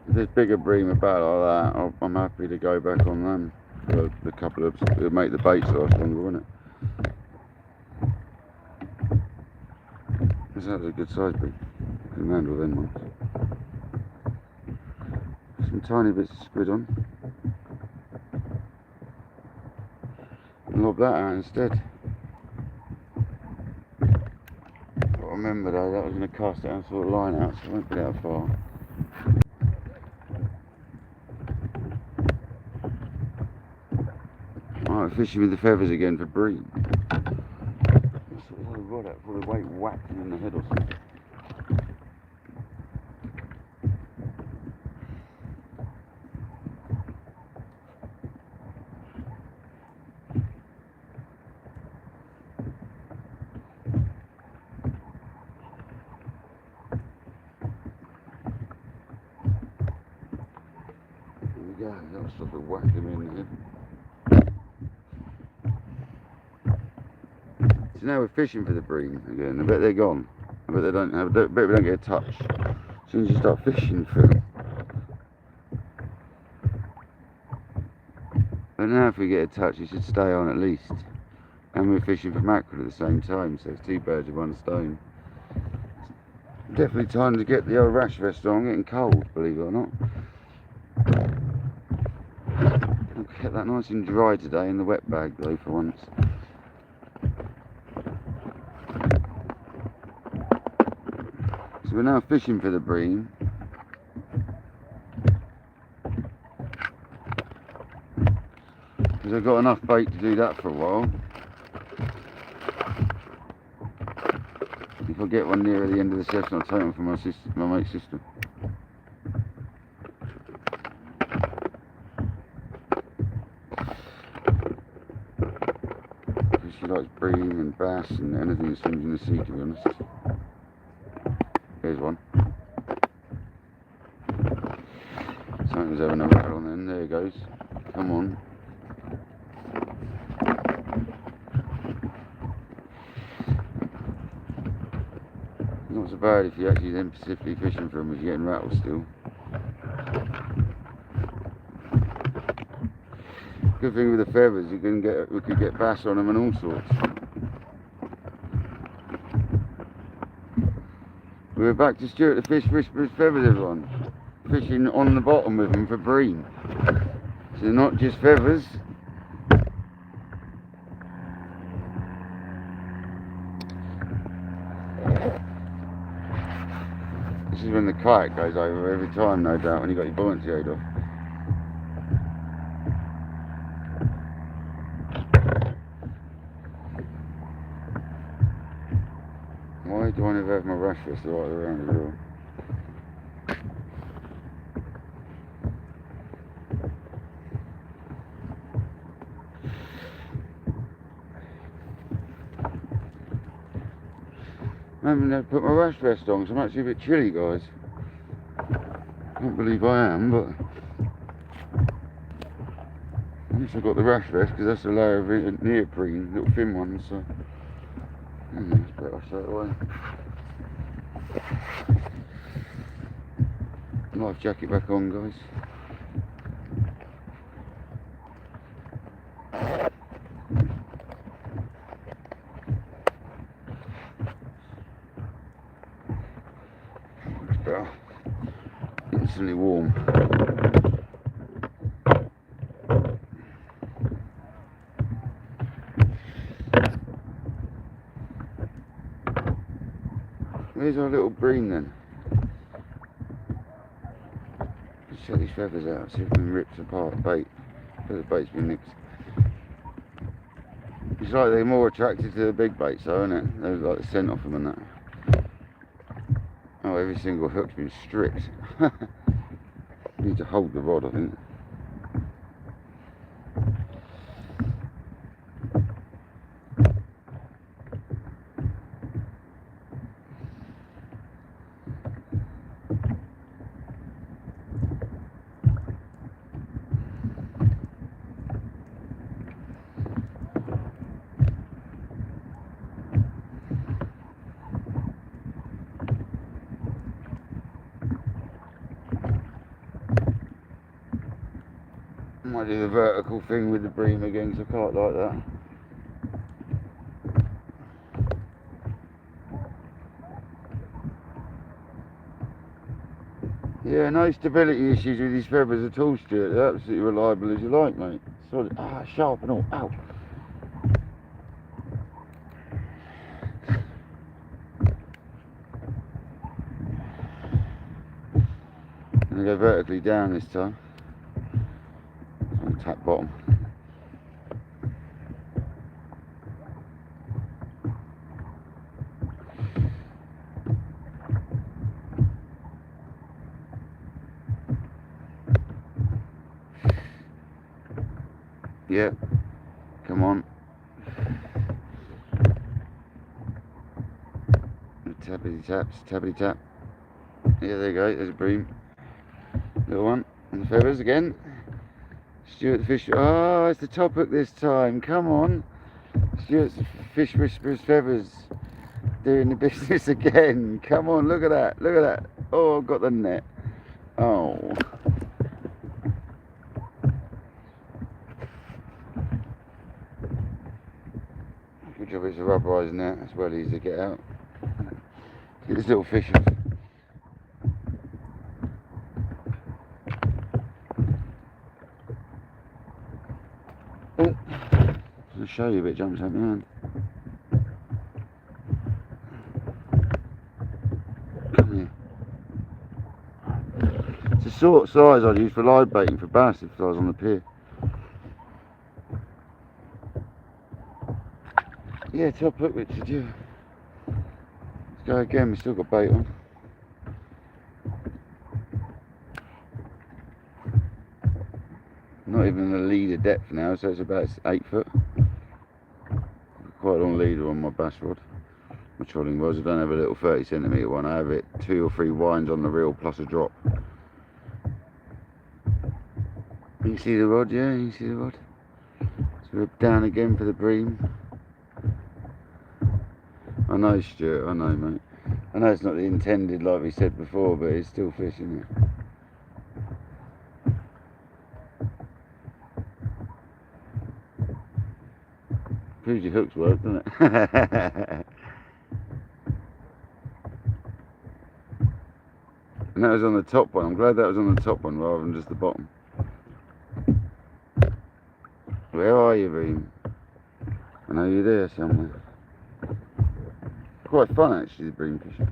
If there's bigger bream about like that, I'm happy to go back on them for the couple of, it'll make the baits last longer, won't it? That was a good size bream. Can handle them ones. Some tiny bits of squid on. And lob that out instead. But remember though, that was going to cast it out sort of line out, so it won't be that far. Alright, fishing with the feathers again for bream. That's what the rod out for the weight whacked him in the head or something. There we go, that'll stop it whacking him in the head. So now we're fishing for the bream again. I bet they're gone. I bet they don't have. I bet we don't get a touch. As soon as you start fishing for them. But now if we get a touch, it should stay on at least. And we're fishing for mackerel at the same time, so it's two birds with one stone. Definitely time to get the old rash vest on. Getting cold, believe it or not. I'll get that nice and dry today in the wet bag though for once. So we're now fishing for the bream. Because I've got enough bait to do that for a while. If I get one nearer the end of the session, I'll take one from my mate's sister. Because she likes bream and bass and anything that swims in the sea, to be honest. Here's one. Something's having a rattle on then. There it goes. Come on. Not so bad if you actually then specifically fishing for them if you're getting rattled still. Good thing with the feathers, we could get bass on them and all sorts. We're back to Stuart the Fish Whisperer's feathers, everyone. Fishing on the bottom with them for bream. So they're not just feathers. This is when the kayak goes over every time, no doubt, when you got your buoyancy aid off. Why do I never have my rash vest the right way around as well? I haven't had to put my rash vest on because I'm actually a bit chilly, guys. Can't believe I am, but at least I've got the rash vest because that's a layer of neoprene, little thin ones, so it's better straight away. Life jacket back on, guys. It's better. Instantly warm. Where's our little bream then? Let's check these feathers out, see if we can rip apart the bait. The bait's been nicked. It's like they're more attracted to the big baits though, isn't it? They're like the scent off them and that. Oh, every single hook's been stripped. Need to hold the rod, I think. I might do the vertical thing with the bream again because I quite like that. Yeah, no stability issues with these feathers at all, Stuart. They're absolutely reliable as you like, mate. Solid. Ah, sharp and all. Ow. I'm going to go vertically down this time. Tap bottom. Yep. Come on. Tappity taps, tappity tap. Yeah, there you go. There's a bream. Little one. And the feathers again. Stuart the fish. Oh, it's the top hook this time. Come on. Stuart's fish whisperer's feathers doing the business again. Come on, look at that. Look at that. Oh, I've got the net. Oh. Good job it's a rubberised net. It's well easy to get out. Get this little fish off. Oh. I'll show you a bit, jumps out my hand. Come here. It's the sort of size I'd use for live baiting for bass if I was on the pier. Yeah, top hook, Richard, yeah. Let's go again, we've still got bait on. Not even a leader depth now, so it's about 8 foot. Quite a long leader on my bass rod. My trolling rods. I don't have a little 30cm one. I have it 2 or 3 winds on the reel plus a drop. You can see the rod, yeah, you can see the rod. So we're down again for the bream. I know, Stuart, I know, mate. I know it's not the intended like we said before, but it's still fish, isn't it? Proves your hooks work, doesn't it? And that was on the top one. I'm glad that was on the top one rather than just the bottom. Where are you, bream? I know you're there somewhere. Quite fun actually, the bream fishing.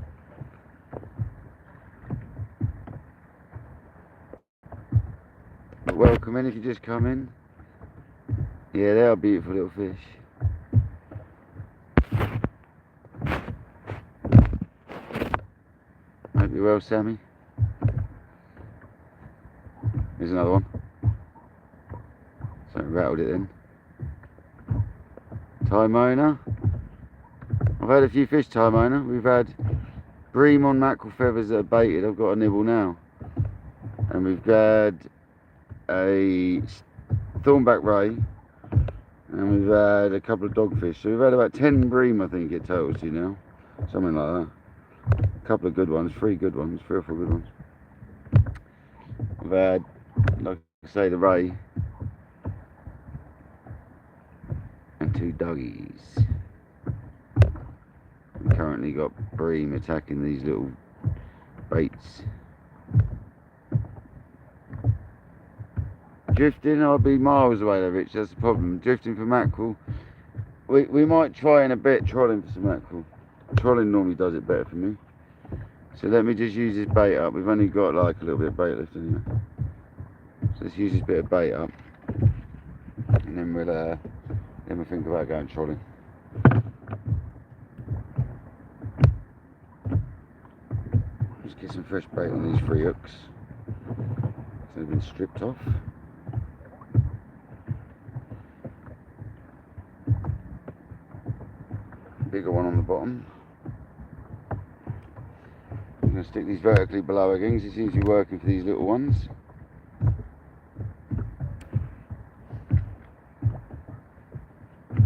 Welcome in if you just come in. Yeah, they are beautiful little fish. Hope you're well, Sammy. Here's another one. So rattled it then. Time owner. I've had a few fish, time owner. We've had bream on mackerel feathers that are baited. I've got a nibble now. And we've had a thornback ray. And we've had a couple of dogfish. So we've had about 10 bream, I think it totals to now. Something like that. A couple of good ones, 3 good ones, 3 or 4 good ones. We've had, like I say, the ray. And 2 doggies. We've currently got bream attacking these little baits. Drifting, I'll be miles away though, Rich, that's the problem. Drifting for mackerel. We might try in a bit trolling for some mackerel. Trolling normally does it better for me. So let me just use this bait up. We've only got like a little bit of bait left anyway. So let's use this bit of bait up. And then we'll think about going trolling. Let's get some fresh bait on these 3 hooks. So they've been stripped off. Bigger one on the bottom. I'm going to stick these vertically below again because it seems to be working for these little ones.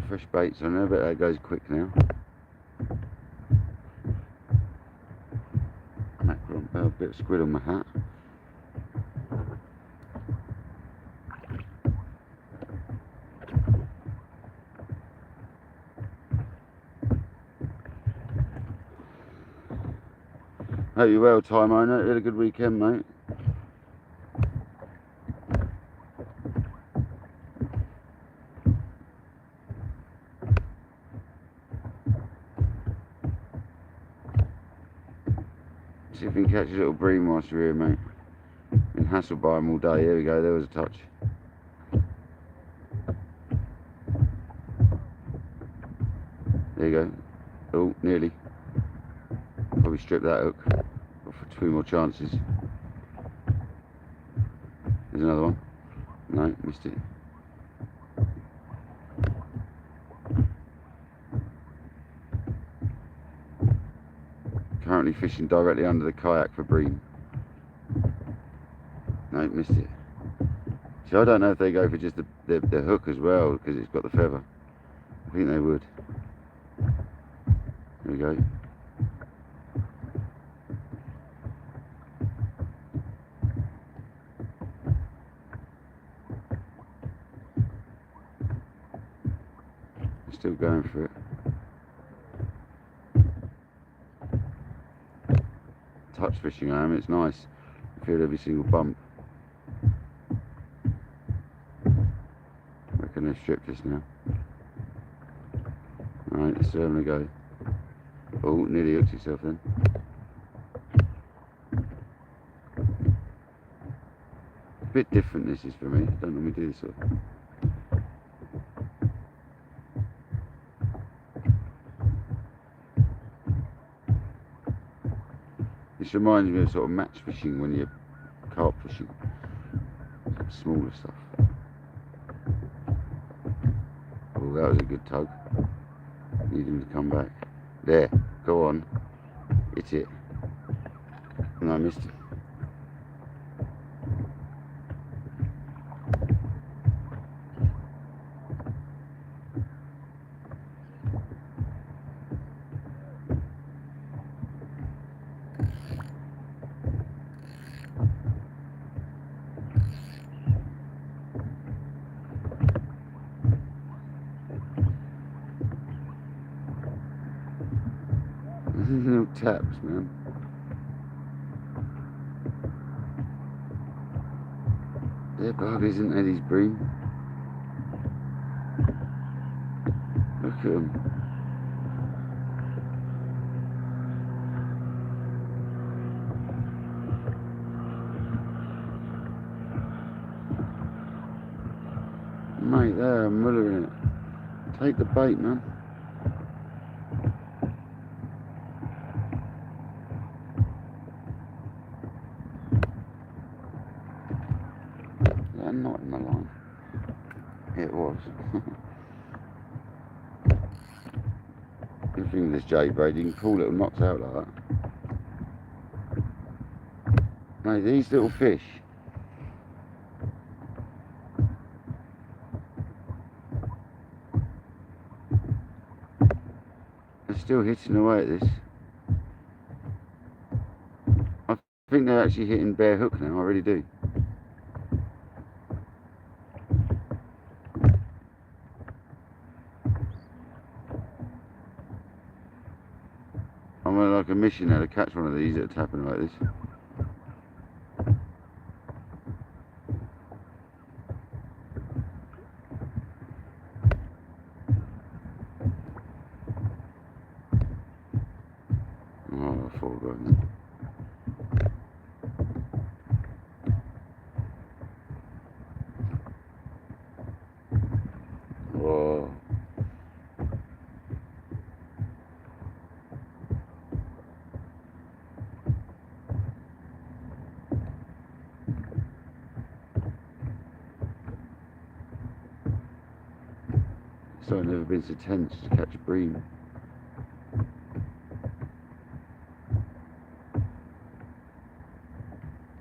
Fresh baits on there, but that goes quick now. Mackerel, a bit of squid on my hat. Hope you're well, time owner. You had a good weekend, mate. See if we can catch a little bream whilst you're here, mate. Been hassled by them all day. Here we go, there was a touch. There you go. Oh, nearly. Probably strip that hook. Got 2 more chances. There's another one. No, missed it. Currently fishing directly under the kayak for bream. No, missed it. See, I don't know if they go for just the hook as well because it's got the feather. I think they would. There we go. Still going for it. Touch fishing I am, it's nice. I feel every single bump. I reckon they've stripped this now. Alright, let's see having a go. Oh, nearly hooked yourself then. A bit different this is for me. I don't normally do this sort of thing. This reminds me of sort of match fishing when you're carp fishing, smaller stuff. Oh, that was a good tug. Need him to come back. There, go on. Hit it. And I missed it. No taps, man. They're buggers, isn't they, these bream? Look at them. Mate, they're mullering it. Take the bait, man. They're not in the line. It was. The thing with this J-braid, you can pull little knots out like that. No, these little fish, they're still hitting away at this. I think they're actually hitting bare hook now, I really do. I'm on like a mission now to catch one of these that are tapping like this. Oh, I thought I got him. Whoa. So I've never been so tense to catch a bream.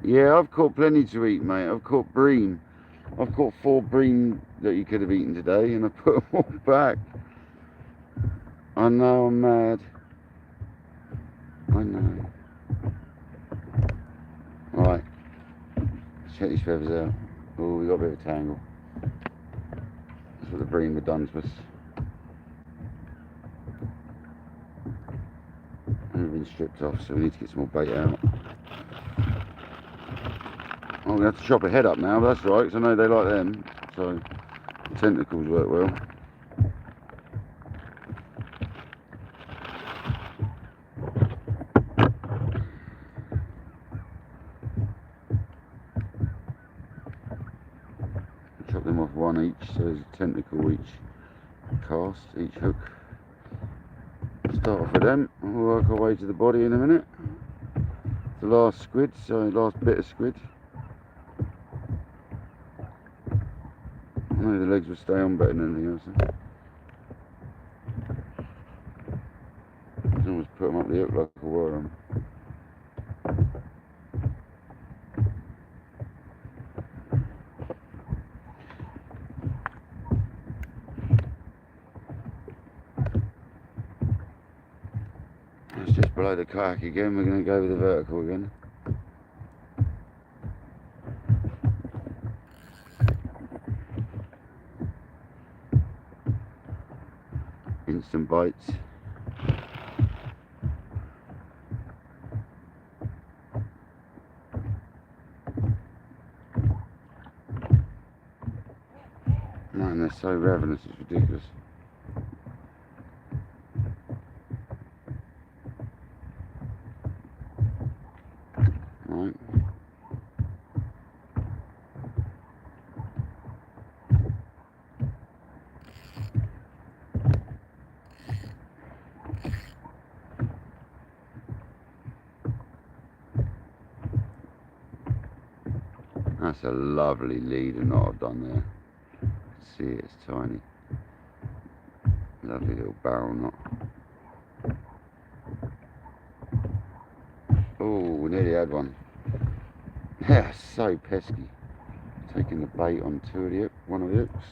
Yeah, I've caught plenty to eat, mate. I've caught bream. I've caught 4 bream that you could have eaten today, and I put them all back. I know I'm mad. I know. Right, let's check these feathers out. Oh, we got a bit of a tangle. That's what the bream have done to us. And we've been stripped off, so we need to get some more bait out. I'm going to have to chop a head up now, but that's right, because I know they like them, so the tentacles work well. Chop them off 1 each, so there's a tentacle each cast, each hook. Start off with them, and we'll work our way to the body in a minute. The last squid, so last bit of squid. I know the legs will stay on better than anything else. You can almost put them up the hook like a worm. It's just below the kayak again, we're going to go with the vertical again. Instant bites. Man, they're so ravenous, it's ridiculous. Right. That's a lovely leader knot I've done there. See it, it's tiny. Lovely little barrel knot. Oh, we nearly had one. Yeah, so pesky. Taking the bait on one of the hooks.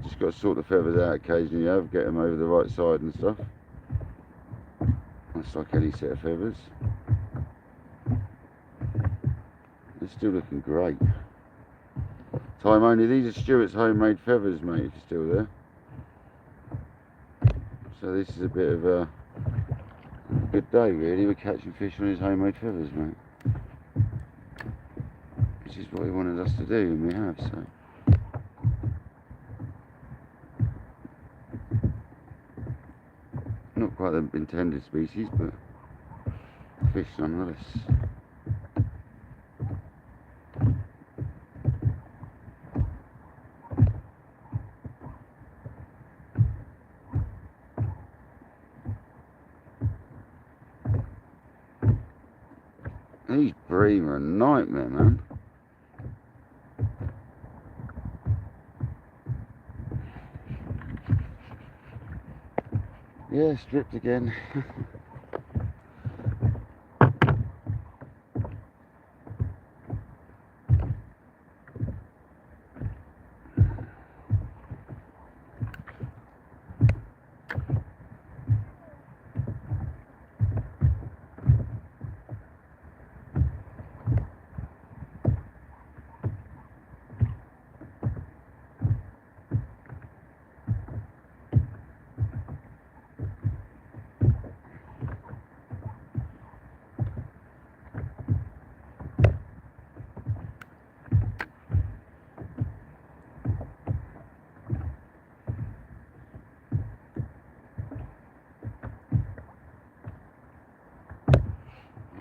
Just got to sort the feathers out occasionally, get them over the right side and stuff. That's like any set of feathers. They're still looking great. Time only, these are Stuart's homemade feathers, mate, if you're still there. So this is a bit of a good day really, we're catching fish on his homemade feathers, mate. Which is what he wanted us to do, and we have, so. Not quite the intended species, but fish nonetheless. These bream are a nightmare, man. Yeah, stripped again.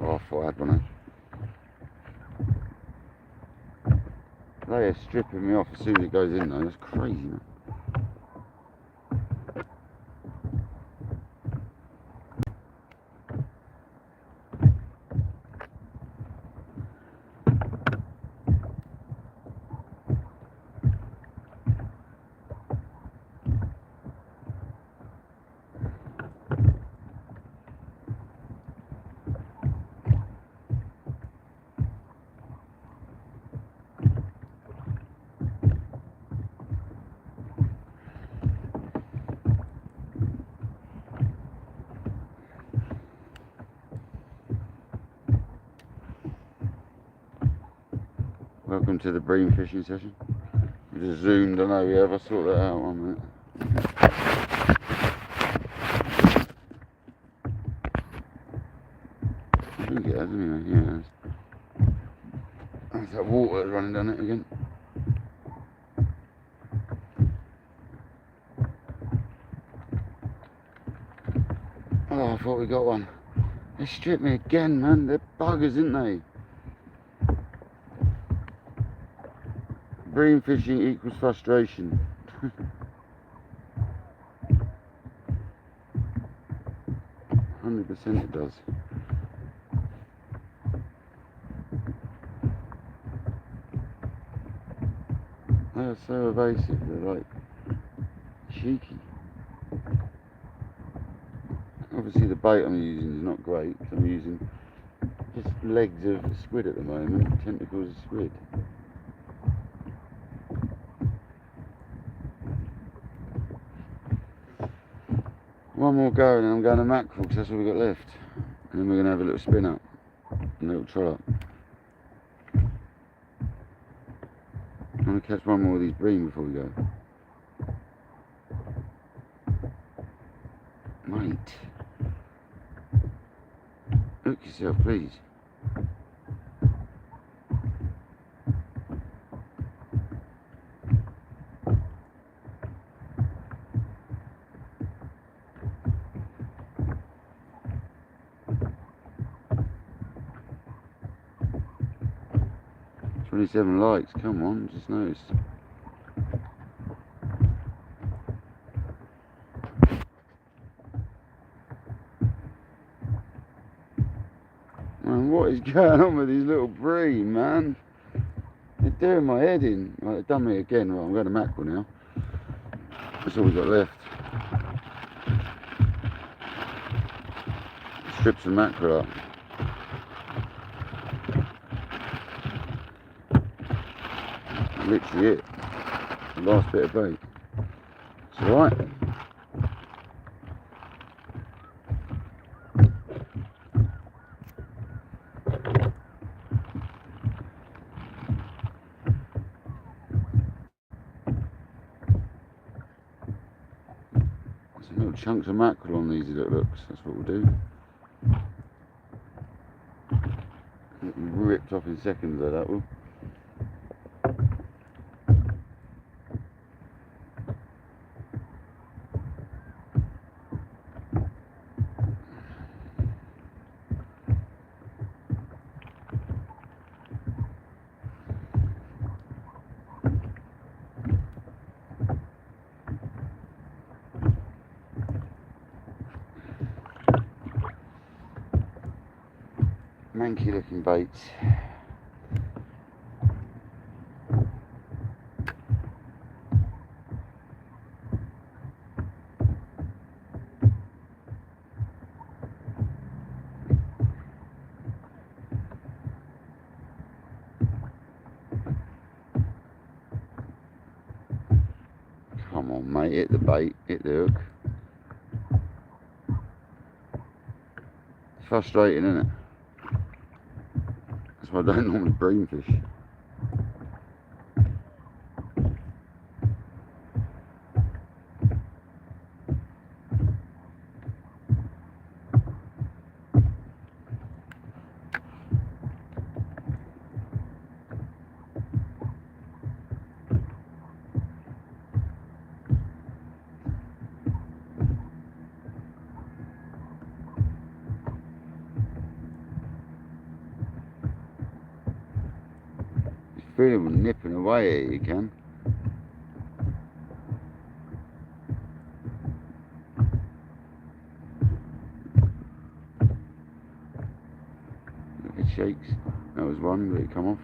Oh, I thought I had one. They are stripping me off as soon as it goes in though, that's crazy, man. Welcome to the bream fishing session. We just zoomed, I know, yeah, if I sort that out 1 minute. I think it has anyway, yeah. There's that water running down it again. Oh, I thought we got one. They stripped me again, man. They're buggers, aren't they? Bream fishing equals frustration. 100% it does. They are so evasive, they're like cheeky. Obviously the bait I'm using is not great, because I'm using just legs of squid at the moment, tentacles of squid. One more go and then I'm going to mackerel, because that's all we've got left. And then we're going to have a little spin up, a little trot up. I'm going to catch one more of these bream before we go. Mate. Look yourself, please. "27 likes, come on, just noticed." Man, what is going on with these little bream, man? They're doing my head in. Right, they've done me again. Right, I'm going to mackerel now. That's all we've got left. Strip some mackerel up. Literally it. The last bit of bait. It's alright. Some little chunks of mackerel on these, it looks. That's what we'll do. It'll be ripped off in seconds though, that will. Manky looking baits. on, mate, hit the bait, hit the hook. It's frustrating, isn't it? That's why I don't normally bream fish. Feel them nipping away here, you can. Look, it shakes. That was one, but it come off.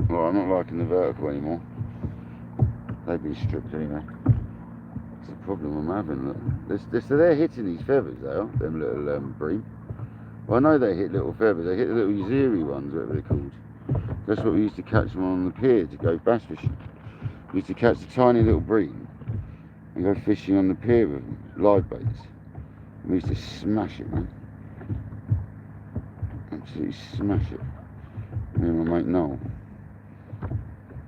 Well, I'm not liking the vertical anymore. They've been stripped anyway. That's the problem I'm having. Look. So they're hitting these feathers, they are, them little bream. Well, I know they hit little feathers. They hit the little ziri ones, whatever they're called. That's what we used to catch them on the pier to go bass fishing. We used to catch the tiny little bream and go fishing on the pier with them, live baits. We used to smash it, man. Absolutely smash it. Me and my mate Noel.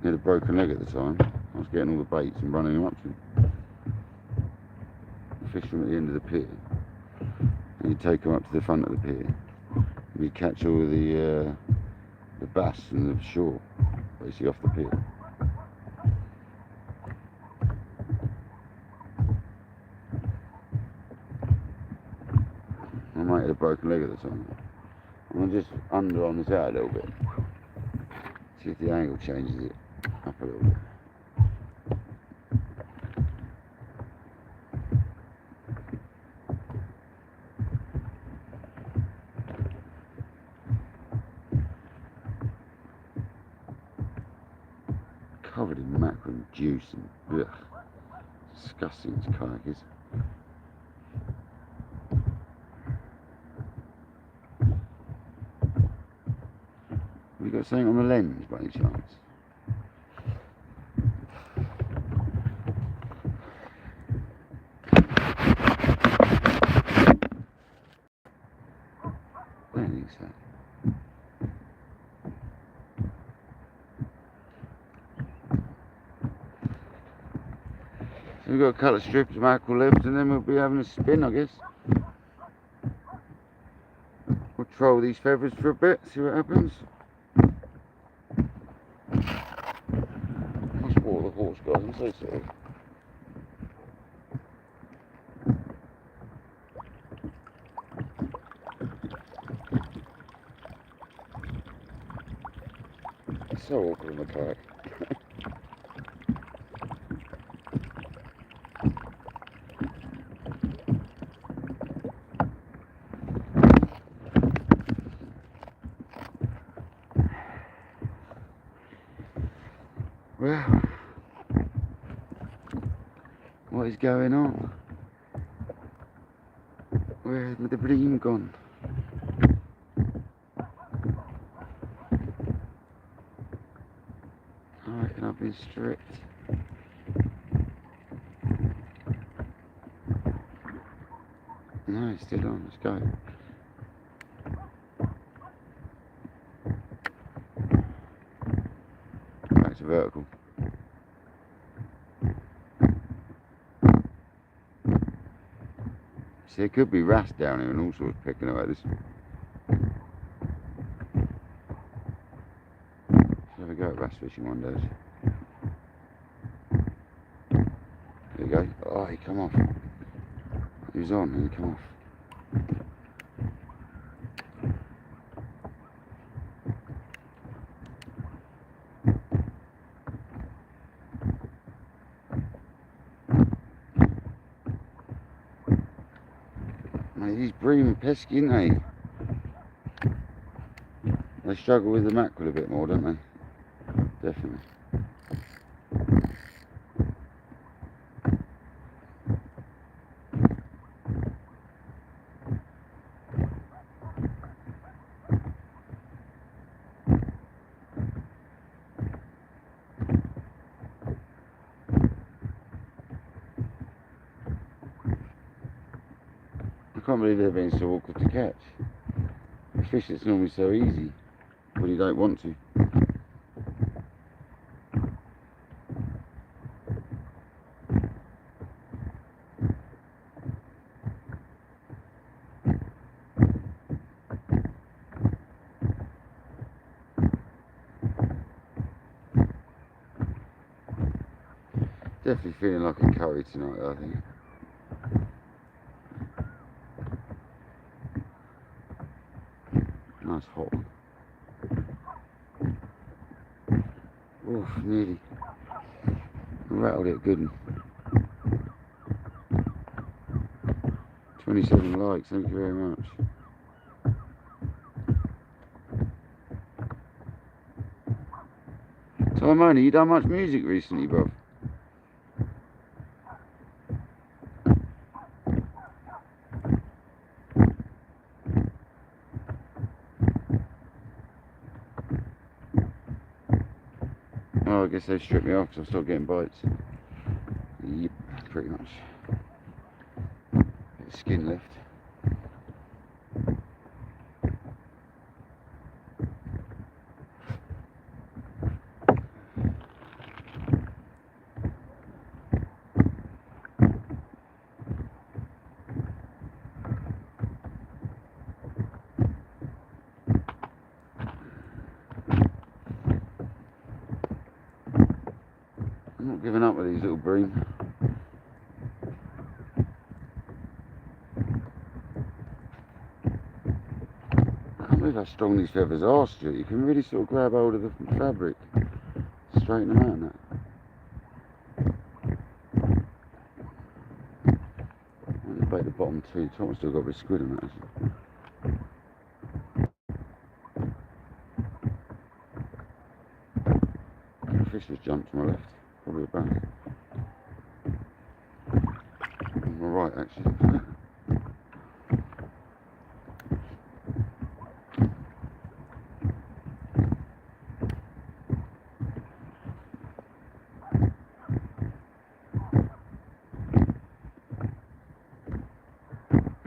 He had a broken leg at the time. I was getting all the baits and running them up to him. Fish them at the end of the pier. And you'd take them up to the front of the pier. And we'd catch all the bass from the shore, basically off the pier. My mate had a broken leg at the time. I'm just underarm this out a little bit. See if the angle changes it up a little bit. Covered in mackerel and juice and ugh, disgusting this kayak is. Have you got something on the lens by any chance? I don't think so. So we've got a couple of strips of mackerel left and then we'll be having a spin, I guess. We'll troll these feathers for a bit, see what happens. I spoil the horse, guys, I'm so sorry. It's so awkward in the kayak. Well, what is going on? Where's the bream gone? I reckon I've been stripped. No, it's still on, let's go. Back to vertical. See, there could be wrasse down here and all sorts picking away this. Should have a go at wrasse fishing one day. There you go. Oh, he come off. He was on and he come off. Mate, these bream are pesky, aren't they? They struggle with the mackerel a bit more, don't they? definitely. I can't believe they're being so awkward to catch. A fish that's normally so easy when you don't want to. Definitely feeling like a curry tonight, I think. Nice hot one. Oof, nearly. Rattled it good. 27 likes, thank you very much. Timoni, you done much music recently, bro? Oh, I guess they stripped me off because I stopped getting bites. Yep, pretty much. Bit of skin left. I'm not giving up with these little bream. I can't believe how strong these feathers are, Stuart. You can really sort of grab hold of the fabric, straighten them out and that. I'm going to bait the bottom two. Top one's still got a bit of squid in that, actually. The fish has jumped to my left, probably a bass. On my right, actually.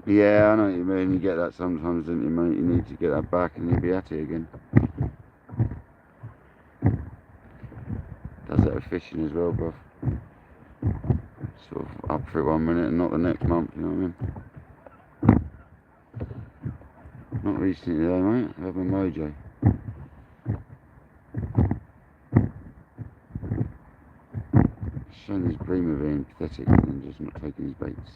Yeah, I know what you mean. You get that sometimes, don't you, mate? You need to get that back and you'll be at it again. Does that with fishing as well, bro. Sort of up for it 1 minute and not the next month, you know what I mean? Not recently though, mate. I have my mojo. Showing these bream are being pathetic and just not taking his baits.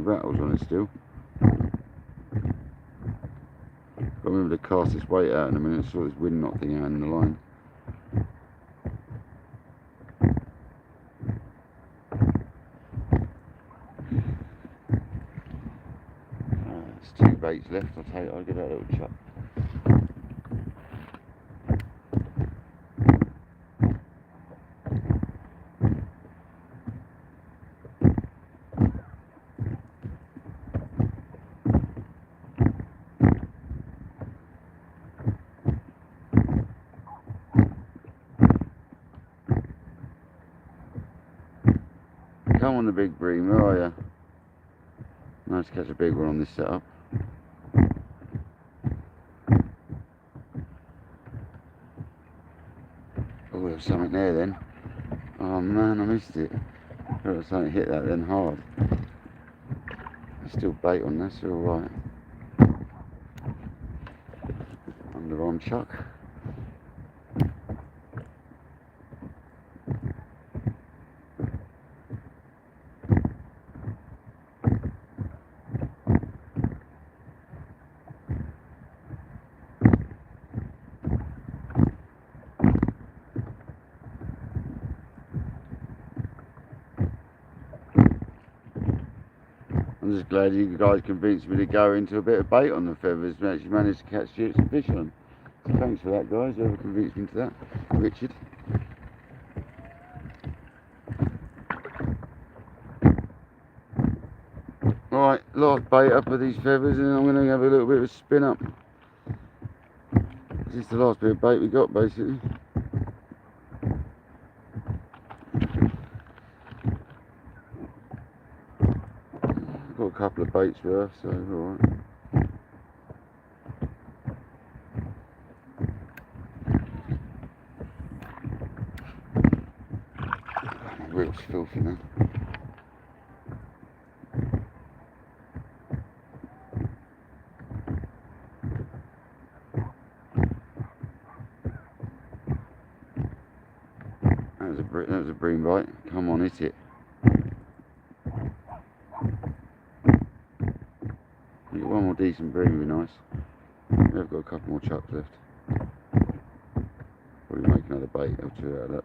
Rattles on it still. Got to remember to cast this weight out in a minute, saw this wind knock thing out in the line. There's 2 baits left, I'll give that a little chuck. Come on the big bream, where are you? Nice to catch a big one on this setup. Oh, there's something there then. Oh man, I missed it. I thought was something hit that then hard. There's still bait on this, you're alright. Underarm chuck. I'm just glad you guys convinced me to go into a bit of bait on the feathers and actually managed to catch some fish on. So thanks for that, guys, whoever convinced me to that. Richard. Right, last bait up with these feathers, and I'm going to have a little bit of a spin up. This is the last bit of bait we got, basically. I've got a couple of baits worth, so alright. My reel's filthy now. That was a bream bite. Come on, hit it. Get one more decent bream would be nice. We've got a couple more chucks left. Probably make another bait or two out of that.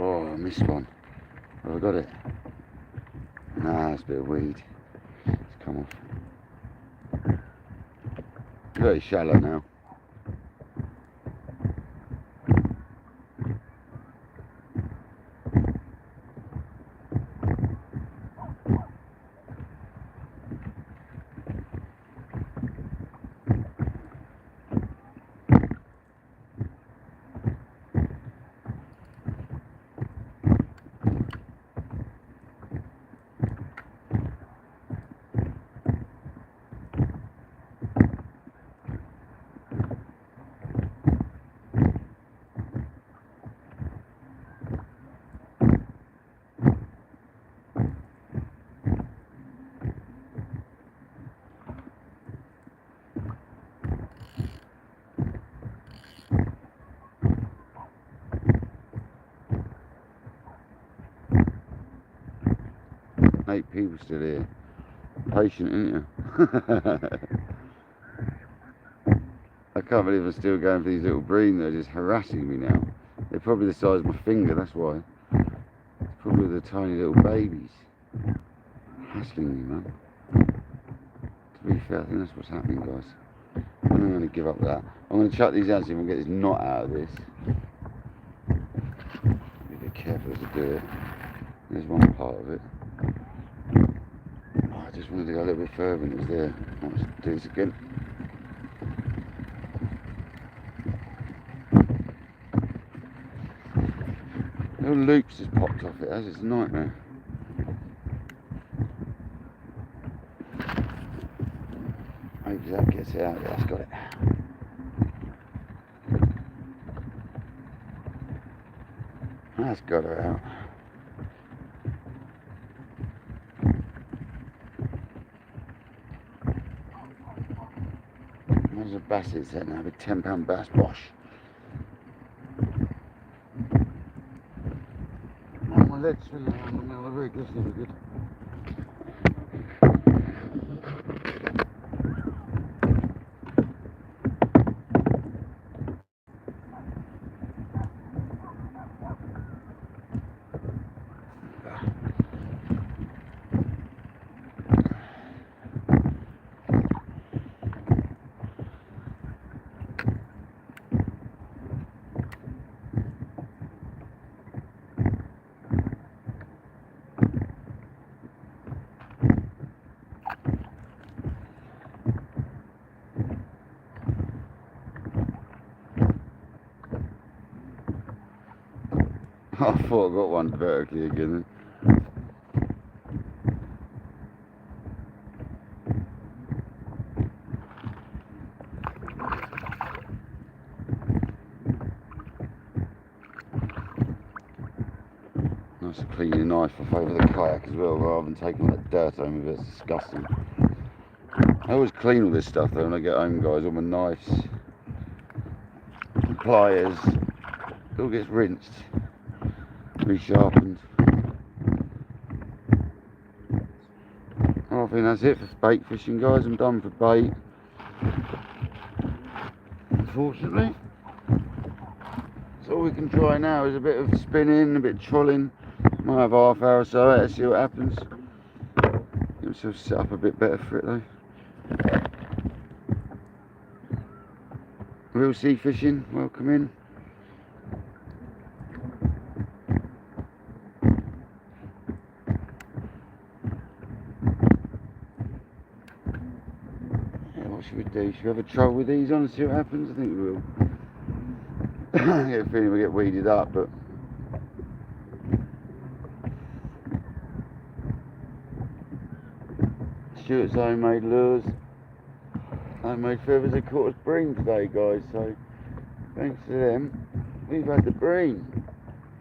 Oh, I missed one. Have I got it? Nah, it's a bit of weed. It's come off. Very shallow now. Eight people still here. Patient, ain't you? I can't believe I'm still going for these little bream. They're just harassing me now. They're probably the size of my finger, that's why. It's probably the tiny little babies. Hassling me, man. To be fair, I think that's what's happening, guys. I'm going to give up that. I'm going to chuck these out so we can get this knot out of this. Be a bit careful as I do it. There's one part of it. Oh, I just wanted to go a little bit further and it was there. Let's do this again. Little loops just popped off it, it's a nightmare. Maybe that gets it out. Yeah, that's got it. That's got her out. There's a bass it's there now, a big £10 bass, bosh. Oh, my legs swinging around the middle of the rig, that's never good. I thought I got one vertically again. Nice to clean your knife off over the kayak as well, rather than taking all that dirt home with it. It's disgusting. I always clean all this stuff though when I get home, guys. All my knives, pliers, it all gets rinsed, resharpened. I think that's it for bait fishing, guys. I'm done for bait, unfortunately. So all we can try now is a bit of spinning, a bit of trolling. Might have half hour or so to see what happens. Get myself set up a bit better for it though. Real sea fishing, welcome in. What should we do? Should we have a troll with these on and see what happens? I think we will. I get a feeling we'll get weeded up, but Stuart's homemade lures, homemade feathers have caught us bream today, guys, so thanks to them we've had the bream.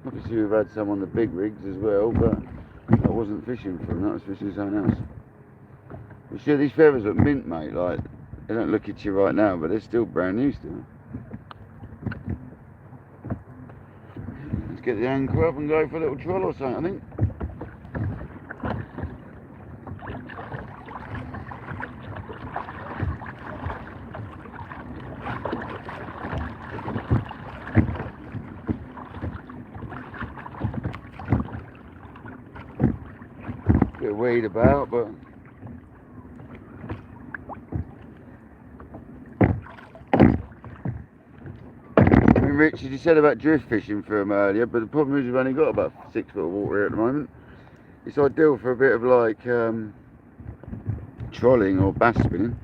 Obviously we've had some on the big rigs as well, but that wasn't fishing from, that was fishing something else. But sure, these feathers look mint, mate, like they don't look at you right now, but they're still brand new still. Let's get the anchor up and go for a little troll or something, I think. Bit of weed about, but I mean, Richard, you said about drift fishing for him earlier, but the problem is we've only got about 6 foot of water here at the moment. It's ideal for a bit of like trolling or bass spinning.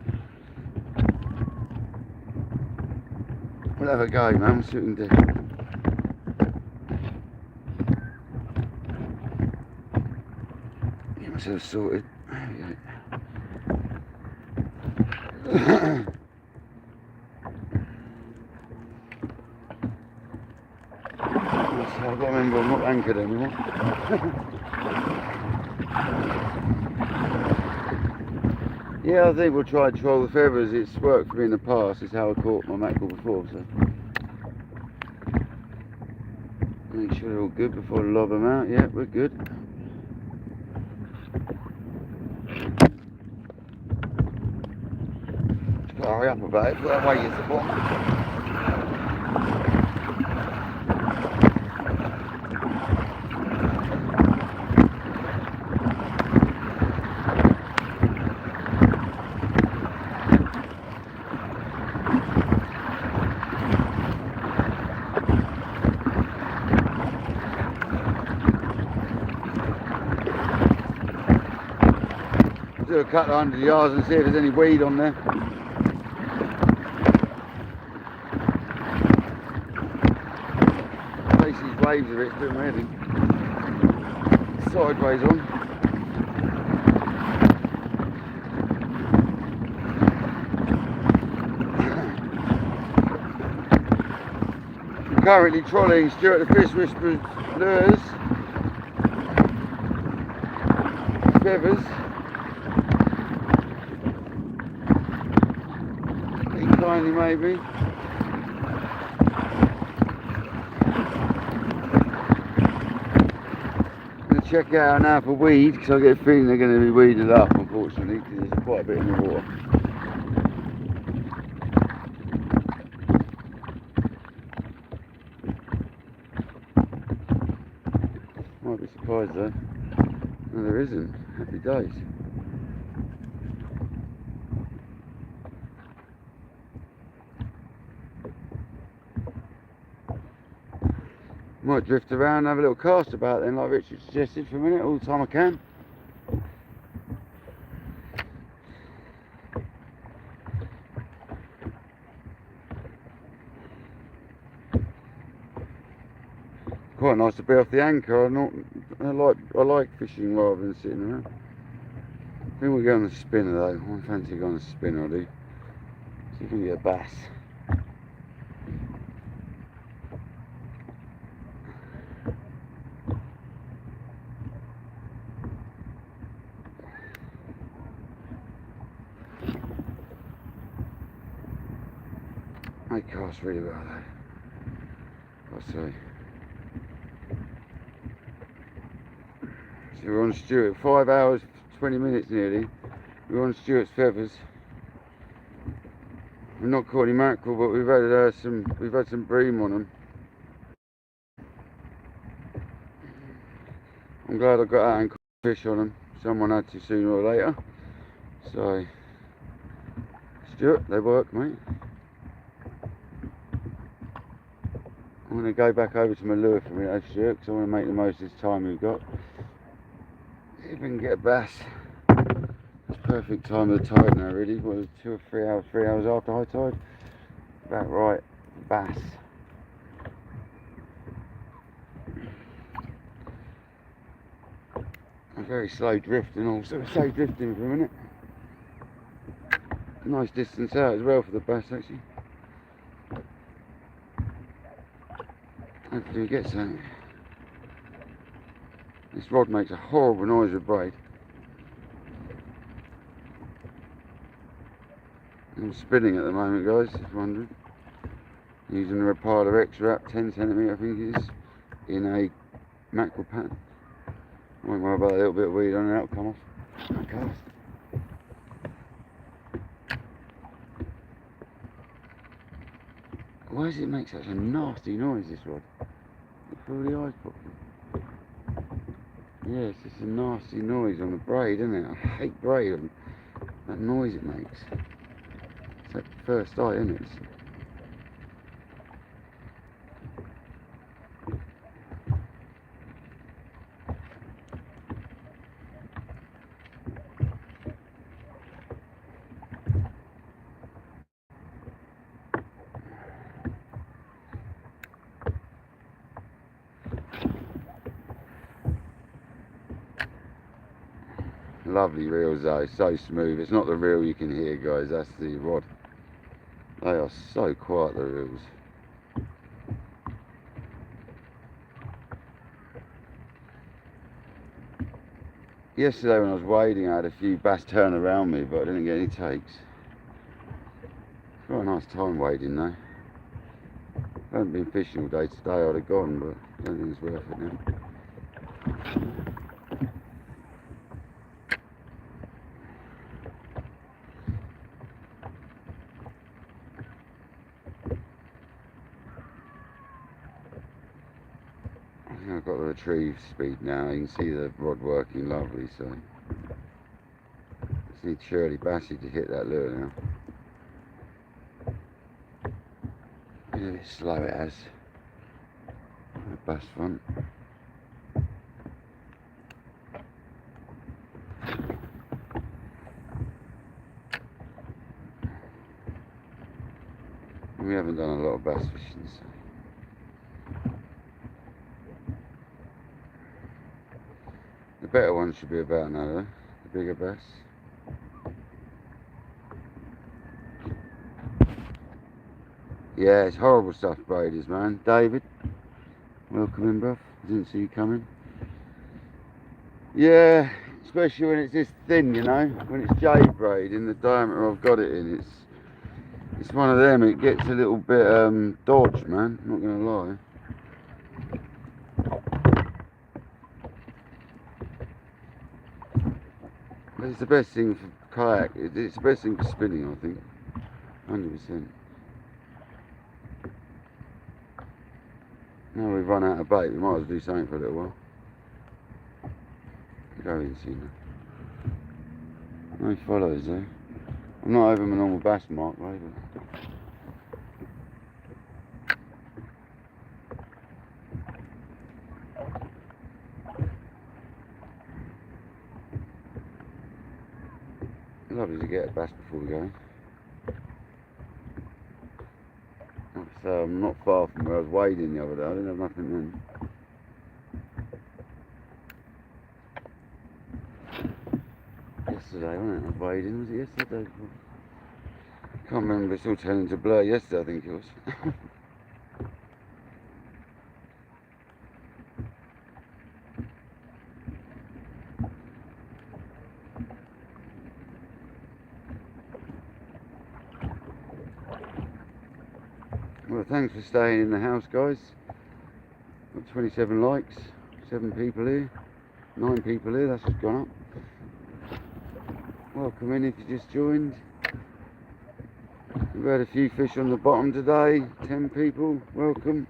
We'll have a go, man, we'll see what we can do. Get myself sorted. There we go. I've got to remember I'm not anchored anymore. Yeah, I think we'll try to troll the feathers. It's worked for me in the past. It's how I caught my mackerel before, so make sure they're all good before I lob them out. Yeah, we're good. Just gotta hurry up about it. Put that weight at the bottom. Do a couple of 100 yards and see if there's any weed on there. Place these waves a bit, doing really. Sideways on. I'm currently trolling Stuart the Fish Whisperer's lures, feathers. Tiny maybe. I'm going to check out now for weed, because I get a feeling they're going to be weeded up, unfortunately, because there's quite a bit in the water. Might be surprised though. No, there isn't. Happy days. Might drift around and have a little cast about then, like Richard suggested, for a minute, all the time I can. Quite nice to be off the anchor. I like fishing rather than sitting around. I think we'll go on the spinner though. I fancy going on the spinner, I do. See if we can get a bass. They cast really well though, I say. So we're on Stuart, 5 hours, 20 minutes nearly. We're on Stuart's feathers. We've not caught any mackerel, but we've had some bream on them. I'm glad I got out and caught fish on them. Someone had to sooner or later. So, Stuart, they work, mate. I'm going to go back over to my lure for a minute, Stuart, because I want to make the most of this time we've got. See if we can get a bass. It's perfect time of the tide now, really. What, 2 or 3 hours, 3 hours after high tide? About right, bass. I'm very slow drifting also, slow drifting for a minute. Nice distance out as well for the bass actually. Hopefully we get something. This rod makes a horrible noise with braid. I'm spinning at the moment, guys, if you're wondering. Using the Rapala X wrap, 10cm I think it is, in a mackerel pattern. Won't worry about a little bit of weed on it, that'll come off. Okay. Why does it make such a nasty noise, this rod? Look for all the eyes popping. Yeah, it's just a nasty noise on the braid, isn't it? I hate braid, that noise it makes. It's that first eye, isn't it? Lovely reels though, so smooth. It's not the reel you can hear, guys, that's the rod. They are so quiet, the reels. Yesterday when I was wading, I had a few bass turn around me, but I didn't get any takes. Quite a nice time wading though. I haven't been fishing all day today, I'd have gone, but I don't think it's worth it now. I've got the retrieve speed now, you can see the rod working lovely, so just need Shirley Bassey to hit that lure now. A bit slow it has, the bass front. We haven't done a lot of bass fishing, so. The better ones should be about now though, the bigger bass. Yeah, it's horrible stuff, braiders, man. David, welcome in, bruv. Didn't see you coming. Yeah, especially when it's this thin, you know, when it's jade braid in the diameter I've got it in. It's one of them. It gets a little bit dodged, man. Not gonna lie. But it's the best thing for kayak. It's the best thing for spinning, I think. 100%. Now we've run out of bait, we might as well do something for a little while. Go in, see now. No follows though. I'm not over my normal bass mark, right? Lovely to get a bass before we go. So I'm not far from where I was wading the other day. I didn't have nothing then. Yesterday, wasn't it? I was wading. Was it yesterday? I can't remember. It's all turning to blur. Yesterday, I think it was. Well, thanks for staying in the house, guys. Got 27 likes, 7 people here, 9 people here, that's just gone up. Welcome in if you just joined. We've had a few fish on the bottom today, 10 people, welcome.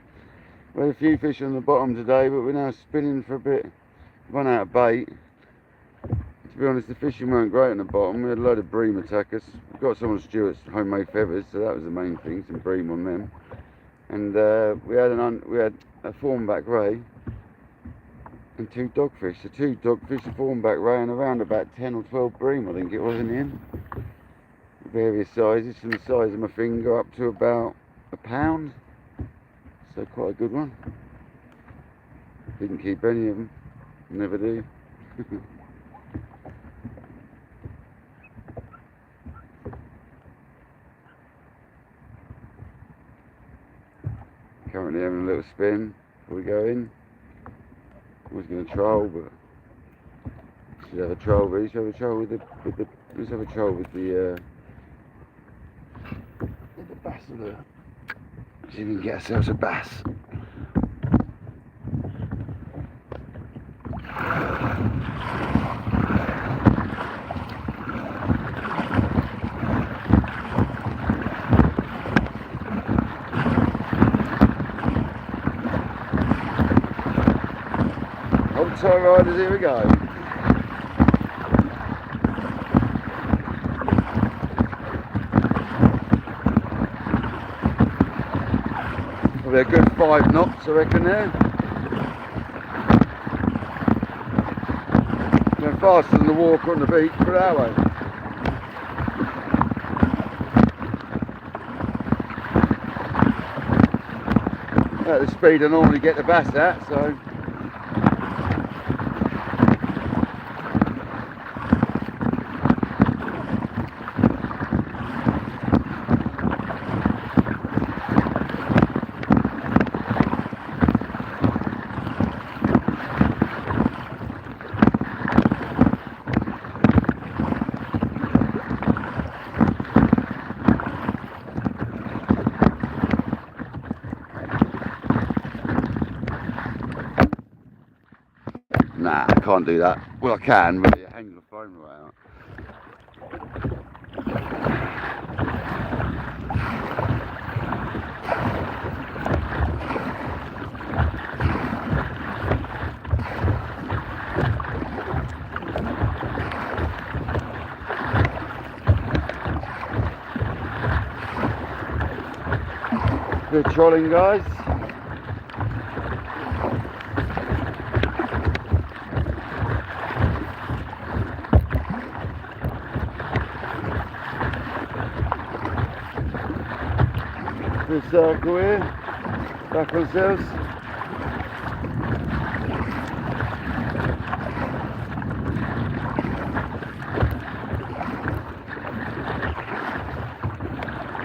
We had a few fish on the bottom today, but we're now spinning for a bit. Run out of bait. To be honest, the fishing weren't great on the bottom. We had a load of bream attack us. We got some of Stuart's homemade feathers, so that was the main thing, some bream on them. And we had a thornback ray and 2 dogfish. So 2 dogfish, a thornback ray, and around about 10 or 12 bream, I think it was in the end. Various sizes, from the size of my finger up to about a pound. So quite a good one. Didn't keep any of them, never do. Currently having a little spin before we go in. I was going to troll, but should have a troll. But let's have a troll with the bass of the. See if we can get ourselves a bass. Hold tight, riders, here we go. Probably a good 5 knots, I reckon, there. Going faster than the walk on the beach, put it that way. At the speed I normally get the bass at, so. Nah, I can't do that. Well, I can, but it hangs the phone right out. Good trolling, guys. Good circle here, back ourselves.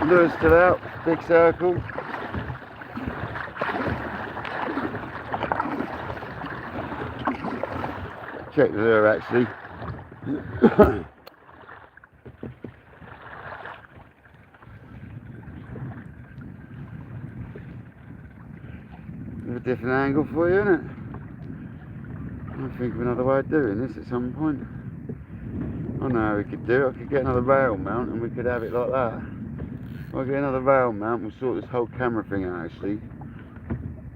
Lure still out, big circle. Check the lure actually. A different angle for you, isn't it? I'll think of another way of doing this at some point. I know how we could do it. I could get another rail mount and we could have it like that. If I get another rail mount, we'll sort this whole camera thing out actually.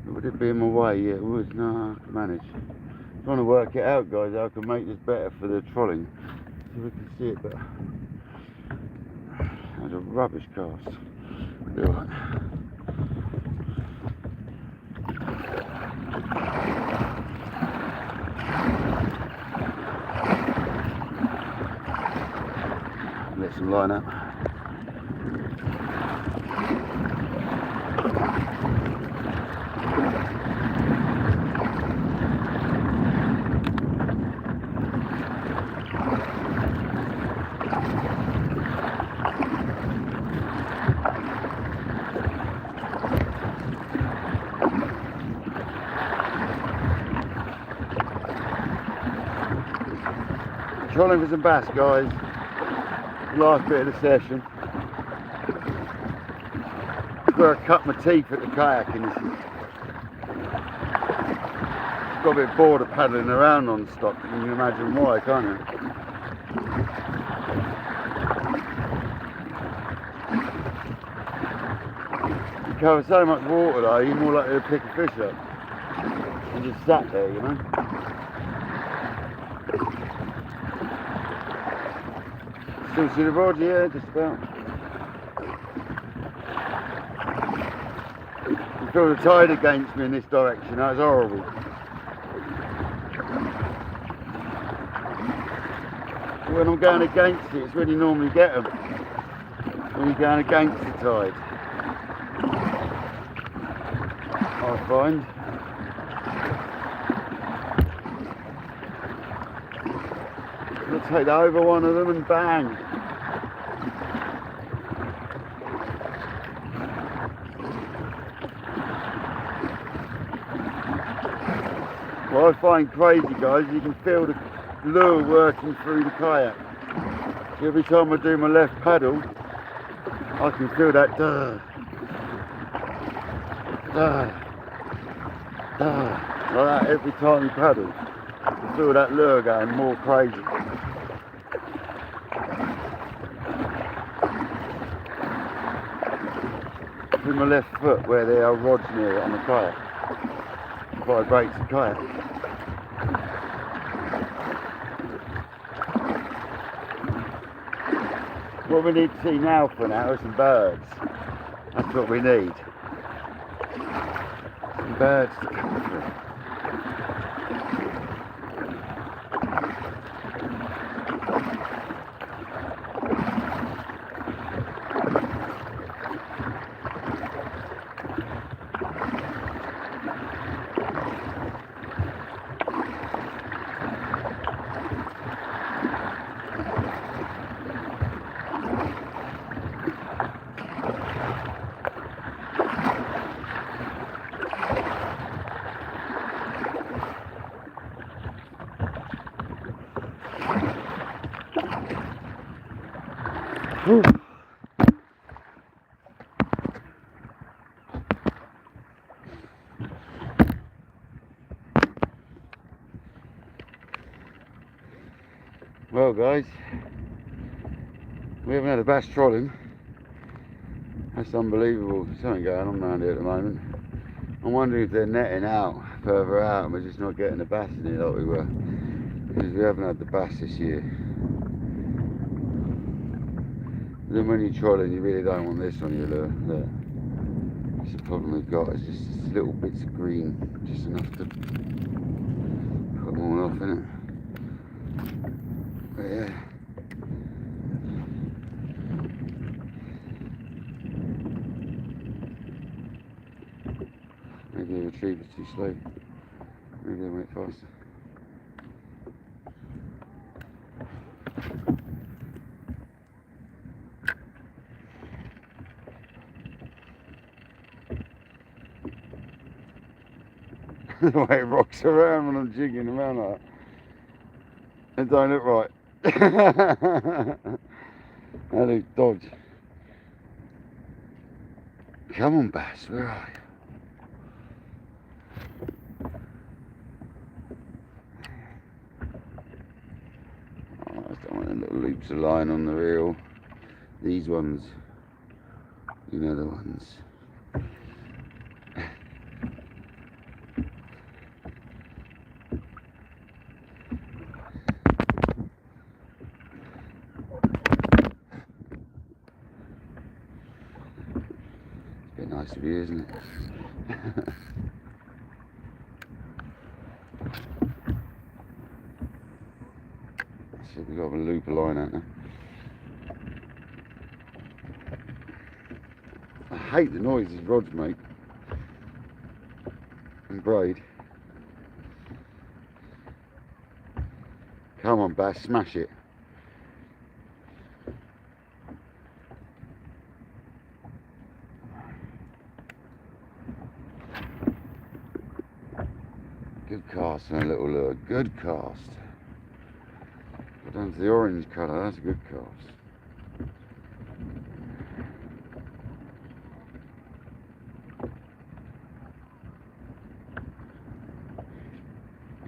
Would it be in my way? Yeah, it would. No, I can manage. I'm trying to work it out, guys, how I can make this better for the trolling. So we can see it better. That's a rubbish cast. Do it. Let some line up. Trolling for some bass, guys. Last bit of the session. where I cut my teeth at the kayaking. Got a bit bored of paddling around non-stop. You can imagine why, can't you? You cover so much water though, you're more likely to pick a fish up. And just sat there, you know. Still see the rod? Yeah, just about. You feel the tide against me in this direction, that's horrible. When I'm going against it, it's when you normally get them. When you're going against the tide. I find. I'll take over one of them and bang. What I find crazy, guys, you can feel the lure working through the kayak. Every time I do my left paddle, I can feel that duh, duh, duh, like that every time you paddle. I feel that lure going more crazy. With my left foot where there are rods near it on the kayak. Vibrates the kayak. What we need to see now for now are some birds. That's what we need. Some birds to come through. Whew. Well guys, we haven't had a bass trolling. That's unbelievable. There's something going on around here at the moment. I'm wondering if they're netting out further out and we're just not getting the bass in here like we were, because we haven't had the bass this year. Then when you're trolling, you really don't want this on your lure. Look. That's the problem we've got, it's just little bits of green, just enough to put them all off, innit? But yeah. Maybe the retriever's too slow. Maybe they went faster. The way it rocks around when I'm jigging around like that. It don't look right. How do you dodge? Come on, bass, where are you? Oh, I just don't want the little loops of line on the reel. These ones, you know the ones. Nice of you, isn't it? So we've got a loop of line out now. I hate the noises rods make and braid. Come on, bass, smash it. Good cast and a little lure, good cast. Got down to the orange colour, that's a good cast.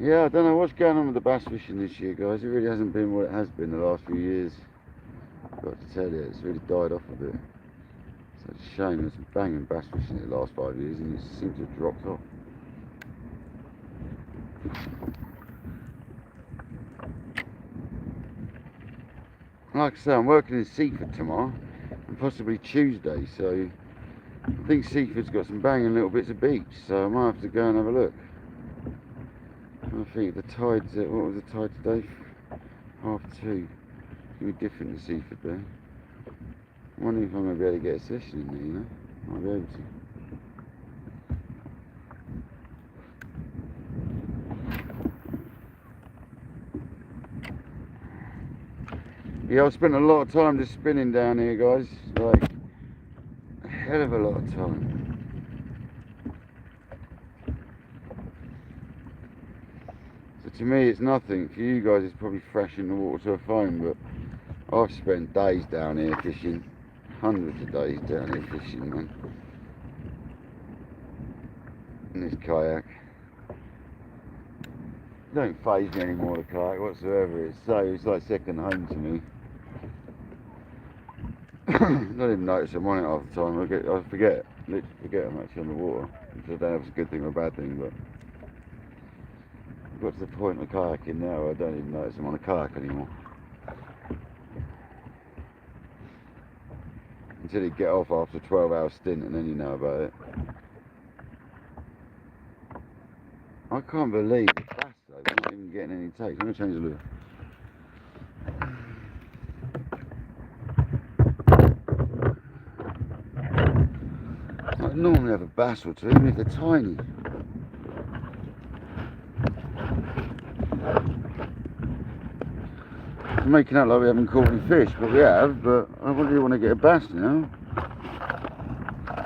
Yeah, I don't know what's going on with the bass fishing this year, guys. It really hasn't been what it has been the last few years. Got to tell you, it's really died off a bit. It's a shame. There's some banging bass fishing in the last 5 years, and it seems to have dropped off. Like I say, I'm working in Seaford tomorrow, and possibly Tuesday, so I think Seaford's got some banging little bits of beach, so I might have to go and have a look. I think the tide's at, what was the tide today? 2:30. It's going to be different to Seaford there. I wonder if I'm going to be able to get a session in there, you know? Might be able to. Yeah, I've spent a lot of time just spinning down here, guys. Like, a hell of a lot of time. So to me, it's nothing. For you guys, it's probably fresh in the water to a foam, but I've spent days down here fishing. Hundreds of days down here fishing, man. In this kayak. It don't faze me anymore, the kayak, whatsoever. It's like second home to me. I don't even notice I'm on it half the time. I forget, literally forget I'm actually on the water. Which I don't know if it's a good thing or a bad thing, but I've got to the point of kayaking now where I don't even notice I'm on a kayak anymore. Until you get off after a 12-hour stint, and then you know about it. I can't believe the bass though, they're not even getting any takes. I'm going to change the lure. I normally have a bass or two, even if they're tiny. I'm making out like we haven't caught any fish, but we have, but I really want to get a bass, you know.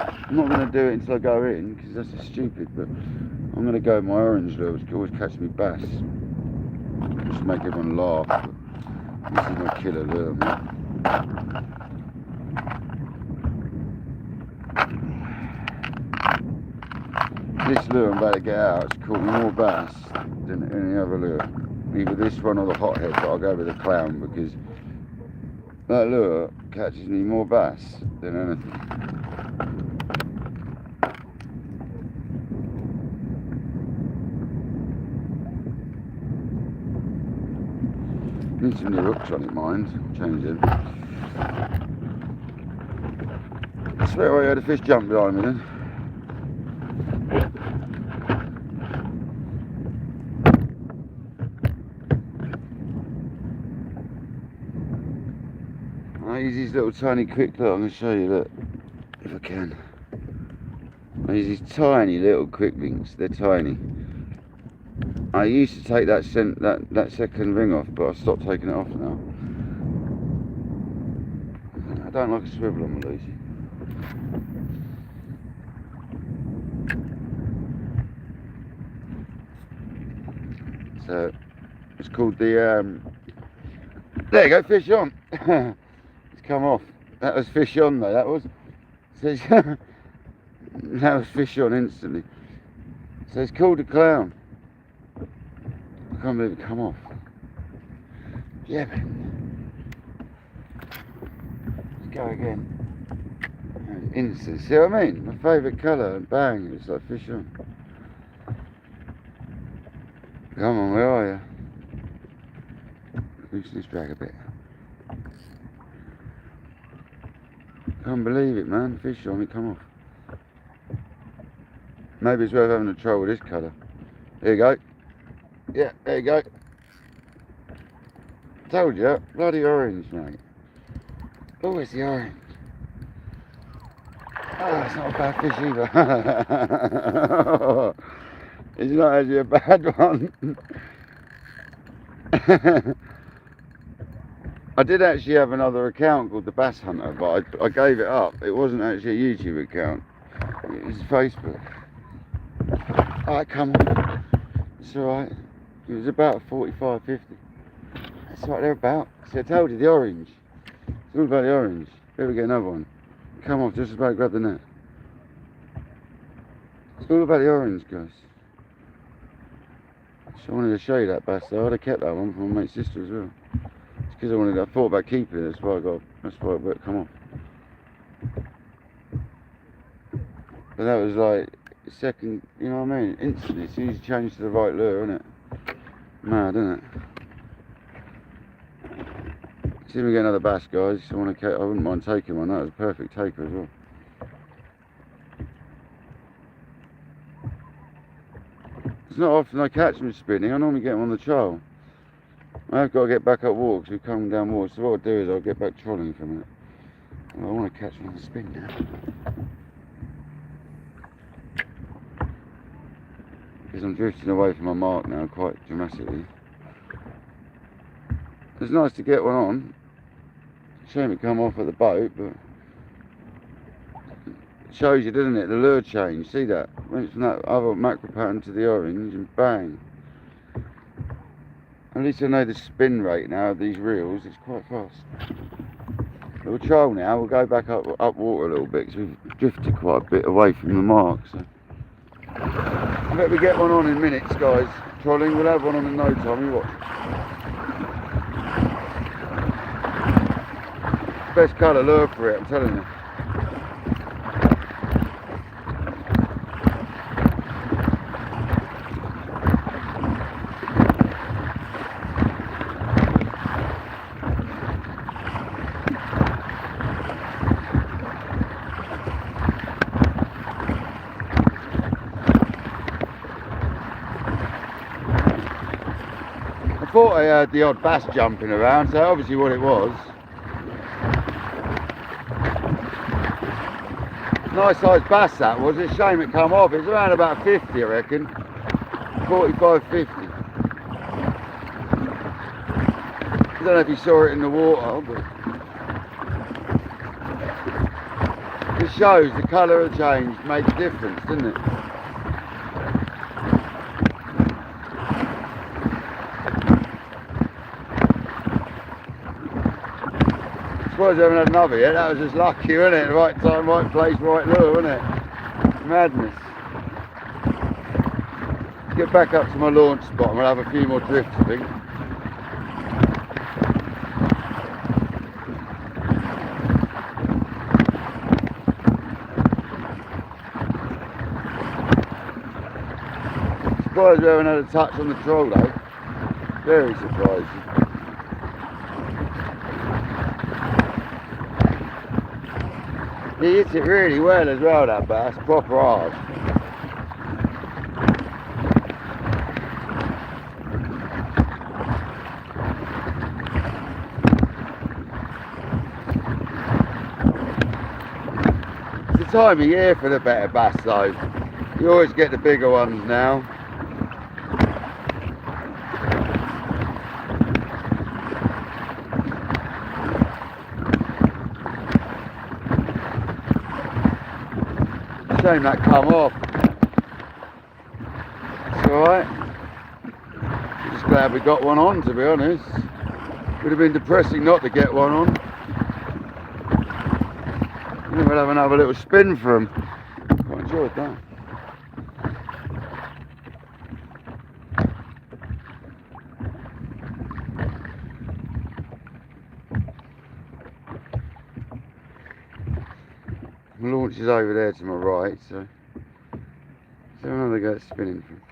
I'm not going to do it until I go in, because that's just stupid, but I'm going to go with my orange lure, which can always catch me bass. Just make everyone laugh, but this is my killer lure, man. This lure I'm about to get out, it's caught me more bass than any other lure. Either this one or the hothead, but I'll go with the clown because that lure catches me more bass than anything. Need some new hooks on it, mind. Change them. Straight away I had a fish jump behind me then. I use these little tiny quick, look, I'm going to show you, look, if I can. I use these tiny little quick links, they're tiny. I used to take that second ring off, but I stopped taking it off now. I don't like a swivel on my Lucy. So, it's called the, there you go, fish on. It's come off. That was fish on though, that was. So that was fish on instantly. So it's called a clown. I can't believe it come off. Yeah, man. Let's go again. Instant. See what I mean? My favourite colour, and bang, it's like fish on. Come on, where are you? Loosen this drag a bit. Can't believe it, man. Fish on it, come off. Maybe it's worth having a try with this colour. There you go. Yeah, there you go. Told you, bloody orange, mate. Oh, it's the orange. Oh, it's not a bad fish either. It's not actually a bad one. I did actually have another account called the Bass Hunter, but I gave it up. It wasn't actually a YouTube account. It was Facebook. Alright, come on. It's alright. It was about 45, 50. That's what they're about. See, I told you, the orange. It's all about the orange. Here we get another one. Come on, just about grab the net. It's all about the orange, guys. So I wanted to show you that bass though. I'd have kept that one for my mate's sister as well. It's because I thought about keeping it, that's why it come off. But that was like second, you know what I mean? Instantly, as soon as you change to the right lure, isn't it? Mad, isn't it? See if we get another bass, guys. I wouldn't mind taking one. That was a perfect taker as well. It's not often I catch them spinning. I normally get them on the trawl. I've got to get back up water because we're coming down water. So what I'll do is I'll get back trolling for a minute. Well, I want to catch one on the spin now. Because I'm drifting away from my mark now quite dramatically. It's nice to get one on. Shame it come off at the boat, but it shows you, doesn't it? The lure change. See that? Went from that other macro pattern to the orange and bang. At least I know the spin rate now of these reels. It's quite fast. But we'll troll now. We'll go back up water a little bit because we've drifted quite a bit away from the mark. So I bet we get one on in minutes, guys. Trolling. We'll have one on in no time. You watch. Best colour lure for it, I'm telling you. I thought I heard the odd bass jumping around, so obviously what it was. Nice sized bass that was. It's a shame it come off. It's around about 50, I reckon. 45, 50. I don't know if you saw it in the water, but it shows the colour of change makes a difference, doesn't it? I suppose I haven't had another yet. That was just lucky, wasn't it? Right time, right place, right lure, wasn't it? Madness. Get back up to my launch spot and we'll have a few more drifts, I think. Surprised we haven't had a touch on the troll though. Very surprised. He hits it really well as well, that bass, proper hard. It's the time of year for the better bass though. You always get the bigger ones now. Shame that come off. It's alright. Just glad we got one on, to be honest. Would have been depressing not to get one on. Then we'll have another little spin for him. Quite enjoyed that. My launch is over there to my right, so another go at spinning for him.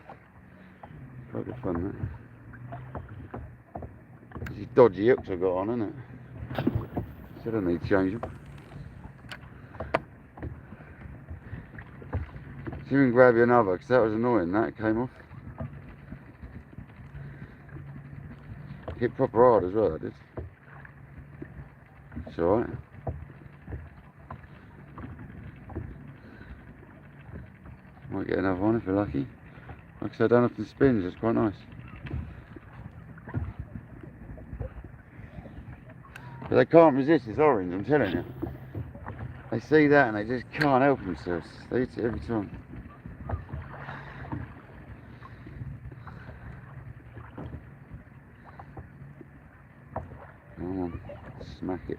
Quite good fun, that. These dodgy hooks I've got on, isn't it? So I don't need to change them. See if we can grab you another, because that was annoying, that came off. Hit proper hard as well, that did. It's alright. Might get another one if we're lucky. Like I said, I don't often spin, so it's quite nice. But they can't resist this orange, I'm telling you. They see that and they just can't help themselves. They eat it every time. Come on, smack it.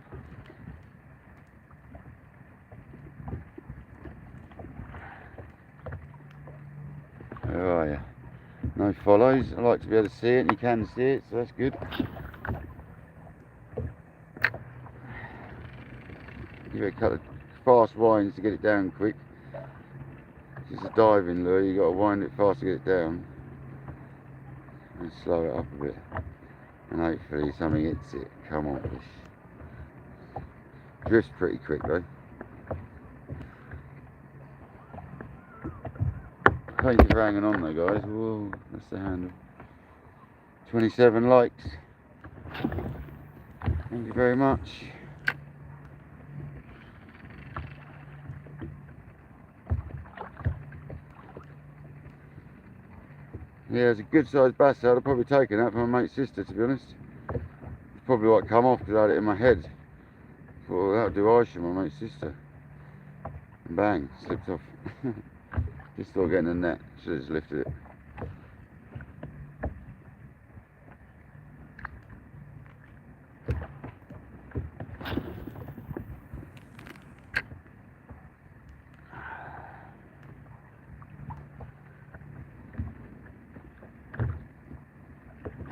Where are you? No follows. I like to be able to see it, and you can see it, so that's good. Give it a couple of fast winds to get it down quick. It's a diving lure, you got to wind it fast to get it down. And slow it up a bit. And hopefully something hits it. Come on, fish. Drifts pretty quick though. Thank you for hanging on though, guys. Whoa, that's the handle. 27 likes. Thank you very much. Yeah, it's a good sized bass. I'd have probably taken that from my mate's sister, to be honest. It's probably what come off because I had it in my head. Thought, well, that'll do Aisha, my mate's sister. And bang, slipped off. Just thought getting the net. Should have just lifted it.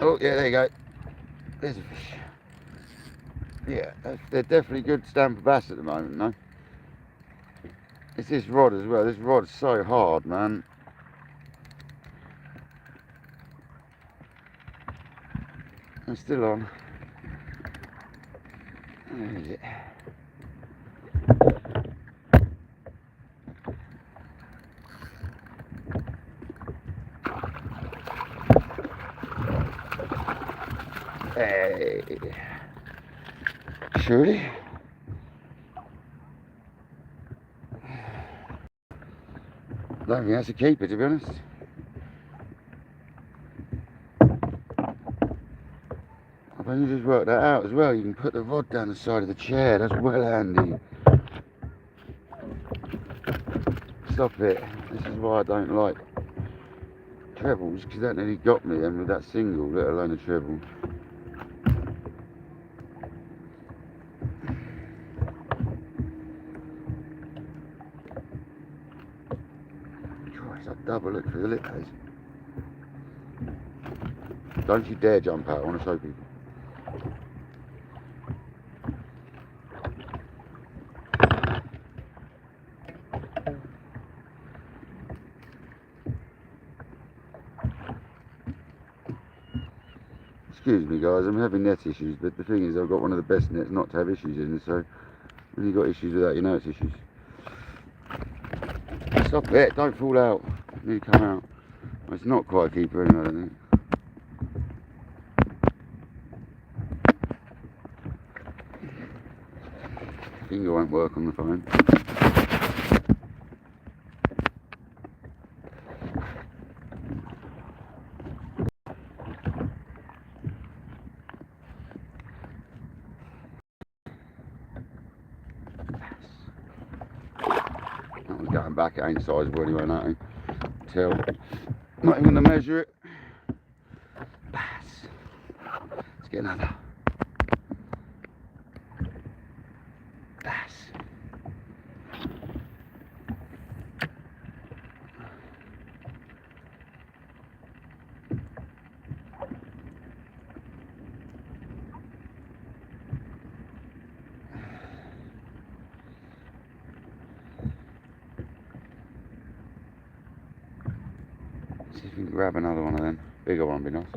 Oh yeah, there you go. There's a fish. Yeah, they're definitely good stamp bass at the moment, no? It's this rod as well. This rod's so hard, man. I'm still on. Where is it? Hey. Surely. Don't think that's a keeper, to be honest. I've only just worked that out as well. You can put the rod down the side of the chair. That's well handy. Stop it. This is why I don't like trebles, because that nearly got me then with that single, let alone a treble. Christ, I'd double look through the lip haze. Don't you dare jump out, I want to show people. Excuse me guys, I'm having net issues, but the thing is I've got one of the best nets not to have issues in, so when you've got issues with that, you know it's issues. Stop it, don't fall out. You need to come out. Well, it's not quite a keeper anyway, I don't think. Finger won't work on the phone. That one's going back, it ain't sizable anyway, nothing. Tell. Not even gonna measure it. Bass. Let's get another. Bass. See if we can grab another one of them. Bigger one would be nice.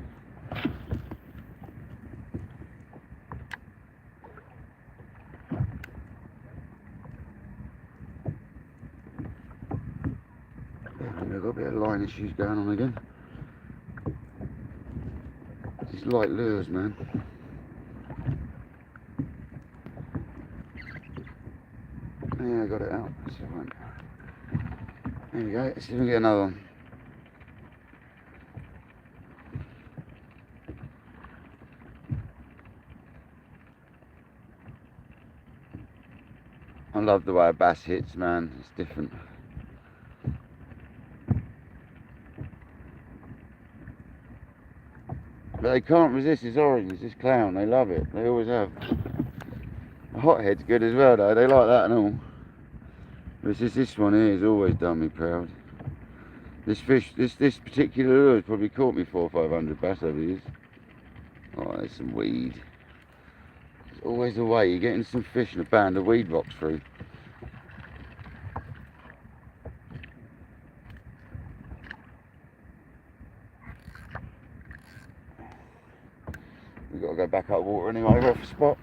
I've got a bit of line issues going on again. These light lures, man. Yeah, I got it out. That's all right. There we go. Let's see if we can get another one. I love the way a bass hits, man. It's different. But they can't resist this orange, this clown. They love it. They always have. The hothead's good as well, though. They like that and all. But it's just this one here has always done me proud. This fish, this particular lure has probably caught me 400 or 500 bass over the years. Oh, there's some weed. There's always a way. You're getting some fish and a band of weed rocks through. We've got to go back up water anyway, we're off the spot.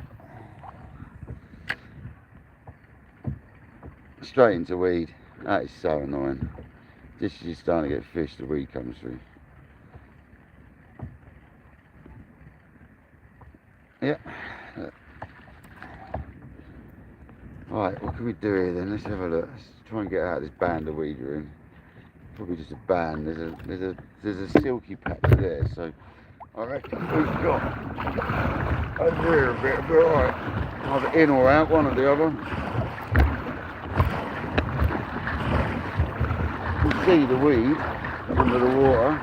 Straight into weed. That is so annoying. Just as you're starting to get fish, the weed comes through. Yeah. Right, what can we do here then? Let's have a look. Let's try and get out of this band of weed we're in. Probably just a band. There's a silky patch there, so I reckon we've got over here a bit, but alright. Either in or out, one or the other. You can see the weed under the water.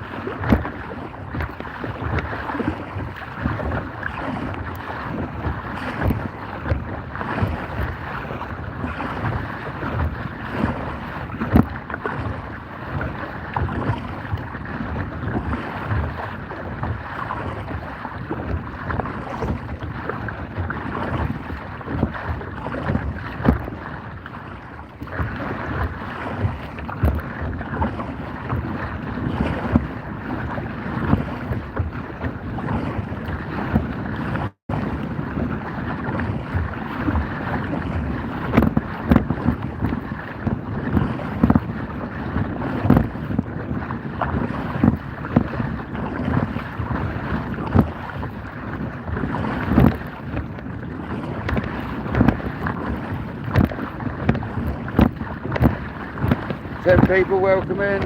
Ten people, welcome in.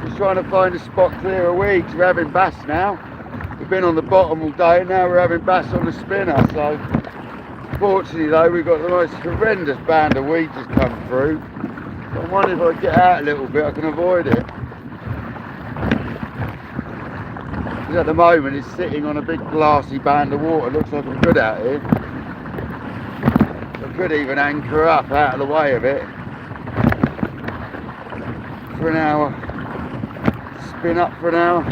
Just trying to find a spot clear of weed. We're having bass now. We've been on the bottom all day, now we're having bass on the spinner. So, fortunately though, we've got the most horrendous band of weed just come through. So I'm wondering if I get out a little bit, I can avoid it. Because at the moment it's sitting on a big glassy band of water. Looks like I'm good out here. I could even anchor up out of the way of it for an hour, spin up for an hour.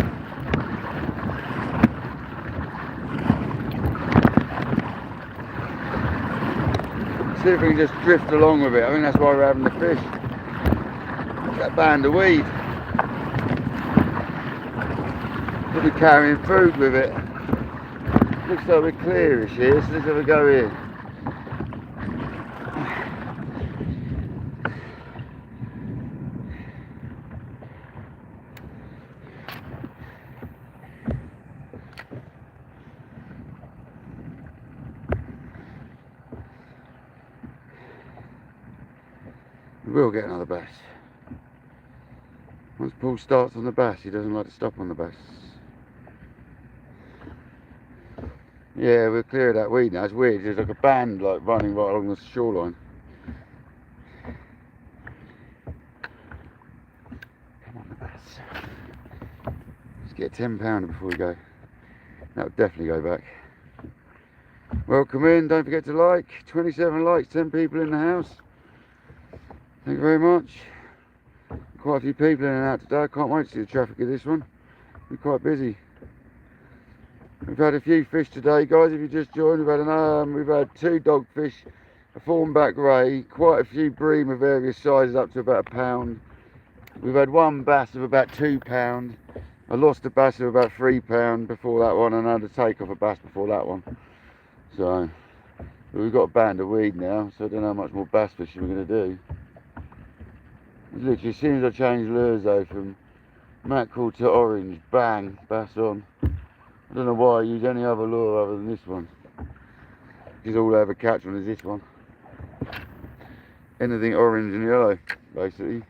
See if we can just drift along with it. I think that's why we're having the fish. That band of weed. We'll be carrying food with it. Looks like we're clearish here, so let's have a go here. We will get another bass. Once Paul starts on the bass, he doesn't like to stop on the bass. Yeah, we're clear of that weed now. It's weird. There's like a band like running right along the shoreline. Come on, the bass. Let's get a £10 before we go. That'll definitely go back. Welcome in. Don't forget to like. 27 likes, 10 people in the house. Thank you very much. Quite a few people in and out today. I can't wait to see the traffic of this one. We're quite busy. We've had a few fish today, guys. If you just joined, we've had 2 dogfish, a thornback ray, quite a few bream of various sizes up to about £1. We've had 1 bass of about £2. I lost a bass of about £3 before that one, and I had to take off a bass before that one. So we've got a band of weed now, so I don't know how much more bass fishing we're going to do. Literally, as soon as I change lures though, from mackerel to orange, bang, bass on. I don't know why I use any other lure other than this one. Because all I ever catch on is this one. Anything orange and yellow, basically.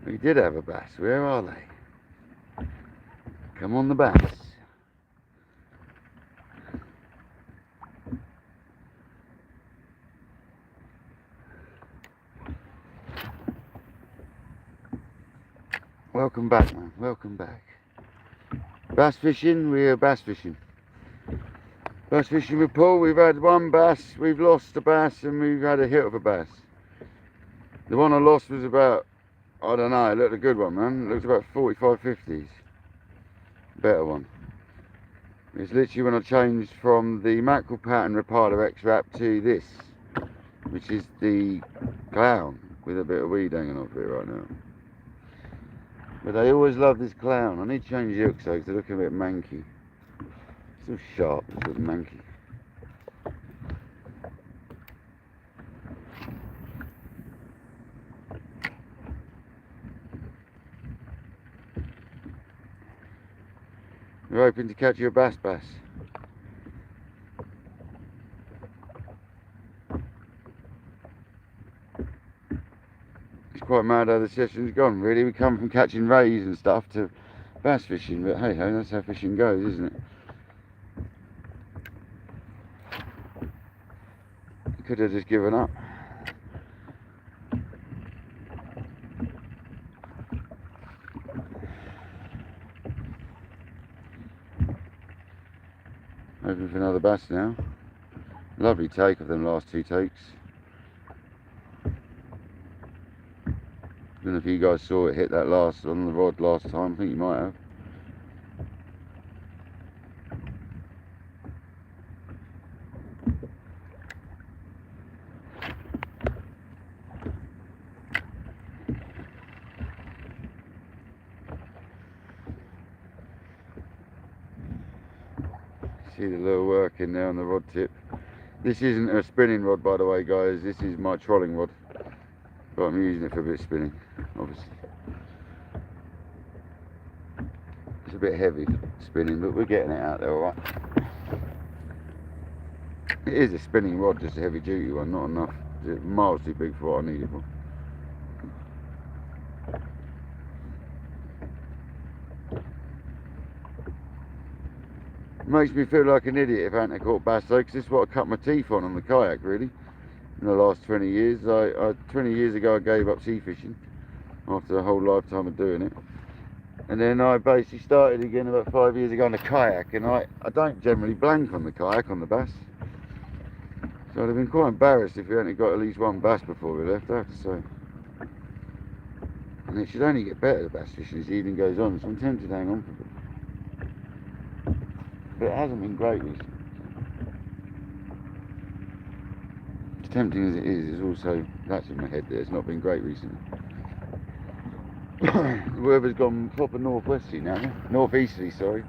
We did have a bass. Where are they? Come on, the bass. Welcome back, man. Welcome back. Bass fishing, we are bass fishing. Bass fishing with Paul. We've had one bass, we've lost a bass, and we've had a hit of a bass. The one I lost was about, I don't know, it looked a good one, man. It looked about 45, 50s. Better one. It's literally when I changed from the mackerel pattern Rapala X Wrap to this, which is the clown with a bit of weed hanging off it right now. But I always love this clown. I need to change the hooks though, because they look a bit manky. Still sharp, but still manky. We're hoping to catch you a bass. It's quite mad how the session's gone, really. We come from catching rays and stuff to bass fishing, but hey ho, that's how fishing goes, isn't it? Could have just given up. Hoping for another bass now. Lovely take of them last two takes. I don't know if you guys saw it hit that last on the rod last time. I think you might have. See the lure working there on the rod tip. This isn't a spinning rod, by the way, guys. This is my trolling rod, but I'm using it for a bit of spinning, obviously. It's a bit heavy spinning, but we're getting it out there all right. It is a spinning rod, just a heavy duty one, not enough. It's miles too big for what I need it for. It makes me feel like an idiot if I hadn't caught bass though, because this is what I cut my teeth on the kayak, really, in the last 20 years. 20 years ago I gave up sea fishing after a whole lifetime of doing it, and then I basically started again about 5 years ago on the kayak, and I don't generally blank on the kayak on the bass, so I'd have been quite embarrassed if we hadn't got at least one bass before we left, I have to say. And it should only get better, the bass fishing, as the evening goes on, so I'm tempted to hang on for a bit. But it hasn't been great recently. As tempting as it is, it's also, that's in my head there, it's not been great recently. The weather's gone proper northwesterly now, northeasterly, sorry.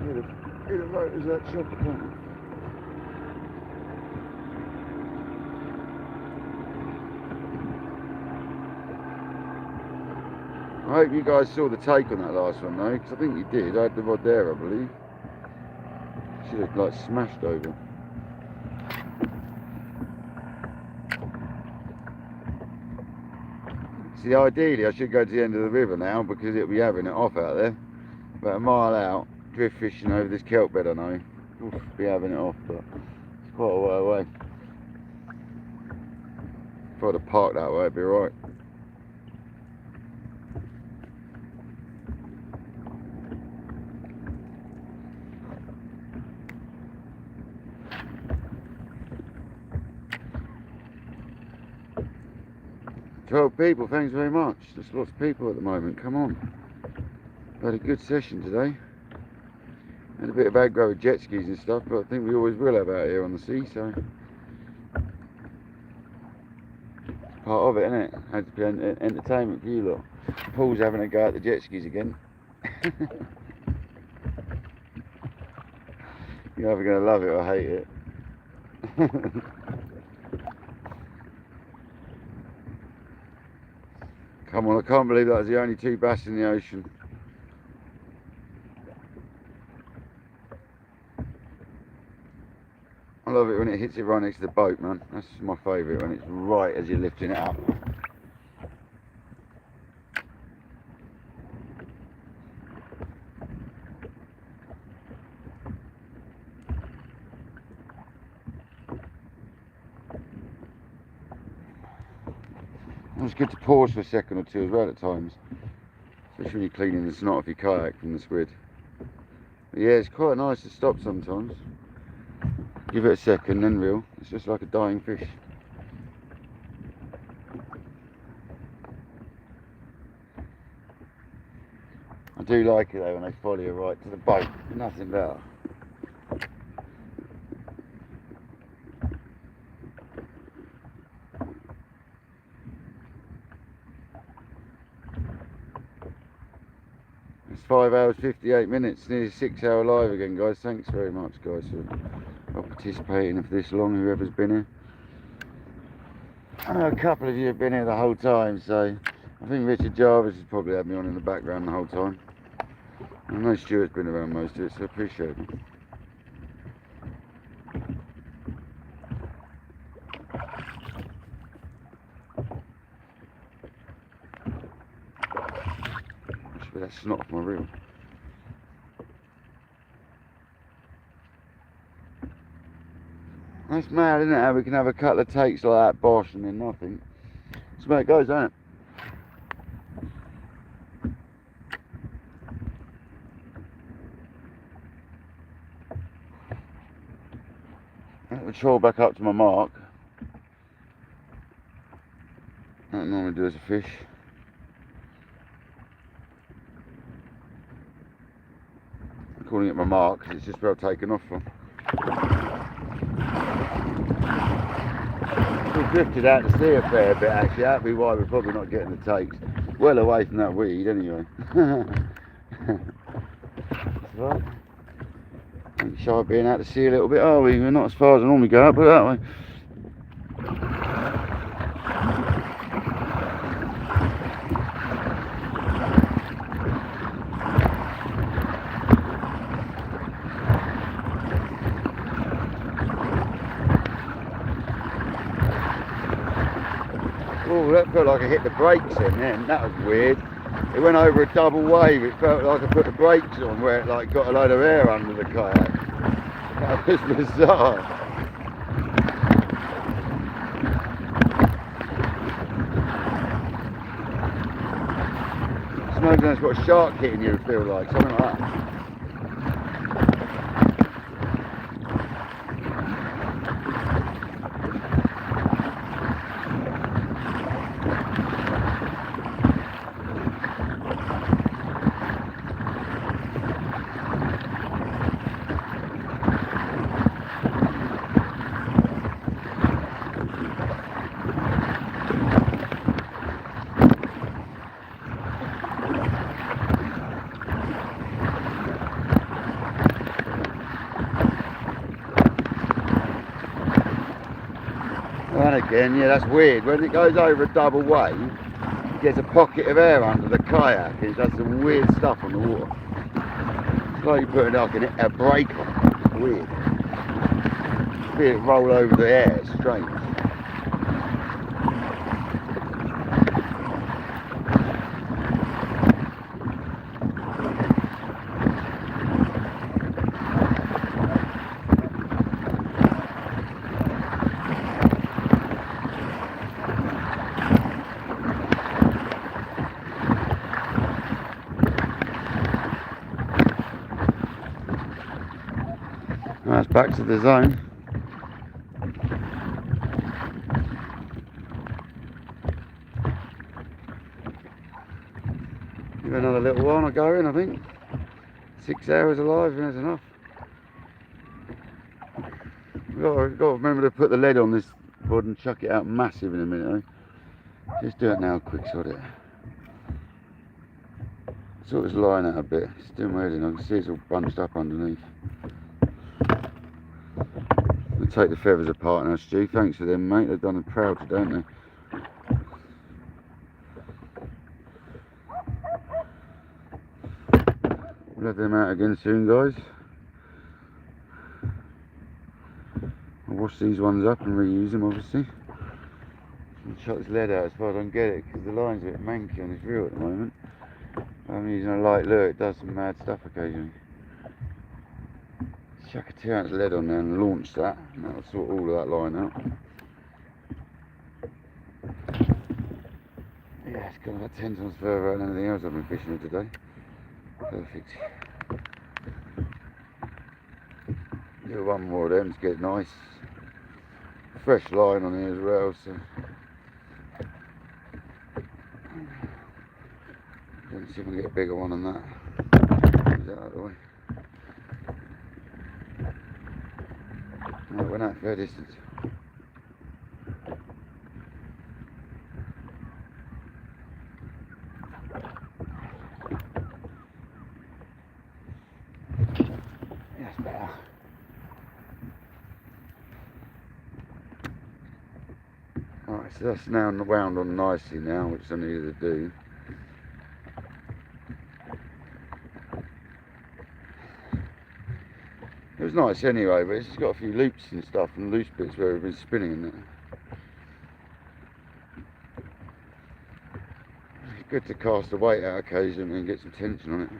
Hear the motors of that chopper, can't you? I hope you guys saw the take on that last one though, because I think you did. I had the rod there, I believe. Should have like smashed over. See, ideally I should go to the end of the river now, because it'll be having it off out there. About a mile out, drift fishing over this kelp bed I know. Oof, be having it off, but it's quite a way away. If I'd have parked that way, it'd be alright. People, thanks very much. There's lots of people at the moment. Come on. Had a good session today. Had a bit of aggro with jet skis and stuff, but I think we always will have out here on the sea, so it's part of it, isn't it? Had to be entertainment for you lot. Paul's having a go at the jet skis again. You're either going to love it or hate it. Come on, I can't believe that was the only two bass in the ocean. I love it when it hits it right next to the boat, man. That's my favourite, when it's right as you're lifting it up. It's good to pause for a second or two as well at times. especially when you're cleaning the snot off your kayak from the squid. But yeah, it's quite nice to stop sometimes. Give it a second, then reel. It's just like a dying fish. I do like it though when they follow you right to the boat. Nothing better. It's 5 hours 58 minutes, nearly 6 hour live again, guys. Thanks very much, guys, for participating for this long, whoever's been here. I know a couple of you have been here the whole time, so I think Richard Jarvis has probably had me on in the background the whole time. I know Stuart's been around most of it, so I appreciate it. That's snot off my reel. That's mad, isn't it, how we can have a couple of takes like that, bosh, and then nothing. That's where it goes, isn't it? I'll troll back up to my mark. I don't normally do as a fish. I'm calling it my mark because it's just where I've taken off from. We've drifted out to sea a fair bit actually. That'd be why we're probably not getting the takes. Well away from that weed anyway. That's right. Ain't shy of being out to sea a little bit, are we? We're not as far as I normally go out, but that way. Oh, that felt like I hit the brakes in then. That was weird. It went over a double wave. It felt like I put the brakes on where it like got a load of air under the kayak. That was bizarre. Just imagine that's got a shark hitting you, feel like something like that. And again, yeah, that's weird. When it goes over a double wave, it gets a pocket of air under the kayak and it does some weird stuff on the water. It's like you're putting like a brake on. It's weird. You feel it roll over the air, it's strange. That's back to the zone. Give it another little while, I go in, I think. 6 hours alive, that's enough. We've got to remember to put the lead on this board and chuck it out massive in a minute, eh? Just do it now, quick shot it. Sort this line out a bit, it's still moving, I can see it's all bunched up underneath. We'll take the feathers apart now, Stu. Thanks for them, mate. They've done a proud today, haven't they? We'll have them out again soon, guys. I'll wash these ones up and reuse them, obviously. I'll chuck this lead out as far as I can get it, because the line's a bit manky on this reel at the moment. I'm using a light lure, it does some mad stuff occasionally. Chuck a 2 ounce lead on there and launch that, and that'll sort all of that line out. Yeah, it's Going about 10 times further out than anything else I've been fishing with today. Perfect. Do one more of them to get nice. Fresh line on here as well, so. Let's see if we can get a bigger one than that. Is that out of the way? No, we're not fair distance. That's better. Alright, so that's now wound on nicely now, which I needed to do. It was nice anyway, but it's just got a few loops and stuff and loose bits where we've been spinning in it. It's good to cast the weight out occasionally and get some tension on it.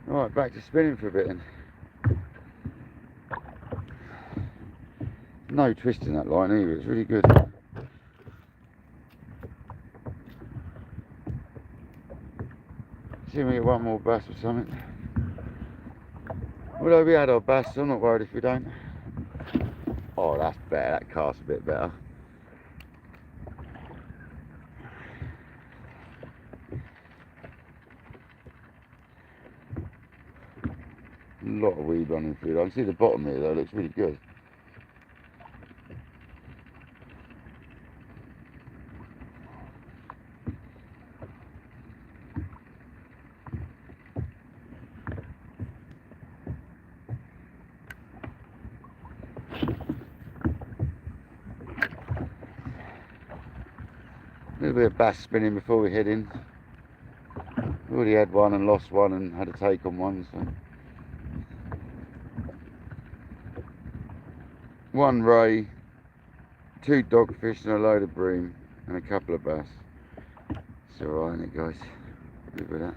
Alright, back to spinning for a bit then. No twist in that line either, it's really good. See if we get one more bass or something. Although we had our bass, so I'm not worried if we don't. Oh, that's better, that casts a bit better. A lot of weed running through. I can see the bottom here though, it looks really good. A little bit of bass spinning before we head in. We already had one and lost one and had a take on one, so. One ray, 2 dogfish and a load of bream and a couple of bass. It's alright, isn't it, guys? Live with that.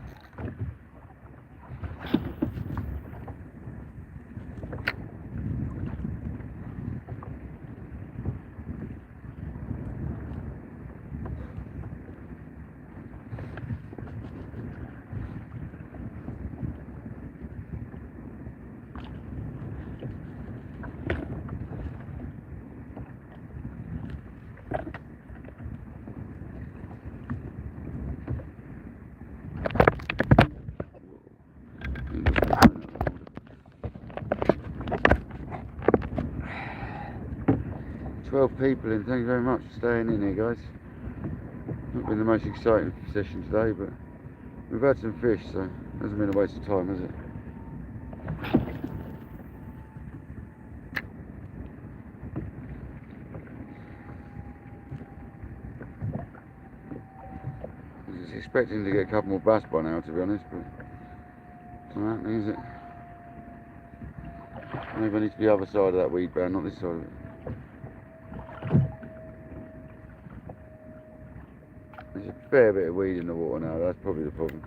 People in, thank you very much for staying in here, guys. Not been the most exciting session today, but we've had some fish, so it hasn't been a waste of time, has it? I was expecting to get a couple more bass by now, to be honest, but it's not happening, is it? Maybe I need to be the other side of that weed band, not this side of it. There's a fair bit of weed in the water now, that's probably the problem.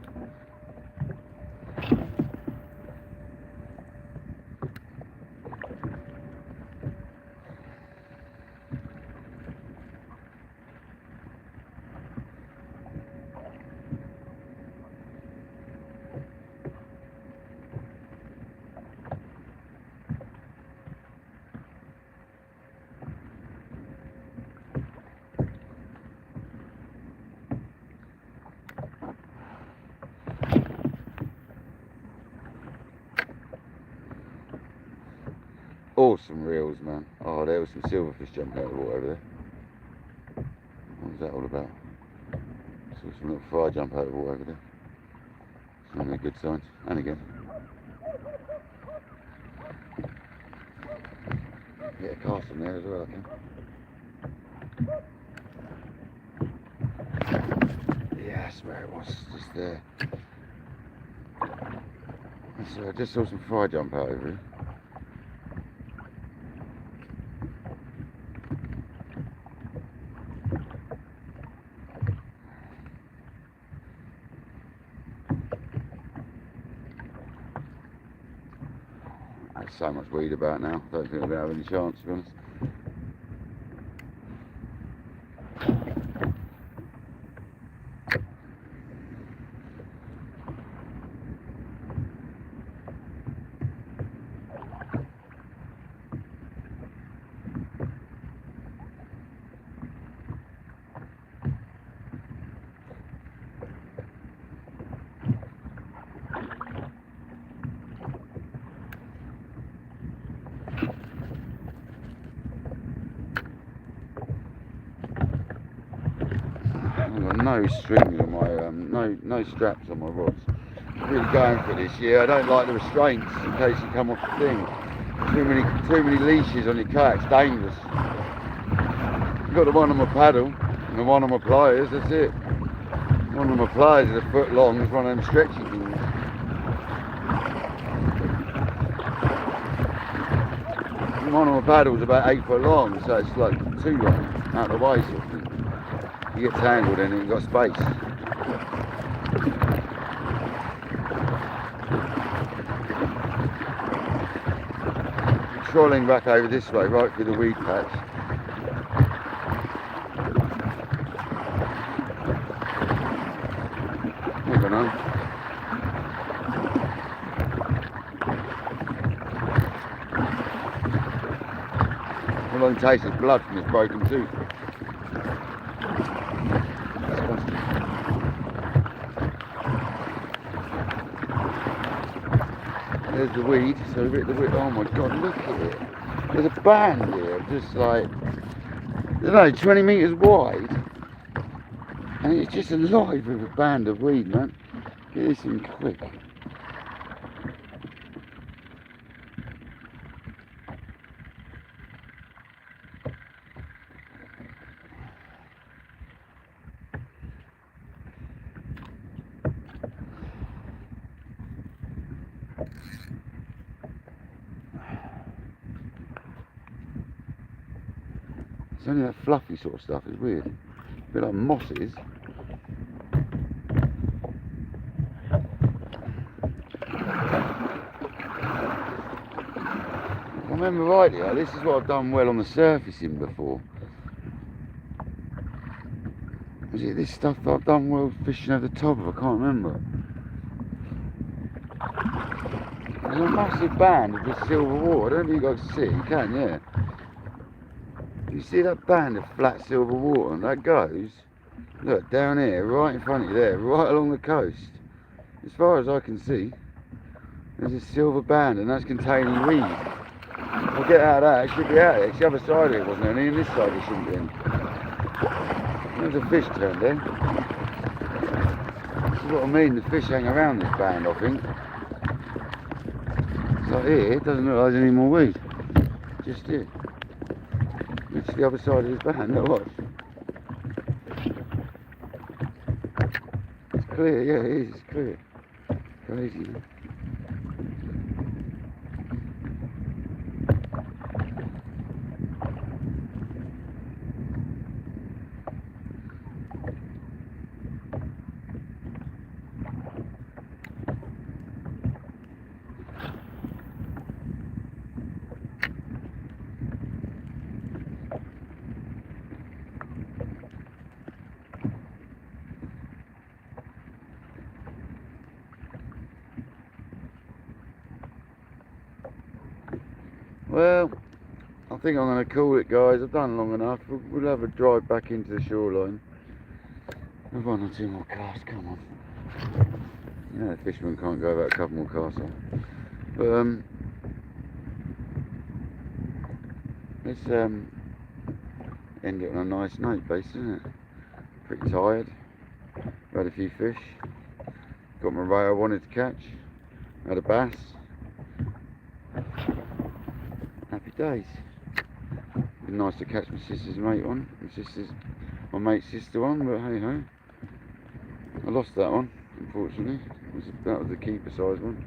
Awesome reels, man. Oh, there was some silverfish jumping out of the water over there. What was that all about? Saw some little fry jump out of the water over there. It's normally a good sign. And again. Get a cast on there as well, I think. Yeah, that's where it was, just there. So I just saw some fry jump out over here. There's so much weed about now, I don't think I'll have any chance, to be honest. got no strings on my no straps on my rods. Really going for this year. I don't like the restraints in case you come off the thing. Too many leashes on your kayak's dangerous. I've got the one on my paddle and the one on my pliers, that's it. One of my pliers is a foot long, it's one of them stretchy things. And one of my paddles about 8 foot long, so it's like too long, out of the way sort of thing. You get tangled in it, you've got space. Trolling back over this way, right through the weed patch. Never know. All I can taste is blood from this broken tooth. Disgusting. There's the weed, so a bit of the weed. Oh my god, look at it. There's a band here, just like, I don't know, 20 metres wide. And it's just alive with a band of weed, man. Get this in quick. It's only that fluffy sort of stuff, it's weird. A bit like mosses. If I remember rightly, this is what I've done well on the surfacing before. Was it this stuff that I've done well fishing over the top of? I can't remember. There's a massive band of just silver water. I don't know if you guys can see it. You can, yeah. You see that band of flat silver water, and that goes, look, down here, right in front of you there, right along the coast. As far as I can see, there's a silver band, and that's containing weed. If I get out of that, it should be out there. It's the other side of it wasn't any, and this side it shouldn't be in. There's a fish turned in. This is what I mean, the fish hang around this band, I think. It's like here, it doesn't look like there's any more weed. Just here. It's the other side of this band, look, watch. It's clear, yeah it is, it's clear. Crazy, man. Well, I think I'm going to call it, guys. I've done long enough. We'll have a drive back into the shoreline. Have one or two more casts, come on. You know the fisherman can't go about a couple more casts. But let's end it on a nice note, basically, isn't it? Pretty tired. Had a few fish. Got my ray I wanted to catch. Had a bass. Happy days. Been nice to catch my sister's mate one. My mate's sister one, but hey ho. I lost that one, unfortunately. That was the keeper size one.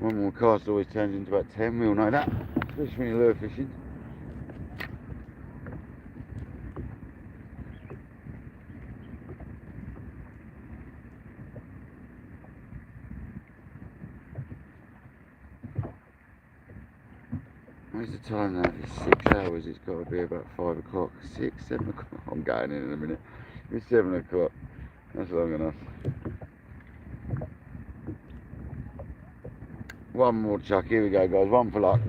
One more cast always turns into about 10, we all know that. Especially when you're lure fishing. Where's the time now? It's 6 hours, it's got to be about 5 o'clock. 6, 7 o'clock. I'm going in a minute. It's 7 o'clock. That's long enough. One more chuck, here we go guys, one for luck.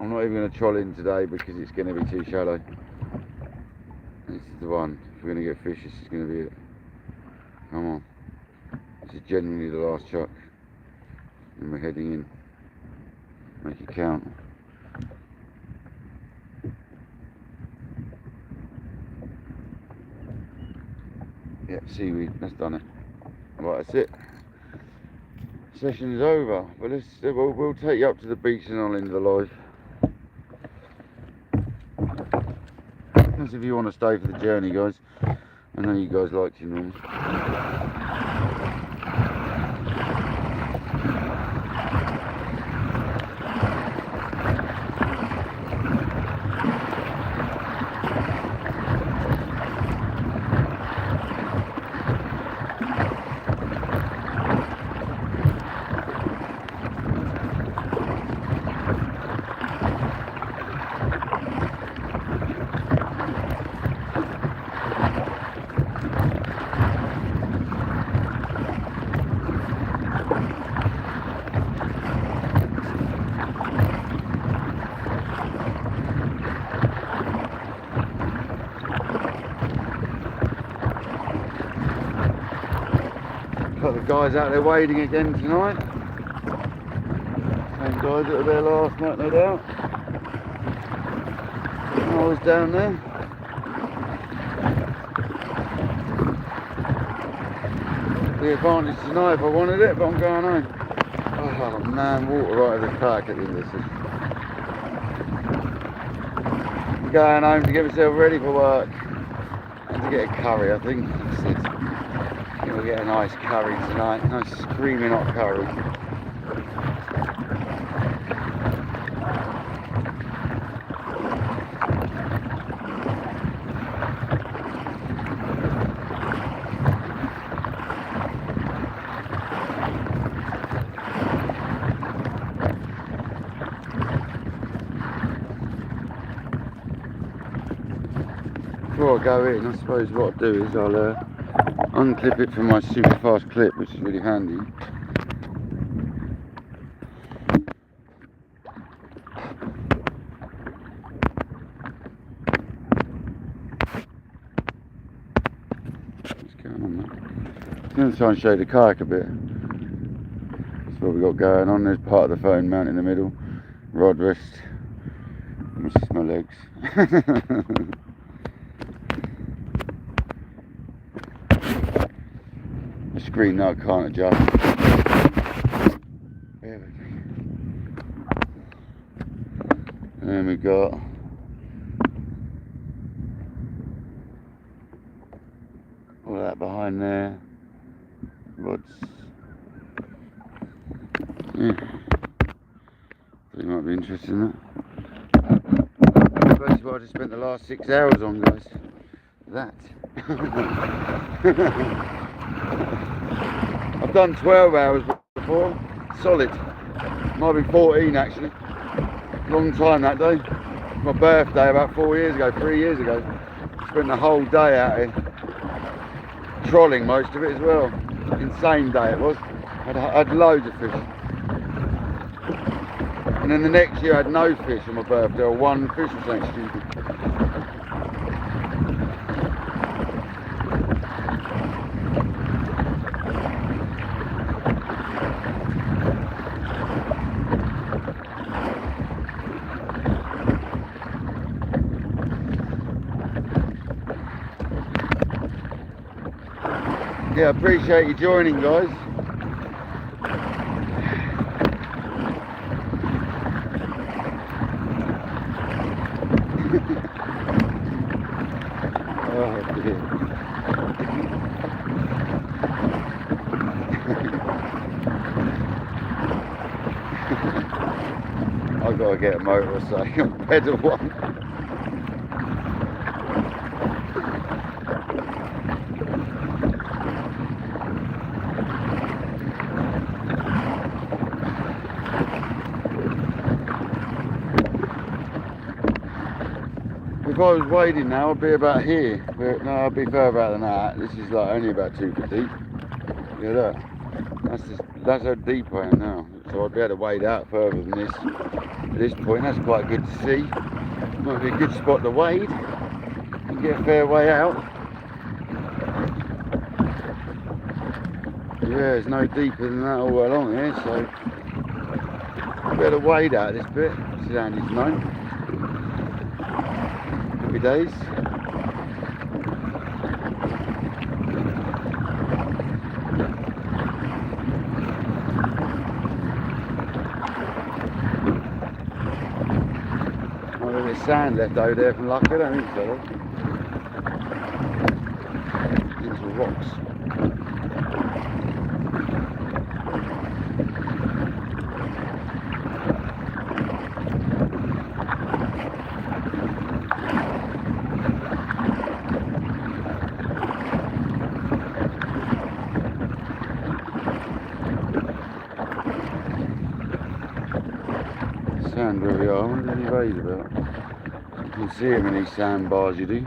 I'm not even going to troll in today because it's going to be too shallow. This is the one. If we're going to get fish, this is going to be it. Come on. This is genuinely the last chuck. And we're heading in. Make it count. Yep, seaweed, that's done it. Right, that's it. Session is over, but we'll take you up to the beach and I'll end the live. That's if you want to stay for the journey, guys. I know you guys like to normally. Got the guys out there wading again tonight. Same guys that were there last night, no doubt. I was down there. The advantage tonight if I wanted it, but I'm going home. Oh man, water right over the kayak at the end of this. I'm going home to get myself ready for work. And to get a curry, I think. That's it. We'll get a nice curry tonight, nice screaming hot curry. Before I go in, I suppose what I'll do is I'll unclip it from my super fast clip, which is really handy. What's going on there? I'm going to try and show the kayak a bit. That's what we've got going on. There's part of the phone mount in the middle, rod rest. This is my legs. The screen now I can't adjust. There we go. And then we got all that behind there. Rods. Yeah. Thought you might be interested in that. That's what I just spent the last 6 hours on, guys. That. I've done 12 hours before, solid. Might be 14 actually. Long time that day. My birthday about 3 years ago. Spent the whole day out here. Trolling most of it as well. Insane day it was. I had loads of fish. And then the next year I had no fish on my birthday, or one fish or something stupid. Yeah, I appreciate you joining, guys. Oh dear. I've got to get a motorcycle, pedal one. If I was wading now, I'd be about here. But no, I'd be further out than that. This is like only about 2 foot deep. Yeah, look. That's how deep I am now. So I'd be able to wade out further than this. At this point, that's quite good to see. Might be a good spot to wade and get a fair way out. Yeah, it's no deeper than that all along here, so a bit of wade out of this bit, which is handy to know. Happy days. A little bit of sand left over there from luck, I don't think so. Into rocks. Sand where we are, I wonder what any waves about. You can see them in these sandbars, you do. You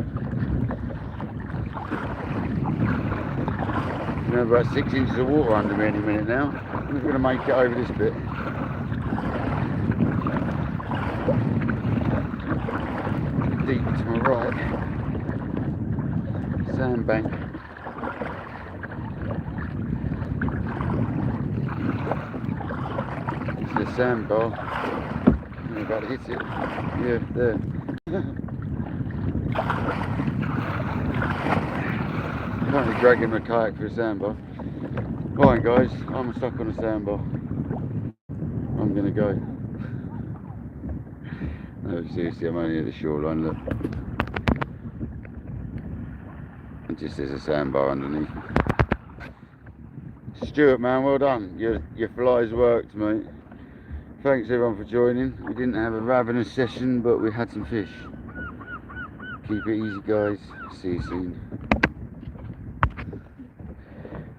know, about 6 inches of water under me any minute now. I'm not going to make it over this bit. Deep to my right. Sandbank. This is a sandbar. I'm about to hit it. Yeah, there. Currently dragging my kayak for a sandbar. Right guys, I'm stuck on a sandbar. I'm gonna go. No, seriously, I'm only at the shoreline, look. And just there's a sandbar underneath. Stuart, man, well done. Your flies worked, mate. Thanks everyone for joining. We didn't have a ravenous session, but we had some fish. Keep it easy guys. See you soon.